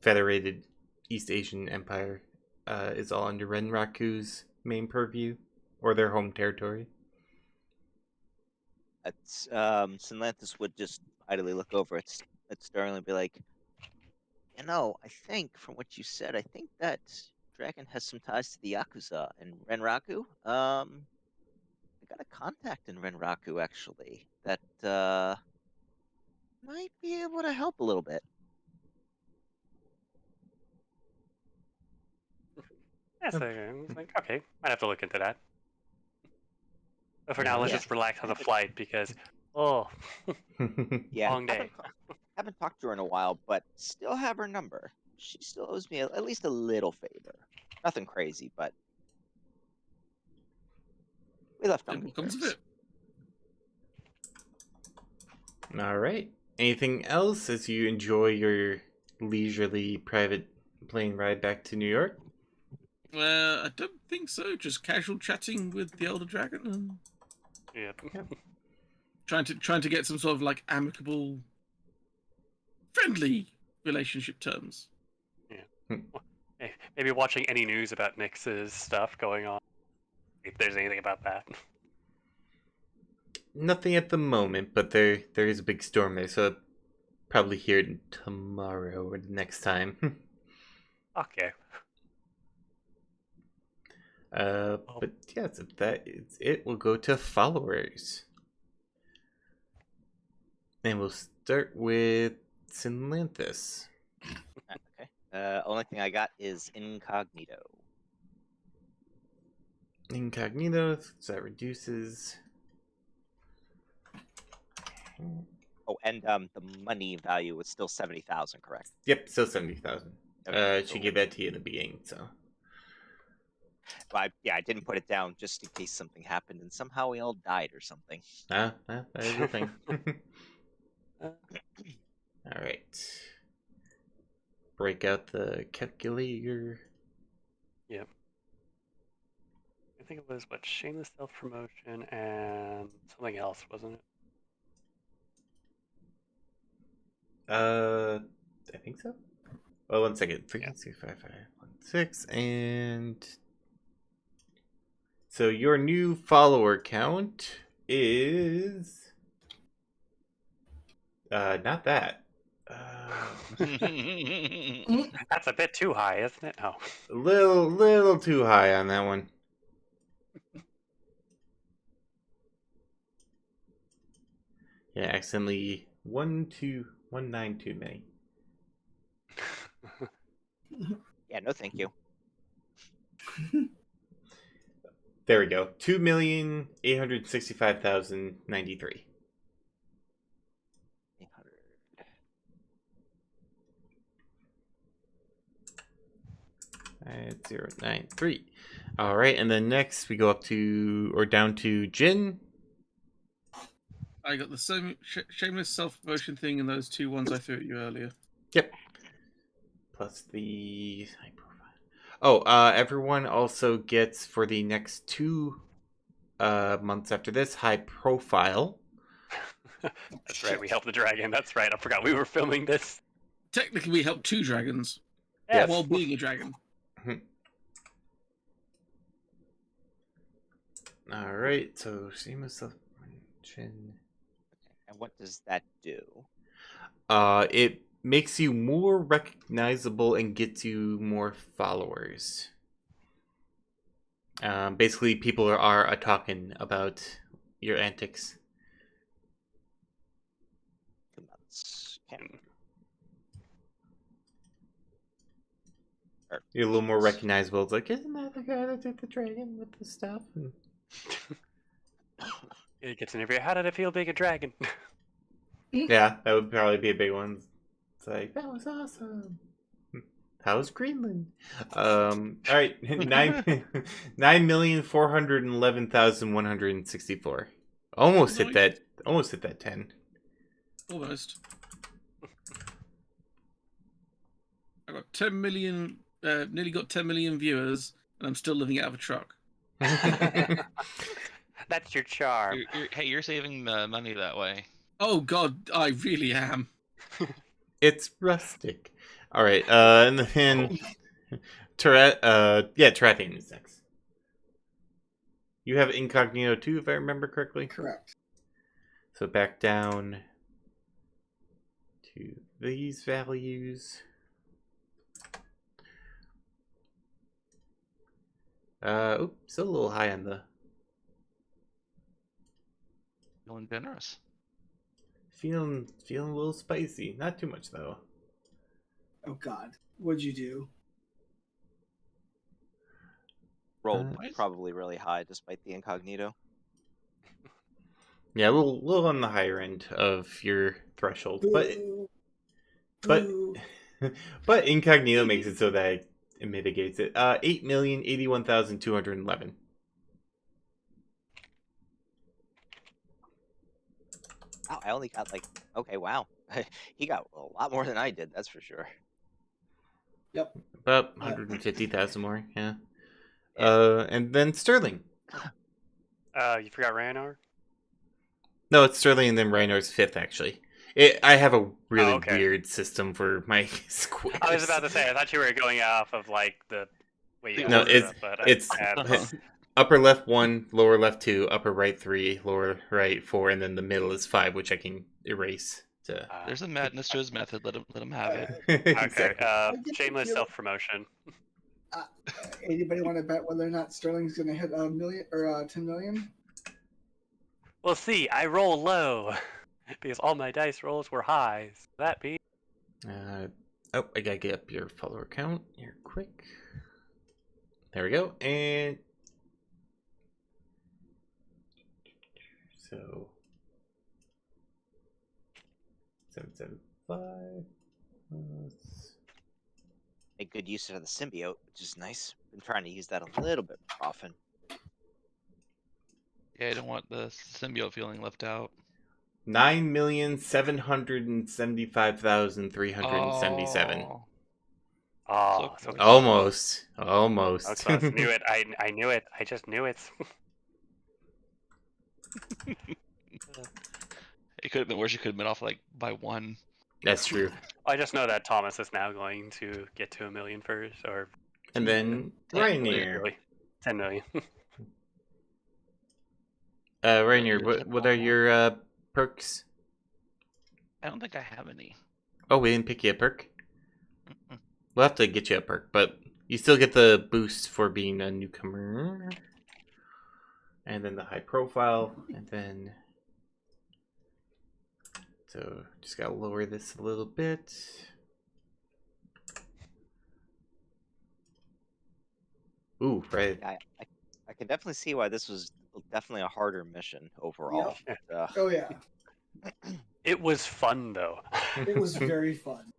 D: Federated East Asian Empire is all under Renraku's main purview, or their home territory.
A: It's Synlanthus would just idly look over at Sterling and be like, I think from what you said, I think that dragon has some ties to the Yakuza and Renraku. I got a contact in Renraku actually that might be able to help a little bit.
C: That's like, okay, might have to look into that. But for now, let's
A: Yeah.
C: just relax on the flight because, oh,
A: Yeah,
C: long day.
A: haven't talked to her in a while, but still have her number. She still owes me at least a little favor. Nothing crazy, but we left on
B: Then
A: good
B: what comes of
A: terms.
B: it?
D: All right. Anything else as you enjoy your leisurely private plane ride back to New York?
B: I don't think so. Just casual chatting with the elder dragon and
C: Yep.
B: trying to get some sort of like amicable, friendly relationship terms.
C: Maybe watching any news about Nyx's stuff going on. If there's anything about that.
D: Nothing at the moment, but there is a big storm there, so I'll probably hear it tomorrow or the next time.
C: Okay.
D: But yeah, so that is it. We'll go to followers. And we'll start with Synlanthus.
A: Okay. Only thing I got is incognito.
D: Incognito, so that reduces.
A: Oh, and the money value was still 70,000, correct?
D: Yep, still 70,000.
A: Okay,
D: She
A: cool.
D: gave that to you in the beginning, so.
A: Well, I didn't put it down just in case something happened and somehow we all died or something.
D: That is a thing. Alright. Break out the calculator.
C: Yep. I think it was shameless self promotion and something else, wasn't it?
D: I think so. Oh, 1 second. 365,516 and so your new follower count is not that.
C: That's a bit too high, isn't it? No.
D: A little too high on that one. Yeah, accidentally 19192 too many.
A: Yeah, no thank you.
D: There we go. 2,865,093.
A: 800.
D: At 093. All right, and then next we go up to or down to Jin.
B: I got the same shameless self-promotion thing and those two ones I threw at you earlier.
D: Yep. Plus the high profile. Oh, everyone also gets for the next 2 months after this high profile.
C: That's right. We helped the dragon. That's right. I forgot we were filming this.
B: Technically, we helped 2 dragons
C: Yes.
B: while being a dragon.
D: All right, so shameless self-promotion.
A: And what does that do?
D: It makes you more recognizable and gets you more followers. Basically, people are talking about your antics.
A: 2 months. Okay.
D: You're a little more recognizable. It's like, isn't that the guy that did the dragon with the stuff? And...
C: It gets an interview. How did it feel being a dragon?
D: yeah, that would probably be a big one. It's like, that was awesome. How's Greenland? All right, 9,411,164. Almost hit that. Almost hit that 10.
B: Almost. I got 10 million. Nearly got 10 million viewers, and I'm still living out of a truck.
C: That's your charm.
E: Hey, you're saving money that way.
B: Oh God, I really am.
D: It's rustic. All right, and then Tarathian is next. You have incognito too, if I remember correctly.
F: Correct.
D: So back down to these values. Still a little high on the.
E: Feeling generous.
D: Feeling a little spicy. Not too much though.
F: Oh God, what'd you do?
A: Rolled probably really high despite the incognito.
D: Yeah, a little on the higher end of your threshold,
F: Boo.
D: but
F: Boo.
D: but incognito makes it so that it mitigates it. 8,081,211.
A: Oh, I only got like, okay, wow. He got a lot more than I did, that's for sure.
F: Yep.
D: About 150,000 more, yeah. And then Sterling.
C: You forgot Ranar?
D: No, it's Sterling and then Reinor's fifth, actually. I have a really
C: Oh, okay.
D: weird system for my squares.
C: I was about to say, I thought you were going off of like the way you
E: The
D: No,
C: added
E: order.
C: stuff, but
D: it's upper left 1, lower left 2, upper right 3, lower right 4, and then the middle is 5, which I can erase. To...
E: There's a madness to his method. Let him have it.
C: Okay.
D: Exactly.
F: get the
C: Shameless
F: feeling-
C: self-promotion.
F: Anybody want to bet whether or not Sterling's going to hit a million or 10 million?
C: We'll see. I roll low because all my dice rolls were high. So that means
D: Oh, I gotta get up your follower count here quick. There we go. And so 775 plus.
A: A good use of the symbiote, which is nice. Been trying to use that a little bit more often.
E: Yeah, I don't want the symbiote feeling left out.
D: 9,775,377.
C: oh,
E: So close.
D: Almost.
C: so close. Knew it. I knew it. I just knew it.
E: It could have been worse. You could have been off like by one.
D: That's true.
C: I just know that Thomas is now going to get to 1 million first, or
D: And then
E: Technically,
D: Rainier.
C: really 10 million.
D: Rainier,
E: You're
D: what are your perks?
E: I don't think I have any.
D: Oh, we didn't pick you a perk?
E: Mm-mm.
D: We'll have to get you a perk, but you still get the boost for being a newcomer. And then the high profile, and then... So, just gotta lower this a little bit. Ooh, right.
A: I can definitely see why this was definitely a harder mission overall.
C: Yep.
F: Oh, yeah.
C: It was fun though.
F: It was very fun.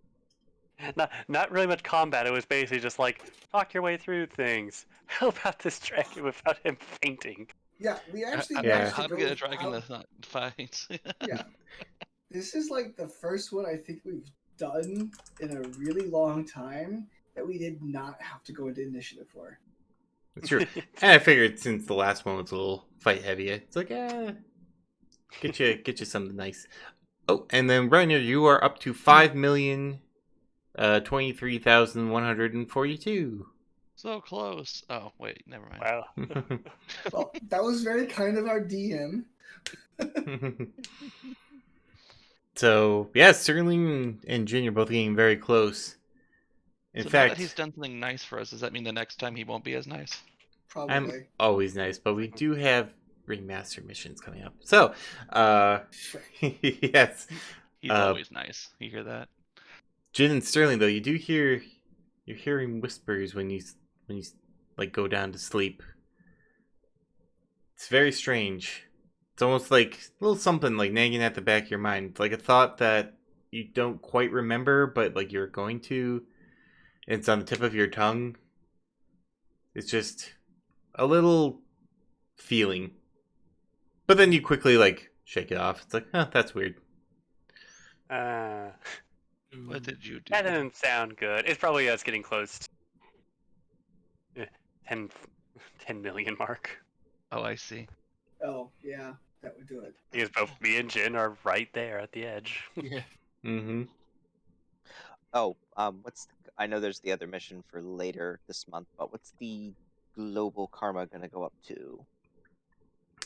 C: Not really much combat. It was basically just like talk your way through things. Help out this dragon without him fainting.
F: Yeah, we actually
D: Yeah.
F: managed
E: How
F: to
E: to
F: go
E: get a dragon
F: without-
E: that's not fight?
F: Yeah. This is like the first one I think we've done in a really long time that we did not have to go into initiative for.
D: It's true. And I figured since the last one was a little fight heavy, it's like, get you something nice. Oh, and then Rainier, you are up to 5,023,142.
E: So close. Oh wait, never mind.
C: Wow.
F: Well, that was very kind of our DM.
D: So yeah, Sterling and Jin are both getting very close. In
E: So now
D: fact,
E: that he's done something nice for us, does that mean the next time he won't be as nice?
F: Probably.
D: I'm always nice, but we do have remaster missions coming up. So, yes,
E: He's
D: Uh,
E: always nice. You hear that?
D: Jin and Sterling though, you're hearing whispers when you like go down to sleep. It's very strange. It's almost like a little something like nagging at the back of your mind, like a thought that you don't quite remember, but like you're going to. It's on the tip of your tongue. It's just a little feeling, but then you quickly like shake it off. It's like, oh, that's weird.
E: What did you do?
C: That didn't sound good. It's probably us getting close to 10 million mark.
E: Oh, I see.
F: Oh, yeah, that would do it.
C: Because both me and Jin are right there at the edge.
B: Yeah.
D: Mm-hmm.
A: Oh, I know there's the other mission for later this month, but what's the global karma gonna go up to?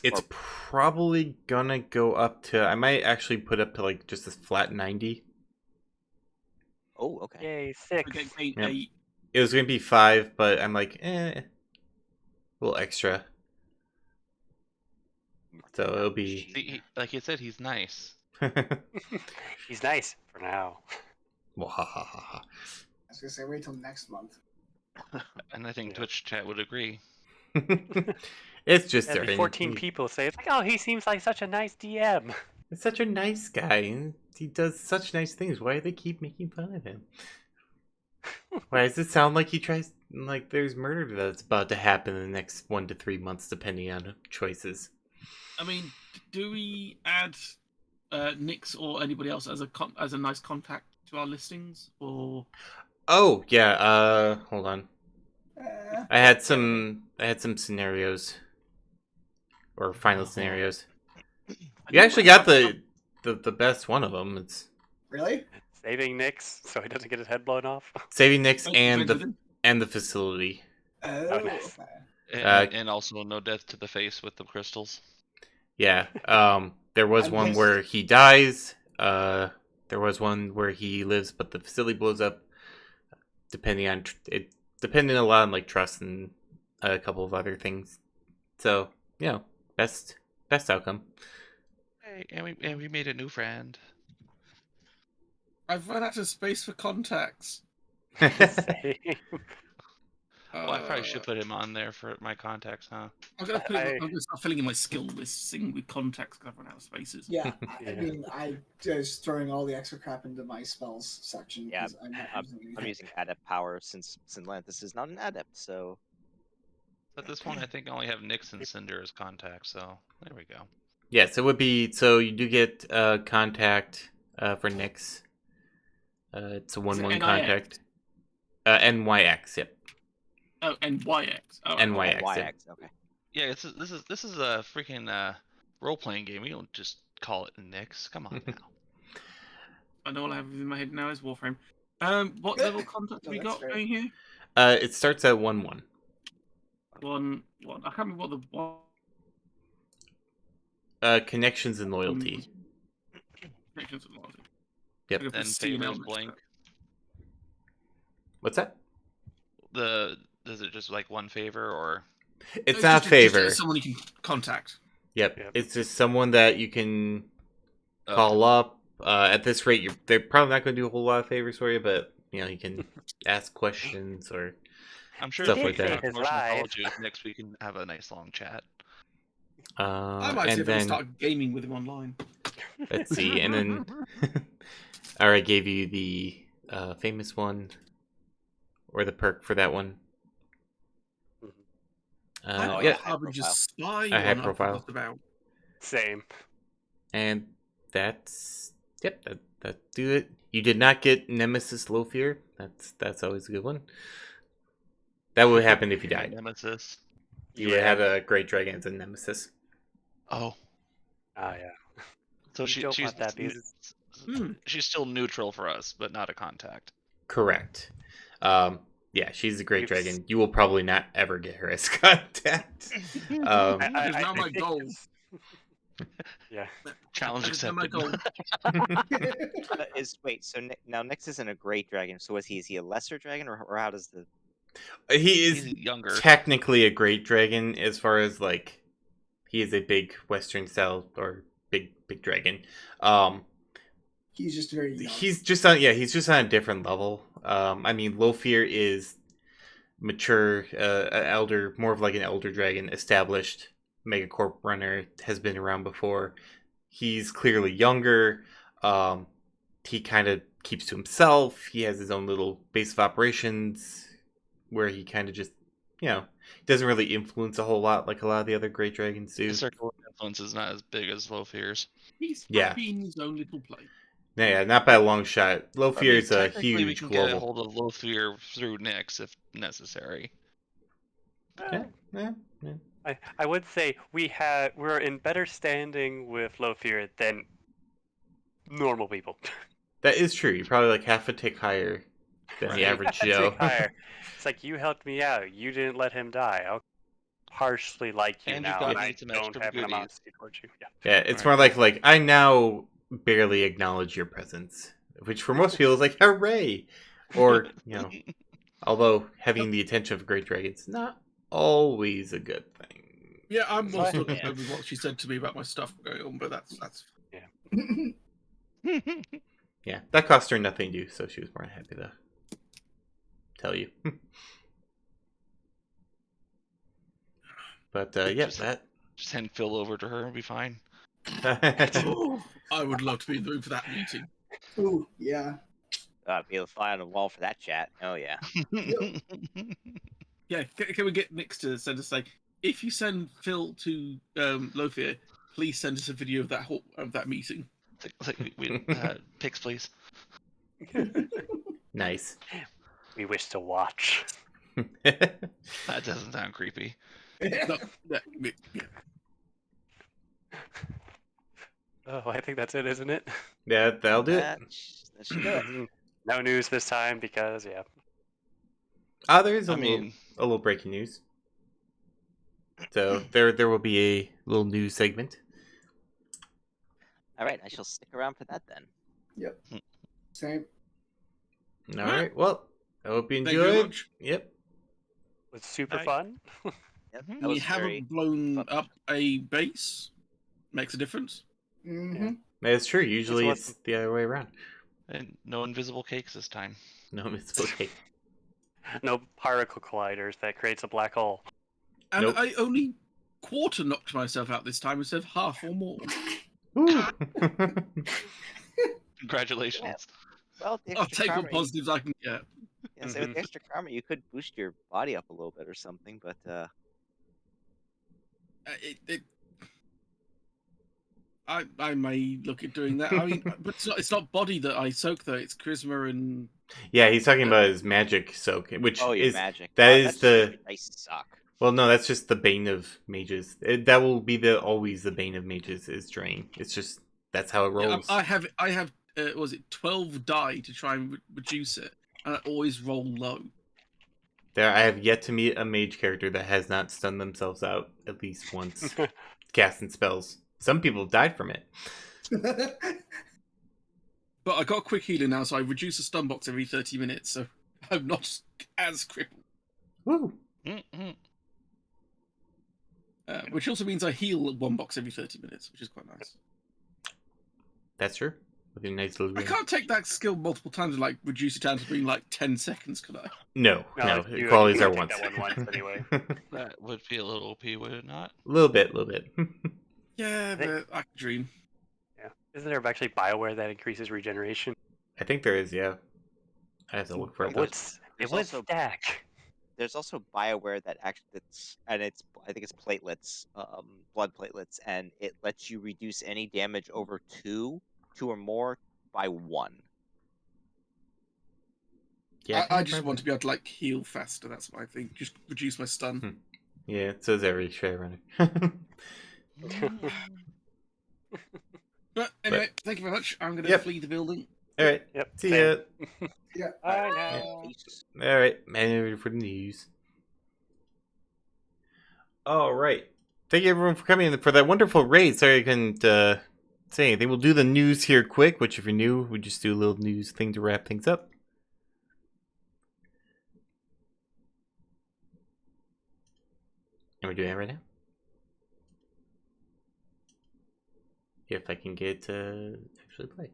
D: It's
A: Or-
D: probably gonna go up to. I might actually put up to like just a flat 90.
A: Oh, okay.
C: Yay, 6.
B: Okay, eight,
D: Yep.
B: 8.
D: It was gonna be 5, but I'm like, a little extra. So it'll be.
E: See, like you said, he's nice.
C: He's nice for now.
D: Wahahaha.
F: I was gonna say wait till next month.
E: And I think
C: Yeah.
E: Twitch chat would agree.
D: It's just
C: There'll be
D: starting.
C: 14 people say it's like, oh, he seems like such a nice DM.
D: He's such a nice guy, and he does such nice things. Why do they keep making fun of him? Why does it sound like he tries, like there's murder that's about to happen in the next 1 to 3 months, depending on choices?
B: I mean, do we add Nix or anybody else as a nice contact to our listings, or
D: Oh yeah. Hold on. I had some scenarios or final scenarios. You actually got the best one of them. It's
F: Really?
C: Saving Nyx so he doesn't get his head blown off.
D: saving Nyx
B: Don't be friends with him.
D: and the facility.
F: Oh,
C: nice.
F: okay.
E: And also no death to the face with the crystals.
D: Yeah. There was
F: I
D: one
F: missed-
D: where he dies. There was one where he lives, but the facility blows up. Depending on depending a lot on like trust and a couple of other things. So best outcome.
E: Hey, and we made a new friend.
B: I've run out of space for contacts.
C: Same.
E: Well, I probably should put him on there for my contacts, huh?
B: I'm gonna start filling in my skill list with contacts because I've run out of spaces.
F: Yeah, I
C: Yeah.
F: mean, I just throwing all the extra crap into my spells section.
A: Yeah,
F: 'cause I'm not using
A: I'm
F: anything.
A: using adept power since Lanthus is not an adept, so
E: At this point, I think I only have Nyx and Cinder as contacts, so there we go.
D: Yes, it would be. So you do get contact for Nyx. It's a 1/1
B: NIX?
D: contact. NYX. Yep.
B: Oh, and YX. Oh,
D: NYX.
A: YX.
D: Yep.
A: Okay.
E: Yeah, this is a freaking role playing game. We don't just call it Nyx. Come on now.
B: I know all I have in my head now is Warframe. What level contact
F: No,
B: we
F: that's
B: got
F: fair.
B: going here?
D: It starts at 1/1.
B: One. I can't remember what the one.
D: Connections and loyalty.
B: Connections and loyalty.
D: Yep.
B: I go for
E: Then
B: steam
E: favors
B: elements,
E: blink.
D: What's that?
E: Is it just like one favor or?
D: It's
B: It's
D: not
B: just
D: favor.
B: someone you can contact.
D: Yep.
C: Yep.
D: It's just someone that you can call up. At this rate, they're probably not going to do a whole lot of favors for you, but you can ask questions or
E: I'm sure
D: stuff
E: if
D: like
E: we
D: that.
E: have
C: His
E: promotional
C: life.
E: college next we can have a nice long chat.
B: I might see
D: and
B: if I can
D: then
B: start gaming with him online.
D: let's see, and then I already gave you the famous one or the perk for that one.
A: Oh,
D: yeah,
A: high
B: I would just spy
D: A high
B: one I
D: profile.
B: forgot about.
C: Same.
D: and that's that do it. You did not get Nemesis Lothier. That's always a good one. That would happen if you died.
E: Nemesis.
D: You would have a Great Dragon as a Nemesis.
E: Oh,
C: Oh yeah.
E: so
C: You don't
E: she's
C: want that either.
E: she's still neutral for us, but not a contact.
D: Correct. Yeah, she's a great
C: You've
D: dragon. You will probably not ever get her as contact.
B: That is now my
C: think
B: goal.
C: it's- Yeah.
E: Challenge
B: That is now my
E: accepted.
B: goal.
A: Wait, so now Nyx isn't a great dragon. So is he a lesser dragon, or how does the?
D: He is
E: He's younger.
D: technically a great dragon as far as like he is a big Western style or big dragon.
F: He's just very young.
D: He's just on a different level. I mean, Lothier is mature, an elder, more of like an elder dragon, established megacorp runner, has been around before. He's clearly younger. He kind of keeps to himself. He has his own little base of operations where he kind of just, doesn't really influence a whole lot like a lot of the other great dragons do.
E: His circle of influence is not as big as Lofier's.
B: He's
D: Yeah.
B: happy in his own little place.
D: Yeah, not by a long shot. Lothier is a
E: technically we
D: huge
E: can get a
D: global.
E: hold of Lothier through Nyx if necessary.
D: Yeah.
C: I would say we're in better standing with Lothier than normal people.
D: That is true. You're probably like half a tick higher than the
E: Right.
D: average
C: I'd
D: Joe.
C: take higher. It's like you helped me out. You didn't let him die. I'll partially like you
E: And you've
C: now,
E: got
C: and I
E: me some
C: don't
E: extra
C: have
E: goodies.
C: animosity towards you. Yeah.
D: Yeah, it's
E: Right.
D: more like I now barely acknowledge your presence, which for most people is like hooray, or although having the attention of great dragons not always a good thing.
B: Yeah, I'm more stuck
A: Yeah.
B: with what she said to me about my stuff going on, but that's
D: Yeah, that cost her nothing to do, so she was more than happy to tell you. But yeah,
E: Just-
D: that.
E: Just send Phil over to her and be fine.
B: I would love to be in the room for that meeting.
F: Ooh, yeah.
A: Be a fly on the wall for that chat. Oh yeah.
B: Yeah, can we get Nick to send us if you send Phil to Lothier, please send us a video of that meeting.
E: Pics, please.
D: Nice.
C: We wish to watch.
E: That doesn't sound creepy.
B: No, yeah.
C: Oh, I think that's it, isn't it?
D: Yeah, that'll do it.
A: That should do it.
C: No news this time because, yeah.
D: Ah, there is
E: I mean,
D: a little breaking news. So there will be a little news segment.
A: All right, I shall stick around for that then.
F: Yep. Same.
D: All right. Well, I hope you
B: Thank you very
D: enjoyed.
B: much.
D: Yep.
C: It was super
E: Nice.
C: fun.
A: Yep,
E: Mhm.
A: that
B: We
A: was very
B: haven't blown
A: fun.
B: up a base. Makes a difference.
F: Mm-hmm.
D: That's true. Usually
C: It's
D: it's the other way around.
E: And no invisible cakes this time.
D: No, it's okay.
C: No particle colliders that creates a black hole.
B: And
D: Nope.
B: I only quarter knocked myself out this time instead of half or more.
D: Woo.
E: Congratulations.
A: Well, with the
B: I'll
A: extra
B: take what
A: karma,
B: positives I can get.
A: with the extra karma, you could boost your body up a little bit or something. But
B: I may look at doing that. I mean, but it's not body that I soak though. It's charisma and
D: Yeah, he's talking about his magic soak, which
A: oh, your
D: is
A: magic.
D: that is
A: That's just
D: the
A: your dice suck.
D: well, no, that's just the bane of mages. That will be always the bane of mages is drain. It's just that's how it
B: yeah,
D: rolls.
B: I have was it 12 die to try and reduce it, and I always roll low.
D: There, I have yet to meet a mage character that has not stunned themselves out at least once casting spells. Some people have died from it.
B: But I got a quick healer now, so I reduce a stun box every 30 minutes, so I'm not as crippled.
D: Woo!
E: Mm-hmm.
B: Which also means I heal one box every 30 minutes, which is quite nice.
D: That's true. With a nice little
B: I can't take that skill multiple times and like reduce it down to being like 10 seconds, could I?
D: No,
C: No,
D: no.
C: you
D: Qualities are
C: take
D: once.
C: that one once anyway.
E: That would be a little OP, would it not?
D: little bit.
B: Yeah,
C: think-
B: but I can dream.
C: Yeah. Isn't there actually Bioware that increases regeneration?
D: I think there is, yeah. I have to look for it. though.
C: It
A: There's
C: would
A: also-
C: stack.
A: There's also Bioware that actually I think it's platelets, blood platelets, and it lets you reduce any damage over two or more by 1.
D: Yeah,
B: I just want to be able to like heal faster. That's my thing. Just reduce my stun.
D: Yeah, it says every Shadowrunner.
B: But anyway, thank you very much. I'm going to
D: Yep.
B: flee the building.
D: All right.
C: Yep.
D: See
C: same.
D: ya.
F: Yeah.
C: Bye now.
A: Peace.
D: All right. Man, for the news. All right. Thank you everyone for coming in for that wonderful raid. Sorry I couldn't say anything. We'll do the news here quick, which if you're new, we just do a little news thing to wrap things up. And we're doing that right now. If I can get to actually play.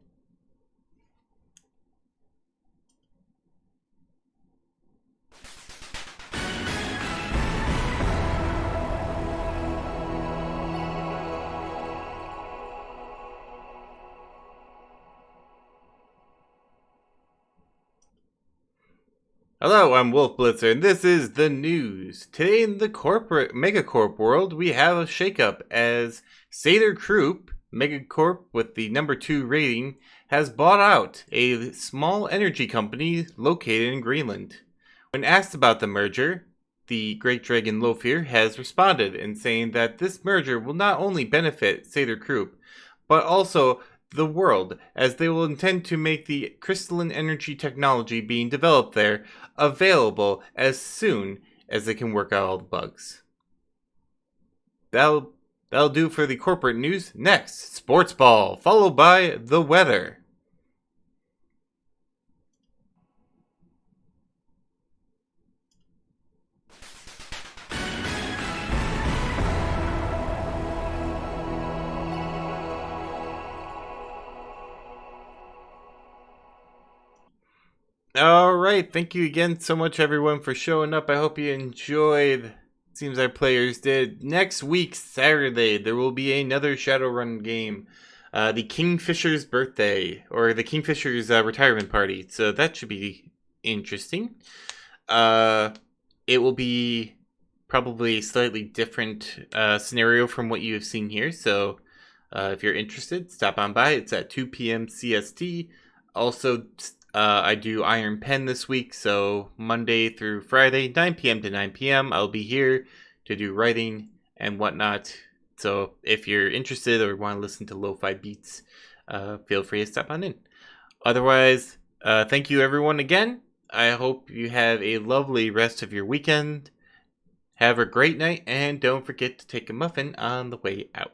D: Hello, I'm Wolf Blitzer, and this is the news. Today in the corporate megacorp world, we have a shakeup as Satyr Croup, megacorp with the number 2 rating, has bought out a small energy company located in Greenland. When asked about the merger, the Great Dragon Lofir has responded in saying that this merger will not only benefit Satyr Croup, but also the world, as they will intend to make the crystalline energy technology being developed there available as soon as they can work out all the bugs. That'll do for the corporate news. Next, sports ball, followed by the weather. Alright, thank you again so much everyone for showing up. I hope you enjoyed. Seems our players did. Next week, Saturday, there will be another Shadowrun game. The Kingfisher's birthday, or the Kingfisher's retirement party. So that should be interesting. It will be probably a slightly different scenario from what you have seen here. So if you're interested, stop on by. It's at 2 p.m. CST. Also, I do Iron Pen this week, so Monday through Friday, 9 p.m. to 9 p.m. I'll be here to do writing and whatnot. So if you're interested or want to listen to lo-fi beats, feel free to step on in. Otherwise, thank you everyone again. I hope you have a lovely rest of your weekend. Have a great night, and don't forget to take a muffin on the way out.